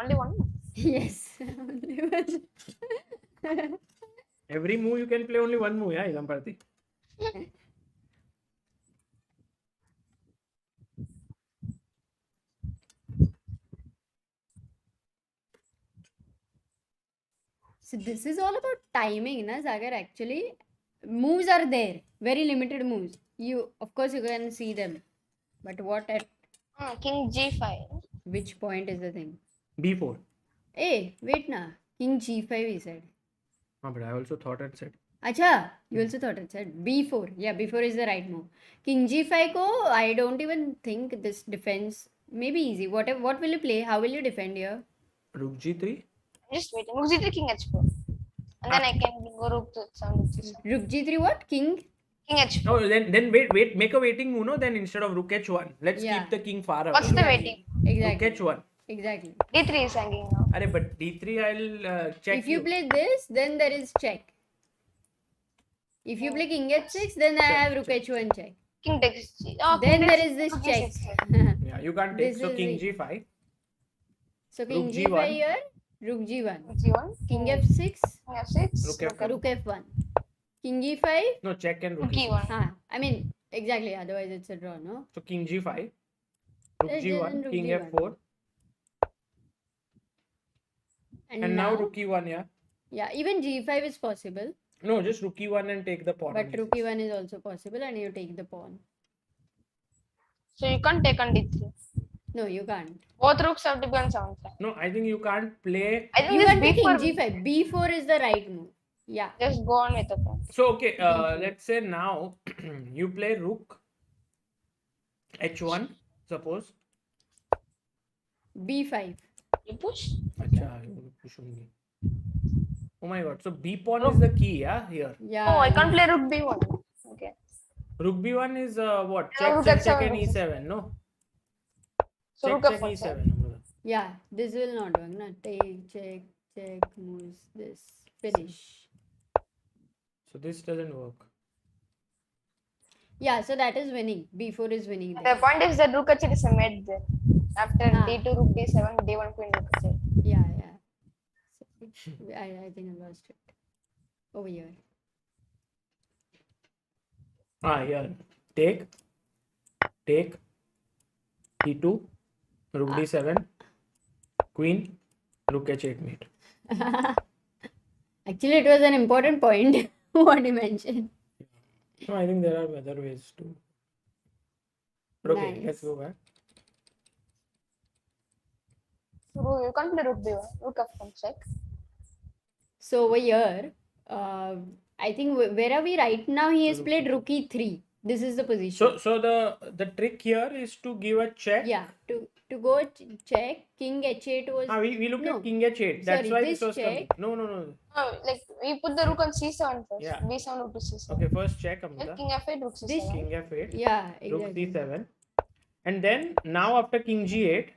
only one. Yes. Only one. Every move you can play only one move, yeah, Ilamparthi. So this is all about timing, na Sagar? Actually, moves are there, very limited moves. Of course, you can see them, but what at King G5. which point is the thing? B4. Hey, wait na. King G5 he said. But I also thought I'd said. Acha, you also thought it said B4. Yeah, B4 is the right move. King G5 ko, I don't even think this defense may be easy. What will you play? How will you defend here? Rook G3. Just waiting. Rook G3 King H4. And then I can go rook to 7, rook g7. Rook g3 what? King? King h4. Oh, then wait, make a waiting move, no? Then instead of rook h1, let's Yeah. keep the king far away. What's the waiting? Exactly. Rook h1. Exactly. d3 is hanging now. Arey, but d3 I'll check If you play this, then there is check. If you play king h6, then I have rook h1 check. King takes g. Oh, Then king there takes is this rook check. g6. Yeah, you can't take. This So is king it. g5. So king Rook g5 g1. here, rook g1. Rook g1. King f6, King f6. Rook f1. rook f1. King e5. No, check and rook Rook e6. e1. I mean, exactly. Otherwise, it's a draw, no? So king g5. Rook Yes, g1. then rook King g1. f4. And now now rook e1, yeah. yeah, even g5 is possible. No, just rook e1 and take the pawn. But on rook e6. e1 is also possible and you take the pawn. So you can't take on d3. No, you can't. Both rooks have to be on 7 flank. No, I think you can't play. I think You this can take king b4. g5. b4 is the right move. Yeah. Just go on with the pawn. So, okay, B4. let's say now you play rook h1, suppose. b5. You push. Acha, you push only. Oh my god. So b pawn is the key, yeah, here. Yeah. Oh, I can't play rook b1. Okay. Rook b1 is what? Yeah, Check, rook check, h7, check, and rook e7, no? So Check, rook check, f1. e7. Amruta. Yeah. This will not work. No? Take, check, moves, this. Finish. So this doesn't work. Yeah, so that is winning. b4 is winning The there. point is that rook h8 is a mate there. After d2, rook d7, d1 queen rook h8. Yeah. So, I think I lost it. Over here. Here. Take, e2, rook d7, queen, rook h8 mate. Actually, it was an important point what you mentioned. No, I think there are other ways too. But okay, Nice. let's go back. So you can't play rook b1. Rook f1 check. So over here, I think where are we right now? He has played rook e3. This is the position. So the trick here is to give a check. Yeah, to go check, king h8 was. We looked No. at king h8. That's Sorry, why this this was coming. check. No. Oh, like we put the rook on c7 first. Yeah. b7 rook to c7. Okay, first check, Then Amruta. king f8, rook c7. This- King f8, Yeah, rook exactly. d7. And then now after king g8,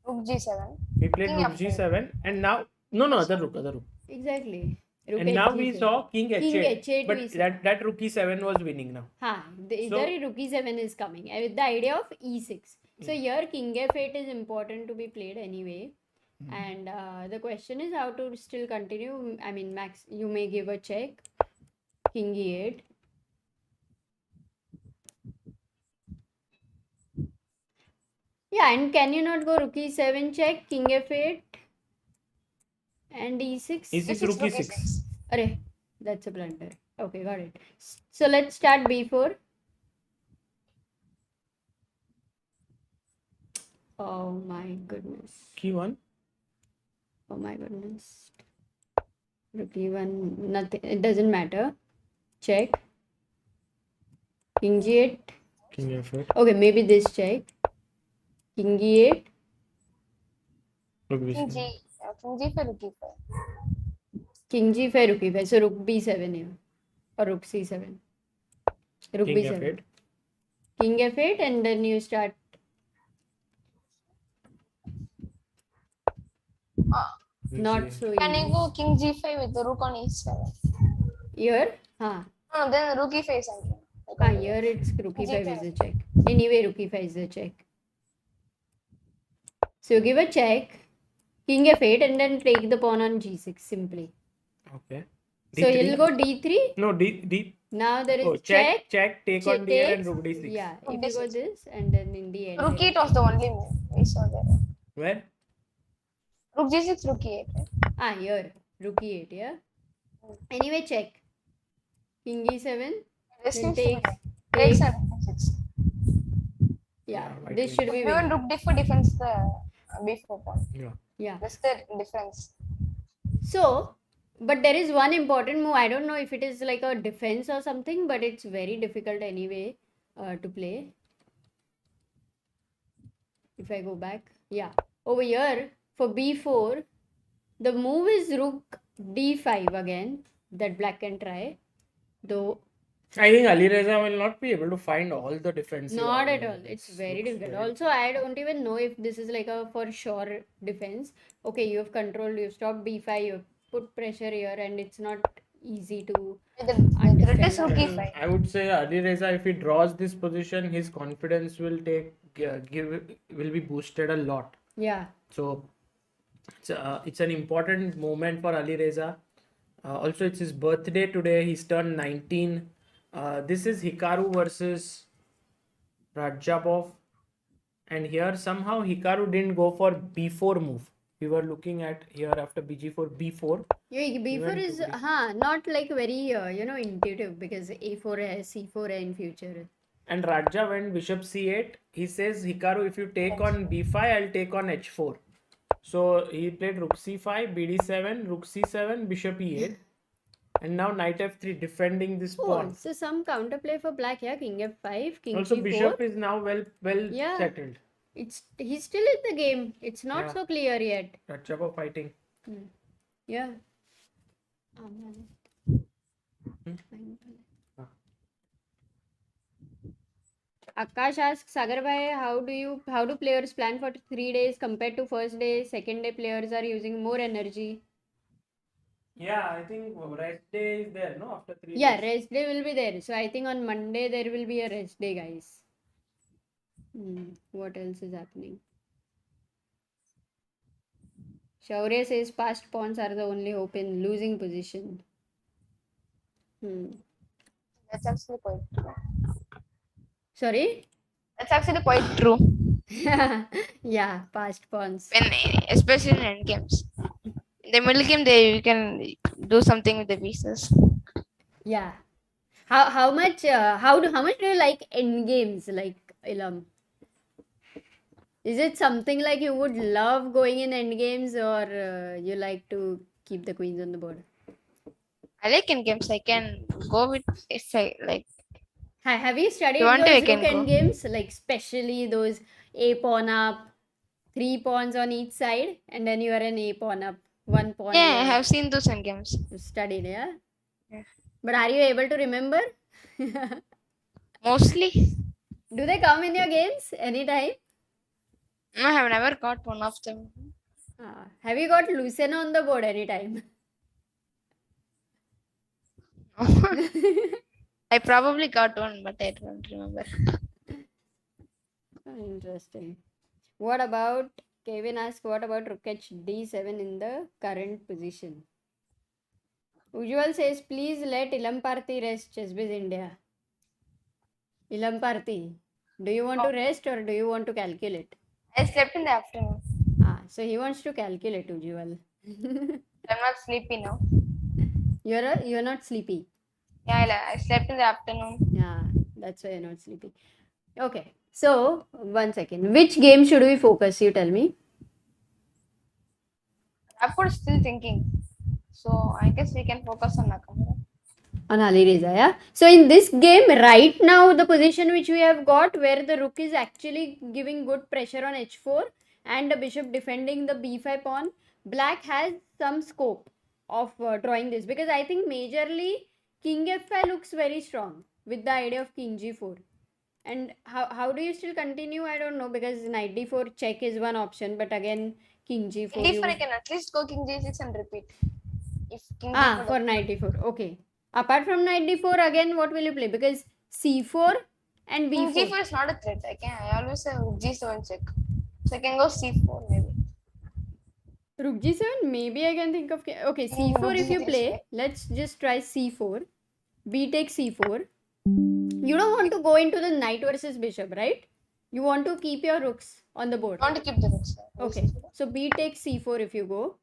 Rook g7. we played King rook f8. g7. And now, no, other rook. Exactly. Rook And now we h7. saw king h8. h8 But we saw. that rook e7 was winning now. Either rook e7 is coming with the idea of e6. So here king f8 is important to be played anyway. And the question is how to still continue. I mean, max, you may give a check. King e8. Yeah, and can you not go rook e7 check, king f8 and e6? e6, rook e6. Arey, that's a blunder. Okay, got it. So let's start b4. Oh my goodness. Key 1. Oh my goodness. Rook e1, nothing. It doesn't matter. Check. King g8. King f8. Okay, maybe this check. King e8. Rook King b7. g5, rook e5. King g5, rook e5. So rook b7 here. Or rook c7. Rook King b7. f8. King f8 and then you start. Not so Can easy. you go king g5 with the rook on e7? Here? No, then rook e5 is hanging. Here it's rook e5 G5. is the check. Anyway, rook e5 is the check. So you give a check, king f8 and then take the pawn on g6 simply. Okay. So D3? you'll go d3. No, D. Now there is Oh, check, take on d8 and takes. rook d6. Yeah, Rook if you go D6. this and then in the end. Rook e8 was the only move we saw there. Where? Rook g6, rook e8. Right? Here. Rook e8, yeah. Anyway, check. King e7. This Then seems to be takes. right. Takes takes. and d6. Yeah, white this wins. should be Even winning. rook d4 defends the b4 pawn. Yeah. That's the difference. So, but there is one important move. I don't know if it is like a defense or something, but it's very difficult anyway to play. If I go back, yeah, over here for b4, the move is rook d5 again. That black can try. Though I think Alireza will not be able to find all the defensive not at all. arguments. It's very Looks difficult. very- Also, I don't even know if this is like a for sure defense. Okay, you have controlled, you've stopped b5, you've put pressure here, and it's not easy to The threat is understand. rook how to- e5. I would say Alireza, if he draws this position, his confidence will will be boosted a lot. Yeah. So it's an important moment for Alireza. Also, it's his birthday today. He's turned 19. This is Hikaru versus Rajabov. And here somehow Hikaru didn't go for b4 move. We were looking at here after bg4, b4. Yeah, b4 went to is B4. not like very intuitive because a4 has c4 in future. And Raja went bishop c8. He says, Hikaru, if you take on b5, I'll take on h4. So he played rook c5, bd7, rook c7, bishop e8. And now knight f3, defending this Oh, pawn. so some counterplay for black. Yeah, king f5, king Also, g4. bishop is now well Yeah. settled. He's still in the game. It's not Yeah. so clear yet. Rajabov fighting. Yeah. Akash asks Sagar bhai, how do players plan for 3 days compared to first day? Second day players are using more energy. Yeah, I think rest day is there, no? After 3 Yeah, days. rest day will be there. So I think on Monday there will be a rest day, guys. What else is happening? Shaurya says past pawns are the only hope in losing position. That's actually quite true. Sorry? That's actually quite true. Yeah, past pawns. When, especially in end games. In the middle game, you can do something with the pieces. Yeah. How much how much do you like end games, like Ilam? Is it something like you would love going in end games, or you like to keep the queens on the board? I like end games. I can go with if I like. Have you studied You want to, those I can rook end go. games, like especially those a pawn up, 3 pawns on each side, and then you are an a pawn up, 1 pawn. Yeah, I here. have seen those end games. You studied, yeah? Yeah. But are you able to remember? Mostly. Do they come in your games anytime? No, I have never got one of them. Have you got Lucena on the board anytime? I probably got one, but I don't remember. Interesting. What about, Kevin asked, what about rook d7 in the current position? Ujjwal says, please let Ilam Parthi rest, Chessbiz India. Ilam Parthi, do you want to rest or do you want to calculate? I slept in the afternoon. So he wants to calculate, Ujjwal. I'm not sleepy now. You're not sleepy. Yeah, I slept in the afternoon. Yeah, that's why you're not sleepy. Okay, so 1 second. Which game should we focus? You tell me. Of course, still thinking. So I guess we can focus on Nakamura. On Alireza, yeah. So in this game, right now, the position which we have got, where the rook is actually giving good pressure on h4 and the bishop defending the b5 pawn, black has some scope of drawing this, because I think majorly king f5 looks very strong with the idea of king g4. And how do you still continue? I don't know, because knight d4 check is one option, but again king g4. D4, I can at least go king g6 and repeat. If king d4 For knight d4, okay. Apart from knight d4, again, what will you play? Because c4 and b4. king g4 is not a threat. I always say rook g7 check. So I can go c4 maybe. Rook g7, maybe I can think of. Okay, c4 if you play, let's just try c4. B takes c4. You don't want to go into the knight versus bishop, right? You want to keep your rooks on the board. I want to keep the rooks. Okay, so b takes c4 if you go.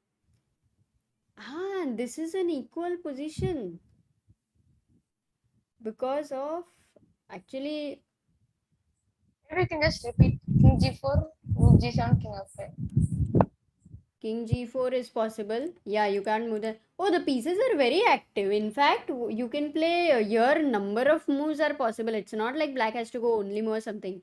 This is an equal position. Because of, actually, maybe we can just repeat king g4, rook g7, king f5. King g4 is possible. Yeah, you can't move the... Oh, the pieces are very active. In fact, you can play your number of moves are possible. It's not like black has to go only move or something.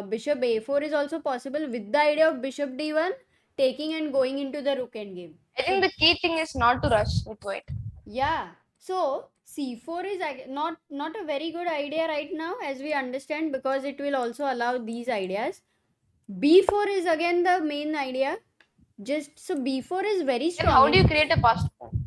Bishop a4 is also possible with the idea of bishop d1 taking and going into the rook endgame. I think the key thing is not to rush with white. Yeah. So c4 is not a very good idea right now, as we understand, because it will also allow these ideas. b4 is again the main idea. Just so b4 is very Then how strong. do you create a passed pawn?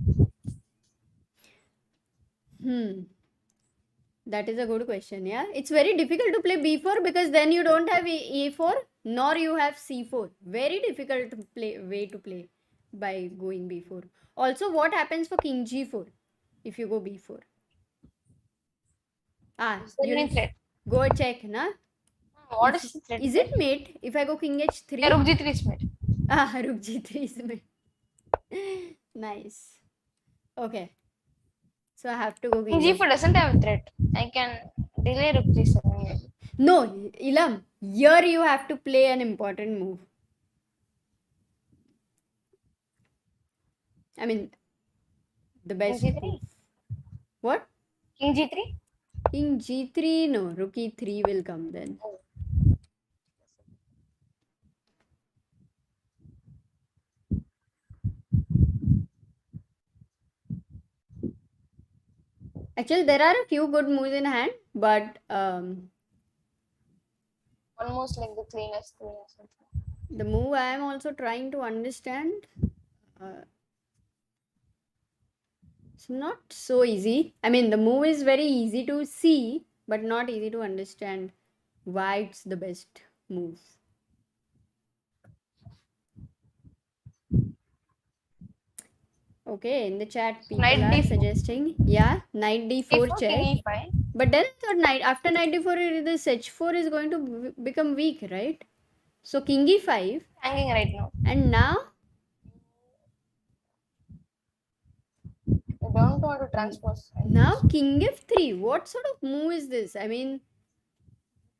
That is a good question. Yeah, it's very difficult to play b4 because then you don't have a4 nor you have c4. Very difficult to play by going b4. Also, what happens for king g4 if you go b4? Is there You any threat? go check, na? What is the threat? Is it mate? If I go king h3? Yeah, rook g3 is mate. Rook g3 is mate. Nice. Okay. So I have to go King king g4 doesn't have a threat. I can delay rook g7 maybe. No, Ilam, here you have to play an important move. I mean, the best King g3? move. What? King g3? King g3? No, rook e3 will come then. Oh. Actually, there are a few good moves in hand, but Almost like the cleanest queen or something. the move I am also trying to understand. It's not so easy. I mean, the move is very easy to see, but not easy to understand why it's the best move. Okay, in the chat, people Knight are d4. suggesting, yeah, knight d4 d4, check. king e5. But then I thought after knight d4, this h4 is going to become weak, right? So king e5. Hanging right now. And now? I don't want to transpose. Now king f3. What sort of move is this? I mean,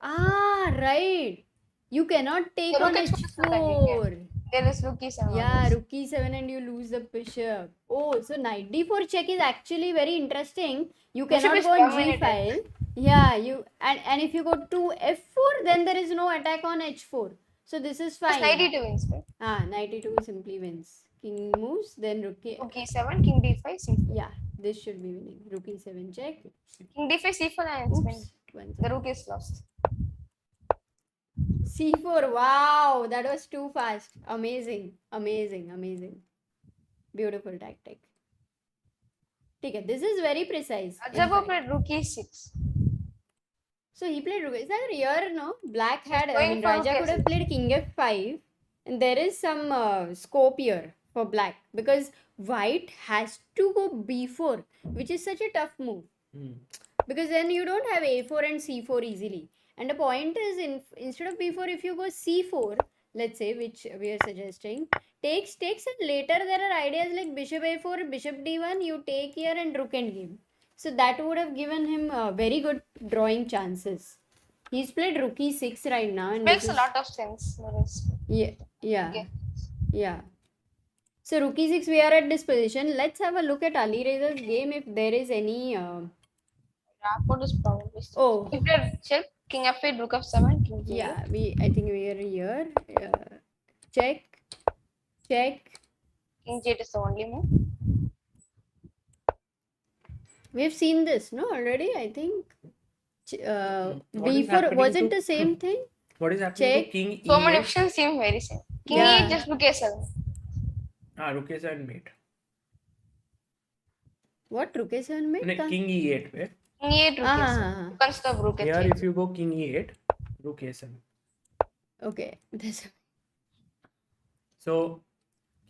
right. You cannot take The on rook h4 is not h4. There is rook e7. Yeah, rook e7 and you lose the bishop. Oh, so knight d4 check is actually very interesting. You Bishop cannot is go on permanent. g5. Yeah, and if you go to f4, then there is no attack on h4. So this is fine. Knight e2 wins, right? Knight e2 simply wins. King moves, then rook e7, king d5, c4. Yeah, this should be winning. Rook e7 check. King d5, c4 and it's win. Oops. The rook is lost. c4. Wow, that was too fast. Amazing. Beautiful tactic. Okay, this is very precise. Ajabo played rook e6. So he played rook. Is that here? No, black had. I mean, Going for Raja rook could have played king f5, and there is some scope here for black because white has to go b4, which is such a tough move. Because then you don't have a4 and c4 easily. And the point is, instead of b4, if you go c4, let's say, which we are suggesting, takes, and later there are ideas like bishop a4, bishop d1, you take here and rook endgame. So that would have given him very good drawing chances. He's played rook e6 right now. And Makes a lot of sense. Yeah. So rook e6, we are at this position. Let's have a look at Alireza's game if there is any... Rapport is probably. Oh. If you check, king f8, rook f7, king g8. Yeah, I think we are here. Check. King g8 is the only move. We've seen this, no, already, I think. B4, was it the same thing? What is happening Check. to king So many e8? options seem very same. King Yeah. e8, just rook a7. Rook a7 mate. What? Rook a7 mate? King e8 पे. King e8, rook a7. You can stop rook Here h8. if you go king e8, rook a7. Okay. So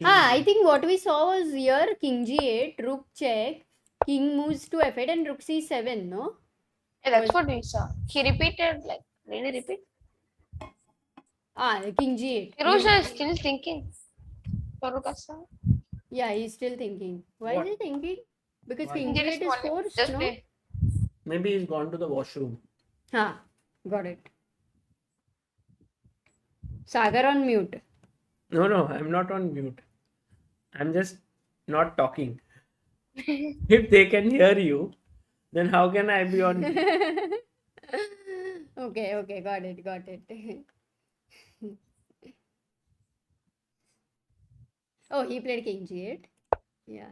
I think what we saw was here king g8, rook check, king moves to f8 and rook c7, no? Yeah, that's what we saw. He repeated, like, really repeat? King g8. Firoza is still thinking. For rook h7. Yeah, he's still thinking. Why What? is he thinking? Because Why? king g8 is forced, Just no? play. maybe he's gone to the washroom. Got it. Sagar on mute. No, I'm not on mute. I'm just not talking. If they can hear you, then how can I be on mute? Okay, got it. Oh, he played king g8. Yeah.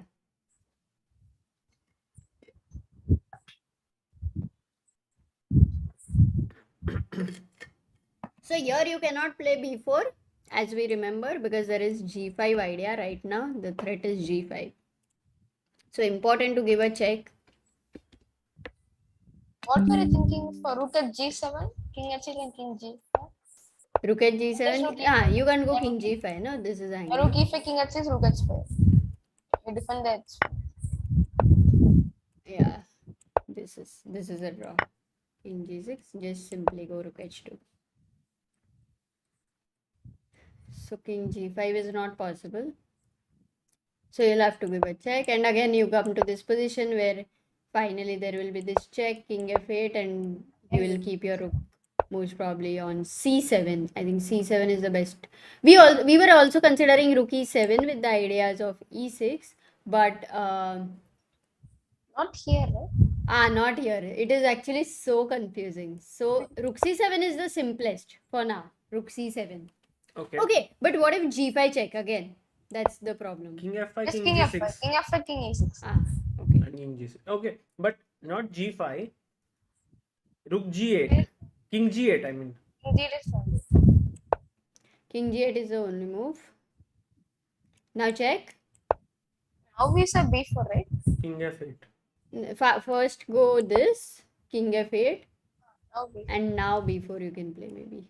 So here you cannot play b4 as we remember because there is g5 idea right now. The threat is g5. So important to give a check. What were you thinking for rook at g7, king h8 and king g5? Rook at Just g7. rook Ah, e5. you can go Yeah, king g5. No, this is rook angry. e5, king h6, rook h5. You defend that. Yeah, this is a draw. King g6. Just simply go rook h2. So king g5 is not possible. So you'll have to give a check, and again you come to this position where finally there will be this check, king f8, and you will keep your rook most probably on c7. I think c7 is the best. We were also considering rook e7 with the ideas of e6, but Not here, right? not here. It is actually so confusing. So rook c7 is the simplest for now. Rook c7. Okay. Okay, but what if g5 check again? That's the problem. King f5, Just king king g6. f5, king f5, king e6. Okay. And king g6. Okay, but not g5. Rook g8. King g8, I mean. King g8 is fine. King g8 is the only move. Now check. Now we said b4, right? King f8. First go this, king f8, Now b4. and now b4 you can play maybe.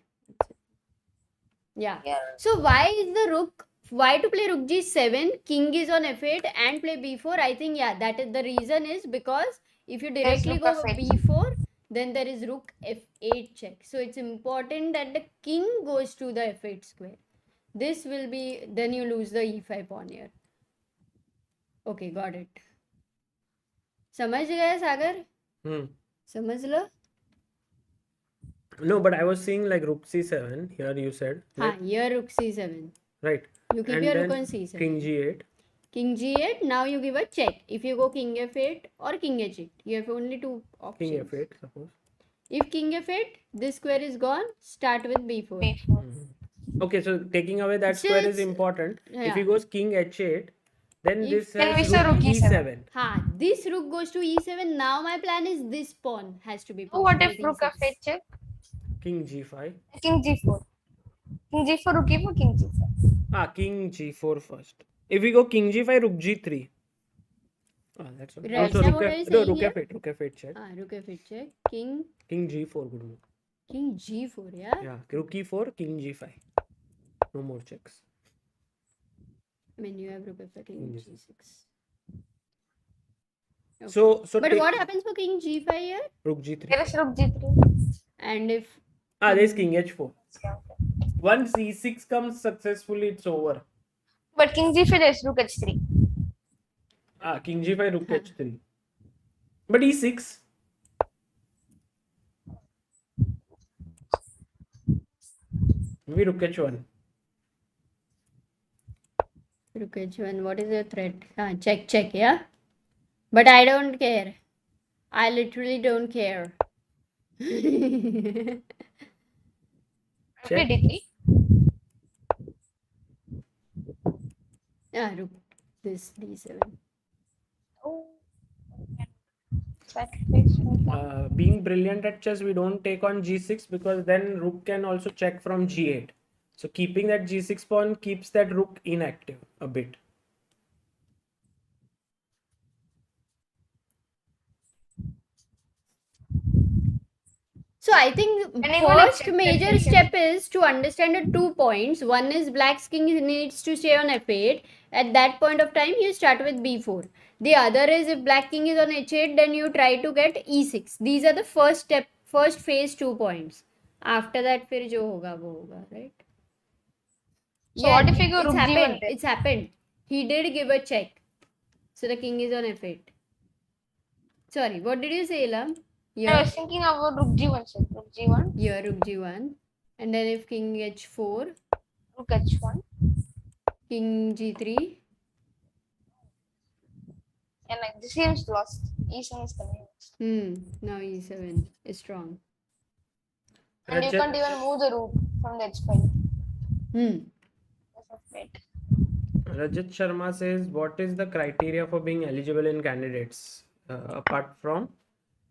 Yeah. Yeah. So why is the rook? Why to play rook g7? King is on f8 and play b4. I think yeah, that is the reason is because if you directly rook go f8. b4, then there is rook f8 check. So it's important that the king goes to the f8 square. This will be then you lose the e5 pawn here. Okay, got it. समझ गया सागर? समझ लो? No, but I was seeing like rook c7. Here you said. हाँ, here rook c7. Right. You keep And your then rook on c7. king g8. King g8. Now you give a check. If you go king f8 or king h8, you have only two options. King f8, suppose. If king f8, this square is gone. Start with b4. b4. Okay, so taking away that Still square is it's- important. If yeah. he goes king h8, then If- this Then we has say rook rook e7. e7. हाँ, this rook goes to e7. Now my plan is this pawn has to be So what pushed if with rook e6. f8 check? King g5. King g4. King g4, rook e4, king g5. King g4 first. If we go king g5, rook g3. That's okay. Right. Also Now rook what are you f, no, saying rook here? f8, rook f8 check. Rook f8 check. King G4 good move. King g4, yeah? Yeah, rook e4, king g5. No more checks. I mean, you have rook f8, king Yes. g6. Okay. So But take what happens for king g5 here? rook g3. There is rook g3. And if There's king h4. Once e6 comes successfully, it's over. But king g5 there is rook h3. King g5, rook h3. But e6. Maybe rook h1. rook h1, what is your threat? Check, yeah? But I don't care. I literally don't care. Rook Check. d3. Rook this d7. Oh. Sacrifice. Being brilliant at chess, we don't take on g6 because then rook can also check from g8. So keeping that g6 pawn keeps that rook inactive a bit. So I think And even like first major step is to understand the 2 points. One is black's king needs to stay on f8. At that point of time, you start with b4. The other is if black king is on h8, then you try to get e6. These are the first phase 2 points. After that, फिर जो होगा वो होगा, right? So what if we go it's rook happened. g1? It's happened. He did give a check. So the king is on f8. Sorry, what did you say, Ilam? I was thinking about rook g1 check. Rook g1, Here, rook g1. And then if king h4, rook h1. king g3. And like this seems lost. E7 is coming next. Now e7 is strong. And you Rajat- can't even move the rook from the h5. Hmm. Because of it. Rajat Sharma says, what is the criteria for being eligible in candidates apart from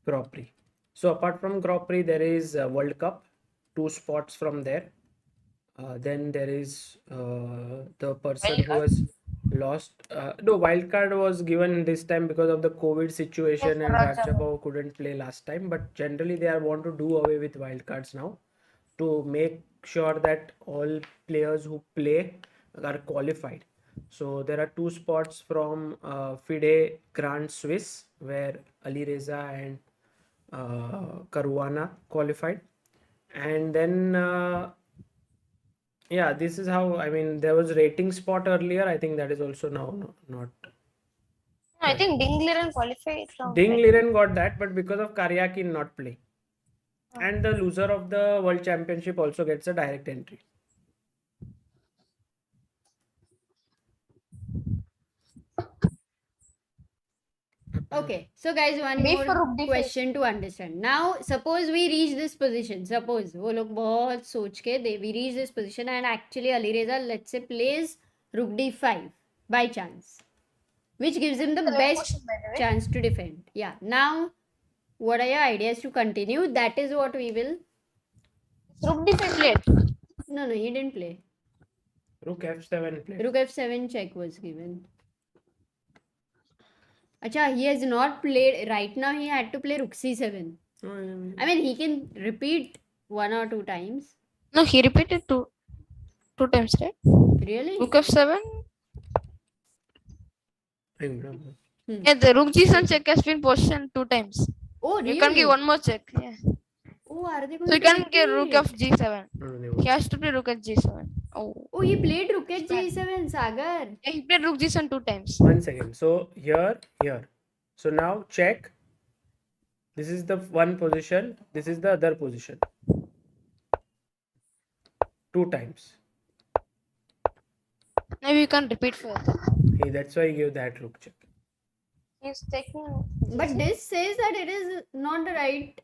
Grand Prix? So apart from Grand Prix, there is World Cup, 2 spots from there. Then there is the person who has lost. No, wild card was given this time because of the COVID situation, and Ratchabov couldn't play last time. But generally, they want to do away with wild cards now to make sure that all players who play are qualified. So there are 2 spots from FIDE Grand Swiss where Alireza and Caruana qualified, and then yeah, this is how, I mean, there was rating spot earlier. I think that is also now not. I think Dingliren qualified from. Ding Liren got that, but because of Karyakin not playing. And the loser of the World Championship also gets a direct entry. Okay, so guys, one Wait for more Rook D5. question to understand. Now, suppose we reach this position. Suppose वो लोग बहुत सोच के we reach this position and actually Alireza, let's say, plays Rook D5 by chance, which gives him the best chance to defend. Yeah. Now, what are your ideas to continue? That is what we will. Rook D5 played. No, he didn't play. Rook F7 play. Rook F7 check was given. Acha, he has not played. Right now, he had to play Rook C7. I mean, he can repeat 1 or 2 times. No, he repeated two times, right? Really? Rook F7. I remember. Yeah, the Rook G7 check has been positioned 2 times. Oh, really? You can give one more check. Yeah. Oh, are they going So you to can give Rook repeat? of G7. No, they He won't. has to play Rook at G7. Oh. Oh, he played Rook at G7, Sagar. Yeah, he played Rook G7 2 times. 1 second. So here. So now check. This is the one position. This is the other position. 2 times. Maybe you can repeat further. Hey, that's why I gave that rook check. He's taking. But this says that it is not the right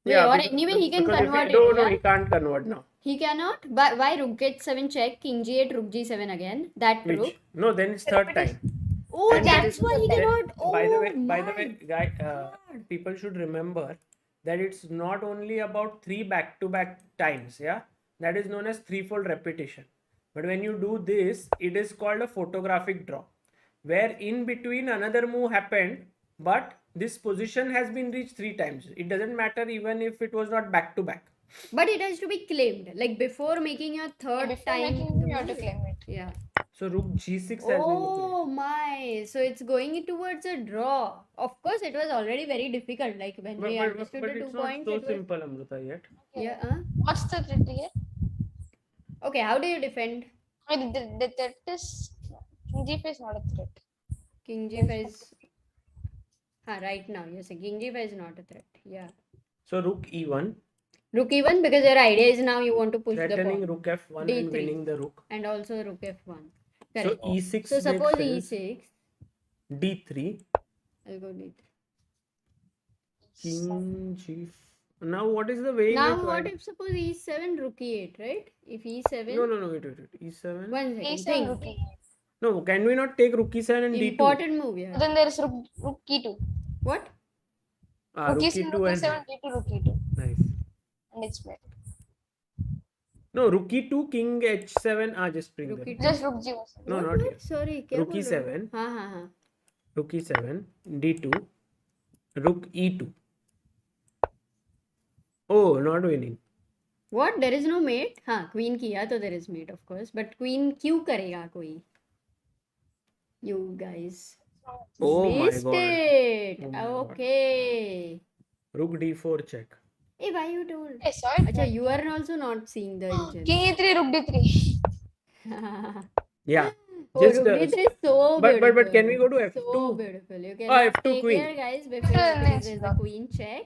way. Yeah, Or because- anyway, he can because if convert No, it. no, Yeah? he can't convert now. He cannot. But why Rook H7 check, King G8, Rook G7 again? That Which? rook. No, then it's third time. Oh, And that's it is- why he then- cannot. Oh, by the way, my guy, people should remember that it's not only about 3 back-to-back times. Yeah, that is known as threefold repetition. But when you do this, it is called a photographic draw, where in between another move happened, but this position has been reached 3 times. It doesn't matter even if it was not back-to-back. But it has to be claimed. Like before making your third Before time. making, you have to claim it. Yeah. So rook G6 has been Oh my. So it's going towards a draw. Of course, it was already very difficult. Like when played. we understood But the 2 it's not points, so it was. simple, Amruta, yet. Yeah. What's the threat here? Okay, how do you defend? The threat is. King G5 is not a threat. King G5 is. Right now, you're saying King G5 is not a threat. Yeah. So rook E1, Rook E1 because your idea is now you want to push the threatening pawn. rook F1 and D3. winning the rook. And also Rook F1. So Correct. E6 So suppose makes sense. E6. D3, I'll go D3. King G. Now what is the way? Now that what white- if suppose E7, Rook E8, right? If E7. No, wait. E7. 1 second. A7 Think. Rook E8. No, can we not take rook E7 and D2? Important move here. Then there is Rook E2. What? Rook Rook E7, Rook E2 and E7, D2, Rook E2. nice. And it's played. No, rook E2, King H7. Just bring Rook the rook. E2. Just Rook G1. No, What, not what? here. Sorry. क्या Rook बोल रहे हो? E7. हाँ. Rook E7, D2, rook E2. Oh, not winning. What? There is no mate? हाँ, queen किया तो there is mate of course. But queen क्यों करेगा कोई? You guys Oh my missed god. it. Oh my God. Okay. Rook D4 check. Hey, why you told? I saw it. Acha, you are also not seeing the engine. King E3, Rook D3. Yeah. Oh, Just, Rook D3 is so but beautiful. can we go to F2? So beautiful. You can F2 take queen. care, guys, before Nice. there is a queen check,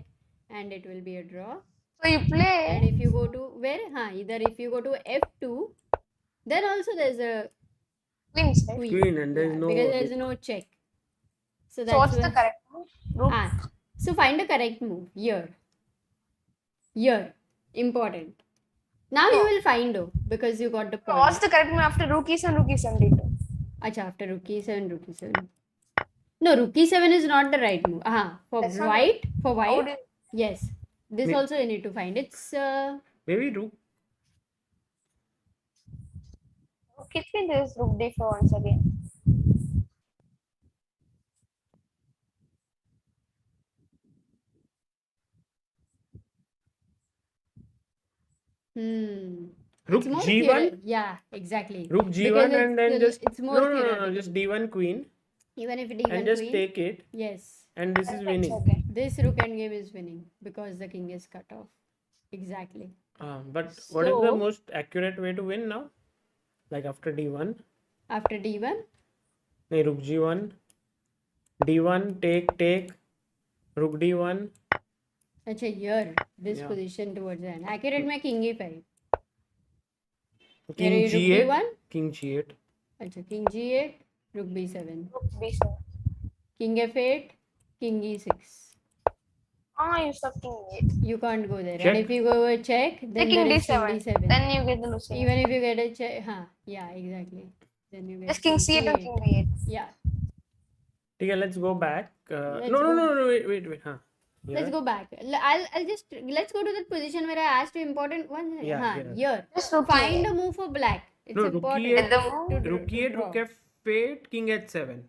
and it will be a draw. So you And play. if you go to where? Either if you go to F2, then also there's a Queens, right? Queen and there's yeah, no. because there's no check. So that's So what's where, the correct move? Rook. So find a correct move here. Important. Now you will find because you got the So what's point. the correct move after Rook E7, Rook E7, D2? Acha, after rook e7, rook e7. No, rook e7 is not the right move. For That's not white, for How white, do you, yes. This May- also you need to find. It's Maybe rook. okay, this rook d4 once again. Rook it's more g1. Yeah, exactly. Rook Because g1 and then just it's more no, theoretical. just d1 queen Even if d1 and just queen, take it, yes, and this is That's winning. okay. this rook endgame is winning because the king is cut off. Exactly. But what is the So- most accurate way to win now? Like after d1, After d1, no, rook g1, d1 take, rook d1. acha, here this Yeah. position towards the end. Accurate mein king e5. King Here rook g8, d1. king g8. Acha, king g8, rook b7, Rook b7. king f8, king e6. You stop king 8. You can't go there. Check. And if you go a check, then King there is king d7. d7. Then you get the losing. Even if you get a check, yeah, exactly. Then you get Just king c8 or king b8. Yeah. Okay, let's go back. Let's No, go. wait. Let's go back. I'll just let's go to that position where I asked you important one. Yeah, Here. Just rook Find e8. a move for black. It's No, rook important. e8. Get the move. Rook e8, draw. rook f8, king h7.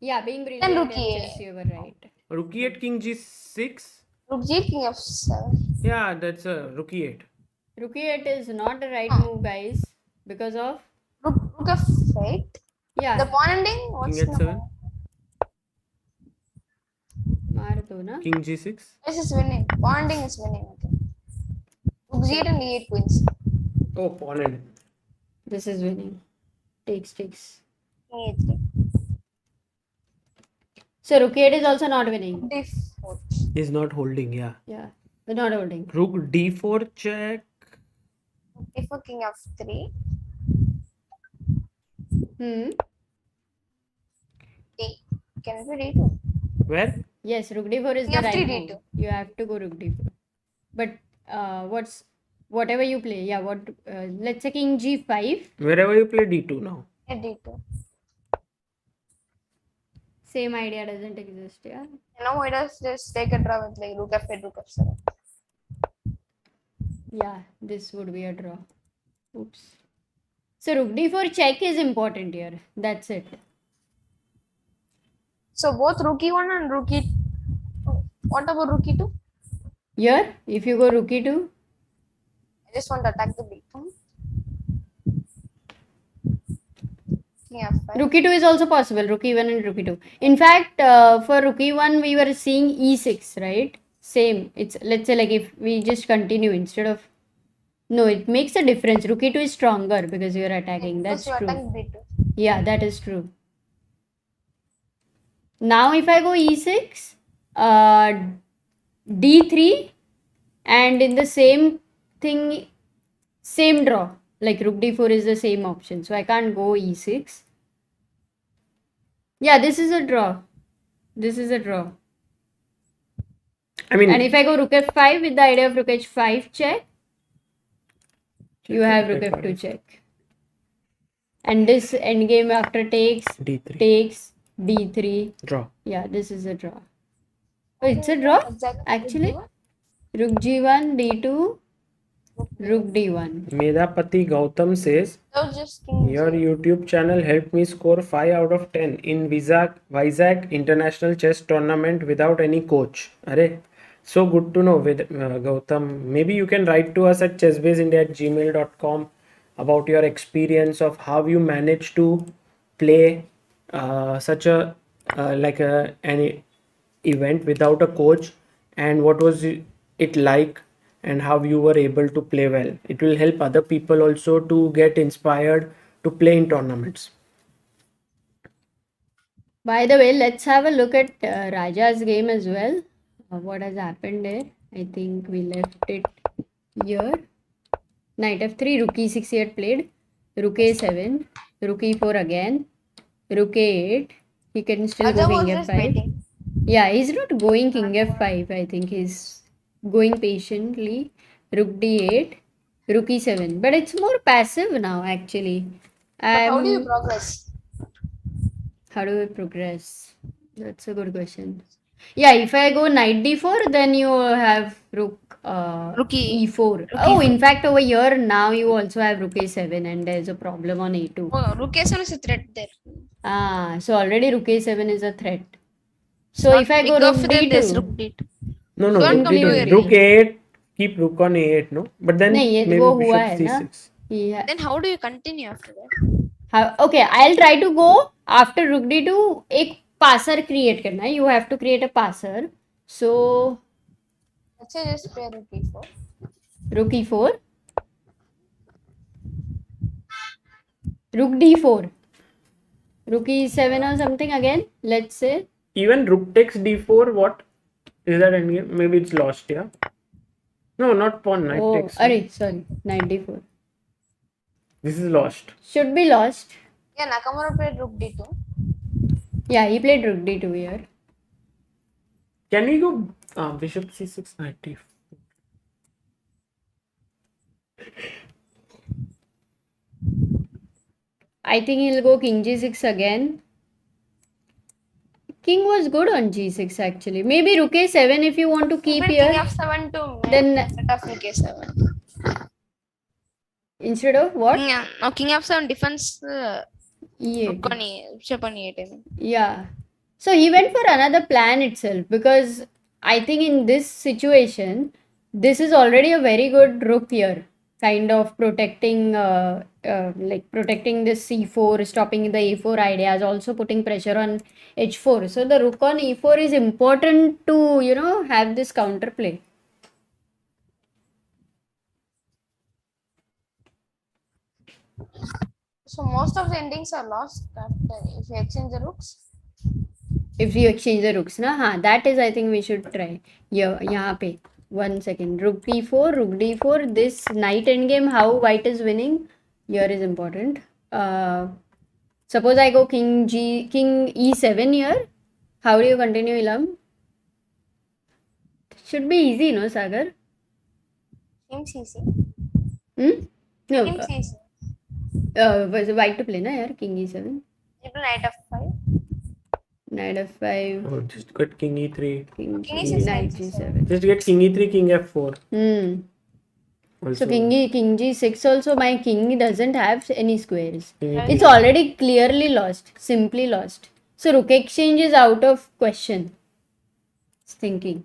Yeah, being brilliant Then at rook e8. chess, you were right. Rook e8, king g6. Rook g8, king f7. Yeah, that's a rook e8. Rook e8 is not the right move, guys, because of Rook f8. yeah. The pawn ending? What's King the h7. Maar do na. King g6. This is winning. Pawn ending is winning. Okay. Rook g8 and e8 wins. Oh, pawn end. This is winning. Takes. King e3. So rook e8 is also not winning. d4. Is not holding, yeah. Yeah, we're not holding. Rook d4 check. d4, king f3. Hmm. D. Can it be d2? Where? Yes, rook d4 is You the have right to move. d2. You have to go rook d4. But whatever you play, yeah. Let's say king g5. Wherever you play d2 now. Yeah, d2. Same idea doesn't exist. Yeah. Why does just take a draw with like rook f8, rook f7? Yeah, this would be a draw. Oops. So rook d4 check is important here. That's it. So both rook e1 and rook e. What about rook e2? Here, if you go rook e2, I just want to attack the big pawn. King f5. rook e2 is also possible. Rook e1 and rook e2. In fact, for rook e1, we were seeing e6, right? Same. It's let's say like if we just continue instead of. No, it makes a difference. Rook e2 is stronger because you are attacking. That's Because you true. attack b2. Yeah, that is true. Now, if I go e6, d3, and in the same thing, same draw. Like rook d4 is the same option. So I can't go e6. Yeah, this is a draw. This is a draw. I mean, And if I go rook f5 with the idea of rook h5 check, you have rook f2 check. And this endgame after takes d3. Draw. Yeah, this is a draw. Oh, it's a draw? Exactly. Actually, rook g1, d2, rook d1. Medapati Gautam says, So just king your YouTube channel helped me score 5 out of 10 in Vizag International Chess Tournament without any coach. Arey, so good to know, Gautam. Maybe you can write to us at chessbaseindia@gmail.com about your experience of how you managed to play such a an event without a coach, and what was it like, and how you were able to play well. It will help other people also to get inspired to play in tournaments. By the way, let's have a look at Raja's game as well. What has happened there? I think we left it here. Knight f3, rook e6 he had played. Rook a7, rook e4 again, rook a8. He can still go Raja king was just f5. waiting. Yeah, he's not going king f5. I think he's going patiently. Rook d8, rook e7. But it's more passive now, actually. But how do you progress? How do we progress? That's a good question. Yeah, if I go knight d4, then you have rook Rook e4. rook Oh, E4. in fact, over here now you also have rook a7, and there's a problem on a2. Oh, rook A7 is a threat there. Ah, so already rook a7 is a threat. So Not if I big go rook of that, there's rook d2, D2. No, no, Don't rook come D2. too simply early. Rook A8, keep rook on A8, no? But then नहीं ये maybe वो हुआ bishop है ना C6. ये Then how do you continue after that? okay, I'll try to go after rook d2 एक passer create करना है. You have to create a passer. So Let's say just play rook E4. rook e4, rook d4, rook e7 or something again. Let's say Even rook takes D4, what? Is that endgame? Maybe it's lost, yeah? No, not pawn, knight oh, takes. sorry, knight d4 This is lost. should be lost. Yeah, Nakamura played rook D2. Yeah, he played rook d2 here. Can we go bishop C6, knight D4? I think he'll go king g6 again. King was good on g6 actually. Maybe rook a7 if you want to keep Played here. king F7 to Then- set off rook A7. Instead of what? Yeah, now king F7 defense E8. rook on bishop on E8. I mean. Yeah. So he went for another plan itself because I think in this situation, this is already a very good rook here, kind of protecting, protecting this c4, stopping the a4 ideas, also putting pressure on h4. So the rook on e4 is important to, have this counterplay. So most of the endings are lost after if you exchange the rooks. If you exchange the rooks, na? Haan, that is, I think we should try. Yahan pe. 1 second. Rook e4, rook d4. This knight endgame, how white is winning, here is important. Suppose I go king e7 here. How do you continue, Ilam? Should be easy, no, Sagar? King CC. No. King CC. Was white to play, na, here? King e7. You do knight F5. Knight f5. Oh, just get king E3. King King e6, knight knight g7. Just get king E3, king F4. So Also, king g6 also, my king doesn't have any squares. king E3. It's already clearly lost, simply lost. So rook exchange is out of question. It's thinking.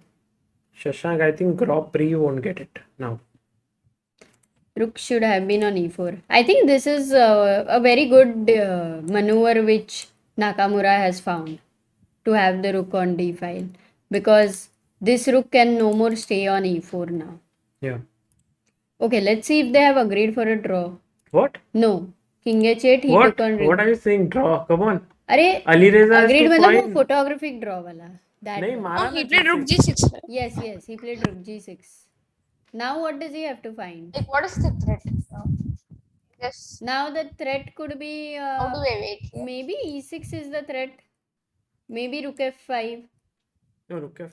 Shashank, I think Grob Pre won't get it now. Rook should have been on e4. I think this is a very good maneuver which Nakamura has found to have the rook on d file, because this rook can no more stay on e4 now. Yeah. Okay, let's see if they have agreed for a draw. What? No. King h8 he What? took on What are you saying? Draw. Come on. अरे Alireza has agreed to मतलब वो find. photographic draw वाला. That नहीं one. मारा Oh, he ना played rook G6. G6. Yes, he played rook g6. Now what does he have to find? Like, what is the threat now? Just Now the threat could be how do I wait here? maybe e6 is the threat. Maybe rook f5. No, rook F.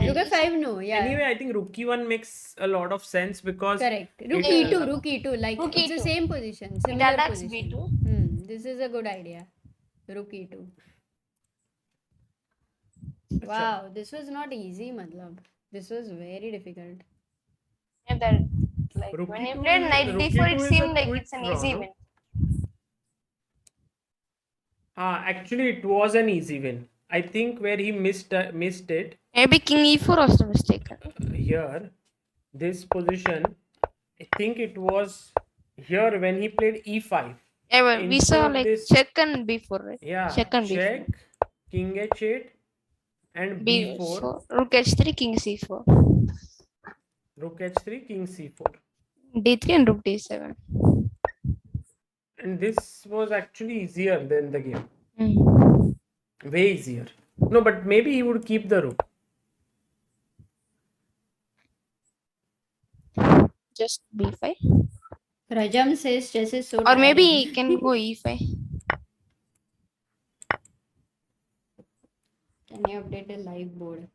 Rook f5 no, yeah. Anyway, I think rook E1 makes a lot of sense because Correct. Rook it- e2, like Rook it's the E2. same position, It similar attacks position. B2. This is a good idea. Rook e2. Wow, this was not easy, matlab. This was very difficult. Yeah, that like Rook when you E2 played is- knight rook D4, E2 it is a seemed like quick it's an draw, easy no? win. Actually, it was an easy win. I think where he missed it Maybe king E4 was the mistake. here, this position. I think it was here when he played E5. Yeah, well, we Instead saw of like this- check and B4, right? Yeah, Check and check, B4. king H8, and B4, So rook H3, king C4, rook H3, king C4. D3 and rook D7. And this was actually easier than the game. Hmm. Way easier. No, but maybe he would keep the rook. Just B5. Rajam says chess is so Or maybe tiring. he can go E5. Can you update the live board?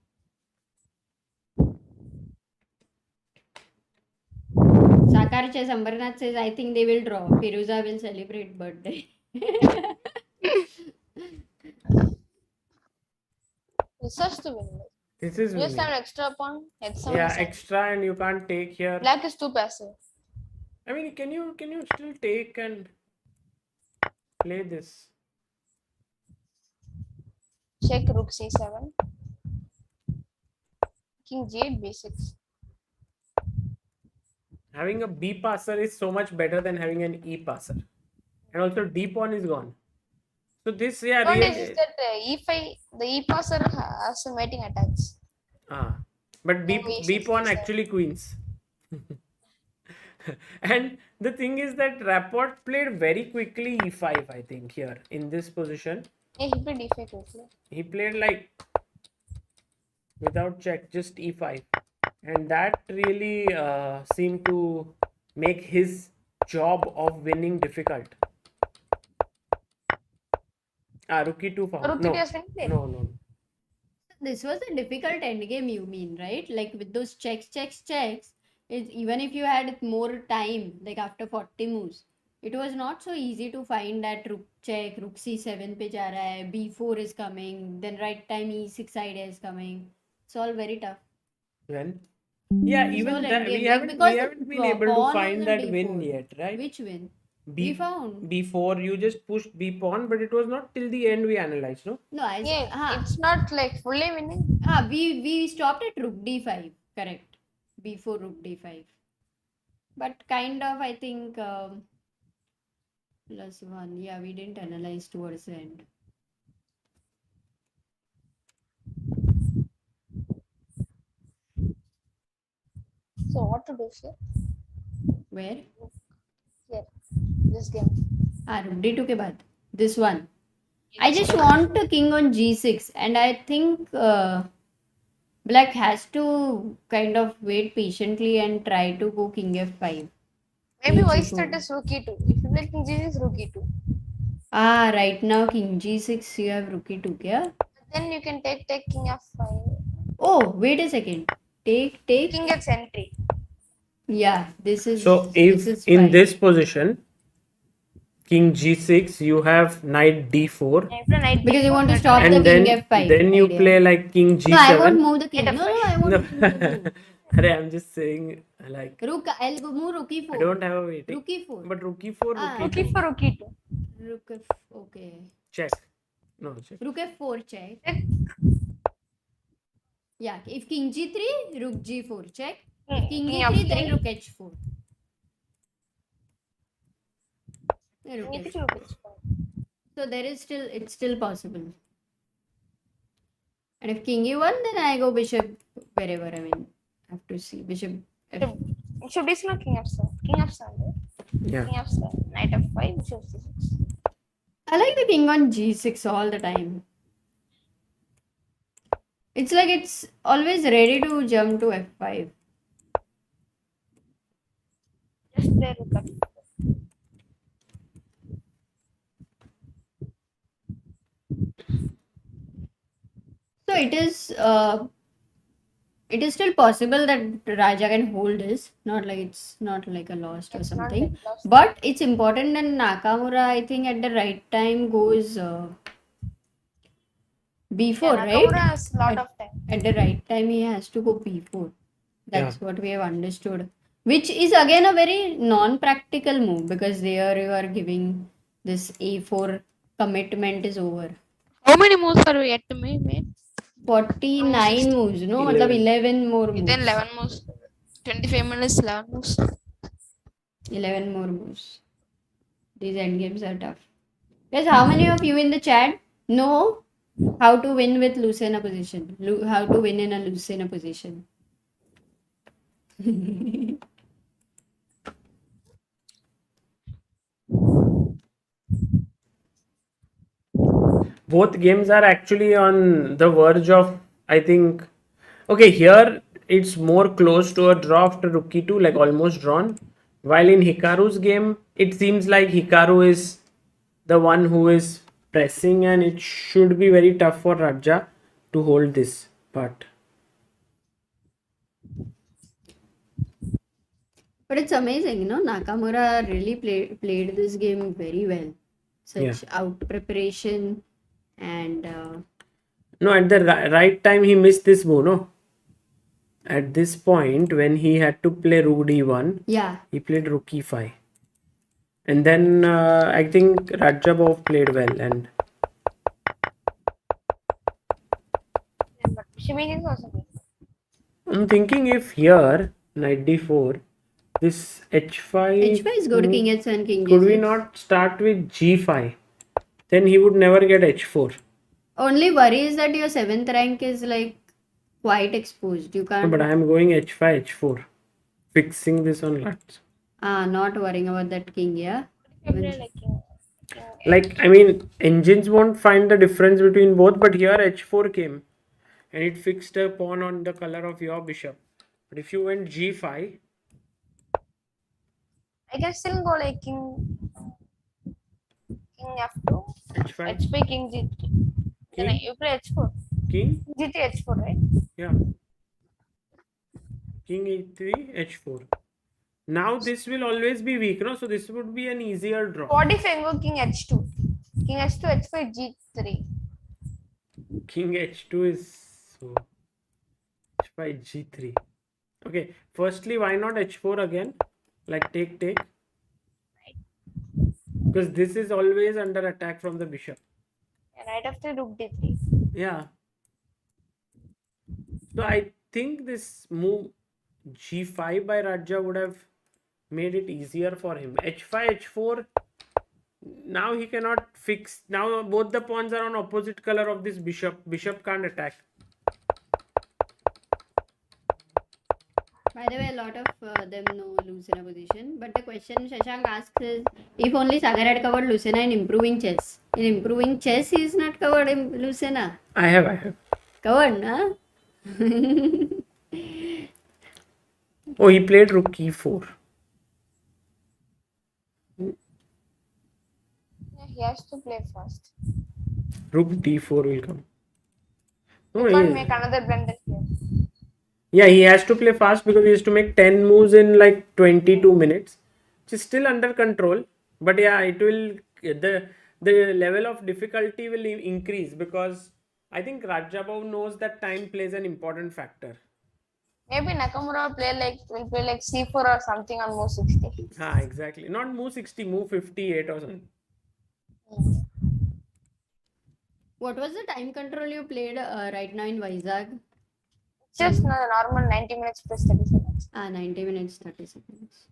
Sakar Chess Ambernath says, I think they will draw. Firuza will celebrate birthday. This has to win. This is You just have winning. an extra pawn. H7 Yeah, is fine. extra, and you can't take here. Black is too passive. I mean, can you still take and play this? Check rook c7. King g8 b6. Having a B passer is so much better than having an E passer, and also D pawn is gone. So this, yeah, Advantage really. is that e5, the e passer has some mating attacks. But B Oh, B e6, pawn e7. actually queens. And the thing is that Rapport played very quickly E5, I think, here in this position. Yeah, he played e5 quickly. He played like without check, just E5. And that really seemed to make his job of winning difficult. Rook E2 found. Rook No. e2 has been played. No. This was a difficult endgame, you mean, right? Like with those checks, even if you had more time, like after 40 moves, it was not so easy to find that rook check, rook c7 pe ja raha hai, b4 is coming, then right time e6 idea is coming. It's all very tough. When? Yeah, It's even all that we endgame, like haven't because been the able to pawn was find on that win d4. yet, right? Which win? B We found. before you just pushed B pawn, but it was not till the end we analyzed, no? No, Yeah, it's not like fully winning. we stopped at rook d5, correct? Before rook d5. But kind of, I think, +1. Yeah, we didn't analyze towards the end. So what to do here? Where? Here, this game. Rook d2 के बाद. This one. I just want a king on g6, and I think black has to kind of wait patiently and try to go king f5. Maybe King white c2. status rook e2. If you play king g6, rook e2. Right now king g6, you have rook e2, yeah? Then you can take king f5. Oh, wait a second. Take. King gets entry. Yeah, this is. So if this is in fine. this position, king g6, you have knight d4, And if you play knight Because you d4, want to that stop will the and king then f5 you idea. play like king g7. No, I won't move the king. Get a No, flush. I won't No. move. Arey, I'm just saying, like, Rook, I'll go move rook e4. I don't have a waiting. Rook e4. But rook e4, Ah. rook rook e2. e4, rook e2. Rook f. Okay. Check. No, check. Rook f4 check. Check. Yeah. If king g3, rook g4 check. If king King g3, then f3. rook h4. Yeah, rook King h4. e3, rook h4. So there is still, it's still possible. And if king e1, then I go bishop wherever. I mean, I have to see bishop. It should be not king f7. King f7. Right? Yeah. King f7. Knight f5. Bishop c6. I like the king on g6 all the time. It's like it's always ready to jump to f5. Just play rook f4. So it is still possible that Raja can hold this. Not like it's not like a lost or It's not something. like lost. But it's important that Nakamura, I think, at the right time goes b4, Yeah, right? Nakamura has a lot of time. At the right time, he has to go b4. That's what we have understood. Which is again a very non-practical move because there you are giving this a4 commitment is over. How many moves are we yet to make? 49 moves, no? 11. 11 more moves. Then 11 moves. 25 minutes, 11 moves. 11 more moves. These endgames are tough. Guys, how many of you in the chat know how to win with Lucena position? How to win in a Lucena position? Both games are actually on the verge of, I think, okay, here it's more close to a draw after rook e2, like almost drawn. While in Hikaru's game, it seems like Hikaru is the one who is pressing, and it should be very tough for Raja to hold this. But it's amazing, you know, Nakamura really played this game very well. Such out preparation, And No, at the right time he missed this move, no? At this point, when he had to play rook d1, yeah, he played rook e5. And then I think Rajabov played well. And But Shimini is also good. I'm thinking if here, knight d4, this h5, h5 is good. King h7, king could we g6. not start with g5? Then he would never get h4. Only worry is that your 7th rank is like quite exposed. You No, can't. but I am going h5, h4. Fixing this on lots. Not worrying about that king, yeah. If you play like king Like, I mean, engines won't find the difference between both, but here h4 came. And it fixed a pawn on the color of your bishop. But if you went g5, I can still go like king f2, h5, h5, king g3. Then king, you play h4. king, G3, h4, right? yeah, king e3, h4. Now this will always be weak, no? So this would be an easier draw. What if I go king h2? King h2, h5, g3. King h2 is so h5, g3. Okay, firstly, why not h4 again? Like take. Because this is always under attack from the bishop. And right after rook d3. Yeah. So I think this move g5 by Raja would have made it easier for him. h5, h4. Now he cannot fix. Now both the pawns are on opposite color of this bishop. Bishop can't attack. By the way, a lot of them know Lucena position. But the question Shashank asks is, if only Sagar had covered Lucena in improving chess. In improving chess, he is not covered in Lucena. I have. Covered, huh? Oh, he played rook e4. Yeah, he has to play first. Rook d4 will come. You Oh, can't he- make another blunder here. Yeah, he has to play fast because he has to make 10 moves in like 22 minutes. Which is still under control. But yeah, it will the level of difficulty will increase because I think Rajabov knows that time plays an important factor. Maybe Nakamura will play like c4 or something on move 60. Ah, exactly. Not move 60, move 58 or something. What was the time control you played right now in Vizag? Just normal 90 minutes plus 30 seconds. 90 minutes, 30 seconds.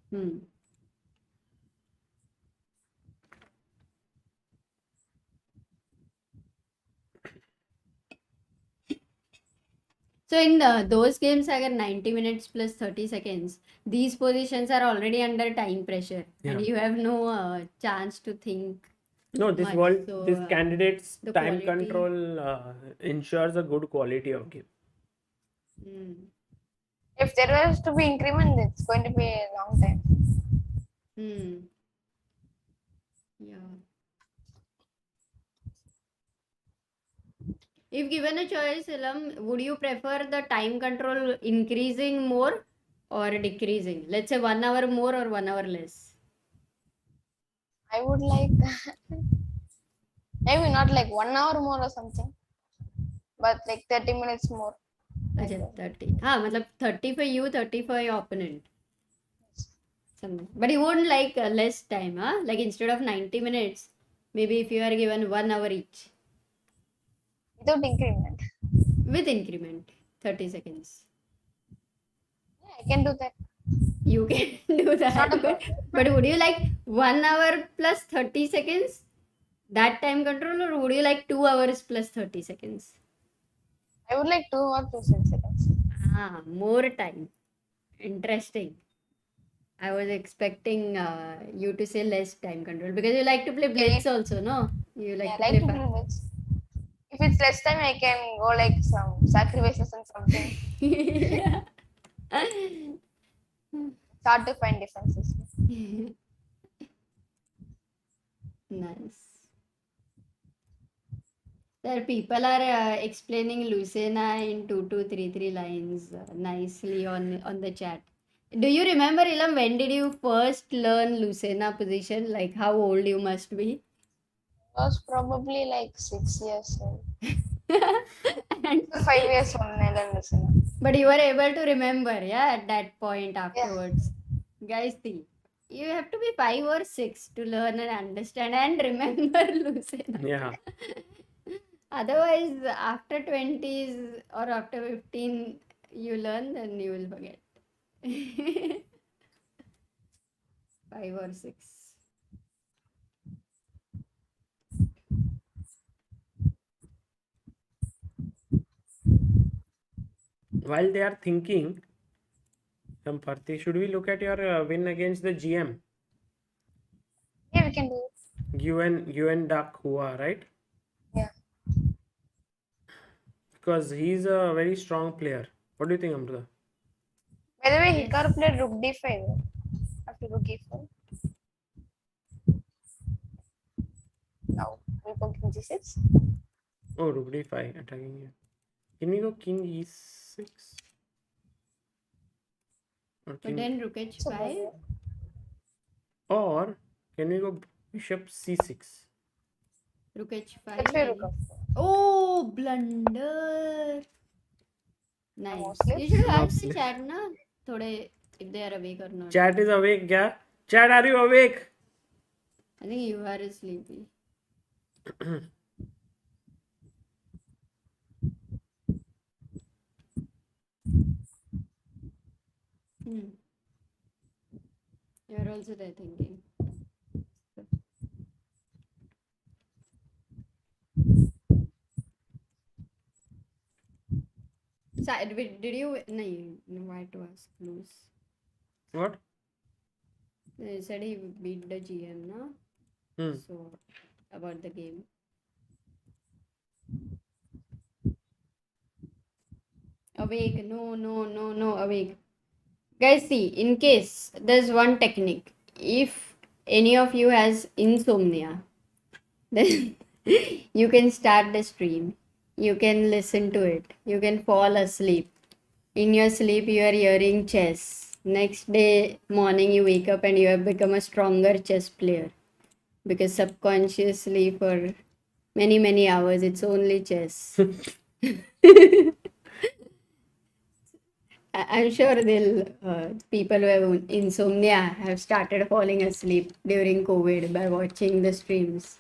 So in those games, I got 90 minutes plus 30 seconds. These positions are already under time pressure, and Yeah. you have no chance to think. No, this Much, so, this candidate's the time quality- control ensures a good quality of game. If there was to be increment, it's going to be a long time. Yeah. If given a choice, Ilam, would you prefer the time control increasing more or decreasing? Let's say 1 hour more or 1 hour less. I would like maybe not like 1 hour more or something, but like 30 minutes more. Acha, 30. Matlab 30 for you, 30 for your opponent. Something. But you wouldn't like less time, huh? Like instead of 90 minutes, maybe if you are given 1 hour each. Without increment. With increment, 30 seconds. Yeah, I can do that. You can do that. Not a problem. But would you like 1 hour plus 30 seconds? That time control, or would you like 2 hours plus 30 seconds? I would like 2 or 2 seconds. More time. Interesting. I was expecting you to say less time control because you like to play blitz also, no? You like Yeah, to I play like to play bits. If it's less time, I can go like some sacrifices and something. It's hard to find differences. Nice. There people are explaining Lucena in 2233 lines nicely on the chat. Do you remember, Ilam, when did you first learn Lucena position? Like how old you must be? Was probably like 6 years old. And, 5 years old. but you were able to remember, yeah, at that point afterwards. Guys, see, you have to be 5 or 6 to learn and understand and remember Lucena. Yeah. Otherwise, after 20s or after 15, you learn, then you will forget. 5 or 6. While they are thinking, Parthi, should we look at your win against the GM? Yeah, we can do it. UN Dak Hua, right? Yeah. Because he's a very strong player. What do you think, Amruta? By the way, Yes. Hikaru played rook d5 after rook e4. Now we go king g6. Oh, rook d5 attacking here. Can we go king e6? Or But king, then rook h5. or can we go bishop c6? Rook Let's h5. play rook and- f4. Oh, blunder. Nice. Mostly. You should ask Mostly. the chat, na? Thode, if they are awake or not. Chat is awake, yeah? Chat, are you awake? I think you are sleepy. You're also there thinking. Did you? No, why to ask lose? What? They said he beat the GM, no? Hmm. So, about the game. Awake, no, awake. Guys, see, in case there's one technique. If any of you has insomnia, then you can start the stream. You can listen to it. You can fall asleep. In your sleep, you are hearing chess. Next day morning, you wake up and you have become a stronger chess player. Because subconsciously, for many hours, it's only chess. I'm sure people who have insomnia have started falling asleep during COVID by watching the streams.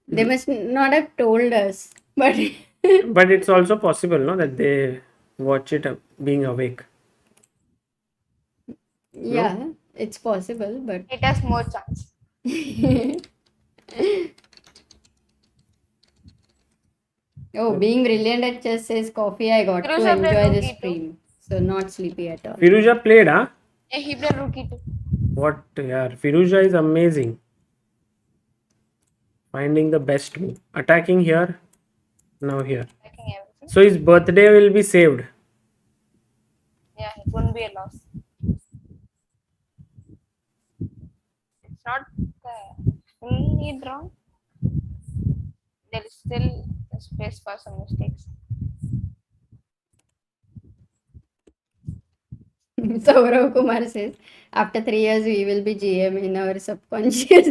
They must not have told us, but But it's also possible, no, that they watch it being awake. yeah, it's possible. But It has more chance. oh, being brilliant at chess says coffee. I got to Firouzja played enjoy rook the e2. stream, so not sleepy at all. Firouzja played, huh? Yeah, he played rook e2. What? Yeah, Firouzja is amazing. Finding the best move. Attacking here. Now here. Attacking everything. So his birthday will be saved. Yeah, it won't be a loss. It's not fully drawn. There is still a space for some mistakes. Saurav Kumar says, after 3 years, we will be GM in our subconscious.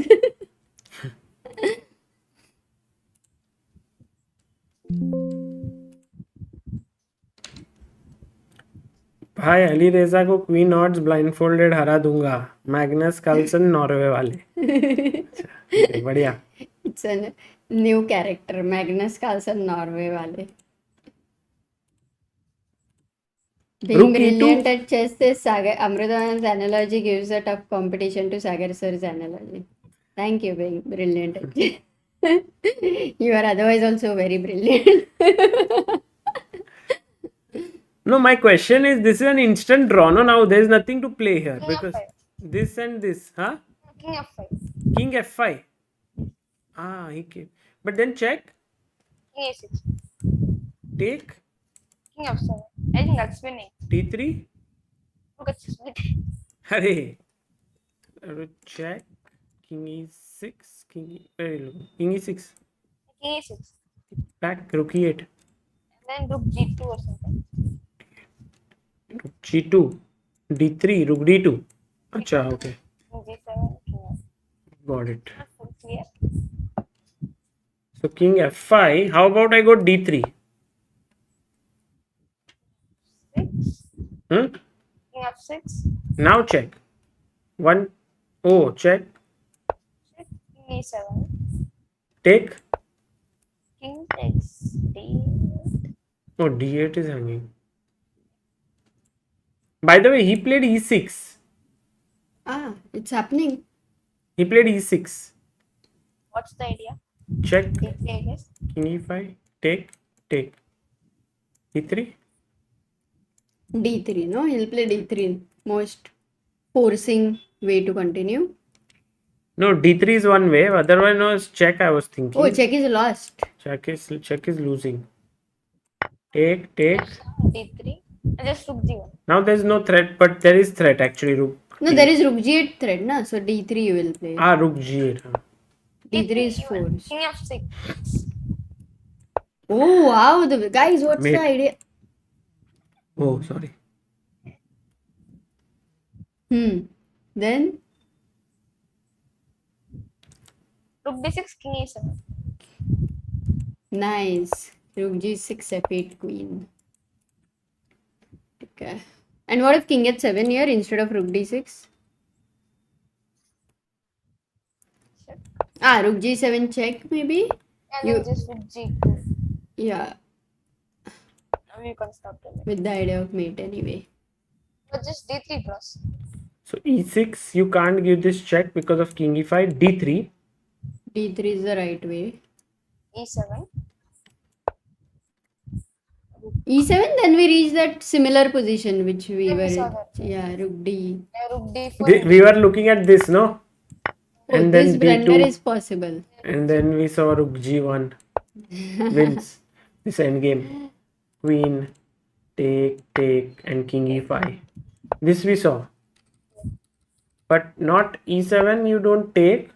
भाई Alireza को queen odds ब्लाइंडफोल्डेड हरा दूंगा Magnus Carlsen Norway वाले अच्छा, बढ़िया It's a new character, Magnus Carlsen, Norway wale. Being Rook E2. brilliant at chess says Sagar. Amruta's analogy gives a tough competition to Sagar sir's analogy. Thank you, being brilliant at chess. You are otherwise also very brilliant. No, my question is, this is an instant draw. No, now there is nothing to play here King because f5. this and this, huh? King f5. King f5. Ah, he came. But then check, King a6. take King f7. I think that's winning. d3. Look at this. Hurry. Check. King e6. Very low. King e6. King a6. Back. Rook e8. And then rook g2 or something. Rook g2. d3. Rook d2. Acha, okay. King g7. King f. Got it. Not full clear. So king f5. How about I go d3? 6. Hmm? King f6. Now check. One. Oh, check. Check. King e7. Take. King takes d. Oh, d8 is hanging. By the way, he played e6. Ah, it's happening. He played e6. What's the idea? Check. d3, I guess. King e5. Take. Take. e3. D3, no? He'll play D3. Most forcing way to continue. No, d3 is one way. Other one was check. I was thinking. Oh, check is lost. Check is losing. Take. d3. And just rook g1. Now there's no threat, but there is threat actually. Rook. No, there is rook g8 thread, na? So D3 you will play. Rook g8. huh. D3 is forced. King f6. Oh, wow. Guys, what's Mate. the idea? Oh, sorry. Then? Rook d6, king e7. Nice. Rook g6, f8, queen. Okay. And what if king h7 here instead of rook d6? Check. Rook g7 check maybe? And then just rook g2. Yeah, Now you can stop the mate. with the idea of mate anyway. But just d3 plus. So e6, you can't give this check because of king e5. d3. D3 is the right way. e7. E7, then we reach that similar position which we Yeah, we were saw in. that. Yeah, rook D. Rook d4. We were looking at this, no? Oh, And this then blunder d2. is possible. And then we saw rook g1 wins this endgame. Queen, take, and king e5. This we saw. But not e7, you don't take.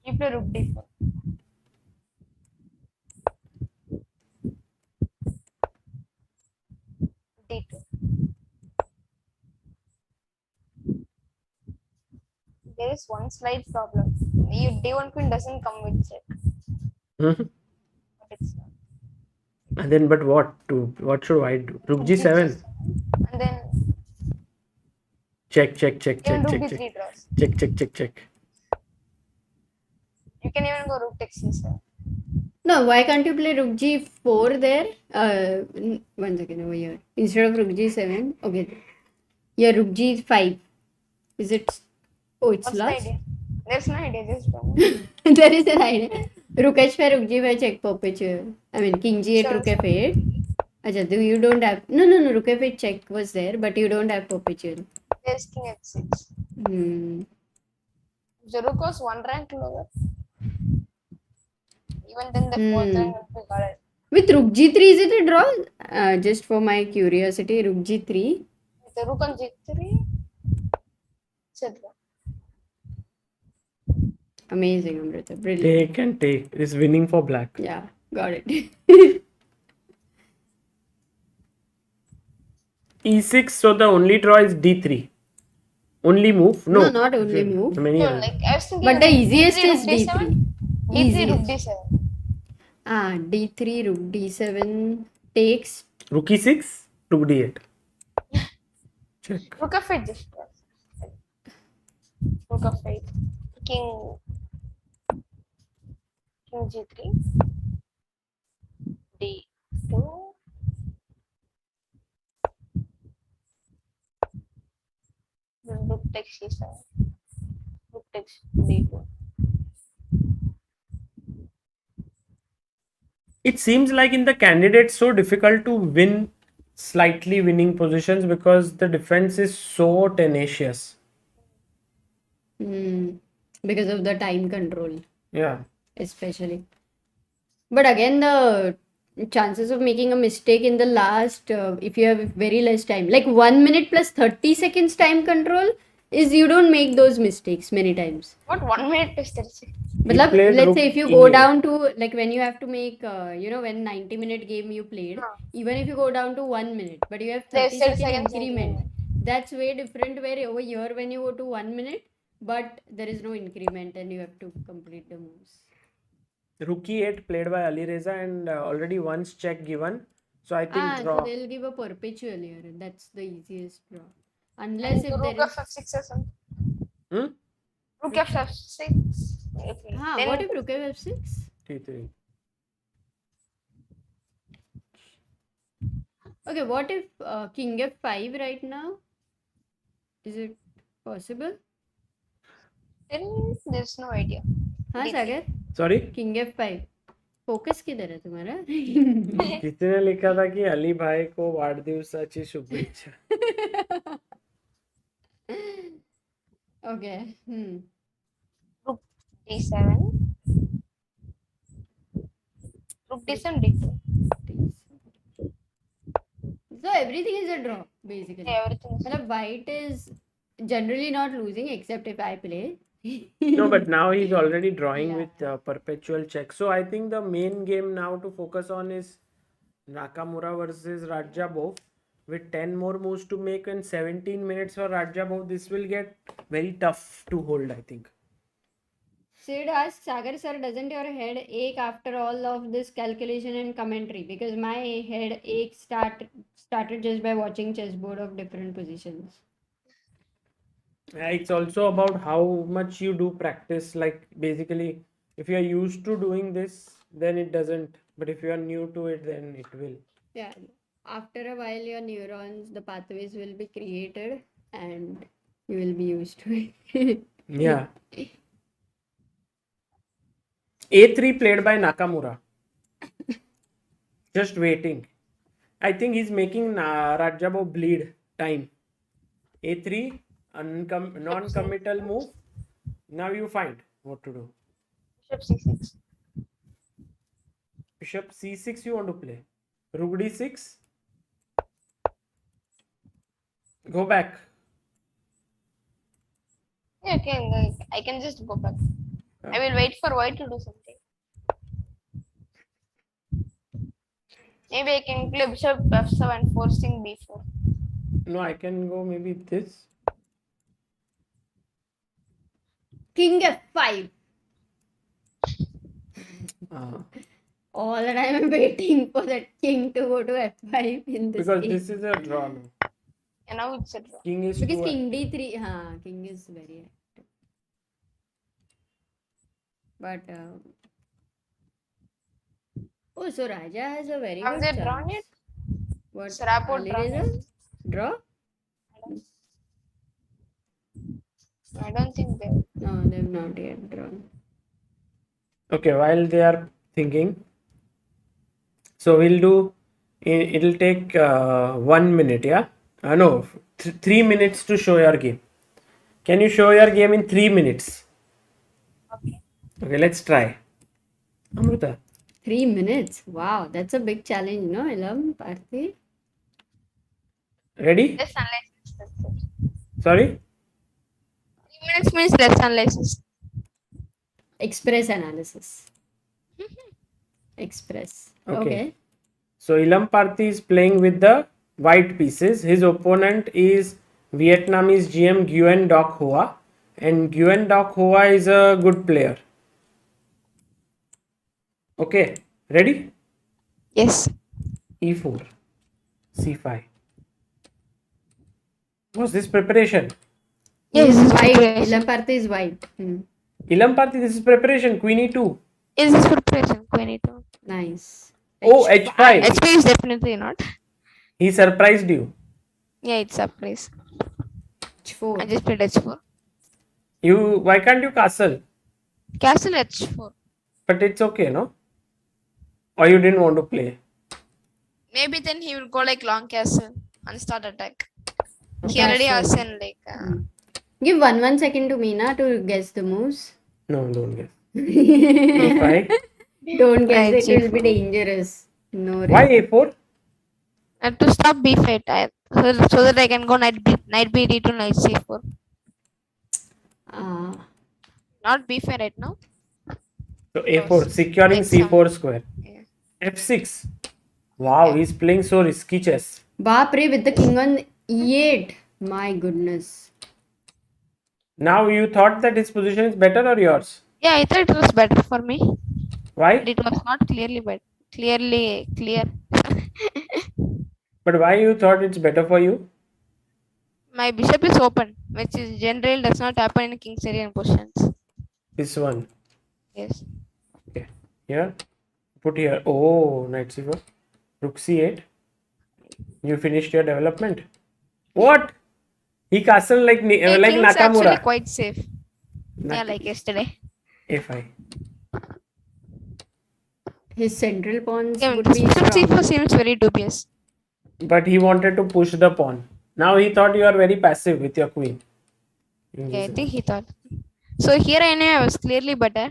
You play rook d4. d2. There is one slight problem. Your d1 queen doesn't come with check. Mhm. But it's not. And then, but what? What should I do? Rook g7. And then Check. even rook d3 draws. Check. You can even go rook takes e7. No, why can't you play rook g4 there? One second over here. Instead of rook g7. Okay. Yeah, rook g5. Is it? Oh, it's What's the lost. idea? There's no idea. Just don't know. There is an idea. Rook h5, rook g5 check perpetual. I mean, king g8, Sure, rook sure. f8. Acha, you don't have. No. Rook f8 check was there, but you don't have perpetual. There's king h6. The rook was one rank lower. Even then, the fourth rank would be guarded. With rook g3, is it a draw? Just for my curiosity, rook g3. With the rook on g3, it's a draw. Amazing, Amruta. Brilliant. Take and take. It's winning for black. Yeah, got it. e6, so the only draw is d3. Only move? No. No, not only move. Many So, are. like, I was thinking But the rook easiest d3, is rook d3. d7. d3, rook d7. D3, rook d7 takes. Rook e6, rook d8. Check. Rook f8 just draws. Rook f8. King g3. d2. Then rook takes e7. Rook takes d2. It seems like in the candidates so difficult to win slightly winning positions because the defense is so tenacious. Because of the time control, Yeah. especially. But again, the chances of making a mistake in the last, if you have very less time, like 1 minute plus 30 seconds time control, is you don't make those mistakes many times. What 1 minute plus 36? Matlab, played let's rook say if you go e8. down to, like when you have to make, when 90-minute game you played, even if you go down to 1 minute, but you have There's 30 30 second seconds increment, that's way different where over here when you go to 1 minute, but there is no increment and you have to complete the moves. Rook e8 played by Alireza and already once check given. So I think So draw. they'll give a perpetual here. That's the easiest draw. Unless if Rook there is. f6 or something. Hmm? Rook f6. What Then if rook f6? T3. Okay, what if king f5 right now? Is it possible? then there's no idea. हाँ D3. सागर Sorry? King f5 focus किधर है तुम्हारा किसी ने लिखा था कि अली भाई को वाढदिवसाची शुभेच्छा. Okay Rook d7. Rook d7 d2. so everything is a draw basically. Yeah, everything is. मतलब white is generally not losing except if I play. No, but now he's already drawing Yeah. with perpetual check. So I think the main game now to focus on is Nakamura versus Radjabov with 10 more moves to make and 17 minutes for Radjabov. This will get very tough to hold, I think. Sid asks, Sagar sir, doesn't your head ache after all of this calculation and commentary? Because my head ache started just by watching chessboard of different positions. It's also about how much you do practice. Like basically, if you are used to doing this, then it doesn't. But if you are new to it, then it will. Yeah. After a while, your neurons, the pathways will be created and you will be used to it. Yeah. A3 played by Nakamura. Just waiting. I think he's making Radjabov bleed time. A3, non-committal move. Now you find what to do. Bishop c6. Bishop c6 you want to play. Rook d6. Go back. Yeah, okay, I can just go back. I will wait for white to do something. Maybe I can play bishop f7 forcing b4. No, I can go maybe this. King f5. All the time I'm waiting for that king to go to f5 in this Because game. this is a draw now. And now it's a draw. King is Because to king d3, king is very active. But oh, so Raja has a very Have good they drawn chance. it? What? Is rapport drawn Alireza? it? Draw? I don't think they. No, they've not yet drawn. Okay, while they are thinking, so we'll do. It'll take 1 minute, yeah. No, 3 minutes to show your game. Can you show your game in 3 minutes? Okay. Okay, let's try. Amruta. 3 minutes. Wow, that's a big challenge, no, Ilam, Parthi? Ready? Less analysis. That's it. Sorry. 3 minutes means less analysis. Express analysis. Express. Okay. So Ilam Parthi is playing with the white pieces. His opponent is Vietnamese GM Nguyen Doc Hoa, and Nguyen Doc Hoa is a good player. Okay, ready? Yes. E4, C5. What's this preparation? Yes. He's white. Ilam Parthi is white. Ilam Parthi, this is preparation. Queen E2. Is this preparation? Queen e2. Nice. Oh, H5. HP is definitely not. He surprised you. Yeah, it's surprise. I H4. just played h4. Why can't you castle? Castle h4. But it's okay, no? Or you didn't want to play? Maybe then he will go like long castle and start attack. He already has in like. Give one second to Meena to guess the moves. No, don't guess. E5. Don't guess Right, it will be dangerous. No Why risk. A4? And to stop b5, so that I can go knight b d2, knight c4. Not b5 right now. So A4, securing C4 square. Yeah. F6. Wow, he's playing so risky chess. Bapre with the king on e8. My goodness. Now you thought that his position is better or yours? Yeah, I thought it was better for me. Why? It was not clear. But why you thought it's better for you? My bishop is open, which is generally does not happen in king's area positions. This one. Yes. Okay. Here. Put here. Oh, knight c4. Rook c8. You finished your development. What? He castle like like King's actually Nakamura. quite safe. Yeah, like yesterday. a5. His central pawns Yeah, would be bishop strong. c4 seems very dubious. But he wanted to push the pawn. Now he thought you are very passive with your queen. Yeah, I think he thought. So here I know I was clearly better.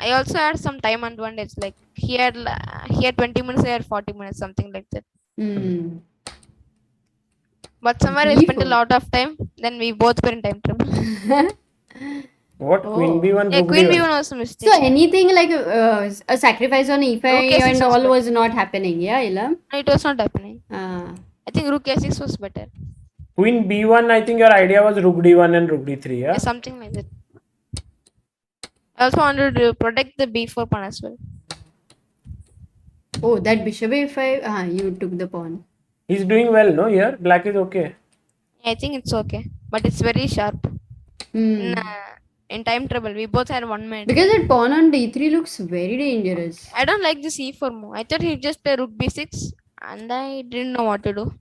I also had some time advantage. Like he had 20 minutes, I had 40 minutes, something like that. Hmm. But somewhere I spent a B4. lot of time. Then we both were in time trouble. What? Queen Oh. b1, Yeah, rook queen d1. b1 was a mistake. So anything like a sacrifice on e5 Rook A6 and was all better. was not happening. Yeah, Ilam? No, it was not happening. Ah. I think rook a6 was better. Queen b1, I think your idea was rook d1 and rook d3, yeah? Yeah, something like that. I also wanted to protect the b4 pawn as well. Oh, that bishop a5. Ah, you took the pawn. He's doing well, no? Here, black is okay. I think it's okay, but it's very sharp. Hmm. In time trouble, we both had 1 minute. Because that pawn on d3 looks very dangerous. I don't like this e4 move. I thought he'd just play rook b6, and I didn't know what to do.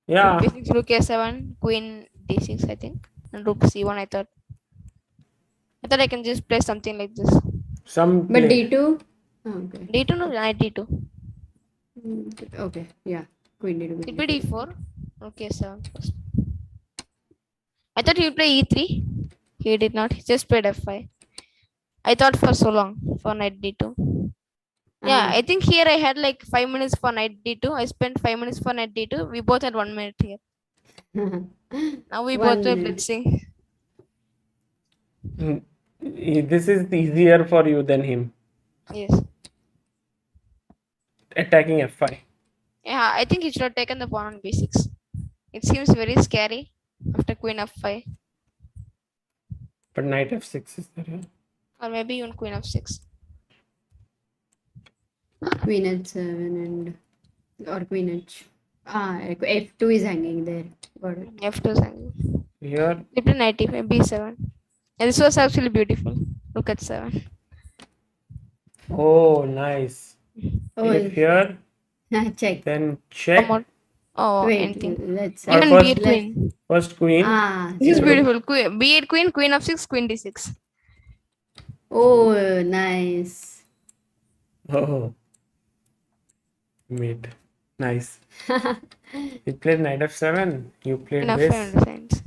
Yeah. Rook b6, rook a7, queen d6, I think, and rook c1. I thought I can just play something like this. Some But play. d2? Oh, okay. D2 no, knight d2. Okay, yeah. Queen d2. It be d4. Rook a7 first. I thought he would play e3. He did not. He just played f5. I thought for so long for knight d2. Yeah, I think here I had like 5 minutes for knight d2. I spent 5 minutes for knight d2. We both had 1 minute here. Now we 1 both are minute. blitzing. This is easier for you than him. Yes. Attacking f5. Yeah, I think he should have taken the pawn on b6. It seems very scary after queen f5. But knight f6 is there, yeah? Or maybe even queen f6. Queen h7 and or queen h. F2 is hanging there. Got it. f2 is hanging. Here, They play knight e5, b7. Yeah, this was actually beautiful. Look at 7. oh, nice. Oh, If here, check. then check. Come on. Oh, Wait, anything. let's Or Even first- b8 queen. First queen. This is so- beautiful. B8 queen, queen f6, queen d6. Oh, nice. Oh. Mate. Nice. You played knight f7. You played Enough this. in defense.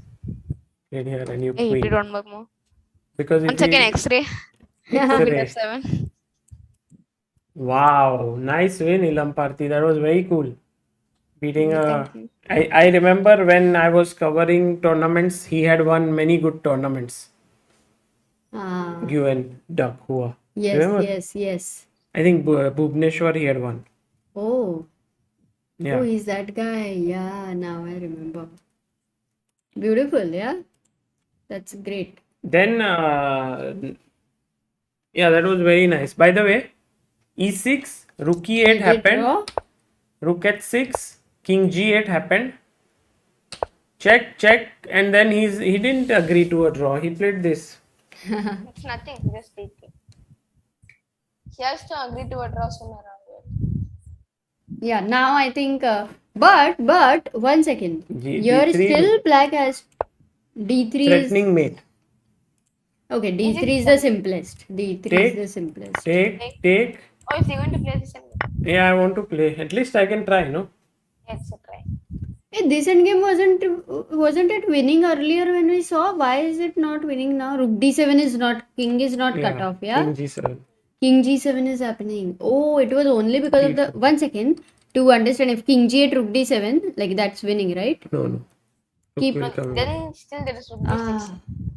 Played here and you Hey, he did queen. one more. Because if Once again, he- X-ray. X-ray. Queen f7. Wow. Nice win, Ilam Parthi. That was very cool. Beating a... Thank you. I remember when I was covering tournaments, he had won many good tournaments. Given Duck Hua. Yes, Remember? yes. I think Bhubneshwar he had won. Oh, Yeah. oh, he's that guy. Yeah, now I remember. Beautiful, yeah. That's great. Then, yeah, that was very nice. By the way, e6, rook e8 Did it happened. draw? Rook h6, king g8 happened. Check, and then he didn't agree to a draw. He played this. It's nothing. Just take it. He has to agree to a draw sooner or later. Yeah, now I think. But 1 second. Here D3 still black has d3 is threatening mate. okay. D3 is the simplest. D3 Take. is the simplest. Take. Oh, is he going to play this endgame? Yeah, I want to play. At least I can try, no? Yes, a try. Hey, this endgame wasn't it winning earlier when we saw? Why is it not winning now? Rook d7 is not. King is not cut off. Yeah. King g7. King g7 is happening. Oh, it was only because of the 1 second to understand if king g8 rook d7 like that's winning, right? No. Rook Keep- will come in. Then still there is rook d6.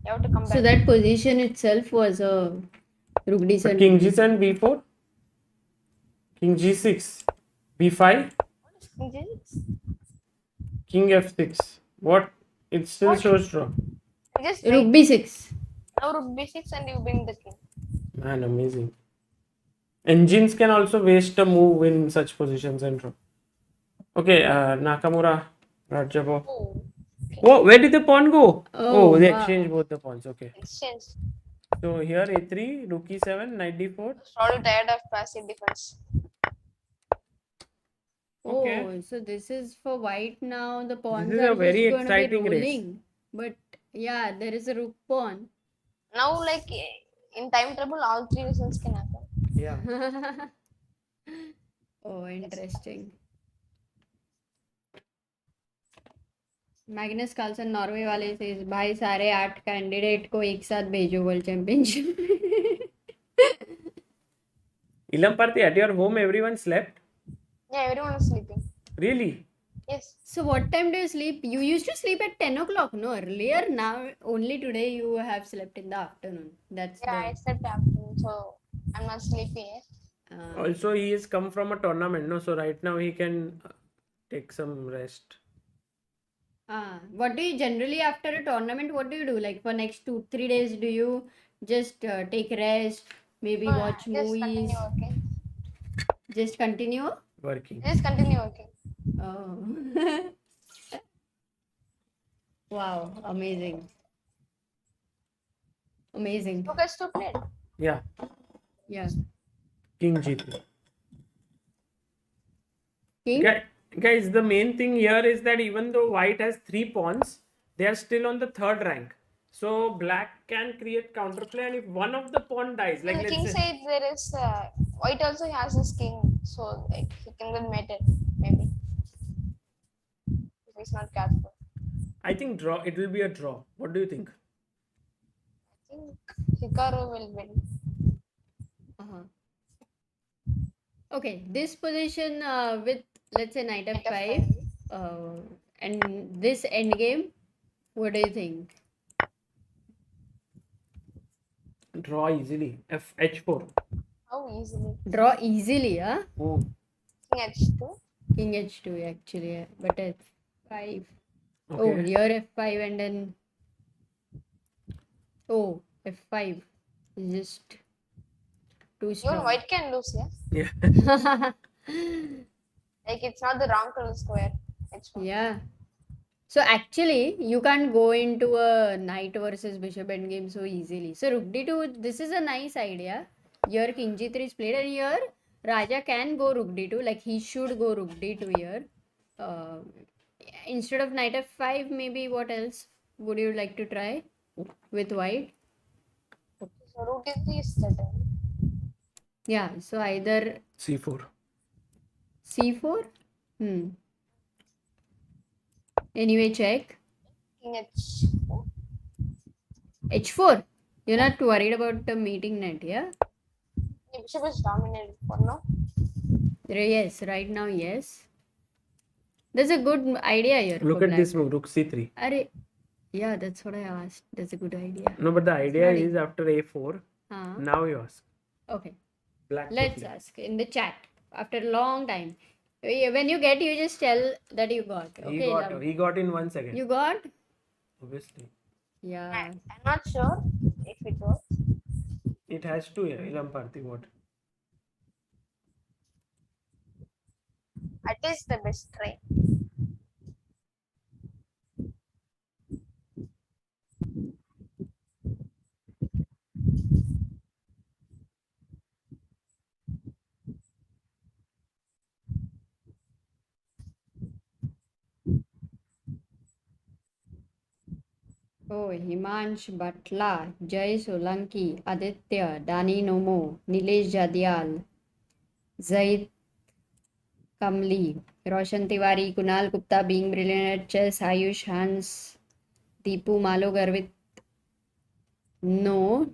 You have to come back. So that position itself was a rook But d7. king g7, b4. King g6. b5. King g6. King f6. What? It still shows draw. Just Rook wait. b6. Now rook b6 and you bring the king. Man, amazing. Engines can also waste a move in such positions and draw. Okay, Nakamura, Rajabo. Oh, Oh, where did the pawn go? Oh, They wow. exchanged both the pawns. Okay. exchange. So here a3, rook e7, knight d4. Probably tired of passive defense. Okay. Oh, so this is for white now. The pawns is are a very just going to be exciting race. rolling. But yeah, there is a rook pawn. Now, like in time trouble, all three results can happen. Yeah. Oh, interesting. Magnus Carlsen Norway वाले से भाई सारे 8 candidate को एक साथ भेजो world championship. Ilam Parthi, at your home everyone slept? Yeah, everyone is sleeping. Really? Yes. So what time do you sleep? You used to sleep at 10 o'clock, no? Earlier. Now only today you have slept in the afternoon. That's Yeah, I slept afternoon, so I'm not sleepy yet. Also, he has come from a tournament, no? So right now he can take some rest. What do you generally after a tournament? What do you do? Like for next 2-3 days, do you just take rest? Maybe watch Just movies? continue working. Just continue? Working. Just continue working. Oh. Wow, amazing. Amazing. You guys still played? Yeah. Yeah. King g3. King? Guys, the main thing here is that even though white has 3 pawns, they are still on the 3rd rank. So black can create counterplay, and if one of the pawn dies, like On the king let's say, side, there is white also has his king, so like he can get mated maybe if he's not careful. I think draw. It will be a draw. What do you think? I think Hikaru will win. Uh-huh. Okay, this position with let's say knight f5 and this endgame, what do you think? Draw easily. H4. How easily? Draw easily, huh? Oh. King h2. King h2 actually, yeah. But f5. Okay. Oh, here f5 and then oh, f5 is just too Even strong. white can lose, yeah. Yeah. Like it's not the wrong color square. H1. Yeah. So actually, you can't go into a knight versus bishop endgame so easily. So rook d2, this is a nice idea. Here king g3 is played, and here Raja can go rook d2. Like he should go rook d2 here. Instead of knight f5, maybe what else would you like to try with white? So rook d3 is settled. Yeah. So either C4. c4. Anyway, check. King h4. h4. You're not worried about the meeting net, yeah? The bishop is dominated for now. Yes, right now, yes. There's a good idea here. Look for at black. this move, rook c3. Yeah, that's what I asked. That's a good idea. No, but the idea Sorry. is after a4. Now you ask. Okay. Black. Let's ask in the chat after a long time. When you get, you just tell that you got. Okay. He got in 1 second. You got? Obviously. Yeah. I'm not sure if it works. It has to, yeah. Ilam Parthi, what? At least the best try. Oh, Himansh Batla, Jay Solanki, Aditya, Dani Nomo, Nilesh Jadial, Zaid Kamli, Roshan Tiwari, Kunal Gupta being brilliant at chess, Ayush Hans, Deepu Malo Garvit. No.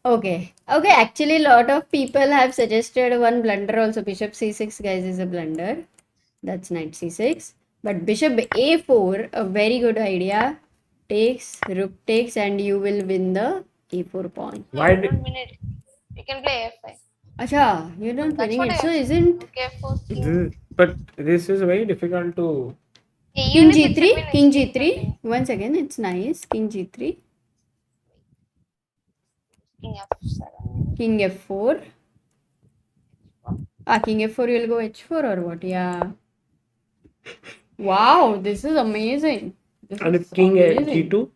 Okay, actually a lot of people have suggested one blunder also. Bishop c6, guys, is a blunder. That's knight c6. But bishop a4, a very good idea. Takes, rook takes, and you will win the a4 pawn. Why No, did- 1 minute. You can play f5. Acha, you're not That's winning what it. I So asked. isn't Okay, f4 king. But this is very difficult to. Yeah, king even if it's g3? win, King it's g3? Once again, it's nice. King g3. King F7. King F4. King F4, you'll go H4 or what? Yeah. Wow, this is amazing. This And is if king amazing. G2,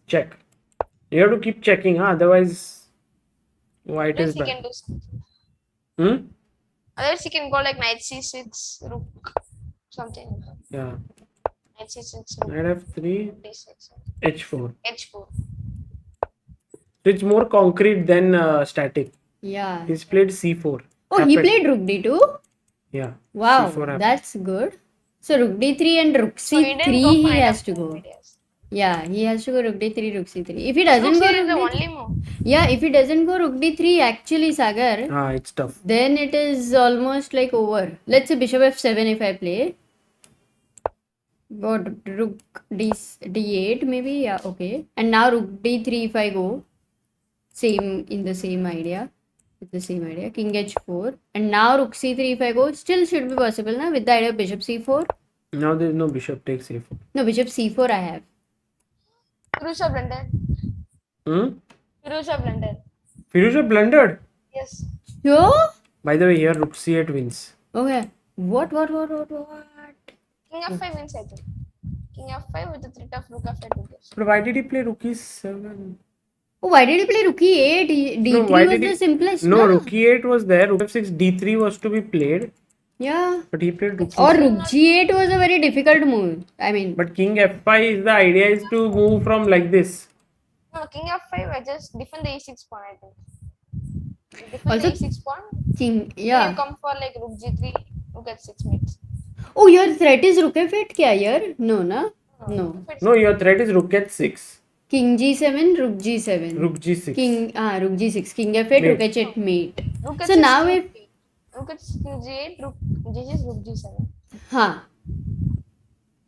check. You have to keep checking, huh? Otherwise, white is Otherwise, he bad. can do something. Hmm? Otherwise, he can go like knight c6, rook, something. Yeah. Knight c6, rook, Knight F3, d6, H4. h4. So it's more concrete than static. Yeah. He's played C4. Oh, he Happened. played Rook D2? Yeah. Wow, C4 happened. that's good. So Rook D3 and Rook So he didn't C3 go for he knight has to f4 go. ideas. Yeah, he has to go Rook D3, Rook C3. If he doesn't Rook go c is the Rook only D3, move. yeah, if he doesn't go Rook D3, actually Sagar, It's tough. then it is almost like over. Let's say Bishop F7 if I play. Got Rook D8 maybe, yeah, okay. And now Rook D3 if I go. Same in the same idea. With the same idea. King H4. And now Rook C3 if I go. Still should be possible now with the idea of Bishop C4. Now there is no bishop takes A4. No, Bishop C4 I have. Firusha blundered. Hmm? Firusha blundered. Firusha blundered. Yes. Sure? By the way, here Rook C8 wins. Okay. What? King f5 wins, I think. King f5 with the threat of rook f8 to guess. But why did he play Rook E7? Oh, why did he play Rook E8? D3 why was did the he- simplest. No, na? Rook E8 was there. Rook F6, D3 was to be played. Yeah. But he played Rook Or E7. Rook G8 was a very difficult move. I mean, But King F5 is the idea is to move from like this. No, king f5, I just defend the e6 pawn, I think. Defend Also- the e6 pawn. King. Then you Yeah. come for like rook g3, rook h6 mates. Oh, your threat is Rook F8 kya here? No, na? No. If it's No, your threat is Rook H6. King G7, Rook G7. Rook G6. Rook G6. King F8, Mate. Rook H8 mate. rook So h6, now king, if. rook h6, king g8, rook g6, rook g7. Huh.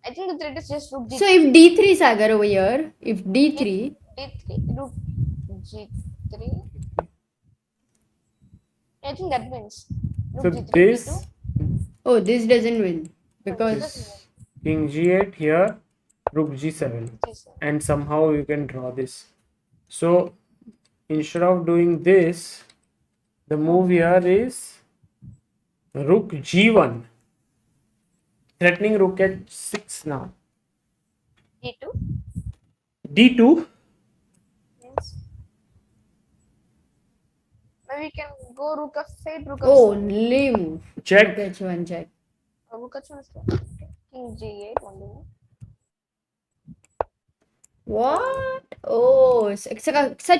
I think the threat is just rook g3. So if D3 Sagar over here, if D3. d3, rook g3. I think that wins. Rook So g3, this d2. Oh, this doesn't win. Because. King G8 here, Rook G7. g7. And somehow you can draw this. So instead of doing this, the move here is Rook G1. Threatening Rook H6 now. d2. D2. Yes. Maybe we can go rook f8, rook f7. Only move. Check. Rook H1 check. Rook h1 is good. King g8, only move. What? Oh, such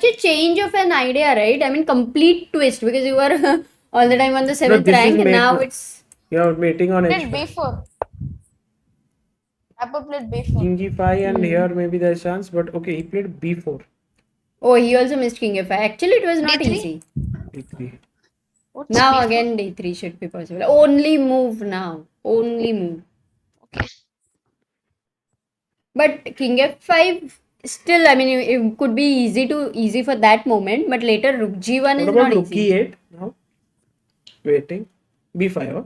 a change of an idea, right? I mean, complete twist because you were all the time on the 7th this is rank and mate now now. it's. You're mating on Played H5. b4. Apple played b4. King G5 and here maybe there's chance, but okay, he played B4. Oh, he also missed King F5. Actually, it was not D3? easy. D3. What's Now b4? again, D3 should be possible. Only move now. Only move. Okay. But King F5 still, I mean, it could be easy for that moment, but later Rook G1 What is about not Rook easy. E8 now? Waiting. B5. Huh?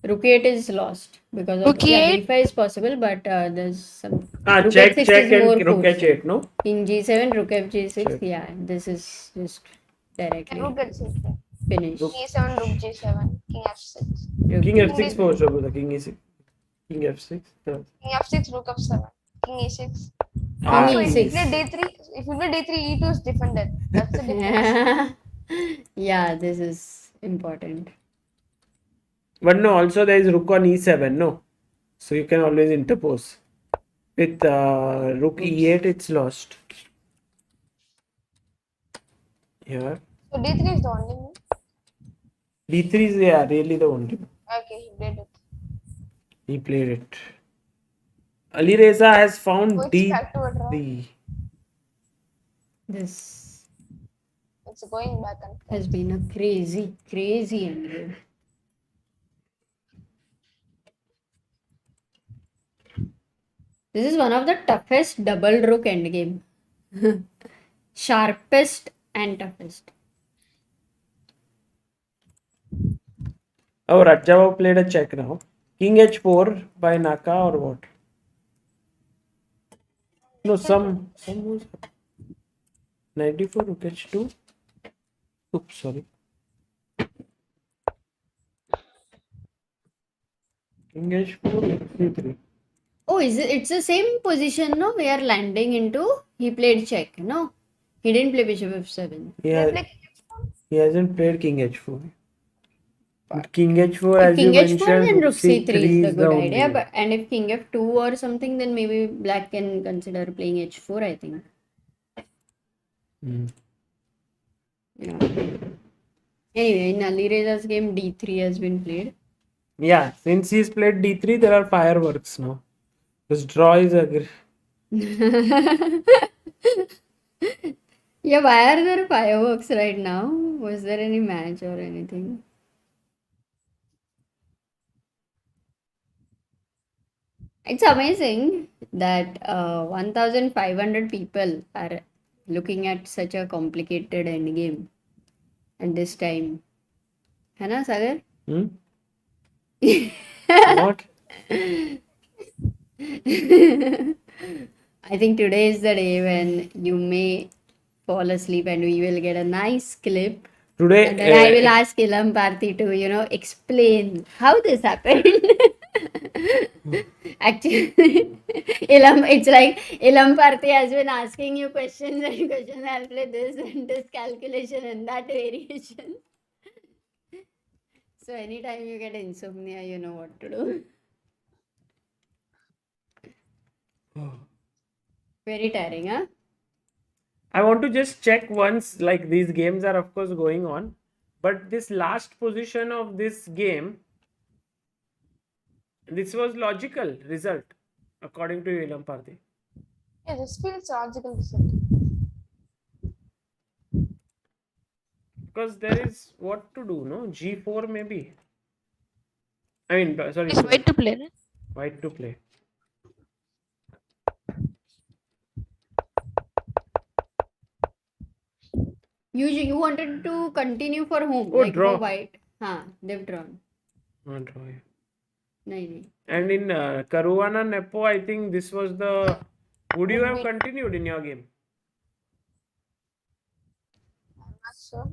Rook 8 is lost because of Rook E8? B5 is possible, but there's some. Rook Check, H6 check, is more and Rook force. H8, no? King G7, Rook F G6. Check. Yeah, this is just directly Rook h6. finished. King e7, rook g7, king f6. Rook King G7. F6 for sure. King E6. King F6. Yeah. King f6, rook f7. King e6. Ah, So if you E6. play d3, if you play d3, e2 is defended. That's the difference. Yeah, this is important. But no, also there is Rook on E7, no? So you can always interpose. With Rook E8, it's lost. Here. So d3 is the only move. D3 is, yeah, really the only. Okay, he played it. He played it. Alireza has found Oh, it's back to a draw. D3. This It's going back and forth. has been a crazy endgame. This is one of the toughest double rook endgame. Sharpest and toughest. Oh, Rajava played a check now. King H4 by Naka or what? No, some was 94 rook h2. Oops, sorry. King h4, c3. Oh, is it? It's the same position, no? We are landing into. He played check, no? He didn't play bishop f7. He hasn't played king h4. But king h4, as you King h4 mentioned, then rook rook c3 is the is good only idea. way. But and if king f2 or something, then maybe black can consider playing h4. I think. Hmm. Yeah. Anyway, in Alireza's game, d3 has been played. Yeah, since he's played d3, there are fireworks now. This draw is Yeah, why are there fireworks right now? Was there any match or anything? It's amazing that 1,500 people are looking at such a complicated endgame at this time. है ना सागर? Hmm? What? I think today is the day when you may fall asleep and we will get a nice clip. Today, And then I will ask Ilam Parthi to, explain how this happened. Actually, it's like Ilam Parthi has been asking you questions and questions. I'll play this and this calculation and that variation. So anytime you get insomnia, you know what to do. Very tiring, huh? I want to just check once, like these games are of course going on, but this last position of this game, this was logical result according to Ilam Parthi. Yeah, this feels logical result. Because there is what to do, no? G4 maybe. I mean, sorry, It's white to play, right? white to play. You wanted to continue for whom? Oh, Like draw. for white. They've drawn. Not draw. No. And in Caruana Nepo, I think this was the. Would you have continued in your game? I'm not sure.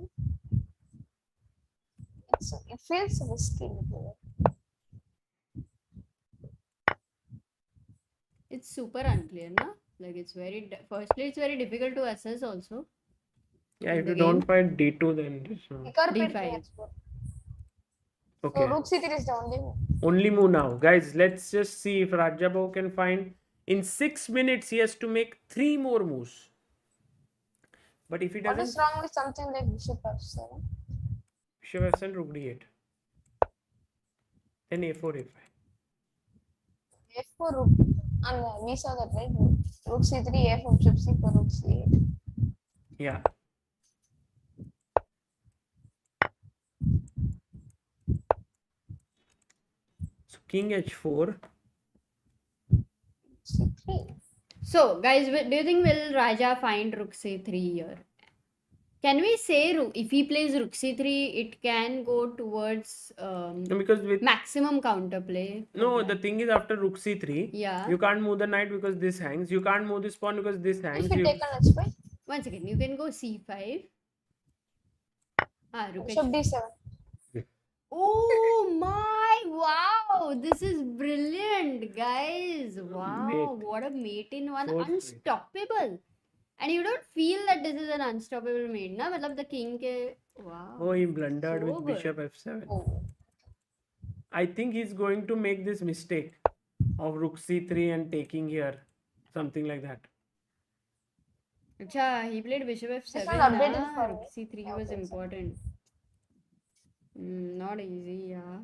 It feels risky. It's super unclear, no? Like it's firstly it's very difficult to assess also. Yeah, In if the you don't game. find D2, then it's not. D5. Okay. So rook c3 is the only move. Only move now. Guys, let's just see if Rajabov can find. In 6 minutes, he has to make 3 more moves. But if he What doesn't. is wrong with something like bishop f7? Bishop f7, rook d8. Then a4, a5. f4 rook. And we saw that, right? Rook c3, a4, bishop c4, rook c8. Yeah. So king h4. c3. So guys, do you think will Raja find rook c3 here? Can we say if he plays rook c3, it can go towards Because with maximum counterplay? no, the thing is after rook c3, Yeah. you can't move the knight because this hangs. You can't move this pawn because this hangs. If you take on h5, One second, you can go c5. Rook bishop d7. Oh my! Wow, this is brilliant, guys! Wow, Mate. what a mate in one, So sweet. unstoppable. And you don't feel that this is an unstoppable mate, na? Matlab the king ke. Wow. Oh, he blundered So with good. bishop f7. Oh. I think he's going to make this mistake of rook c3 and taking here, something like that. Acha, he played bishop f7. It's not updated Na? for Rook me. c3 Yeah, was okay, so- important. Not easy, yeah.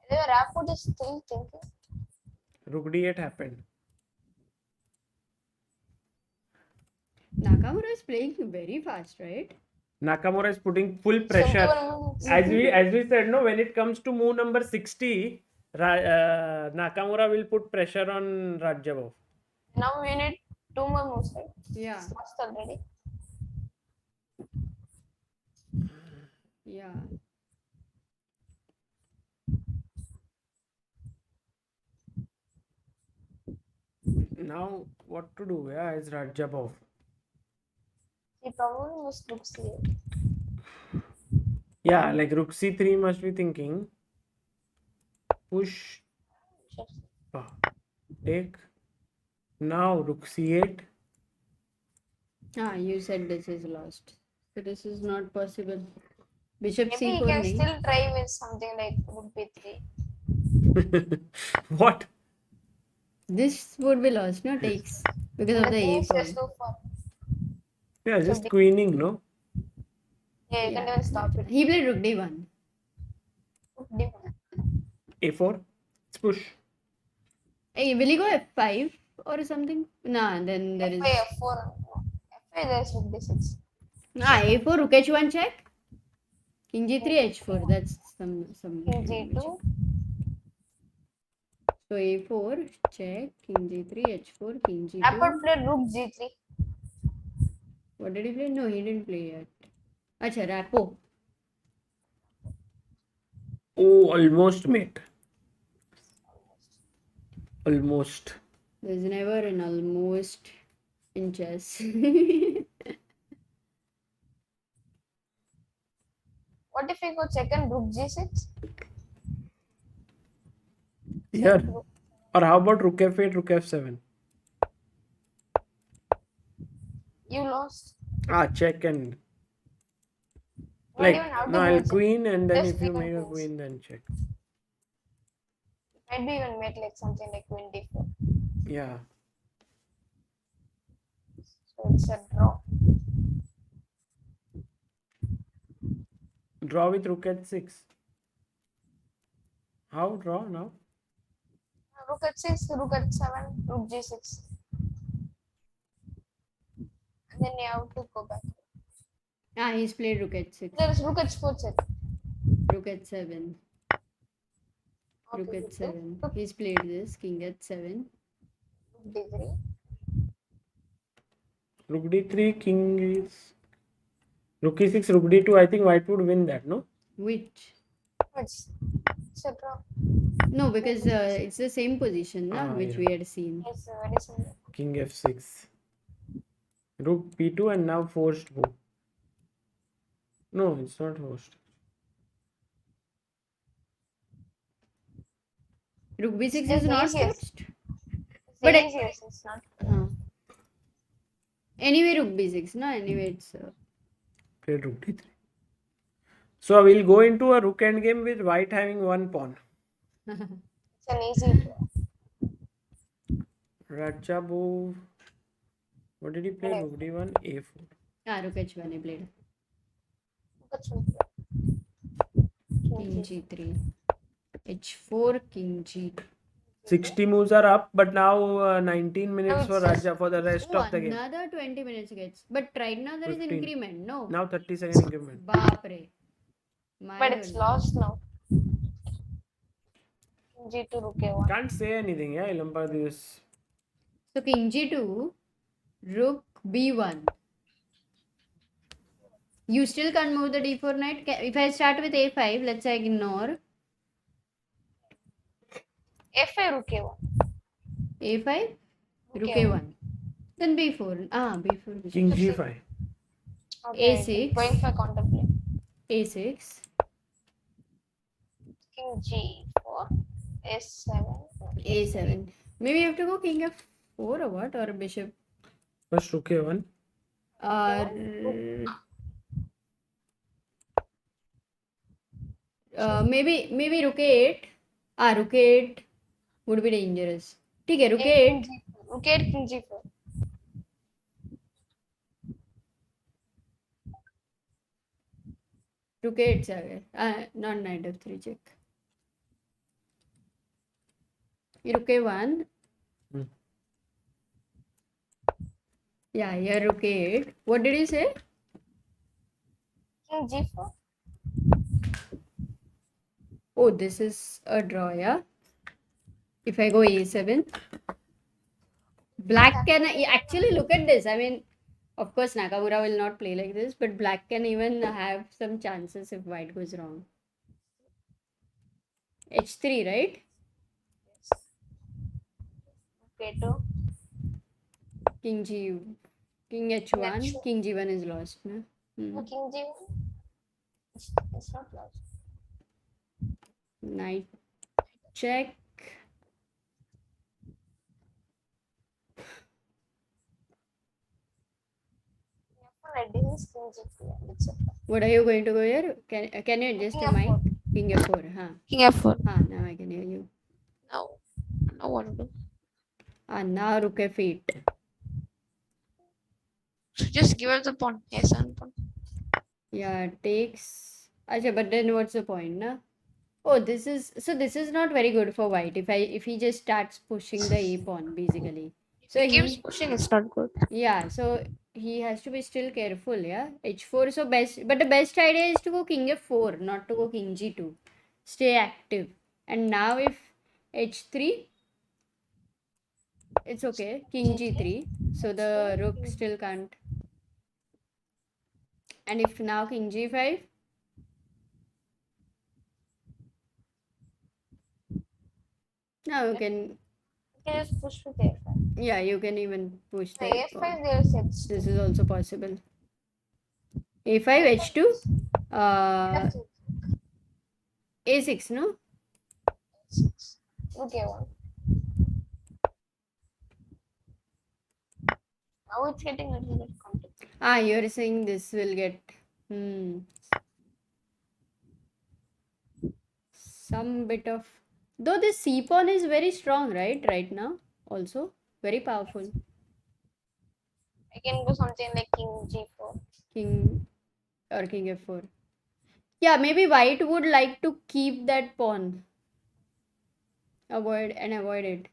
The Rapport is still thinking. Rook d8 happened. Nakamura is playing very fast, right? Nakamura is putting full pressure. 71 minutes. As we said, no, when it comes to move number 60, Nakamura will put pressure on Rajabov. Now we need 2 more moves, right? Yeah. It's lost already. Yeah. Now what to do? Yeah, it's Rajabov. He probably was rook c8. Yeah, like rook c3 must be thinking. Push. Ah, take. Now rook c8. You said this is lost. So this is not possible. Bishop Maybe he c4 can nahi. still try with something like rook b3. What? This would be lost, no? Takes. Because of The the king a says pawn. to for. Yeah, So just d- queening, no? Yeah, you can Yeah. even stop it. He played rook d1. Rook d1. a4. Let's push. Hey, will he go f5 or something? Nah, then there is. f5, f4. No. f5 there's rook d6. a4, rook h1 check. King g3, h4. That's some King g2. So a4, check. King g3, h4, king g2. Rapport played rook g3. What did he play? No, he didn't play yet. Acha, Rapo. Oh, almost mate. Almost. There's never an almost in chess. What if we go check and rook g6? Here. Or how about rook f8, rook f7? You lost. Check and Not like even how to no, do I'll it. queen and then Just if you click on make a queens. queen, then check. Might be even make like something like queen d4. Yeah. So it's a draw. Draw with rook h6. How draw now? Rook h6, rook h7, rook g6. And then you have to go back. He's played rook h6, There is rook h4 check. rook h7, rook Okay, h7. rook He's played this, king h7. d3. Rook d3, king is rook e6, rook d2. I think white would win that, no? Which? It's a draw. No, because it's the same position, which yeah. we had seen. It's very similar. King f6. Rook b2 and now forced move. No, it's not forced. Rook b6 It's is the not easiest. forced. It's But the easiest. It's not. Anyway, rook b6, no? Anyway, it's. Play rook d3. So we'll go into a rook endgame with white having one pawn. It's an easy draw. Rajabov. What did he play? Right. Rook d1, a4. Rook h1 he played. Look at one. King g3. h4, king g2. 60 moves are up, but now 19 minutes for it's just- Raja for the rest of the game. Another 20 minutes gets. But right now there is 15. increment, no? Now 30-second increment. Baapre. But it's lost now. G2 rook a1. Can't say anything, yeah, Ilampar this. So king g2, rook b1. You still can't move the d4 knight. If I start with a5, let's say I ignore. f5 rook a1. a5, rook Okay. a1. Then b4. B4. King g5. Okay, A6. going for counterplay. a6. King g4. s7. a7. Maybe you have to go king f4 or what? Or bishop. First rook a1. Maybe rook a8. Rook a8 would be dangerous. ठीक है, rook a8. Rook a8, king g4. Rook a8 से आ गए. Not knight f3 check. Rook a1. Yeah, here rook a8. What did he say? King g4. Oh, this is a draw, yeah. If I go a7, black can actually look at this. I mean, of course, Nakamura will not play like this, but black can even have some chances if white goes wrong. H3, right? K2. King G, King H1, H1. King G1 is lost. No? No, King G1. It's not lost. Knight check. F1 this is King G3. Etc. What are you going to go here? Can you adjust King your mic? F4. King F4. Huh. King F4. Now I can hear you. No. No one do. Now Rook F8. Just give us the pawn. Yes, one pawn. Yeah, takes. Achha, but then what's the point, na? Oh, this is not very good for white. If he just starts pushing the A pawn, basically. So If he keeps pushing, it's not good. yeah, so he has to be still careful, yeah. H4, so best, but the best idea is to go King F4, not to go King G2. Stay active. And now if H3, it's okay. King G3, so the rook still can't. And if now King G5, now you can, You can just push with A5. yeah, you can even push No, the A5 there is H2. This is also possible. A5, H2, F2. A6, no? H6. Rook A1. Now it's getting a little bit complicated. You're saying this will get some bit of, though this C pawn is very strong, right now also very powerful. I can go something like King G4. King or King F4. Yeah, maybe white would like to keep that pawn, avoid it.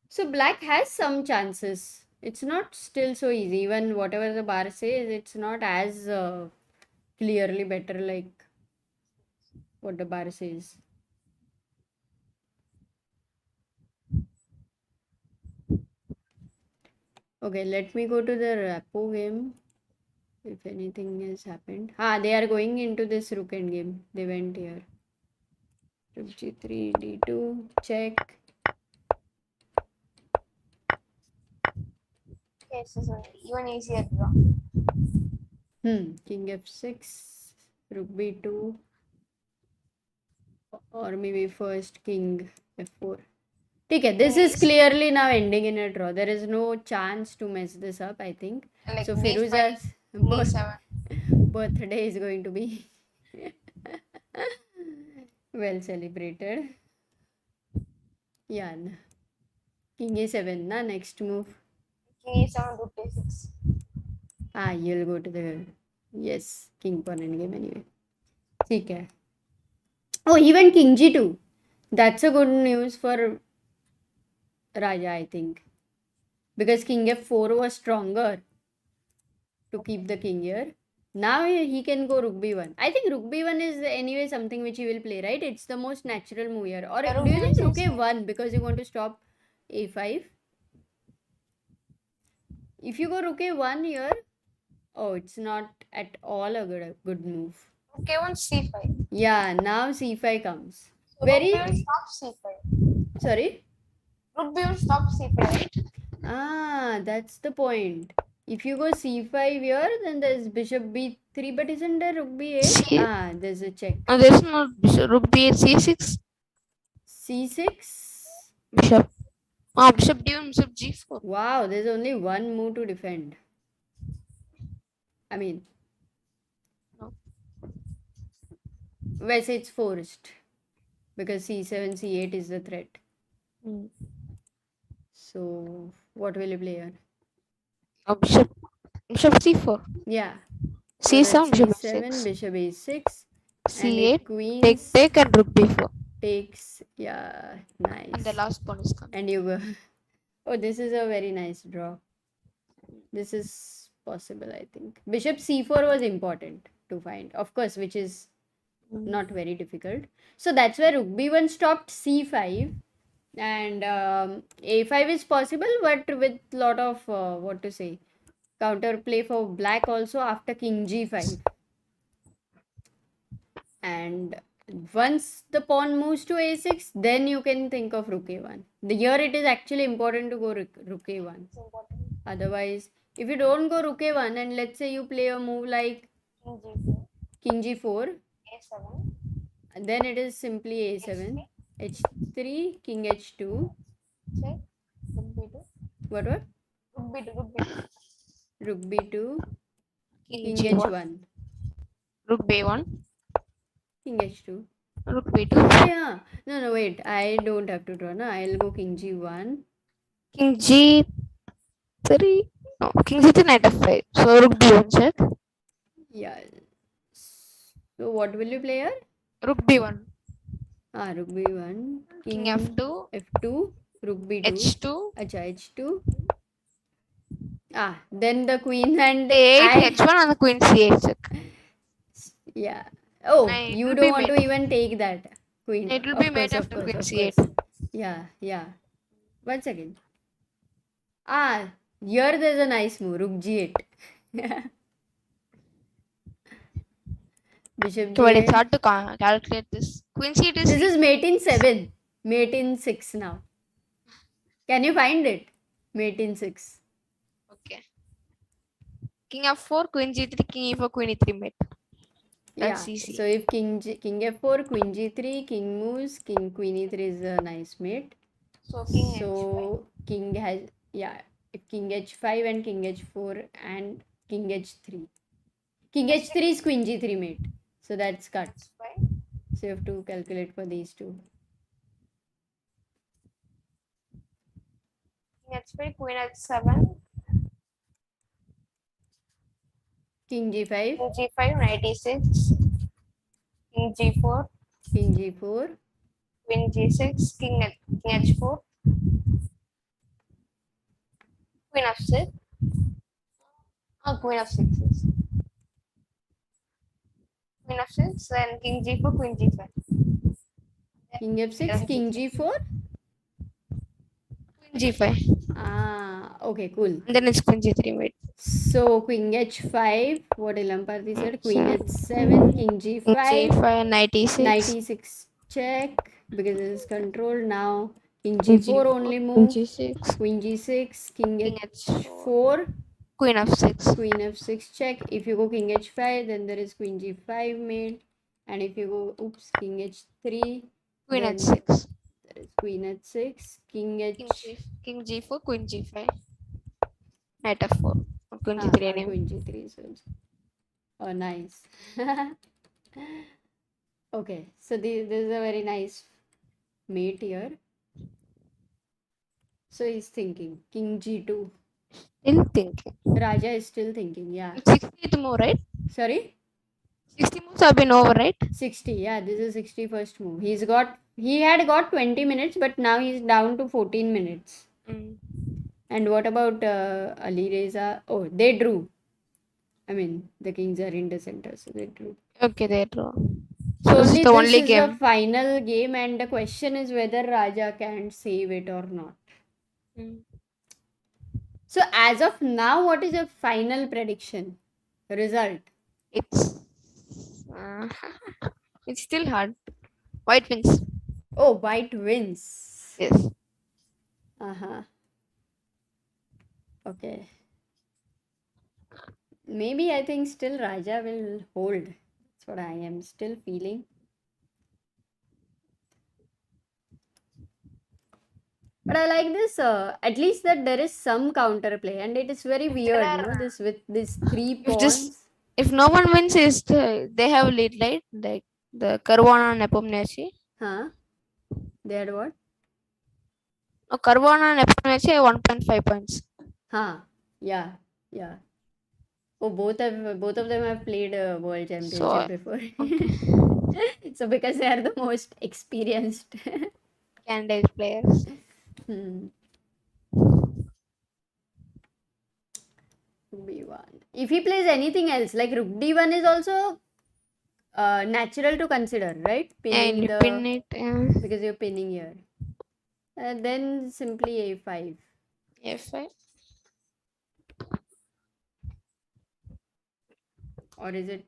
So black has some chances. It's not still so easy. Even whatever the bar says, it's not as clearly better like what the bar says. Okay, let me go to the Rapo game. If anything has happened. They are going into this rook end game. They went here. Rook G3, D2, check. Okay, so even easier draw. King F6, Rook B2, or maybe first King F4. Okay, this is clearly now ending in a draw. There is no chance to mess this up, I think. Like So B5, Firuza's B7. birthday is going to be well celebrated. Yeah. King A7, na next move. King E7, Rook A6. You'll go to the yes King pawn endgame anyway. Okay. Oh, even King G2. That's a good news for Raja, I think, because King F4 was stronger to keep the king here. Now he can go Rook B1. I think Rook B1 is anyway something which he will play, right? It's the most natural move here. Or do you think Rook A1 because you want to stop A5? If you go Rook A1 here, oh, it's not at all a good move. Rook A1, C5. Yeah, now C5 comes. So Very. Rook B1 stops C5. Sorry? Rook B1 stops C5, right? That's the point. If you go C5 here, then there's Bishop B3, but isn't there Rook B8? There's a check. There's no bishop. Rook B8, C6. C6? Bishop. Bishop D1, Bishop G4. Wow, there's only one move to defend. I mean, No. well, say it's forced because C7, C8 is the threat. So, what will you play here? Bishop C4. Yeah. C7, Bishop C7, C6. Bishop A6. C8, Queen take and Rook B4. takes, yeah, nice. And the last pawn is coming. And you go. Oh, this is a very nice draw. This is possible, I think. Bishop C4 was important to find, of course, which is not very difficult. So that's where Rook B1 stopped C5. And A5 is possible, but with lot of, counterplay for black also after King G5. And Once the pawn moves to a6, then you can think of rook a1. Here it is actually important to go rook a1. It's important. Otherwise, if you don't go rook a1 and let's say you play a move like King G4, king g4, A7, then it is simply a7, h3, king h2. check, Rook B2, What? Rook B2, Rook b2, King king G1, h1, Rook B1, king h2. Rook B2, Oh yeah. No, wait. I don't have to draw. No, I'll go king g1. King G3, no, King G3, Knight F5. So Rook B1 check, Yeah. So what will you play here? Rook B1, Rook b1, King F2, f2, rook b2. H2, Acha, h2. Then the queen and A8, H1, and the Queen C8 check. yeah. Oh, It you will don't be want to mate. even take that queen. It will be Of mate course, after Queen of C8. course. Yeah. 1 second. Here there's a nice move. Rook g8. Bishop But it's g8. hard to calculate this. Queen C8 is This is mate in 7. Mate in 6 now. Can you find it? Mate in 6. okay. King F4, Queen G3, King E4, Queen E3 mate. That's easy. So if king f4, queen g3, king moves, king queen e3 is a nice mate. So King H5. So king has if king h5 and king h4 and king h3. King h3 is queen g3 mate. So that's cut. So you have to calculate for these two. King H5, Queen H7, King g5, King G5, Knight E6, King G4, king g4, Queen G6, King H4, Queen F6. Queen F6 is. Queen F6, then King G4, Queen G5. king f6, king g4. Queen G5. Okay, cool. And then it's Queen G3 mate. So queen h5, what Ilamparthi said, queen So, h7, king King g5, G5, Knight E6. knight e6 check because it is controlled. Now king King g4 only Queen move, G6, queen g6, king King h4, Queen F6. queen f6 check. If you go king h5, then there is queen g5 mate, and if you go king h3, Queen then H6. there is queen h6, King G4, Queen G5. Knight F4. Queen G3 anyway. queen g3 is also. Oh, nice. Okay, so this is a very nice mate here. So he's thinking king g2. Still thinking. Raja is still thinking, yeah. 60th move, right? Sorry? 60 moves have been over, right? 60, yeah, this is 61st move. He had got 20 minutes, but now he's down to 14 minutes. And what about Alireza? Oh, they drew. I mean, the kings are in the center, so they drew. Okay, they draw. So this only is the only this is game. the final game, and the question is whether Raja can save it or not. So as of now, what is your final prediction? Result? It's it's still hard. White wins. Oh, white wins. Yes. Okay. Maybe I think still Raja will hold. That's what I am still feeling. But I like this, at least that there is some counterplay, and it is very weird, this with these 3 pawns. If no one wins, they have lead, right? Like the Caruana and Nepomniachtchi. They had what? No, Caruana and Nepomniachtchi have 1.5 points. Yeah. Oh, both of them have played a world championship before. Okay. So because they are the most experienced candidate players. b1. If he plays anything else, like rook d1 is also natural to consider, right? And you pin it. Because you're pinning here. Then simply a5. F5. Or is it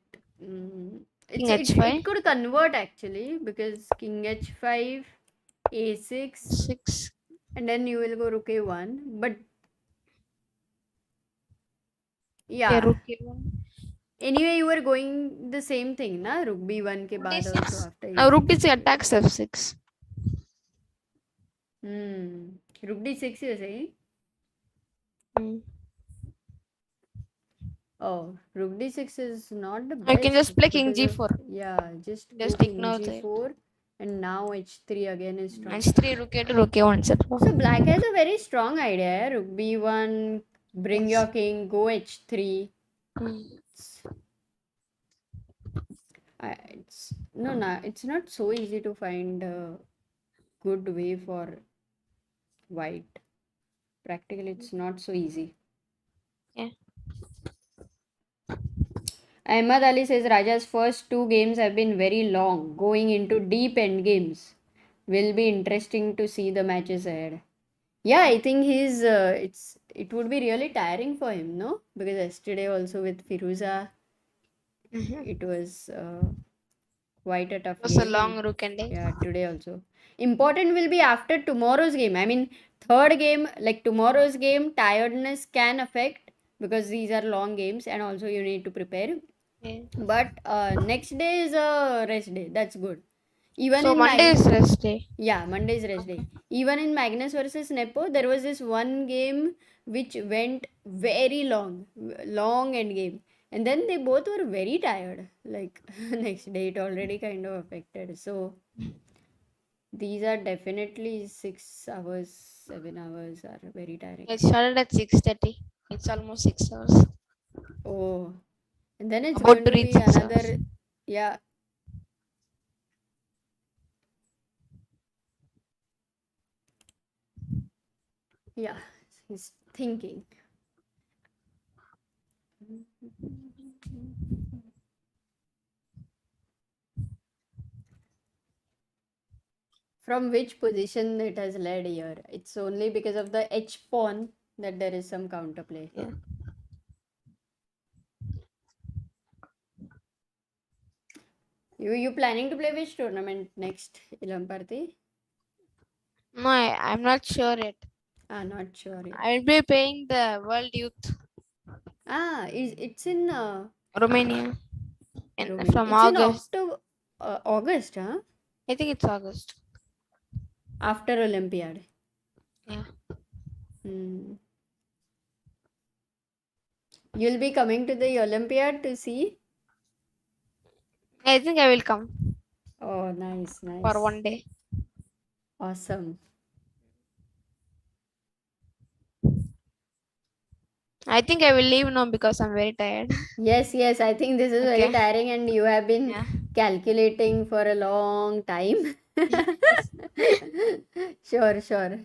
King It h5. could convert actually because king h5, a6, 6. and then you will go rook a1. But Yeah, yeah, rook a1. anyway, you were going the same thing, na? Rook b1 ke Rook baad also d6. after Now rook a6. d6 attacks f6. Rook d6 you're saying? Mm. Oh, rook d6 is not the You can best just play king because of, g4. yeah, just go Just king ignore that. g4 and now h3 again is strong. h3, rook a2, rook a1, etc. So black has a very strong idea. Rook b1, bring Yes. your king, go h3. Mm. It's not so easy to find a good way for white. Practically, it's not so easy. Yeah. Ahmad Ali says Raja's first two games have been very long, going into deep end games. Will be interesting to see the matches ahead. Yeah, I think it would be really tiring for him, no? Because yesterday also with Firuza, Mm-hmm. it was quite a tough It was a game, and long rook ending. yeah, today also. Important will be after tomorrow's game. I mean, third game, like tomorrow's game, tiredness can affect because these are long games, and also you need to prepare. Yeah. But next day is a rest day. That's good. Even So in Monday is rest day. yeah, Monday is rest day. Even in Magnus versus Nepo, there was this one game which went very long end game. And then they both were very tired. Like next day, it already kind of affected. So these are definitely 6 hours, 7 hours are very tiring. It started at 6:30. It's almost 6 hours. Oh, and then it's About going to to reach be 6 hours. another, yeah, yeah, he's thinking. From which position it has led here? It's only because of the H pawn that there is some counterplay. Yeah. You planning to play which tournament next, Ilamparthi? No, I'm not sure yet. Not sure yet. I will be paying the World Youth It's in Romania Romania. from It's in August. October, August, huh? I think it's August. After Olympiad. Yeah. Hmm. You'll be coming to the Olympiad to see? I think I will come Oh, nice, for nice. one day. Awesome. I think I will leave now because I'm very tired. Yes, yes, I think this is very Okay. tiring and you have been Yeah. calculating for a long time. Yes. Sure, sure.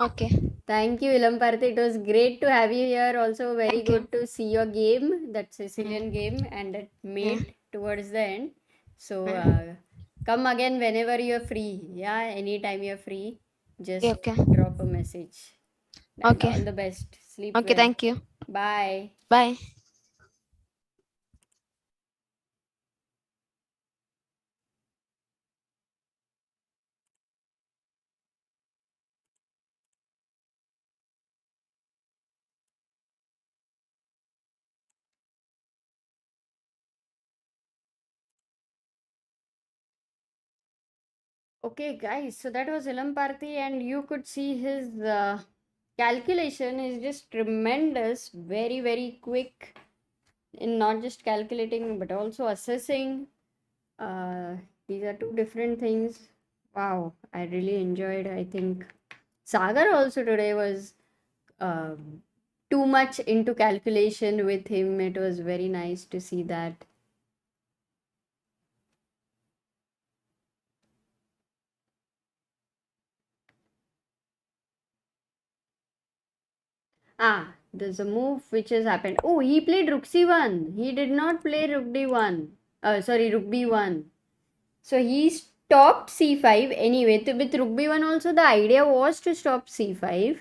Okay. Thank you, Ilamparthi. It was great to have you here. Also, very Thank you. good to see your game, that Sicilian game, and it made towards the end. So, come again whenever you're free. Yeah, anytime you're free, just Okay. drop a message. And Okay. all the best. Sleep Okay. well. Thank you. Bye. Bye. Okay, guys, so that was Ilam Parthi, and you could see his calculation is just tremendous, very, very quick in not just calculating but also assessing. Uh, these are two different things. Wow, I really enjoyed. I think Sagar also today was too much into calculation with him. It was very nice to see that. There's a move which has happened. Oh, he played rook c1. He did not play rook d1. Sorry, rook b1. So he stopped c5 anyway. With rook b1 also the idea was to stop c5.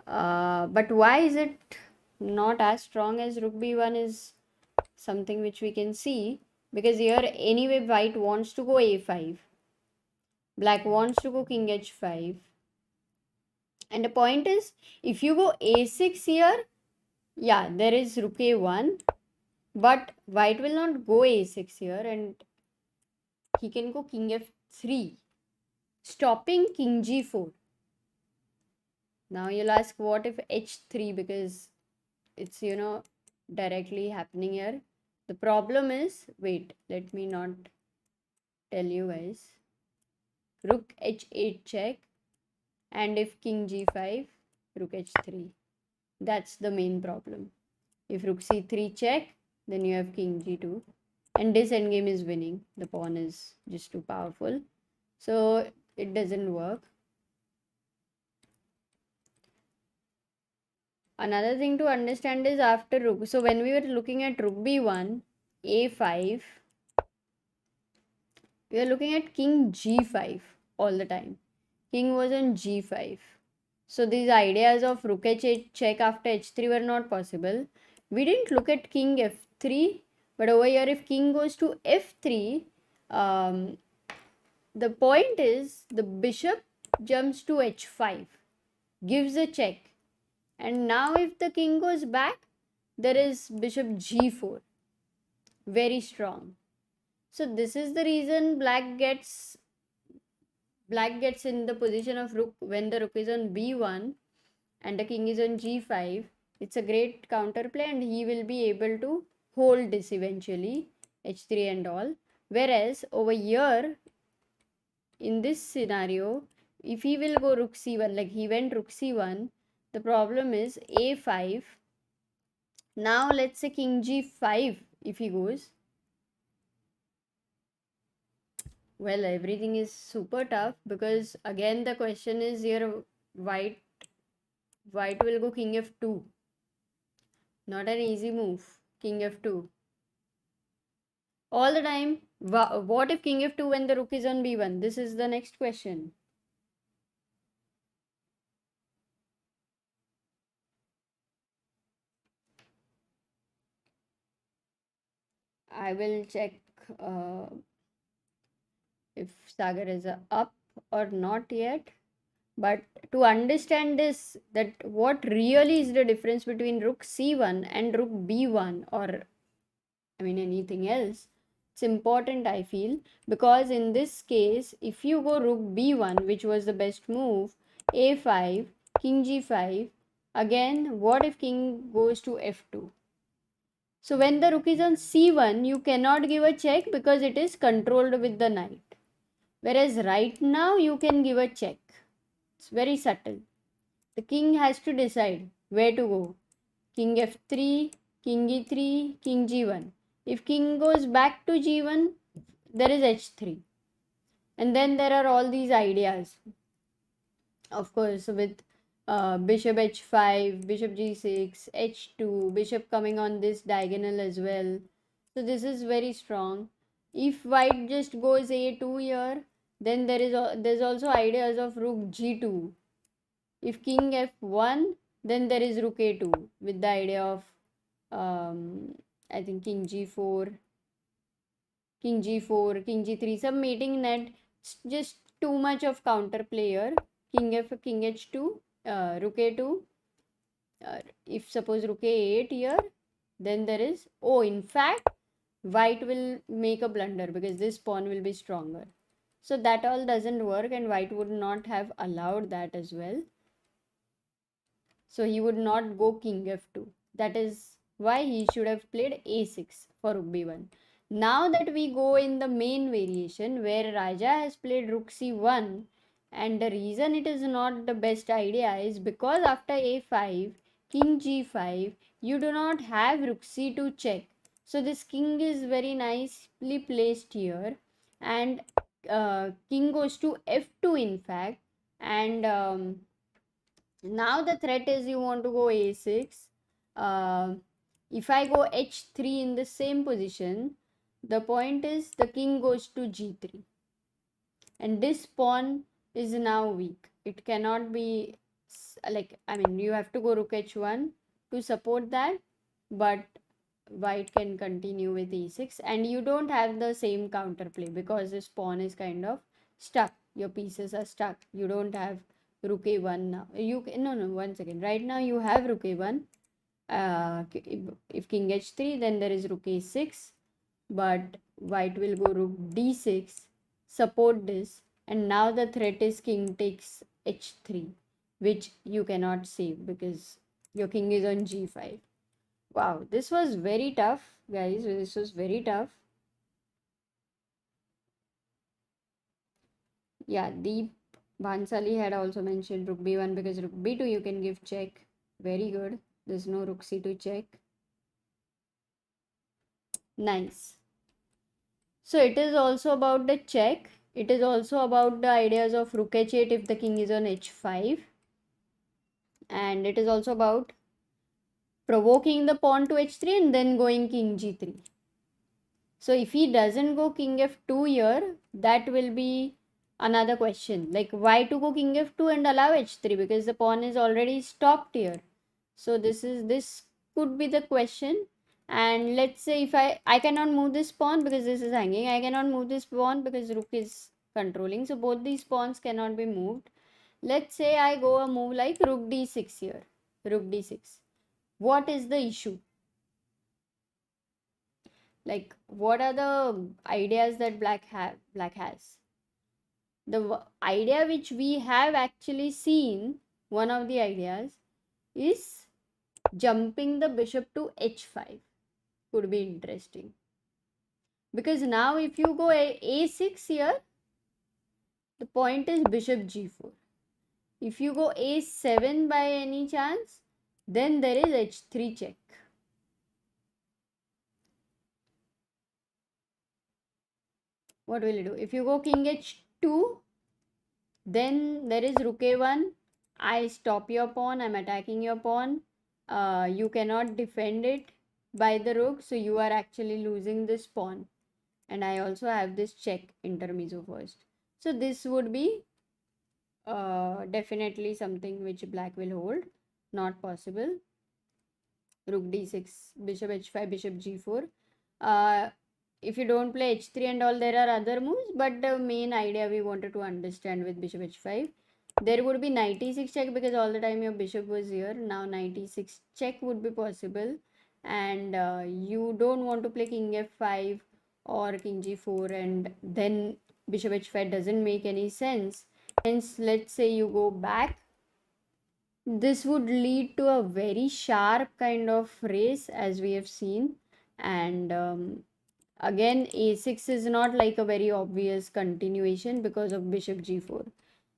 But why is it not as strong as rook b1 is something which we can see. because here anyway white wants to go a5, black wants to go king h5, and the point is if you go a6 here, yeah, there is rook a1, but white will not go a6 here, and he can go king f3, stopping king g4. Now you'll ask what if h3, because it's directly happening here. The problem is, wait, let me not tell you guys. Rook h8 check, and if king g5, rook h3. That's the main problem. If rook c3 check, then you have king g2, and this endgame is winning. The pawn is just too powerful, so it doesn't work. Another thing to understand is after rook, so when we were looking at rook b1, a5, we are looking at king g5 all the time. King was on g5. So these ideas of rook h8 check after h3 were not possible. We didn't look at king f3, but over here if king goes to f3, the point is the bishop jumps to h5, gives a check. And now if the king goes back, there is bishop g4, very strong. So this is the reason black gets in the position of rook when the rook is on b1 and the king is on g5. It's a great counterplay, and he will be able to hold this eventually, h3 and all. Whereas over here in this scenario, if he will go rook c1, like he went rook c1, the problem is a5. Now let's say king g5 if he goes. Well, everything is super tough, because again the question is here, white will go king f2. Not an easy move. King f2. All the time, what if king f2 when the rook is on b1? This is the next question. I will check if Sagar is up or not yet. But to understand this, that what really is the difference between rook c1 and rook b1, or I mean anything else, it's important I feel, because in this case, if you go rook b1, which was the best move, a5, king g5, again, what if king goes to f2? So when the rook is on c1, you cannot give a check because it is controlled with the knight. Whereas right now, you can give a check. It's very subtle. The king has to decide where to go. King f3, king e3, king g1. If king goes back to g1, there is h3. And then there are all these ideas. Of course, with bishop h5, bishop g6, h2, bishop coming on this diagonal as well. So this is very strong. If white just goes a2 here, then there's also ideas of rook g2. If king f1, then there is rook a2 with the idea of I think king g4, king g4, king g3, some mating net. Just too much of counterplay here. King f, king h2, rook a2. If suppose rook a8 here, then there is, oh, in fact, white will make a blunder because this pawn will be stronger. So that all doesn't work, and white would not have allowed that as well. So he would not go king f2. That is why he should have played a6 for rook b1. Now that we go in the main variation where Raja has played rook c1, and the reason it is not the best idea is because after a5, king g5, you do not have rook c2 check. So this king is very nicely placed here, and king goes to f2 in fact, and now the threat is you want to go a6. If I go h3 in the same position, the point is the king goes to g3, and this pawn is now weak. It cannot be, like, I mean, you have to go rook h1 to support that, but white can continue with e6, and you don't have the same counterplay because this pawn is kind of stuck. Your pieces are stuck. You don't have rook a1 now. No, one second. Right now you have rook a1. If king h3, then there is rook a6, but white will go rook d6, support this, and now the threat is king takes h3, which you cannot save because your king is on g5. Wow, this was very tough, guys. This was very tough. Yeah, Deep Bhansali had also mentioned rook b1 because rook b2 you can give check. Very good. There's no rook c2 check. Nice. So it is also about the check. It is also about the ideas of rook h8 if the king is on h5. And it is also about provoking the pawn to h3 and then going king g3. So if he doesn't go king f2 here, that will be another question. Like why to go king f2 and allow h3 because the pawn is already stopped here. So this could be the question. And let's say if I cannot move this pawn because this is hanging. I cannot move this pawn because rook is controlling. So both these pawns cannot be moved. Let's say I go a move like rook d6 here. Rook d6. What is the issue? Like what are the ideas that black has? The idea which we have actually seen, one of the ideas is jumping the bishop to h5. Could be interesting because now if you go a6 here, the point is bishop g4. If you go a7 by any chance, then there is h3 check. What will you do? If you go king h2, then there is rook a1. I stop your pawn. I'm attacking your pawn. You cannot defend it by the rook, so you are actually losing this pawn. And I also have this check intermezzo first. So this would be definitely something which black will hold. Not possible. Rook d6, bishop h5, bishop g4. If you don't play h3 and all, there are other moves, but the main idea we wanted to understand with bishop h5, there would be knight e6 check because all the time your bishop was here. Now knight e6 check would be possible, and you don't want to play king f5 or king g4 and then bishop h5 doesn't make any sense. Hence, let's say you go back, this would lead to a very sharp kind of race as we have seen, and again a6 is not like a very obvious continuation because of bishop g4.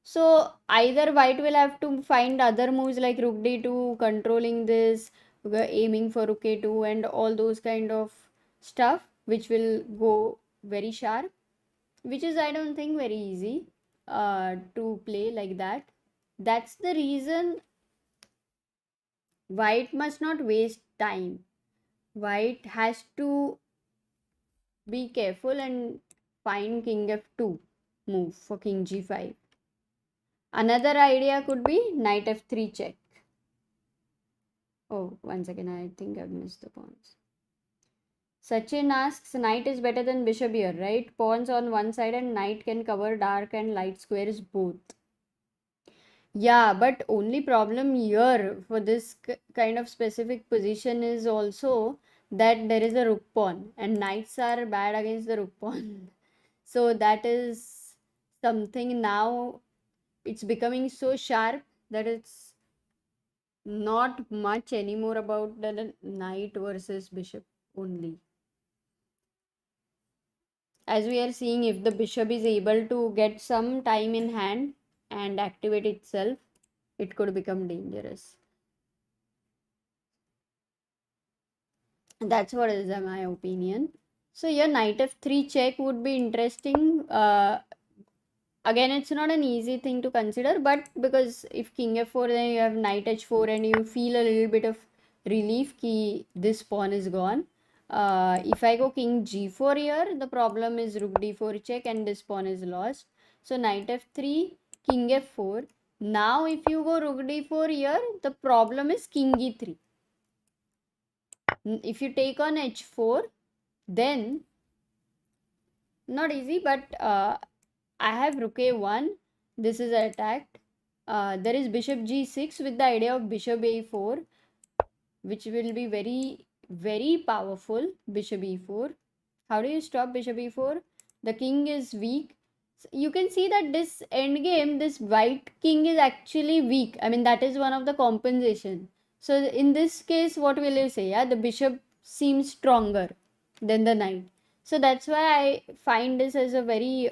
So either white will have to find other moves like rook d2 controlling this, aiming for rook a2 and all those kind of stuff which will go very sharp, which is I don't think very easy to play like that. That's the reason white must not waste time. White has to be careful and find king f2 move for king g5. Another idea could be knight f3 check. Oh, one second, I think I've missed the pawns. Sachin asks, knight is better than bishop here, right? Pawns on one side and knight can cover dark and light squares both. Yeah, but only problem here for this kind of specific position is also that there is a rook pawn and knights are bad against the rook pawn. So that is something now it's becoming so sharp that it's not much anymore about the knight versus bishop only. As we are seeing, if the bishop is able to get some time in hand and activate itself, it could become dangerous. That's what is my opinion. So your knight f3 check would be interesting. Again, it's not an easy thing to consider, but because if king f4, then you have knight h4 and you feel a little bit of relief ki this pawn is gone. If I go king g4 here, the problem is rook d4 check and this pawn is lost. So knight f3, king f4. Now if you go rook d4 here, the problem is king e3. If you take on h4, then not easy, but I have rook a1. This is attacked. There is bishop g6 with the idea of bishop a4, which will be very, very powerful. Bishop e4. How do you stop bishop e4? The king is weak. So you can see that this endgame, this white king is actually weak. I mean, that is one of the compensation. So in this case, what will you say? Yeah, the bishop seems stronger than the knight. So that's why I find this as a very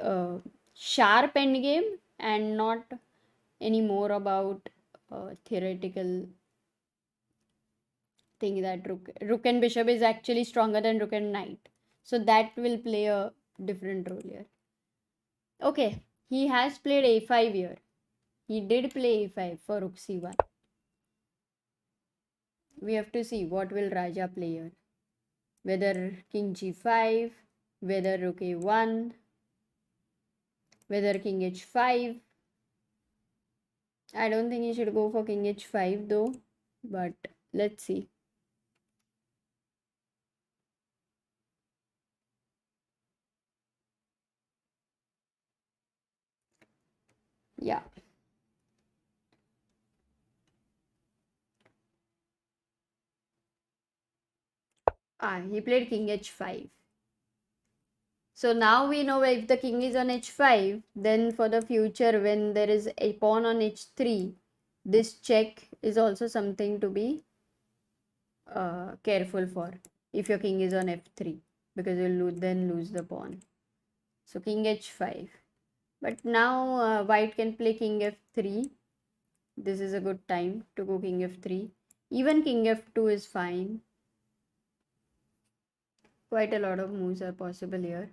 sharp endgame and not any more about theoretical thing that rook and bishop is actually stronger than rook and knight. So that will play a different role here. Okay, he has played a5 here. He did play a5 for rook c1. We have to see what will Raja play here. Whether king g5, whether rook a1, whether king h5. I don't think he should go for king h5 though, but let's see. Yeah. He played king h5. So now we know if the king is on h5, then for the future when there is a pawn on h3, this check is also something to be careful for if your king is on f3, because you'll then lose the pawn. So king h5. But now white can play king f3. This is a good time to go king f3. Even king f2 is fine. Quite a lot of moves are possible here.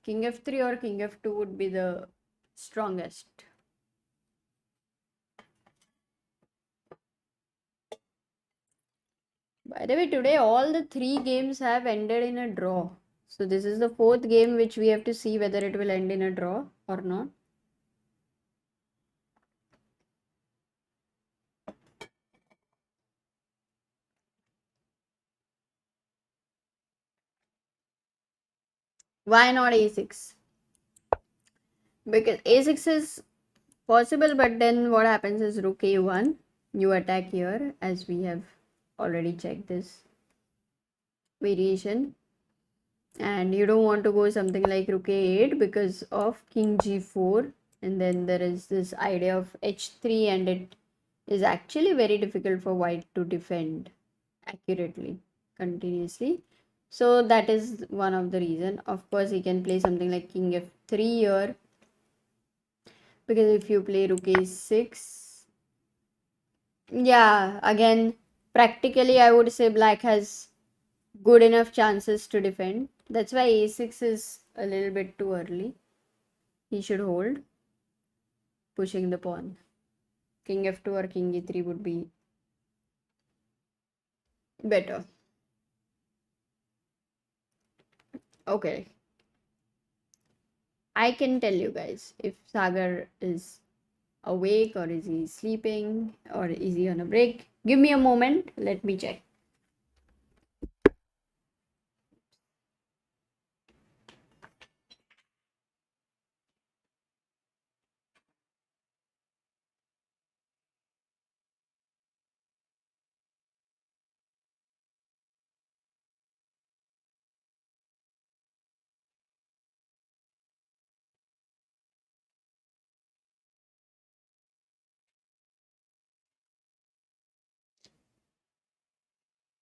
King f3 or king f2 would be the strongest. By the way, today all the 3 games have ended in a draw. So this is the 4th game which we have to see whether it will end in a draw or not. Why not a6? Because a6 is possible, but then what happens is rook a1. You attack here, as we have already checked this variation. And you don't want to go something like rook a8 because of king g4. And then there is this idea of h3, and it is actually very difficult for white to defend accurately continuously. So that is one of the reason. Of course, he can play something like king f3 here, because if you play rook a6, yeah, again, practically I would say black has good enough chances to defend. That's why a6 is a little bit too early. He should hold, pushing the pawn. King f2 or king e3 would be better. Okay. I can tell you guys if Sagar is awake or is he sleeping or is he on a break. Give me a moment. Let me check.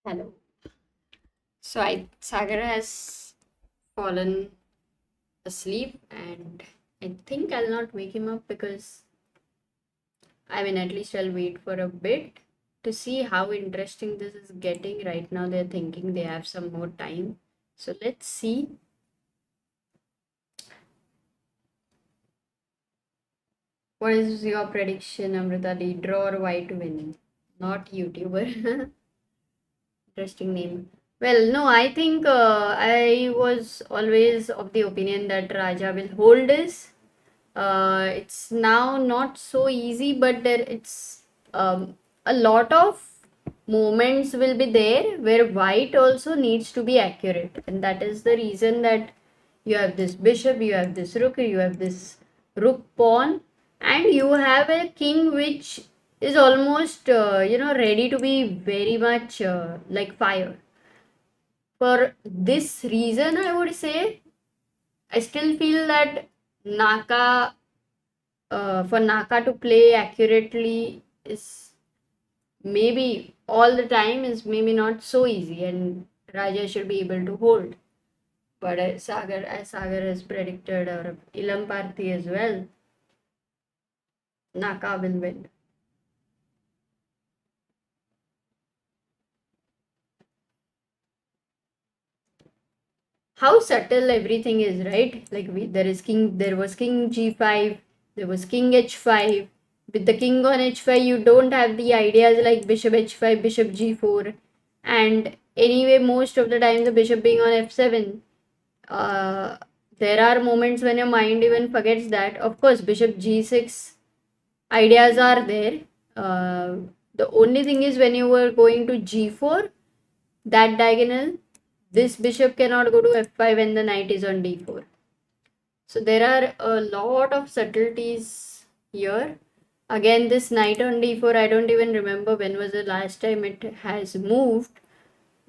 Hello. So Sagar has fallen asleep, and I think I'll not wake him up because I mean, at least I'll wait for a bit to see how interesting this is getting. Right now they're thinking they have some more time. So let's see. What is your prediction, Amruta? The draw or white winning? Not YouTuber. Interesting name. Well, no, I think I was always of the opinion that Raja will hold this. It's now not so easy, but there it's a lot of moments will be there where white also needs to be accurate, and that is the reason that you have this bishop, you have this rook, you have this rook pawn, and you have a king which is almost ready to be very much like fire. For this reason, I would say I still feel that Naka for Naka to play accurately is maybe all the time is maybe not so easy, and Raja should be able to hold. But as Sagar has predicted, or Ilam Parthi as well, Naka will win. How subtle everything is, right? Like there was king g5, there was king h5. With the king on h5, you don't have the ideas like bishop h5, bishop g4, and anyway, most of the time the bishop being on f7. There are moments when your mind even forgets that. Of course, bishop g6 ideas are there. The only thing is when you were going to g4, that diagonal, this bishop cannot go to f5 when the knight is on d4. So there are a lot of subtleties here. Again, this knight on d4, I don't even remember when was the last time it has moved.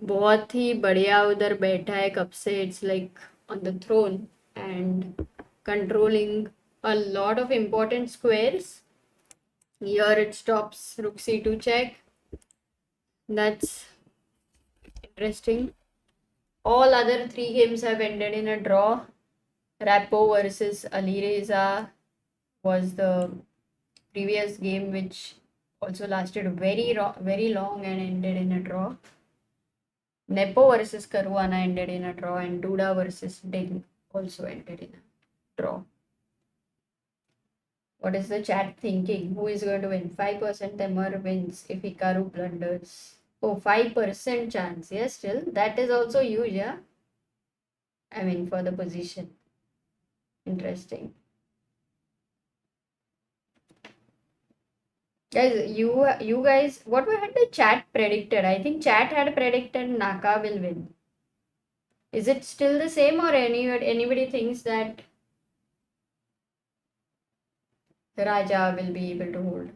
बहुत ही बढ़िया उधर बैठा है कब से. It's like on the throne and controlling a lot of important squares. Here it stops rook c2 check. That's interesting. All other three games have ended in a draw. Rapo versus Alireza was the previous game, which also lasted very long and ended in a draw. Nepo versus Caruana ended in a draw, and Duda versus Ding also ended in a draw. What is the chat thinking? Who is going to win? 5% Temur wins if Hikaru blunders. Oh, 5% chance. Yes, still. That is also huge, yeah? I mean, for the position. Interesting. Guys, you guys, what had the chat predicted? I think chat had predicted Naka will win. Is it still the same, or anybody thinks that Raja will be able to hold?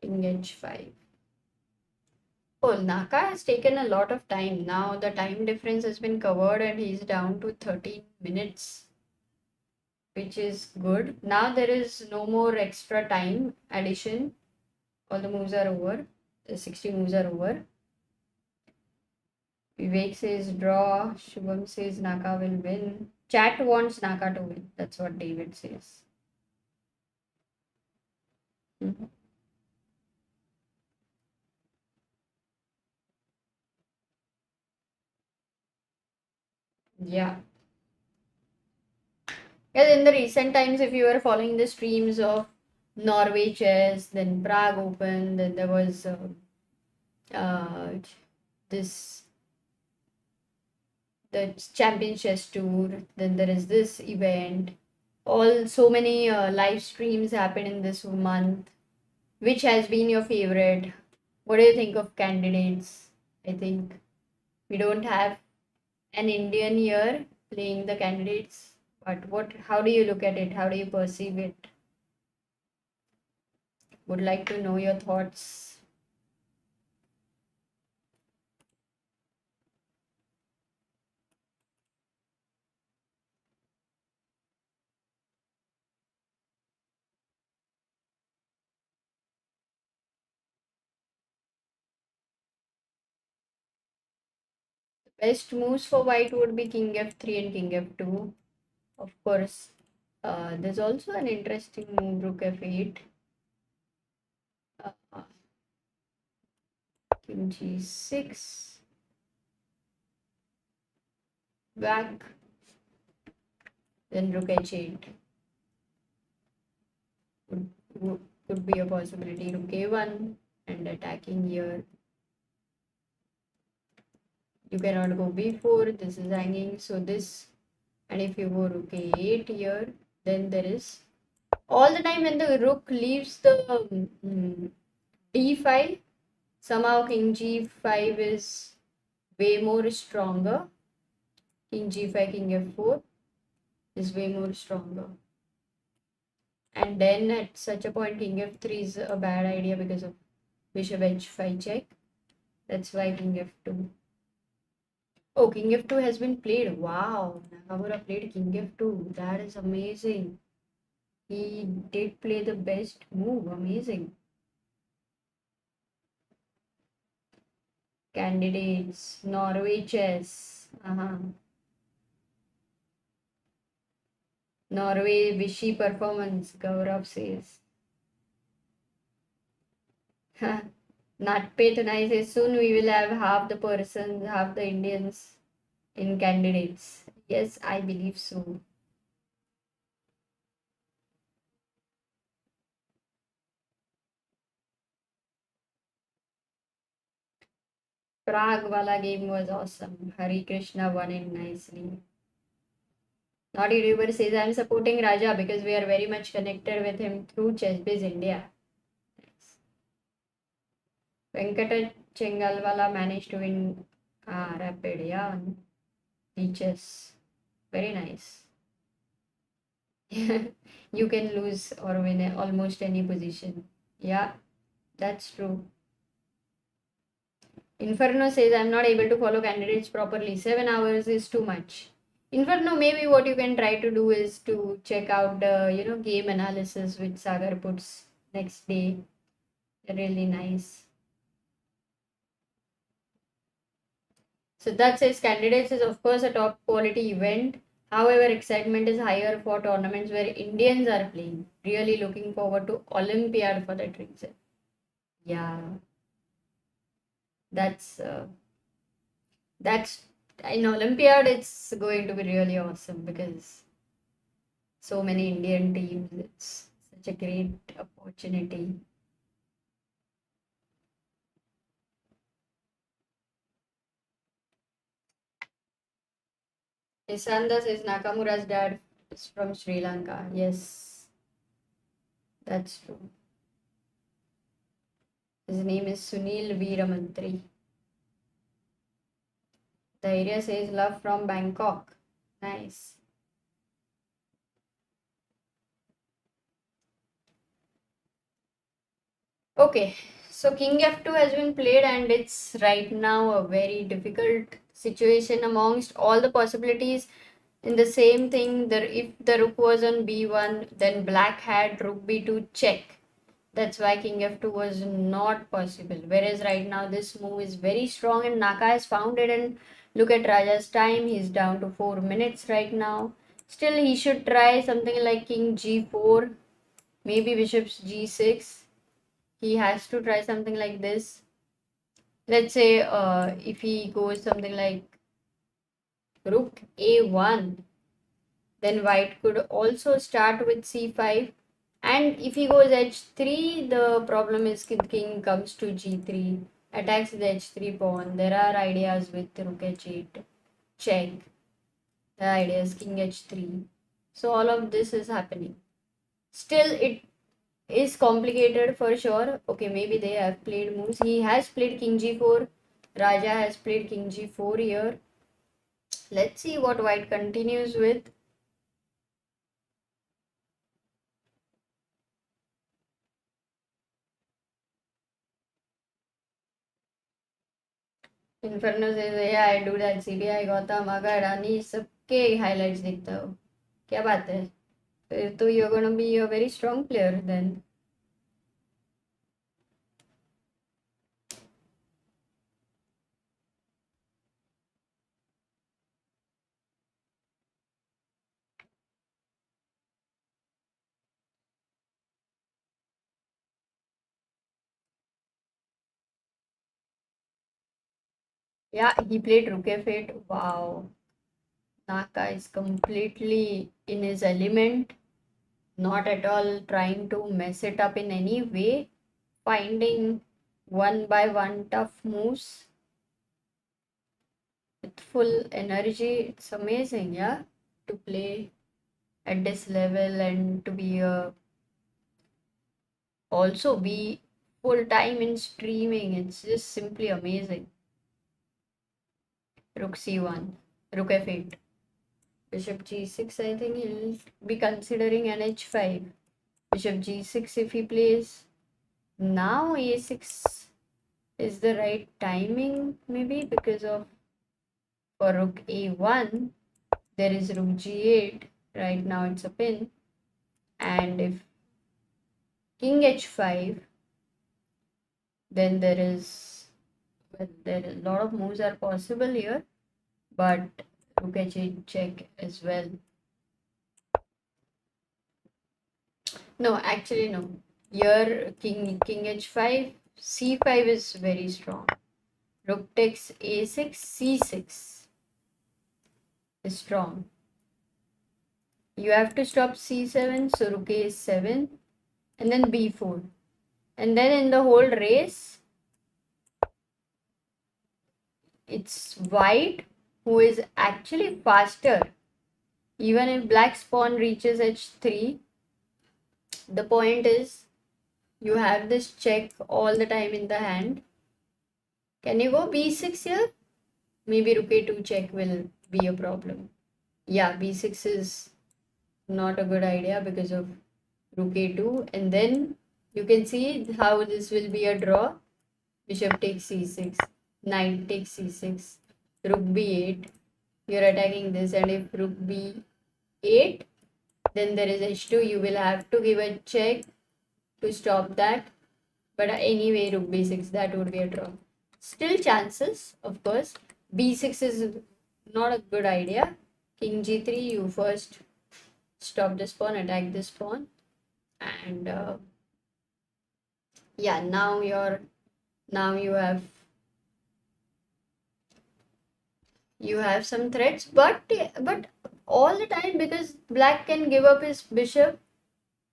King h5. Oh, Naka has taken a lot of time. Now the time difference has been covered and he's down to 13 minutes, which is good. Now there is no more extra time addition. All the moves are over. The 60 moves are over. Vivek says draw. Shubham says Naka will win. Chat wants Naka to win. That's what David says. Yeah. Yes, in the recent times, if you were following the streams of Norway chess, then Prague Open, then there was this the Champion Chess Tour, then there is this event. So many live streams happen in this month. Which has been your favorite? What do you think of candidates? I think we don't have an Indian here playing the candidates, but how do you look at it? How do you perceive it? Would like to know your thoughts. Best moves for white would be king f3 and king f2. Of course, there's also an interesting move, rook f8. King g6. Back. Then rook h8. Could be a possibility. Rook a1 and attacking here. You cannot go b4. This is hanging. So this, and if you go rook a8 here, then there is all the time when the rook leaves the d file, somehow king g5 is way more stronger. King g5, king f4 is way more stronger. And then at such a point, king f3 is a bad idea because of bishop h5 check. That's why king f2. Oh, king f2 has been played. Wow, Nakamura played king f2. That is amazing. He did play the best move. Amazing. Candidates, Norway chess. Norway Vichy performance, Gaurav says. Natpe Tanai says soon we will have half the persons, half the Indians in candidates. Yes, I believe so. Prague wala game was awesome. Hari Krishna won it nicely. Naughty YouTuber says I'm supporting Raja because we are very much connected with him through ChessBiz India. Nice. Venkata Chengalwala managed to win Rapid, yeah. Chess. Very nice. You can lose or win almost any position. Yeah, that's true. Inferno says I'm not able to follow candidates properly. 7 hours is too much. Inferno, maybe what you can try to do is to check out the game analysis which Sagar puts next day. Really nice. So that says candidates is of course a top quality event. However, excitement is higher for tournaments where Indians are playing. Really looking forward to Olympiad for that reason. Yeah, that's in Olympiad. It's going to be really awesome because so many Indian teams. It's such a great opportunity. Isanda says Nakamura's dad is from Sri Lanka. Yes, that's true. His name is Sunil Veeramantri. The area says love from Bangkok. Nice. Okay, so King F2 has been played and it's right now a very difficult situation amongst all the possibilities. In the same thing, if the rook was on b1, then black had rook b2 check. That's why king f2 was not possible. Whereas right now this move is very strong and Naka has found it. And look at Raja's time. He's down to 4 minutes right now. Still, he should try something like king g4, maybe bishop's g6. He has to try something like this. Let's say if he goes something like rook a1, then white could also start with c5. And if he goes h3, the problem is king comes to g3, attacks the h3 pawn. There are ideas with rook h8, check. The idea is king h3. So all of this is happening. Still, it is complicated for sure. Okay, maybe they have played moves. He has played king g4. Raja has played king g4 here. Let's see what white continues with. Inferno से I do that CBI Gautam अगर रानी सबके highlights देखता हो क्या बात है फिर तो you gonna be a very strong player then yeah, he played rook f8. Wow, Naka is completely in his element, not at all trying to mess it up in any way, finding one by one tough moves. youthful energy. It's amazing, yeah, to play at this level and to be also be full time in streaming. It's just simply amazing. Rook c1, rook f8, bishop g6. I think he'll be considering an h5. Bishop g6 if he plays. Now a6 is the right timing, maybe, because of for rook a1 there is rook g8. Right now it's a pin, and if king h5, then there is a lot of moves are possible here, but rook h8 check as well. No, actually no. Here king h5, c5 is very strong. Rook takes a6, c6 is strong. You have to stop c7, so rook a7, and then b4. And then in the whole race, it's white who is actually faster. Even if black's pawn reaches h3, the point is you have this check all the time in the hand. Can you go b6 here? Maybe rook a2 check will be a problem. Yeah, b6 is not a good idea because of rook a2. And then you can see how this will be a draw. Bishop takes c6, knight takes c6, rook b8. You're attacking this, and if rook b8, then there is h2. You will have to give a check to stop that. But anyway, rook b6, that would be a draw. Still chances, of course. b6 is not a good idea. King g3, you first stop this pawn, attack this pawn, and yeah, now you have some threats, but all the time, because black can give up his bishop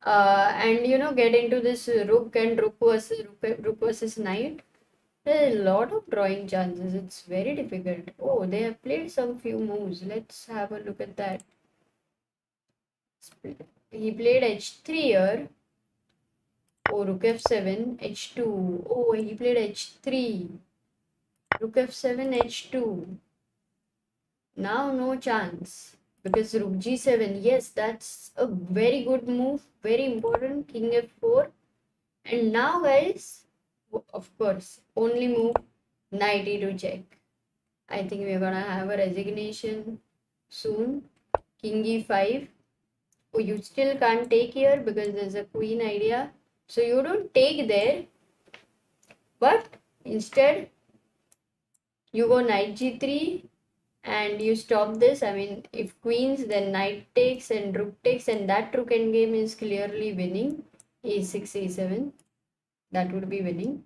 and get into this rook and rook versus knight. There are a lot of drawing chances. It's very difficult. Oh, they have played some few moves. Let's have a look at that. He played h3 here. Oh, rook f7, h2. Oh, he played h3. Rook f7, h2. Now no chance, because rook g7. Yes, that's a very good move. Very important. King f4. And now, guys, of course, only move knight e2 check. I think we're gonna have a resignation soon. King e5. Oh, you still can't take here because there's a queen idea. So you don't take there, but instead you go knight g3 and you stop this. I mean, if queens, then knight takes and rook takes, and that rook endgame is clearly winning. a6, a7. That would be winning.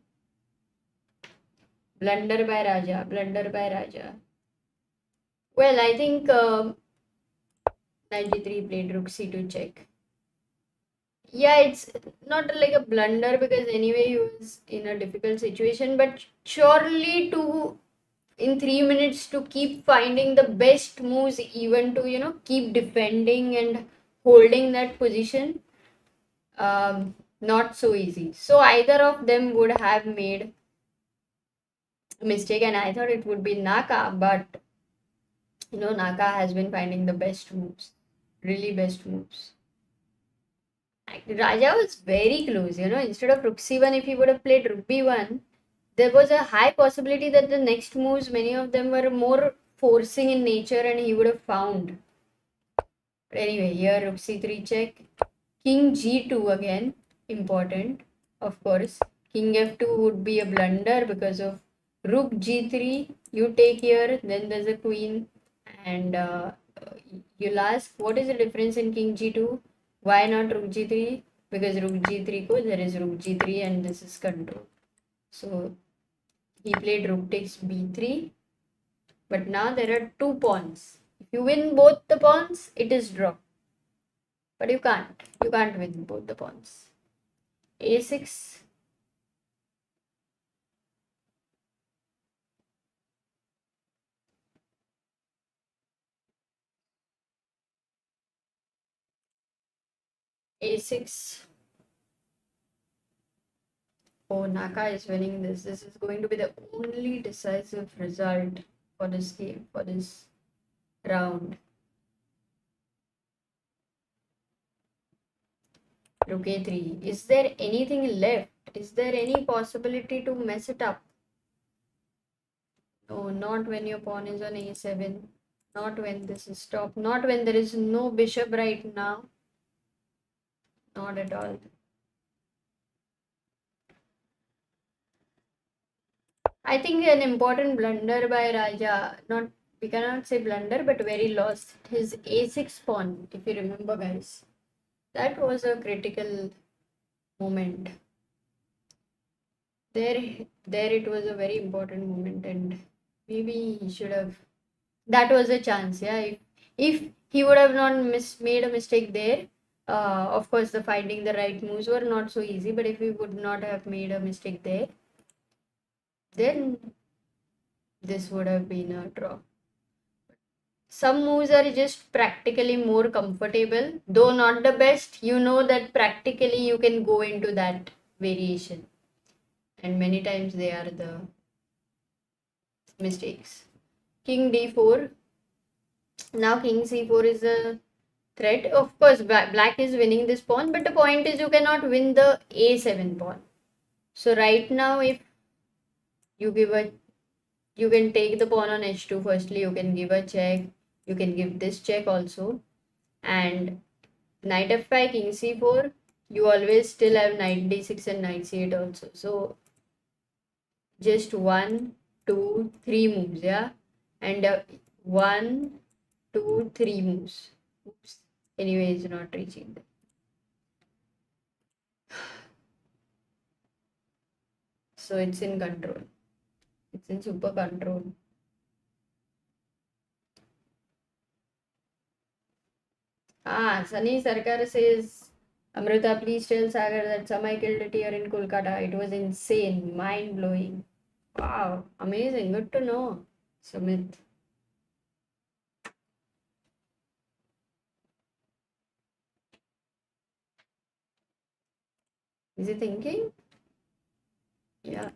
Blunder by Raja, blunder by Raja. Well, I think knight g3 played rook c2 check. Yeah, it's not like a blunder because anyway he was in a difficult situation, but surely in 3 minutes to keep finding the best moves, even to keep defending and holding that position, not so easy. So either of them would have made a mistake, and I thought it would be Naka, but Naka has been finding the best moves, really best moves. Raja was very close, instead of rook c1, if he would have played rook b1, there was a high possibility that the next moves, many of them were more forcing in nature, and he would have found. But anyway, here rook c3 check. King g2 again, important, of course. King f2 would be a blunder because of rook g3. You take here, then there's a queen, and you'll ask, what is the difference in king g2? Why not rook g3? Because rook g3 goes, there is rook g3, and this is control. So he played rook takes b3, but now there are 2 pawns. If you win both the pawns, it is draw. But you can't win both the pawns. a6. a6. Oh, Naka is winning this. This is going to be the only decisive result for this game, for this round. Rook a3. Is there anything left? Is there any possibility to mess it up? No, not when your pawn is on a7. Not when this is stopped. Not when there is no bishop right now. Not at all. I think an important blunder by Raja, not we cannot say blunder, but very lost his a6 pawn, if you remember, guys. That was a critical moment. There it was a very important moment, and maybe he should have. That was a chance, yeah. If he would have not made a mistake there, of course, the finding the right moves were not so easy. But if he would not have made a mistake there, then this would have been a draw. Some moves are just practically more comfortable, though not the best. You know that practically you can go into that variation, and many times they are the mistakes. King d4. Now king c4 is a threat. Of course, black is winning this pawn, but the point is you cannot win the a7 pawn. So right now, if you give a, you can take the pawn on h2 firstly, you can give a check, you can give this check also, and knight f5, king c4, you always still have knight d6 and knight c8 also. So just 1, 2, 3 moves, yeah, and 1, 2, 3 moves. Oops. Anyway, it's not reaching them. So it's in control. It's in super control. Sunny Sarkar says, Amruta, please tell Sagar that Samay killed a tear in Kolkata. It was insane, mind blowing. Wow, amazing, good to know, Sumit. Is he thinking? Yeah.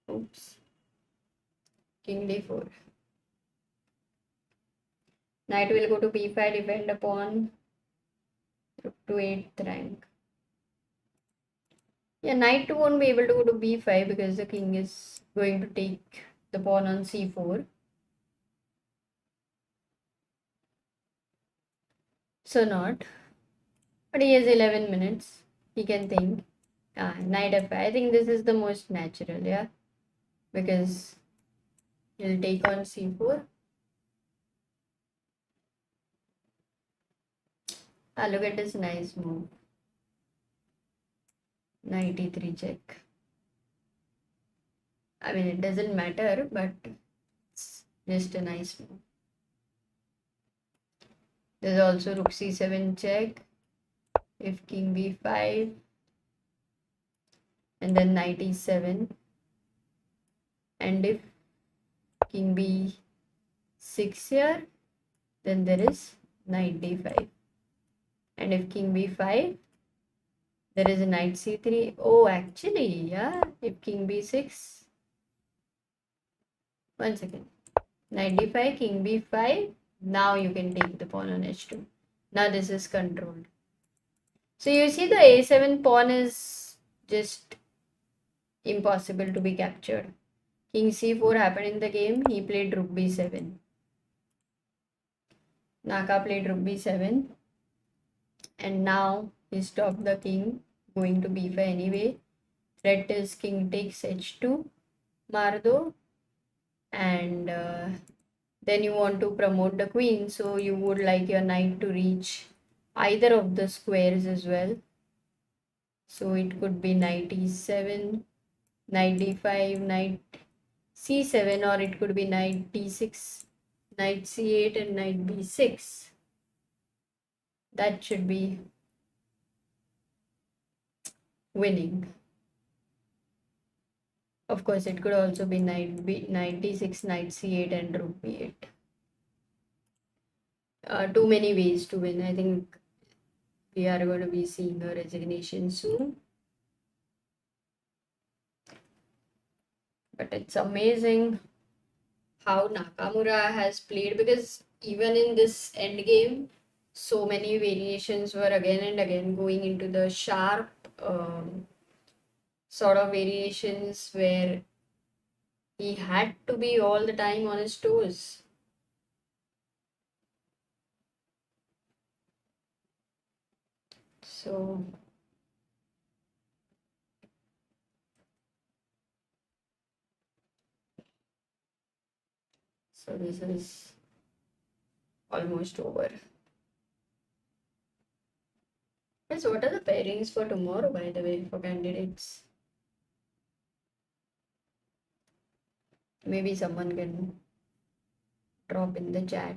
Oops. King d4. Knight will go to b5, defend upon rook to 8th rank. Yeah, knight won't be able to go to b5 because the king is going to take the pawn on c4. So not. But he has 11 minutes. He can think. Knight f5. I think this is the most natural, yeah. Because he'll take on c4. Look at this nice move. Knight e3 check. I mean, it doesn't matter, but it's just a nice move. There's also rook c7 check. If king b5. And then knight e7. And if king b6 here, then there is knight d5. And if king b5, there is a knight c3. Oh, actually, yeah, if king b6. One second. Knight d5, king b5. Now you can take the pawn on h2. Now this is controlled. So you see the a7 pawn is just impossible to be captured. King c4 happened in the game. He played rook b7. Naka played rook b7. And now he stopped the king going to b5 anyway. Threat is king takes h2. Mardo. And then you want to promote the queen. So you would like your knight to reach either of the squares as well. So it could be knight e7, knight d5, knight c7, or it could be knight d6, knight c8 and knight b6. That should be winning. Of course, it could also be knight d6, knight c8 and rook b8. too many ways to win. I think we are going to be seeing a resignation soon. But it's amazing how Nakamura has played, because even in this end game, so many variations were again and again going into the sharp sort of variations where he had to be all the time on his toes. So this is almost over. Yes, what are the pairings for tomorrow, by the way, for candidates? Maybe someone can drop in the chat.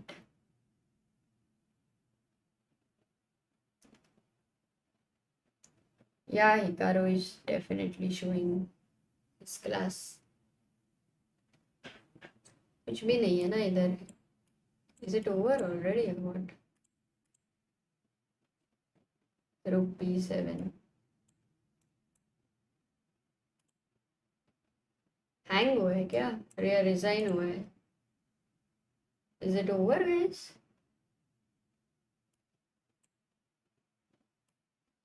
Yeah, Hikaru is definitely showing his class. कुछ भी नहीं है ना इधर. Is it over already or what? Rook b7. Hang हुआ है क्या? Resign हुआ है. Is it over, guys?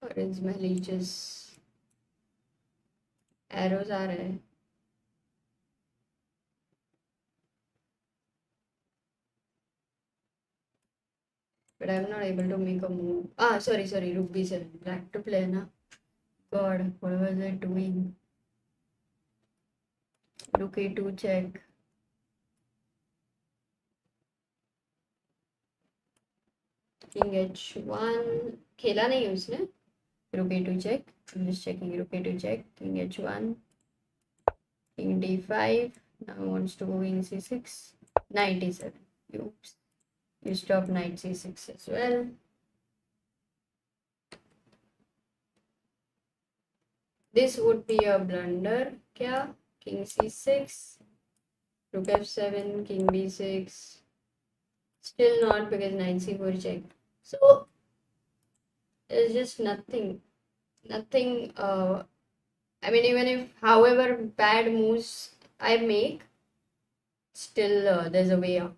Or is my leeches? Arrows आ रहे हैं. But I'm not able to make a move. Ah, sorry, rook b7. Black to play na. God, what was I doing? Rook a2 check. King h1. खेला नहीं उसने. Rook a2 check. I'm just checking. Rook a2 check. King h1. King d5. Now wants to go king c6. Knight e7. Oops. You stop knight c6 as well. This would be a blunder. Kya? King c6. Rook f7. King b6. Still not, because knight c4 check. So there's just nothing. I mean, even if however bad moves I make, still there's a way out.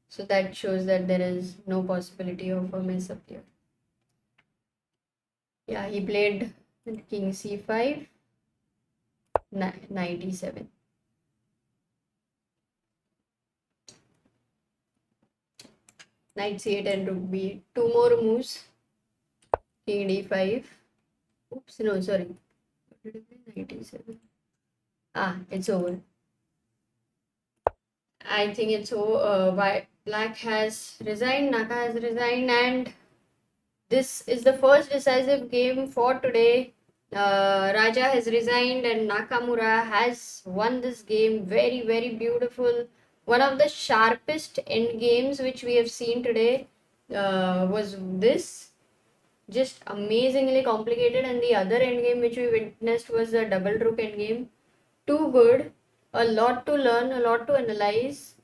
So that shows that there is no possibility of a mess up here. Yeah, he played king c5, knight e7. Knight c8 and rook b. Two more moves. King d5. Oops, no, sorry. Knight e7. Ah, it's over. I think it's over. Black has resigned, Naka has resigned, and this is the first decisive game for today. Raja has resigned and Nakamura has won this game. Very, very beautiful. One of the sharpest end games which we have seen today was this. Just amazingly complicated, and the other end game which we witnessed was the double rook end game. Too good. A lot to learn, a lot to analyze.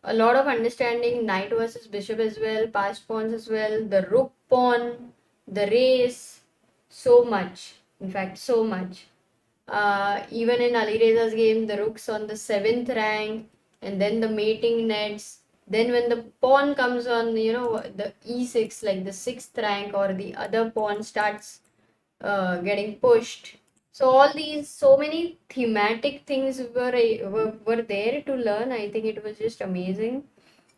A lot of understanding knight versus bishop as well, passed pawns as well, the rook pawn, the race, so much. In fact, so much. Even in Alireza's game, the rook's on the 7th rank, and then the mating nets. Then when the pawn comes on, the e6, like the 6th rank, or the other pawn starts getting pushed. So all these, so many thematic things were there to learn. I think it was just amazing.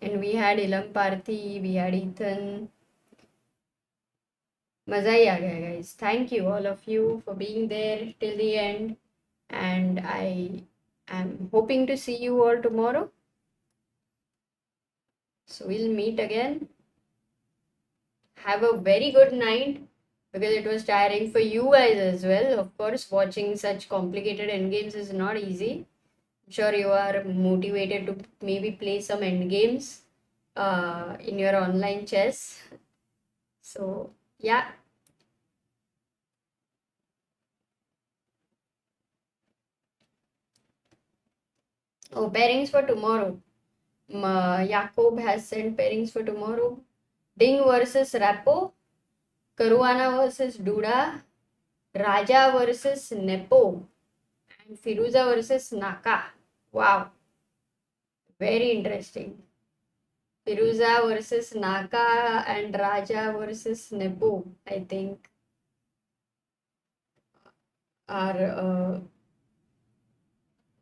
And we had Ilam Parthi, we had Ethan. Maza hi aa gaya, guys. Thank you all of you for being there till the end. And I am hoping to see you all tomorrow. So we'll meet again. Have a very good night, because it was tiring for you guys as well. Of course, watching such complicated endgames is not easy. I'm sure you are motivated to maybe play some endgames in your online chess. So, yeah. Oh, pairings for tomorrow. Jakob has sent pairings for tomorrow. Ding versus Rapo. Caruana versus Duda. Raja versus Nepo. And Firuza versus Naka. Wow. Very interesting. Firuza versus Naka and Raja versus Nepo, I think, are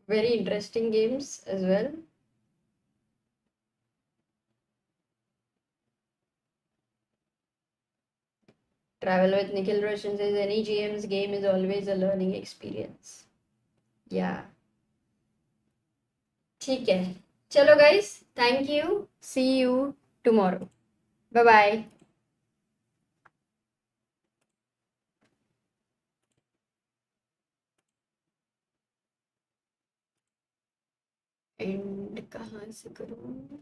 very interesting games as well. Travel with Nikhil Roshan says any GM's game is always a learning experience. Yeah. ठीक है. Chalo guys, thank you. See you tomorrow. Bye bye. And कहाँ से करूँ?